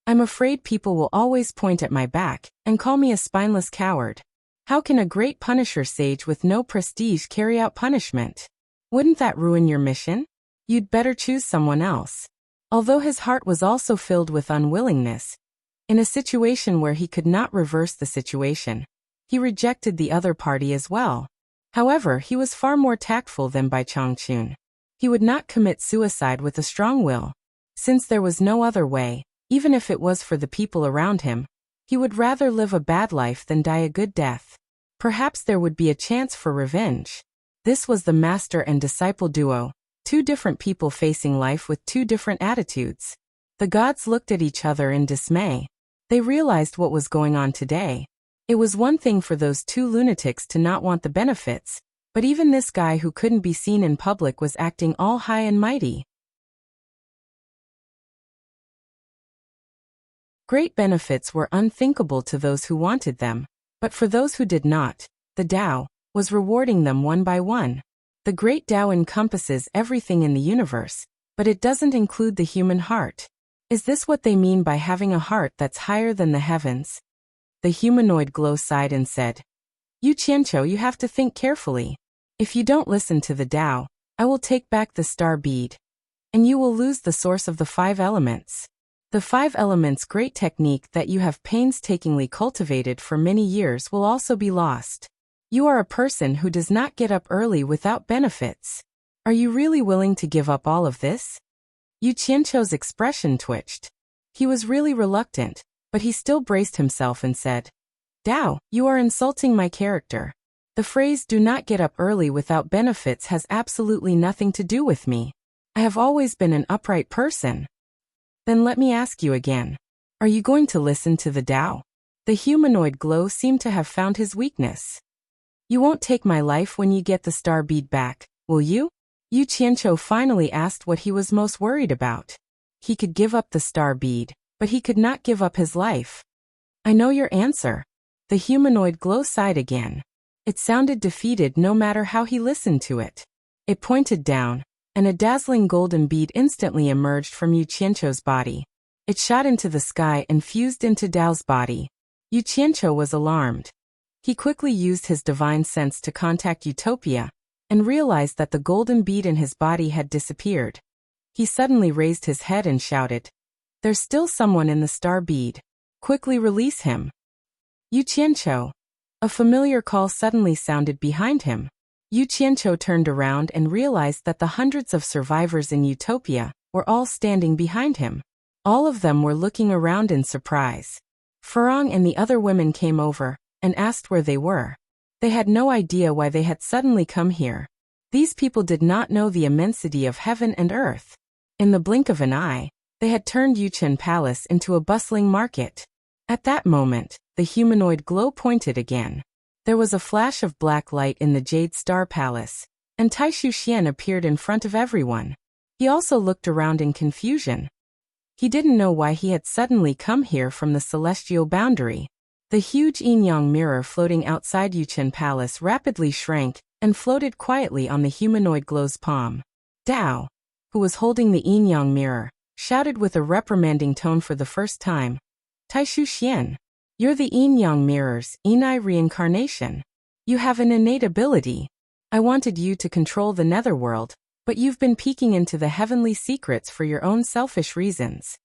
I'm afraid people will always point at my back and call me a spineless coward. How can a great Punisher sage with no prestige carry out punishment? Wouldn't that ruin your mission? You'd better choose someone else." Although his heart was also filled with unwillingness, in a situation where he could not reverse the situation, he rejected the other party as well. However, he was far more tactful than Bai Changchun. He would not commit suicide with a strong will. Since there was no other way, even if it was for the people around him, he would rather live a bad life than die a good death. Perhaps there would be a chance for revenge. This was the master and disciple duo, 2 different people facing life with 2 different attitudes. The gods looked at each other in dismay. They realized what was going on today. It was one thing for those 2 lunatics to not want the benefits, but even this guy who couldn't be seen in public was acting all high and mighty. Great benefits were unthinkable to those who wanted them, but for those who did not, the Tao was rewarding them one by one. The great Tao encompasses everything in the universe, but it doesn't include the human heart. Is this what they mean by having a heart that's higher than the heavens? The humanoid glow sighed and said, "Yu Qianqiu, you have to think carefully. If you don't listen to the Tao, I will take back the star bead, and you will lose the source of the 5 elements. The 5 elements great technique that you have painstakingly cultivated for many years will also be lost. You are a person who does not get up early without benefits. Are you really willing to give up all of this?" Yu Qianqiu's expression twitched. He was really reluctant, but he still braced himself and said, "Tao, you are insulting my character. The phrase "do not get up early without benefits" has absolutely nothing to do with me. I have always been an upright person." "Then let me ask you again. Are you going to listen to the Tao?" The humanoid glow seemed to have found his weakness. "You won't take my life when you get the star bead back, will you?" Yu Qianqiu finally asked what he was most worried about. He could give up the star bead, but he could not give up his life. "I know your answer. The humanoid glow sighed again. It sounded defeated no matter how he listened to it. It pointed down, and a dazzling golden bead instantly emerged from Yu Qianqiu's body. It shot into the sky and fused into Dao's body. Yu Qianqiu was alarmed. He quickly used his divine sense to contact Utopia, and realized that the golden bead in his body had disappeared. He suddenly raised his head and shouted, "There's still someone in the star bead. Quickly release him." Yu Qianqiu. A familiar call suddenly sounded behind him. Yu Qianqiu turned around and realized that the hundreds of survivors in Utopia were all standing behind him. All of them were looking around in surprise. Farang and the other women came over and asked where they were. They had no idea why they had suddenly come here. These people did not know the immensity of heaven and earth. In the blink of an eye, they had turned Yuchen Palace into a bustling market. At that moment, the humanoid glow pointed again. There was a flash of black light in the Jade Star Palace, and Taishu Xian appeared in front of everyone. He also looked around in confusion. He didn't know why he had suddenly come here from the celestial boundary. The huge yin-yang mirror floating outside Yuchen Palace rapidly shrank and floated quietly on the humanoid glow's palm. Dao, who was holding the yin-yang mirror, shouted with a reprimanding tone for the first time, "Taishu Xian, you're the yin-yang mirror's Inai reincarnation. You have an innate ability. I wanted you to control the netherworld, but you've been peeking into the heavenly secrets for your own selfish reasons.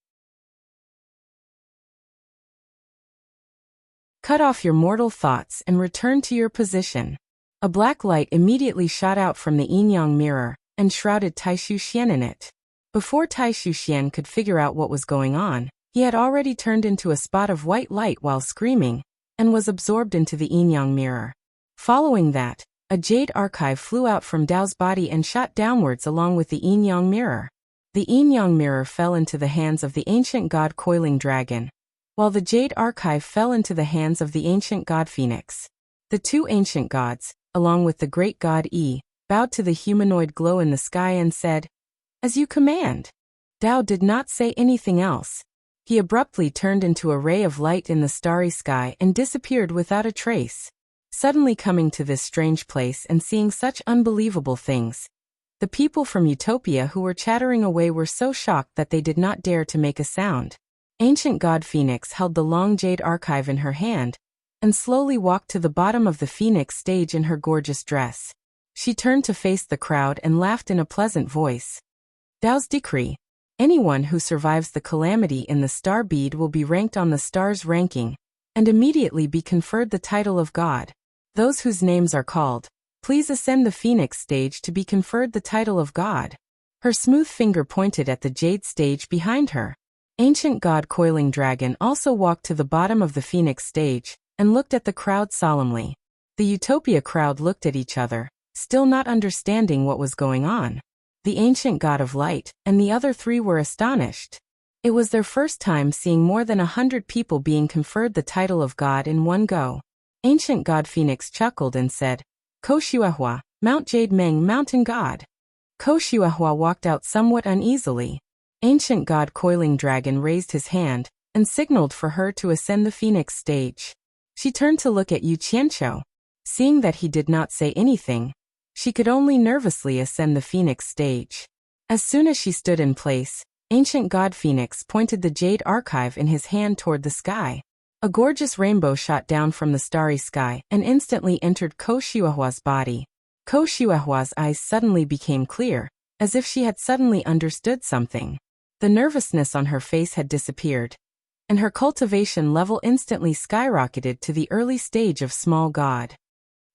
Cut off your mortal thoughts and return to your position." A black light immediately shot out from the yin-yang mirror and shrouded Taishu Xian in it. Before Taishu Xian could figure out what was going on, he had already turned into a spot of white light while screaming, and was absorbed into the yin-yang mirror. Following that, a jade archive flew out from Dao's body and shot downwards along with the yin-yang mirror. The yin-yang mirror fell into the hands of the ancient god Coiling Dragon, while the jade archive fell into the hands of the ancient god Phoenix. The two ancient gods, along with the great god Yi, bowed to the humanoid glow in the sky and said, "As you command." Dao did not say anything else. He abruptly turned into a ray of light in the starry sky and disappeared without a trace. Suddenly coming to this strange place and seeing such unbelievable things, the people from Utopia who were chattering away were so shocked that they did not dare to make a sound. Ancient god Phoenix held the long jade archive in her hand, and slowly walked to the bottom of the Phoenix stage in her gorgeous dress. She turned to face the crowd and laughed in a pleasant voice. "Dao's decree. Anyone who survives the calamity in the star bead will be ranked on the star's ranking, and immediately be conferred the title of God. Those whose names are called, please ascend the Phoenix stage to be conferred the title of God." Her smooth finger pointed at the jade stage behind her. Ancient god Coiling Dragon also walked to the bottom of the Phoenix stage, and looked at the crowd solemnly. The Utopia crowd looked at each other, still not understanding what was going on. The ancient god of light and the other three were astonished. It was their first time seeing more than 100 people being conferred the title of God in one go. Ancient god Phoenix chuckled and said, "Koshuahua, Mount Jade Meng Mountain God." Koshuahua walked out somewhat uneasily. Ancient god Coiling Dragon raised his hand and signaled for her to ascend the Phoenix stage. She turned to look at Yu Qianqiu. Seeing that he did not say anything, she could only nervously ascend the Phoenix stage. As soon as she stood in place, ancient god Phoenix pointed the jade archive in his hand toward the sky. A gorgeous rainbow shot down from the starry sky and instantly entered Koshuahua's body. Koshuahua's eyes suddenly became clear, as if she had suddenly understood something. The nervousness on her face had disappeared, and her cultivation level instantly skyrocketed to the early stage of small god.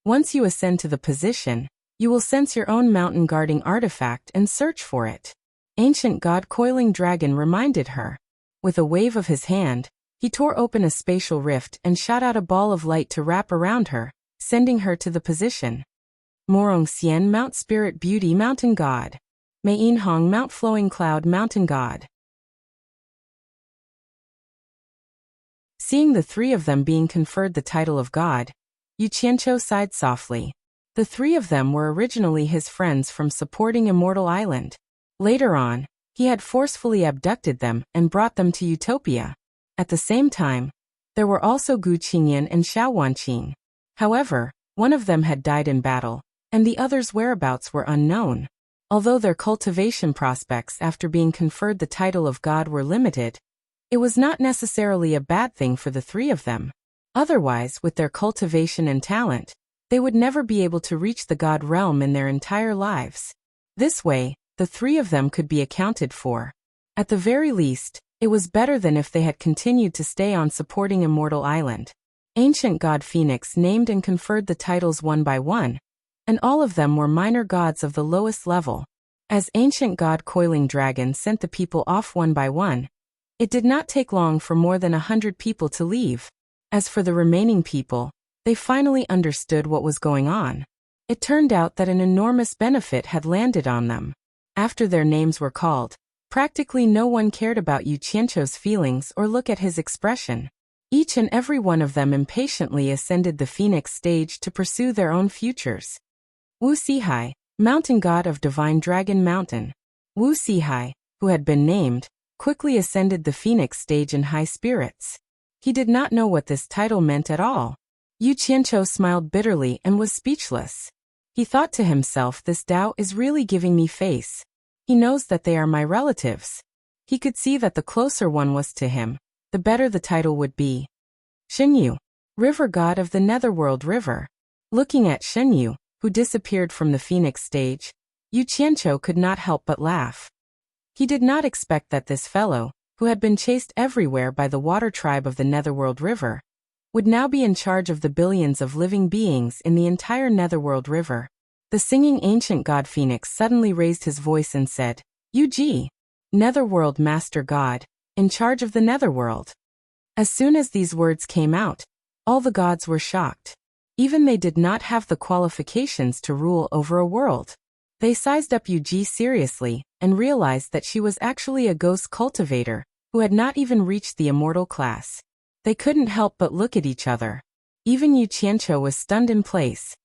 Once you ascend to the position, you will sense your own mountain guarding artifact and search for it. Ancient god Coiling Dragon reminded her. With a wave of his hand, he tore open a spatial rift and shot out a ball of light to wrap around her, sending her to the position. Morong Xian Mount Spirit Beauty Mountain God. Mei Hong Mount Flowing Cloud Mountain God. Seeing the three of them being conferred the title of God, Yu Qianqiu sighed softly. The three of them were originally his friends from supporting Immortal Island. Later on, he had forcefully abducted them and brought them to Utopia. At the same time, There were also Gu Qingyan and Xiao Wanqing. However, one of them had died in battle, and the other's whereabouts were unknown. Although their cultivation prospects after being conferred the title of god were limited, it was not necessarily a bad thing for the three of them. Otherwise, with their cultivation and talent, they would never be able to reach the god realm in their entire lives. This way, the three of them could be accounted for. At the very least, it was better than if they had continued to stay on supporting Immortal Island. Ancient God Phoenix named and conferred the titles one by one, and all of them were minor gods of the lowest level. As Ancient God Coiling Dragon sent the people off one by one, it did not take long for more than 100 people to leave. As for the remaining people, they finally understood what was going on. It turned out that an enormous benefit had landed on them. After their names were called, practically no one cared about Yu Qianqiu's feelings or look at his expression. Each and every one of them impatiently ascended the Phoenix stage to pursue their own futures. Wu Sihai, mountain god of Divine Dragon Mountain. Wu Sihai, who had been named, quickly ascended the Phoenix stage in high spirits. He did not know what this title meant at all. Yu Qianqiu smiled bitterly and was speechless. He thought to himself, this Tao is really giving me face. He knows that they are my relatives. He could see that the closer one was to him, the better the title would be. Shenyu, river god of the Netherworld River. Looking at Shenyu, who disappeared from the Phoenix stage, Yu Qianqiu could not help but laugh. He did not expect that this fellow, who had been chased everywhere by the water tribe of the Netherworld River, would now be in charge of the billions of living beings in the entire Netherworld River. The singing ancient god Phoenix suddenly raised his voice and said, Yu Ji, Netherworld Master God, in charge of the Netherworld. As soon as these words came out, all the gods were shocked. Even they did not have the qualifications to rule over a world. They sized up Yu Ji seriously and realized that she was actually a ghost cultivator who had not even reached the immortal class. They couldn't help but look at each other. Even Yu Qianqiu was stunned in place.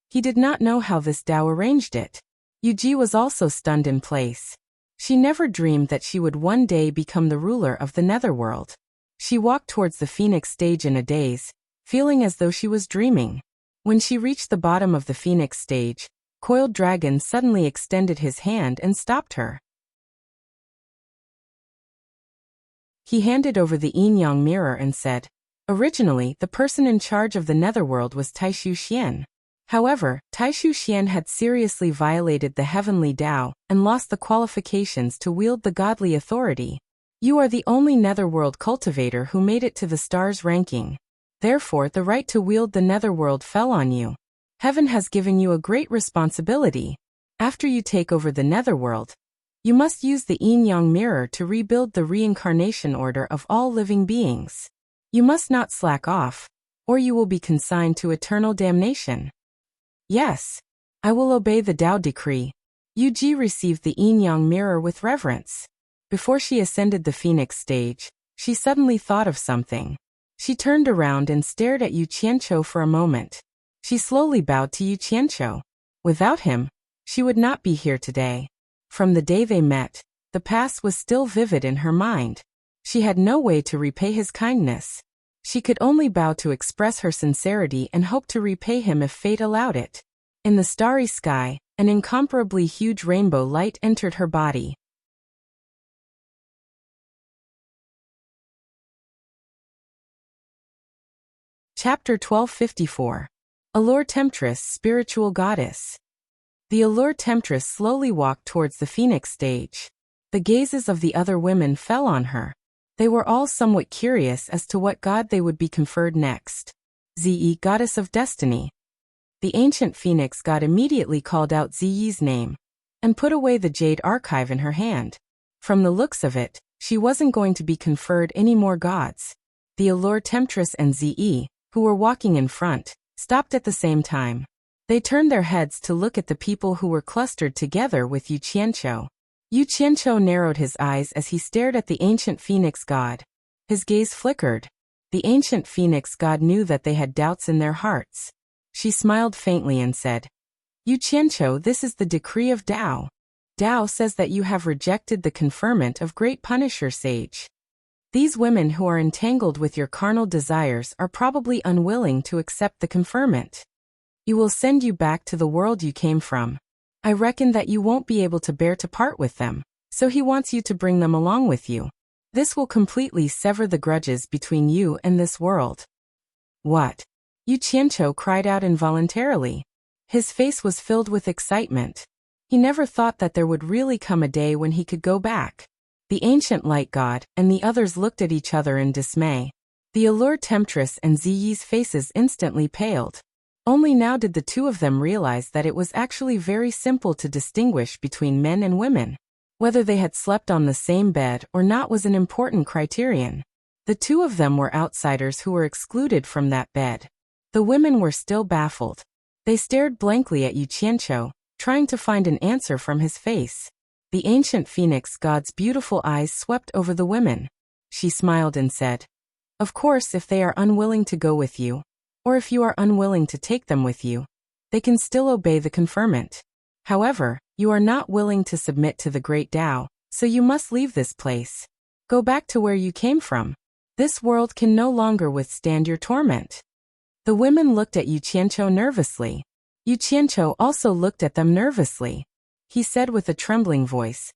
He did not know how this Tao arranged it. Yu Ji was also stunned in place. She never dreamed that she would one day become the ruler of the Netherworld. She walked towards the Phoenix stage in a daze, feeling as though she was dreaming. When she reached the bottom of the Phoenix stage, Coiled Dragon suddenly extended his hand and stopped her. He handed over the yin-yang mirror and said, originally, the person in charge of the Netherworld was Taishu Xian. However, Taishu Xian had seriously violated the heavenly Tao and lost the qualifications to wield the godly authority. You are the only Netherworld cultivator who made it to the stars ranking. Therefore, the right to wield the Netherworld fell on you. Heaven has given you a great responsibility. After you take over the Netherworld, you must use the yin-yang mirror to rebuild the reincarnation order of all living beings. You must not slack off, or you will be consigned to eternal damnation. Yes, I will obey the Tao decree. Yu Ji received the yin-yang mirror with reverence. Before she ascended the Phoenix stage, she suddenly thought of something. She turned around and stared at Yu Qianqiu for a moment. She slowly bowed to Yu Qianqiu. Without him, she would not be here today. From the day they met, the past was still vivid in her mind. She had no way to repay his kindness. She could only bow to express her sincerity and hope to repay him if fate allowed it. In the starry sky, an incomparably huge rainbow light entered her body. Chapter 1254. Allure Temptress, Spiritual Goddess. The Allure Temptress slowly walked towards the Phoenix stage. The gazes of the other women fell on her. They were all somewhat curious as to what god they would be conferred next. Ziyi, Goddess of Destiny. The ancient Phoenix god immediately called out Ziyi's name and put away the jade archive in her hand. From the looks of it, she wasn't going to be conferred any more gods. The Allure Temptress and Ziyi, who were walking in front, stopped at the same time. They turned their heads to look at the people who were clustered together with Yu Qianqiu. Yu Qianqiu narrowed his eyes as he stared at the ancient Phoenix god. His gaze flickered. The ancient Phoenix god knew that they had doubts in their hearts. She smiled faintly and said, Yu Qianqiu, this is the decree of Tao. Tao says that you have rejected the conferment of Great Punisher Sage. These women who are entangled with your carnal desires are probably unwilling to accept the conferment. You will send you back to the world you came from. I reckon that you won't be able to bear to part with them, so he wants you to bring them along with you. This will completely sever the grudges between you and this world. What? Yu Qianqiu cried out involuntarily. His face was filled with excitement. He never thought that there would really come a day when he could go back. The ancient light god and the others looked at each other in dismay. The allure temptress and Ziyi's faces instantly paled. Only now did the two of them realize that it was actually very simple to distinguish between men and women. Whether they had slept on the same bed or not was an important criterion. The two of them were outsiders who were excluded from that bed. The women were still baffled. They stared blankly at Yu Qianqiu, trying to find an answer from his face. The ancient phoenix god's beautiful eyes swept over the women. She smiled and said, "Of course, if they are unwilling to go with you, or if you are unwilling to take them with you, they can still obey the conferment. However, you are not willing to submit to the great Tao, so you must leave this place. Go back to where you came from. This world can no longer withstand your torment." The women looked at Yu Qianqiu nervously. Yu Qianqiu also looked at them nervously. He said with a trembling voice,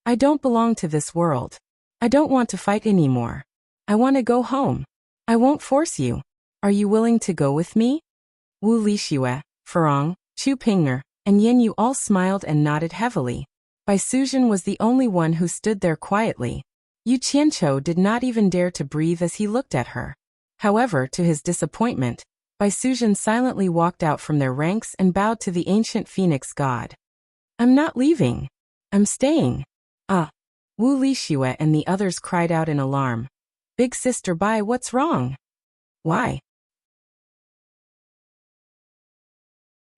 "I don't belong to this world. I don't want to fight anymore. I want to go home. I won't force you. Are you willing to go with me?" Wu Lixue, Farong, Chu Ping'er, and Yin Yu all smiled and nodded heavily. Bai Suzhen was the only one who stood there quietly. Yu Qianqiu did not even dare to breathe as he looked at her. However, to his disappointment, Bai Suzhen silently walked out from their ranks and bowed to the ancient phoenix god. "I'm not leaving. I'm staying." "Ah!" Wu Lixue and the others cried out in alarm. "Big Sister Bai, what's wrong?" "Why?"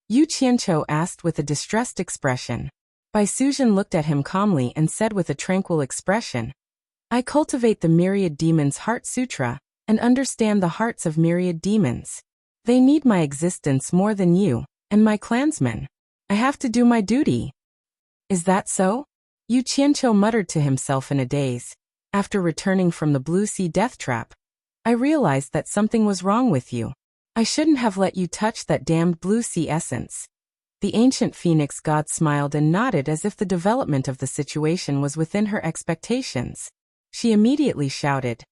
Yu Qianqiu asked with a distressed expression. Bai Suzhen looked at him calmly and said with a tranquil expression, "I cultivate the myriad demons' heart sutra, and understand the hearts of myriad demons. They need my existence more than you, and my clansmen. I have to do my duty." "Is that so?" Yu Qianqiu muttered to himself in a daze. After returning from the Blue Sea death trap, "I realized that something was wrong with you. I shouldn't have let you touch that damned Blue Sea essence." The ancient phoenix god smiled and nodded as if the development of the situation was within her expectations. She immediately shouted,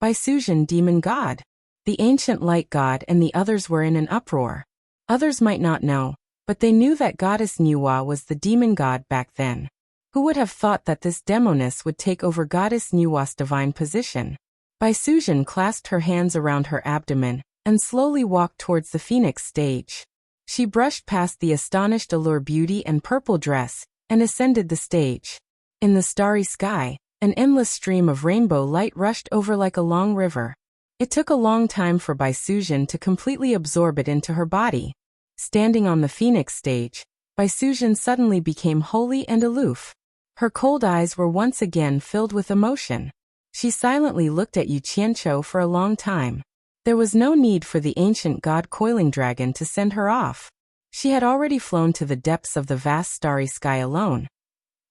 "Bai Suzhen, demon god!" The ancient light god and the others were in an uproar. Others might not know, but they knew that goddess Nuwa was the demon god back then. Who would have thought that this demoness would take over goddess Nuwa's divine position? Bai Suzhen clasped her hands around her abdomen and slowly walked towards the phoenix stage. She brushed past the astonished allure beauty and purple dress and ascended the stage. In the starry sky, an endless stream of rainbow light rushed over like a long river. It took a long time for Bai Suzhen to completely absorb it into her body. Standing on the phoenix stage, Bai Suzhen suddenly became holy and aloof. Her cold eyes were once again filled with emotion. She silently looked at Yu Qianqiu for a long time. There was no need for the ancient god coiling dragon to send her off. She had already flown to the depths of the vast starry sky alone.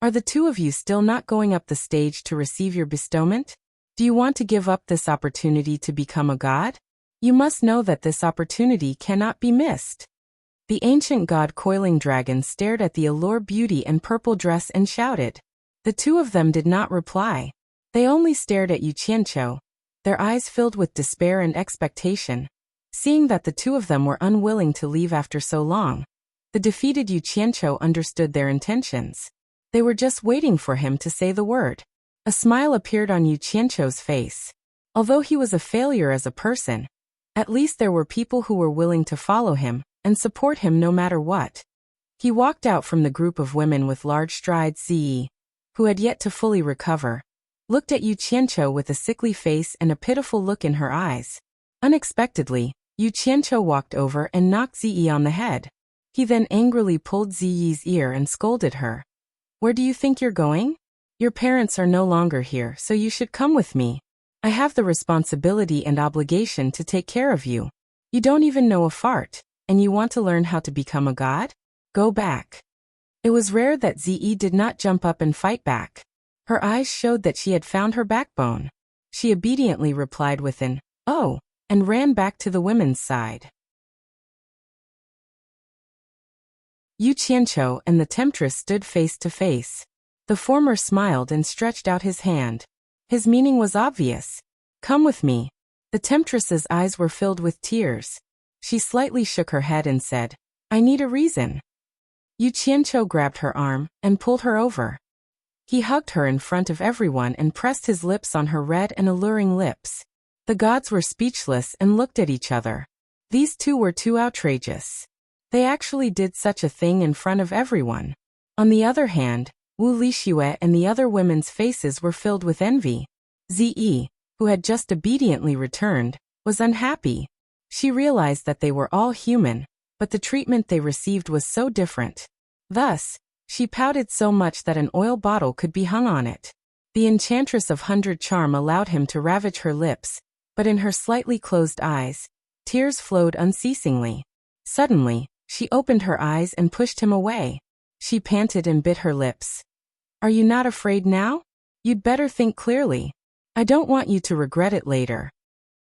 "Are the two of you still not going up the stage to receive your bestowment? Do you want to give up this opportunity to become a god? You must know that this opportunity cannot be missed." The ancient god coiling dragon stared at the allure beauty and purple dress and shouted. The two of them did not reply. They only stared at Yu Qianqiu, their eyes filled with despair and expectation. Seeing that the two of them were unwilling to leave after so long, the defeated Yu Qianqiu understood their intentions. They were just waiting for him to say the word. A smile appeared on Yu Qianqiu's face. Although he was a failure as a person, at least there were people who were willing to follow him and support him no matter what. He walked out from the group of women with large strides. Ziyi, who had yet to fully recover, looked at Yu Qianqiu with a sickly face and a pitiful look in her eyes. Unexpectedly, Yu Qianqiu walked over and knocked Ziyi on the head. He then angrily pulled Ziyi's ear and scolded her. "Where do you think you're going? Your parents are no longer here, so you should come with me. I have the responsibility and obligation to take care of you. You don't even know a fart, and you want to learn how to become a god? Go back." It was rare that Ziyi did not jump up and fight back. Her eyes showed that she had found her backbone. She obediently replied with an, "Oh," and ran back to the women's side. Yu Qianqiu and the temptress stood face to face. The former smiled and stretched out his hand. His meaning was obvious. "Come with me." The temptress's eyes were filled with tears. She slightly shook her head and said, "I need a reason." Yu Qianqiu grabbed her arm and pulled her over. He hugged her in front of everyone and pressed his lips on her red and alluring lips. The gods were speechless and looked at each other. These two were too outrageous. They actually did such a thing in front of everyone. On the other hand, Wu Lixue and the other women's faces were filled with envy. Zi, who had just obediently returned, was unhappy. She realized that they were all human, but the treatment they received was so different. Thus, she pouted so much that an oil bottle could be hung on it. The Enchantress of 100 Charm allowed him to ravage her lips, but in her slightly closed eyes, tears flowed unceasingly. Suddenly, she opened her eyes and pushed him away. She panted and bit her lips. "Are you not afraid now? You'd better think clearly. I don't want you to regret it later."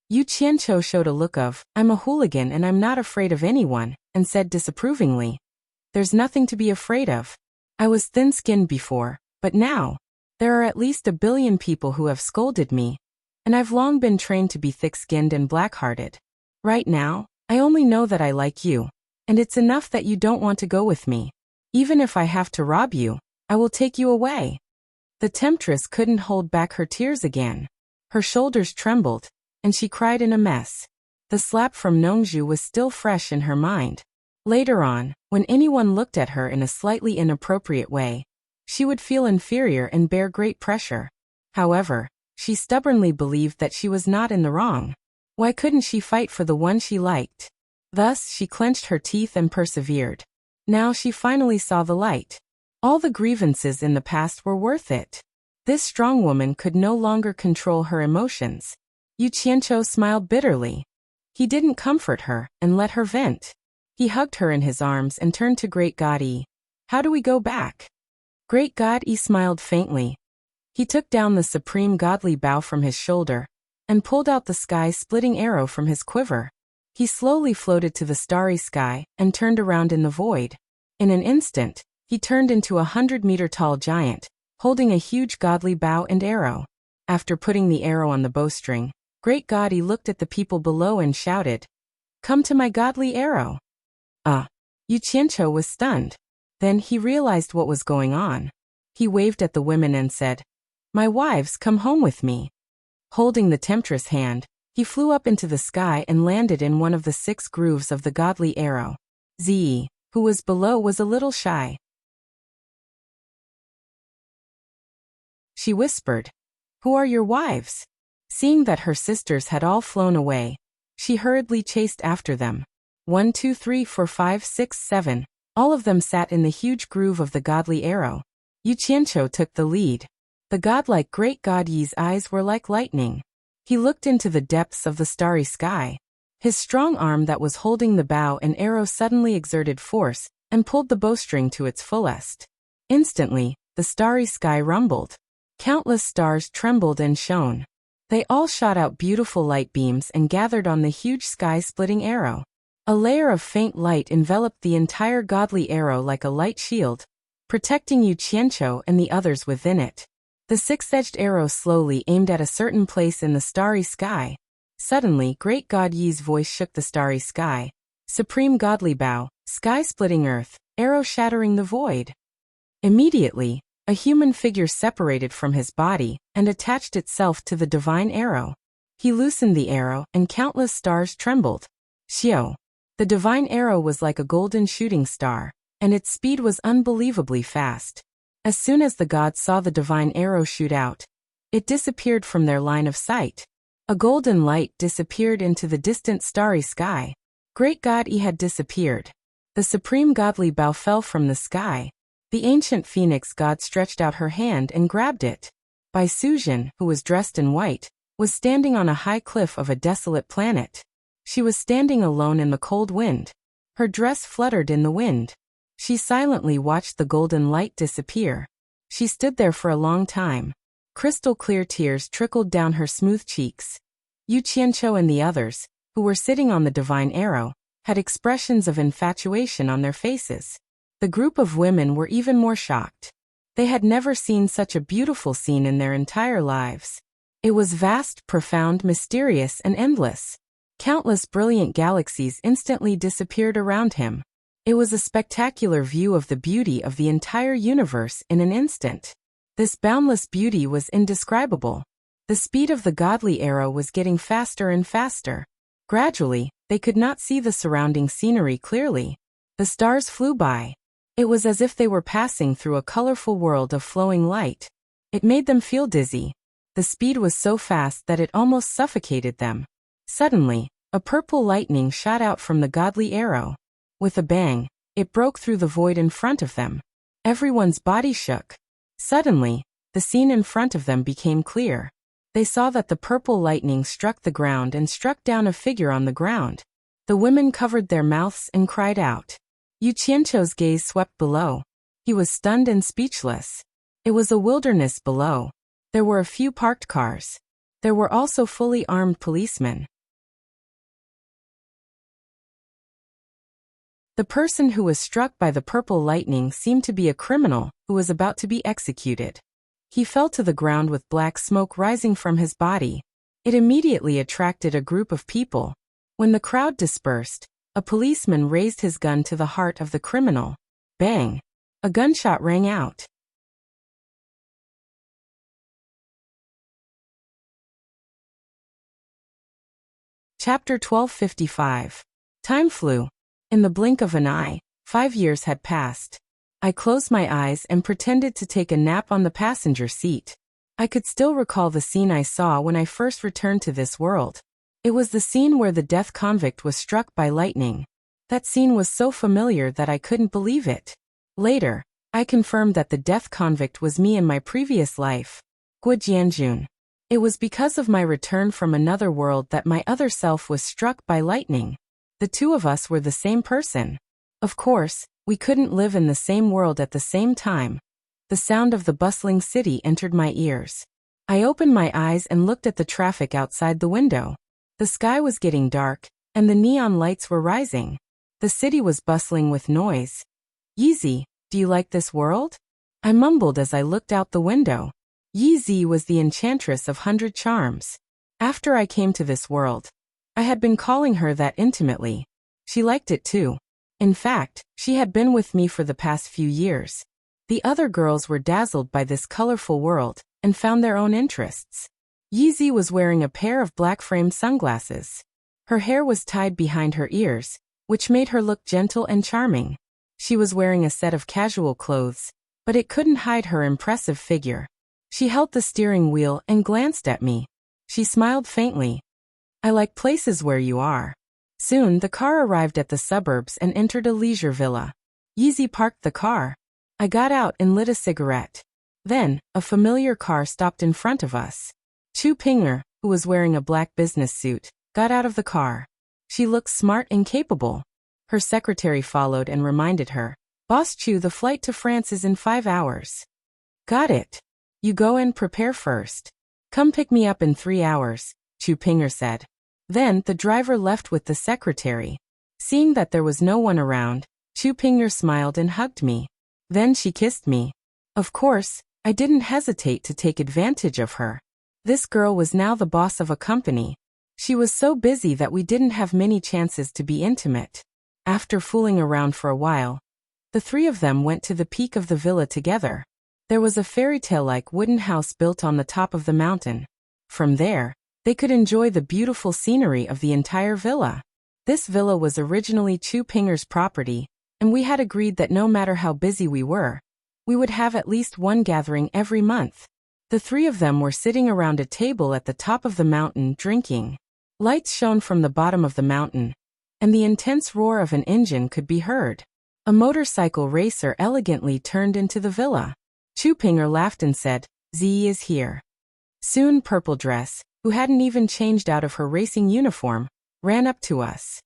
Yu Qianqiu showed a look of, "I'm a hooligan and I'm not afraid of anyone," and said disapprovingly, "There's nothing to be afraid of. I was thin-skinned before, but now, there are at least 1 billion people who have scolded me, and I've long been trained to be thick-skinned and black-hearted. Right now, I only know that I like you, and it's enough that you don't want to go with me. Even if I have to rob you, I will take you away." The temptress couldn't hold back her tears again. Her shoulders trembled, and she cried in a mess. The slap from Nongzhu was still fresh in her mind. Later on, when anyone looked at her in a slightly inappropriate way, she would feel inferior and bear great pressure. However, she stubbornly believed that she was not in the wrong. Why couldn't she fight for the one she liked? Thus, she clenched her teeth and persevered. Now she finally saw the light. All the grievances in the past were worth it. This strong woman could no longer control her emotions. Yu Qianqiu smiled bitterly. He didn't comfort her and let her vent. He hugged her in his arms and turned to Great God Yi. "How do we go back?" Great God Yi smiled faintly. He took down the supreme godly bow from his shoulder and pulled out the sky-splitting arrow from his quiver. He slowly floated to the starry sky and turned around in the void. In an instant, he turned into a 100-meter-tall giant, holding a huge godly bow and arrow. After putting the arrow on the bowstring, Great God Yi looked at the people below and shouted, "Come to my godly arrow." Yu Qianqiu was stunned. Then he realized what was going on. He waved at the women and said, "My wives, come home with me." Holding the temptress' hand, he flew up into the sky and landed in one of the 6 grooves of the godly arrow. Zi, who was below, was a little shy. She whispered, "Who are your wives?" Seeing that her sisters had all flown away, she hurriedly chased after them. 1, 2, 3, 4, 5, 6, 7. All of them sat in the huge groove of the godly arrow. Yu Qianqiu took the lead. The godlike Great God Yi's eyes were like lightning. He looked into the depths of the starry sky. His strong arm that was holding the bow and arrow suddenly exerted force and pulled the bowstring to its fullest. Instantly, the starry sky rumbled. Countless stars trembled and shone. They all shot out beautiful light beams and gathered on the huge sky-splitting arrow. A layer of faint light enveloped the entire godly arrow like a light shield, protecting Yu Qianqiu and the others within it. The 6-edged arrow slowly aimed at a certain place in the starry sky. Suddenly, Great God Yi's voice shook the starry sky. "Supreme godly bow, sky-splitting earth, arrow shattering the void." Immediately, a human figure separated from his body and attached itself to the divine arrow. He loosened the arrow and countless stars trembled. Xiao. The divine arrow was like a golden shooting star, and its speed was unbelievably fast. As soon as the gods saw the divine arrow shoot out, it disappeared from their line of sight. A golden light disappeared into the distant starry sky. Great God Yi had disappeared. The supreme godly bow fell from the sky. The ancient phoenix god stretched out her hand and grabbed it. Bai Suzhen, who was dressed in white, was standing on a high cliff of a desolate planet. She was standing alone in the cold wind. Her dress fluttered in the wind. She silently watched the golden light disappear. She stood there for a long time. Crystal clear tears trickled down her smooth cheeks. Yu Qianqiu and the others, who were sitting on the divine arrow, had expressions of infatuation on their faces. The group of women were even more shocked. They had never seen such a beautiful scene in their entire lives. It was vast, profound, mysterious, and endless. Countless brilliant galaxies instantly disappeared around him. It was a spectacular view of the beauty of the entire universe in an instant. This boundless beauty was indescribable. The speed of the godly arrow was getting faster and faster. Gradually, they could not see the surrounding scenery clearly. The stars flew by. It was as if they were passing through a colorful world of flowing light. It made them feel dizzy. The speed was so fast that it almost suffocated them. Suddenly, a purple lightning shot out from the godly arrow. With a bang, it broke through the void in front of them. Everyone's body shook. Suddenly, the scene in front of them became clear. They saw that the purple lightning struck the ground and struck down a figure on the ground. The women covered their mouths and cried out. Yu Qianqiu's gaze swept below. He was stunned and speechless. It was a wilderness below. There were a few parked cars. There were also fully armed policemen. The person who was struck by the purple lightning seemed to be a criminal who was about to be executed. He fell to the ground with black smoke rising from his body. It immediately attracted a group of people. When the crowd dispersed, a policeman raised his gun to the heart of the criminal. Bang! A gunshot rang out. Chapter 1255. Time flew. In the blink of an eye, 5 years had passed. I closed my eyes and pretended to take a nap on the passenger seat. I could still recall the scene I saw when I first returned to this world. It was the scene where the death convict was struck by lightning. That scene was so familiar that I couldn't believe it. Later, I confirmed that the death convict was me in my previous life, Guo Jianjun. It was because of my return from another world that my other self was struck by lightning. The two of us were the same person. Of course, we couldn't live in the same world at the same time. The sound of the bustling city entered my ears. I opened my eyes and looked at the traffic outside the window. The sky was getting dark, and the neon lights were rising. The city was bustling with noise. Yizi, do you like this world? I mumbled as I looked out the window. Yizi was the enchantress of 100 charms. After I came to this world, I had been calling her that intimately. She liked it too. In fact, she had been with me for the past few years. The other girls were dazzled by this colorful world and found their own interests. Yizi was wearing a pair of black-framed sunglasses. Her hair was tied behind her ears, which made her look gentle and charming. She was wearing a set of casual clothes, but it couldn't hide her impressive figure. She held the steering wheel and glanced at me. She smiled faintly. I like places where you are. Soon the car arrived at the suburbs and entered a leisure villa. Yizi parked the car. I got out and lit a cigarette. Then, a familiar car stopped in front of us. Chu Pinger, who was wearing a black business suit, got out of the car. She looked smart and capable. Her secretary followed and reminded her, Boss Chu, the flight to France is in 5 hours. Got it. You go and prepare first. Come pick me up in 3 hours, Chu Pinger said. Then the driver left with the secretary. Seeing that there was no one around, Chu Pinger smiled and hugged me. Then she kissed me. Of course, I didn't hesitate to take advantage of her. This girl was now the boss of a company. She was so busy that we didn't have many chances to be intimate. After fooling around for a while, the three of them went to the peak of the villa together. There was a fairy tale-like wooden house built on the top of the mountain. From there, they could enjoy the beautiful scenery of the entire villa. This villa was originally Chu Pinger's property, and we had agreed that no matter how busy we were, we would have at least one gathering every month. The three of them were sitting around a table at the top of the mountain drinking. Lights shone from the bottom of the mountain, and the intense roar of an engine could be heard. A motorcycle racer elegantly turned into the villa. Chu Pinger laughed and said, "Ziyi is here." Soon Purple Dress, who hadn't even changed out of her racing uniform, ran up to us.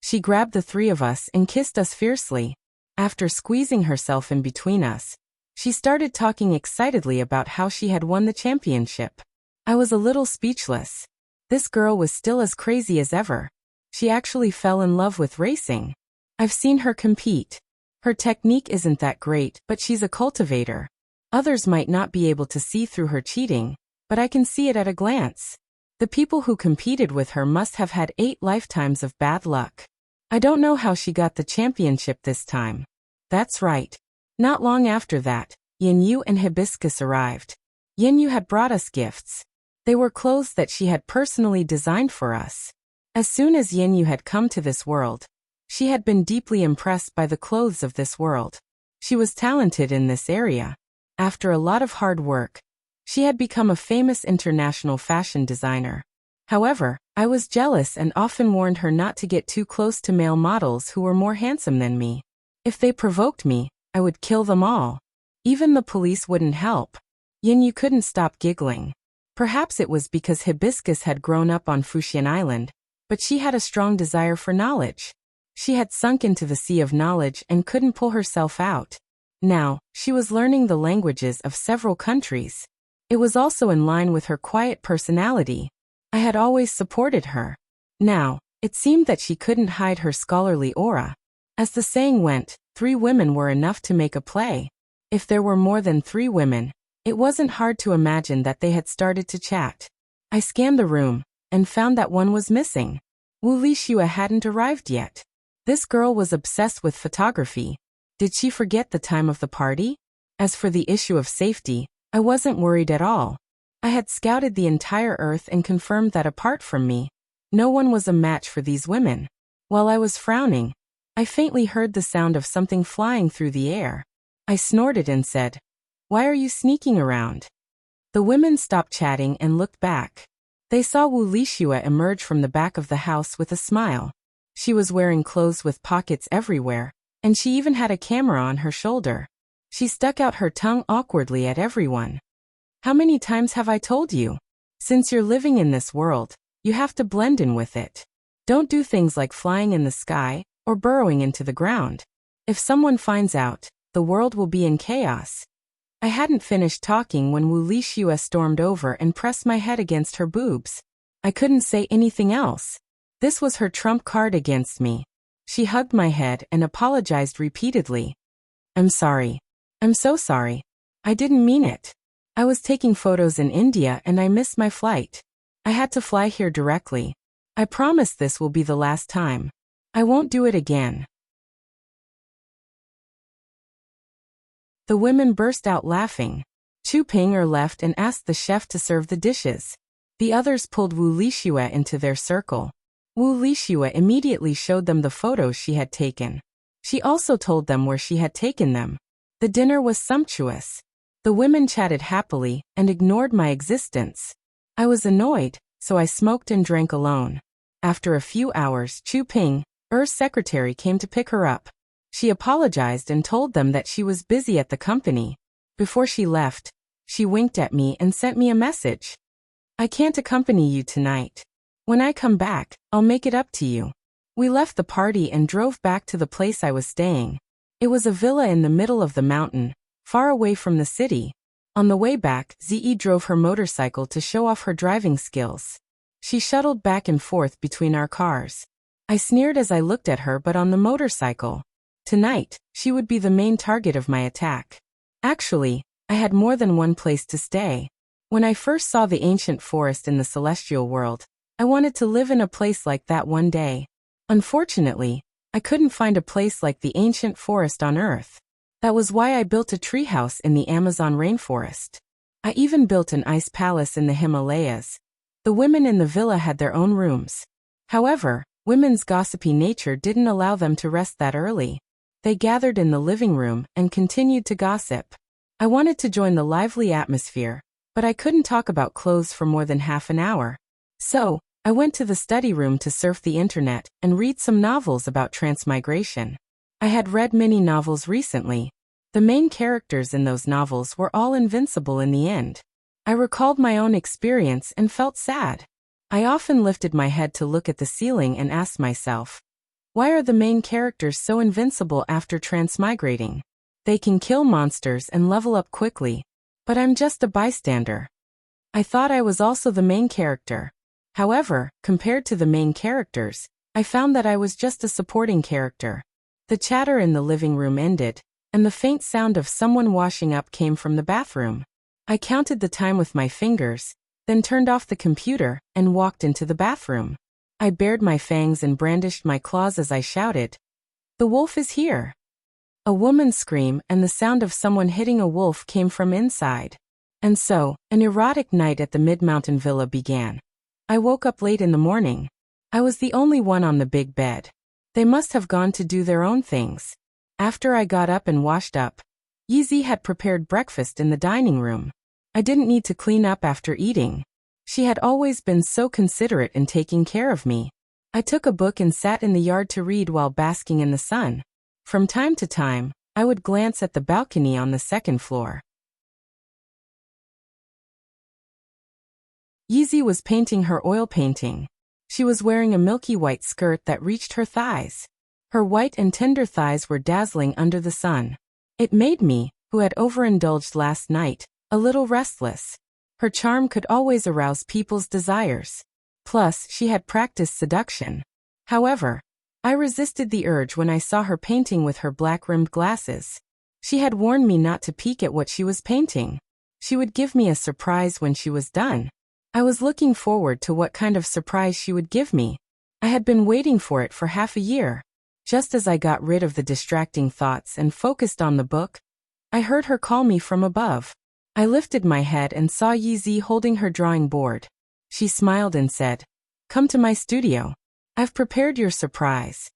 She grabbed the three of us and kissed us fiercely. After squeezing herself in between us, She started talking excitedly about how she had won the championship. I was a little speechless. This girl was still as crazy as ever. She actually fell in love with racing. I've seen her compete. Her technique isn't that great, but she's a cultivator. Others might not be able to see through her cheating, but I can see it at a glance. The people who competed with her must have had 8 lifetimes of bad luck. I don't know how she got the championship this time. That's right. Not long after that, Yinyu and Hibiscus arrived. Yinyu had brought us gifts. They were clothes that she had personally designed for us. As soon as Yinyu had come to this world, she had been deeply impressed by the clothes of this world. She was talented in this area. After a lot of hard work, she had become a famous international fashion designer. However, I was jealous and often warned her not to get too close to male models who were more handsome than me. If they provoked me, I would kill them all. Even the police wouldn't help. Yinyu couldn't stop giggling. Perhaps it was because Hibiscus had grown up on Fuxian Island, but she had a strong desire for knowledge. She had sunk into the sea of knowledge and couldn't pull herself out. Now, she was learning the languages of several countries. It was also in line with her quiet personality. I had always supported her. Now, it seemed that she couldn't hide her scholarly aura. As the saying went, 3 women were enough to make a play. If there were more than 3 women, it wasn't hard to imagine that they had started to chat. I scanned the room, and found that one was missing. Wuxia hadn't arrived yet. This girl was obsessed with photography. Did she forget the time of the party? As for the issue of safety, I wasn't worried at all. I had scouted the entire Earth and confirmed that apart from me, no one was a match for these women. While I was frowning, I faintly heard the sound of something flying through the air. I snorted and said, "Why are you sneaking around?" The women stopped chatting and looked back. They saw Wuxia emerge from the back of the house with a smile. She was wearing clothes with pockets everywhere, and she even had a camera on her shoulder. She stuck out her tongue awkwardly at everyone. "How many times have I told you? Since you're living in this world, you have to blend in with it. Don't do things like flying in the sky or burrowing into the ground. If someone finds out, the world will be in chaos." I hadn't finished talking when Wuxia stormed over and pressed my head against her boobs. I couldn't say anything else. This was her trump card against me. She hugged my head and apologized repeatedly. "I'm sorry. I'm so sorry. I didn't mean it. I was taking photos in India and I missed my flight. I had to fly here directly. I promise this will be the last time. I won't do it again." The women burst out laughing. Chu Ping'er left and asked the chef to serve the dishes. The others pulled Wuxia into their circle. Wuxia immediately showed them the photos she had taken. She also told them where she had taken them. The dinner was sumptuous. The women chatted happily and ignored my existence. I was annoyed, so I smoked and drank alone. After a few hours, Chu Ping'er's secretary came to pick her up. She apologized and told them that she was busy at the company. Before she left, she winked at me and sent me a message. "I can't accompany you tonight. When I come back, I'll make it up to you." We left the party and drove back to the place I was staying. It was a villa in the middle of the mountain, far away from the city. On the way back, Ze drove her motorcycle to show off her driving skills. She shuttled back and forth between our cars. I sneered as I looked at her, but on the motorcycle. Tonight, she would be the main target of my attack. Actually, I had more than one place to stay. When I first saw the ancient forest in the celestial world, I wanted to live in a place like that one day. Unfortunately, I couldn't find a place like the ancient forest on Earth. That was why I built a treehouse in the Amazon rainforest. I even built an ice palace in the Himalayas. The women in the villa had their own rooms. However, women's gossipy nature didn't allow them to rest that early. They gathered in the living room and continued to gossip. I wanted to join the lively atmosphere, but I couldn't talk about clothes for more than half an hour. So, I went to the study room to surf the internet and read some novels about transmigration. I had read many novels recently. The main characters in those novels were all invincible in the end. I recalled my own experience and felt sad. I often lifted my head to look at the ceiling and asked myself, why are the main characters so invincible after transmigrating? They can kill monsters and level up quickly. But I'm just a bystander. I thought I was also the main character. However, compared to the main characters, I found that I was just a supporting character. The chatter in the living room ended, and the faint sound of someone washing up came from the bathroom. I counted the time with my fingers, then turned off the computer and walked into the bathroom. I bared my fangs and brandished my claws as I shouted, "The wolf is here!" A woman's scream and the sound of someone hitting a wolf came from inside. And so, an erotic night at the Mid-Mountain Villa began. I woke up late in the morning. I was the only one on the big bed. They must have gone to do their own things. After I got up and washed up, Yeezy had prepared breakfast in the dining room. I didn't need to clean up after eating. She had always been so considerate in taking care of me. I took a book and sat in the yard to read while basking in the sun. From time to time, I would glance at the balcony on the second floor. Yeezy was painting her oil painting. She was wearing a milky white skirt that reached her thighs. Her white and tender thighs were dazzling under the sun. It made me, who had overindulged last night, a little restless. Her charm could always arouse people's desires. Plus, she had practiced seduction. However, I resisted the urge when I saw her painting with her black-rimmed glasses. She had warned me not to peek at what she was painting. She would give me a surprise when she was done. I was looking forward to what kind of surprise she would give me. I had been waiting for it for half a year. Just as I got rid of the distracting thoughts and focused on the book, I heard her call me from above. I lifted my head and saw Yeezy holding her drawing board. She smiled and said, "Come to my studio. I've prepared your surprise."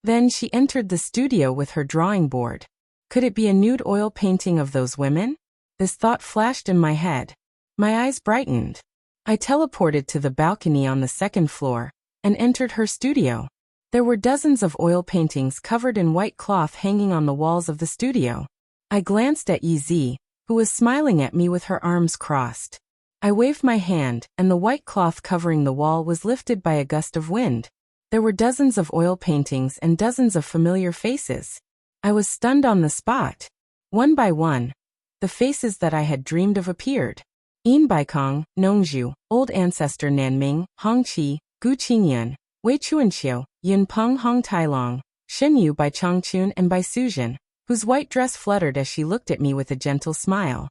Then she entered the studio with her drawing board. Could it be a nude oil painting of those women? This thought flashed in my head. My eyes brightened. I teleported to the balcony on the second floor and entered her studio. There were dozens of oil paintings covered in white cloth hanging on the walls of the studio. I glanced at Yeezy, who was smiling at me with her arms crossed. I waved my hand, and the white cloth covering the wall was lifted by a gust of wind. There were dozens of oil paintings and dozens of familiar faces. I was stunned on the spot. One by one, the faces that I had dreamed of appeared. Yin Baikong, Nongzhu, Old Ancestor Nanming, Hongqi, Gu Qingyun, Wei Chuanxiu, Yin Peng Hong Tailong, Shenyu by Changchun and by Suzhen, whose white dress fluttered as she looked at me with a gentle smile.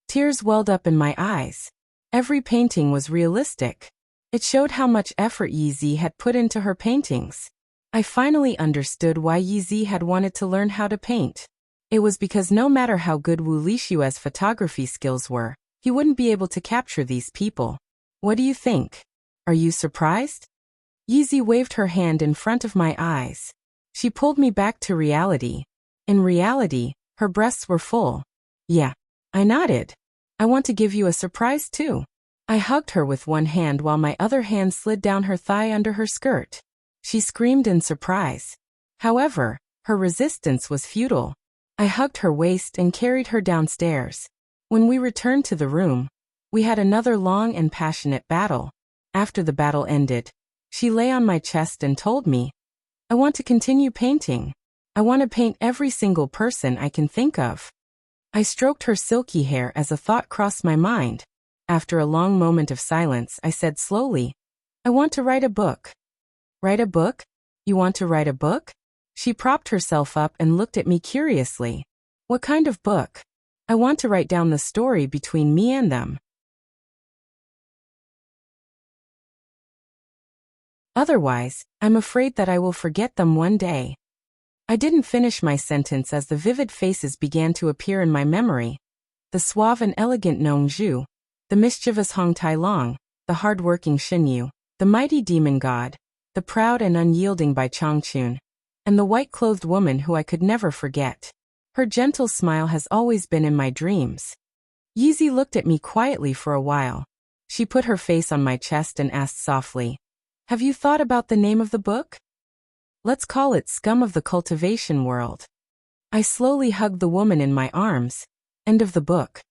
Tears welled up in my eyes. Every painting was realistic. It showed how much effort Yeezy had put into her paintings. I finally understood why Yeezy had wanted to learn how to paint. It was because no matter how good Wu Lishue's photography skills were, he wouldn't be able to capture these people. What do you think? Are you surprised? Yeezy waved her hand in front of my eyes. She pulled me back to reality. In reality, her breasts were full. Yeah. I nodded. I want to give you a surprise too. I hugged her with one hand while my other hand slid down her thigh under her skirt. She screamed in surprise. However, her resistance was futile. I hugged her waist and carried her downstairs. When we returned to the room, we had another long and passionate battle. After the battle ended, she lay on my chest and told me, "I want to continue painting. I want to paint every single person I can think of." I stroked her silky hair as a thought crossed my mind. After a long moment of silence, I said slowly, "I want to write a book." "Write a book? You want to write a book?" She propped herself up and looked at me curiously. "What kind of book?" "I want to write down the story between me and them. Otherwise, I'm afraid that I will forget them one day." I didn't finish my sentence as the vivid faces began to appear in my memory. The suave and elegant Nongzhu, the mischievous Hong Tailong, the hard-working Shenyu, the mighty demon god, the proud and unyielding Bai Changchun, and the white-clothed woman who I could never forget. Her gentle smile has always been in my dreams. Yeezy looked at me quietly for a while. She put her face on my chest and asked softly, "Have you thought about the name of the book?" "Let's call it Scum of the Cultivation World." I slowly hugged the woman in my arms. End of the book.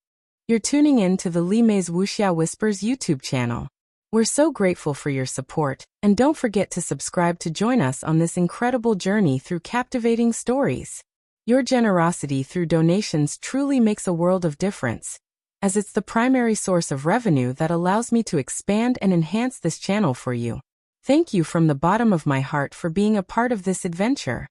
You're tuning in to the Li Mei's Wuxia Whispers YouTube channel. We're so grateful for your support, and don't forget to subscribe to join us on this incredible journey through captivating stories. Your generosity through donations truly makes a world of difference, as it's the primary source of revenue that allows me to expand and enhance this channel for you. Thank you from the bottom of my heart for being a part of this adventure.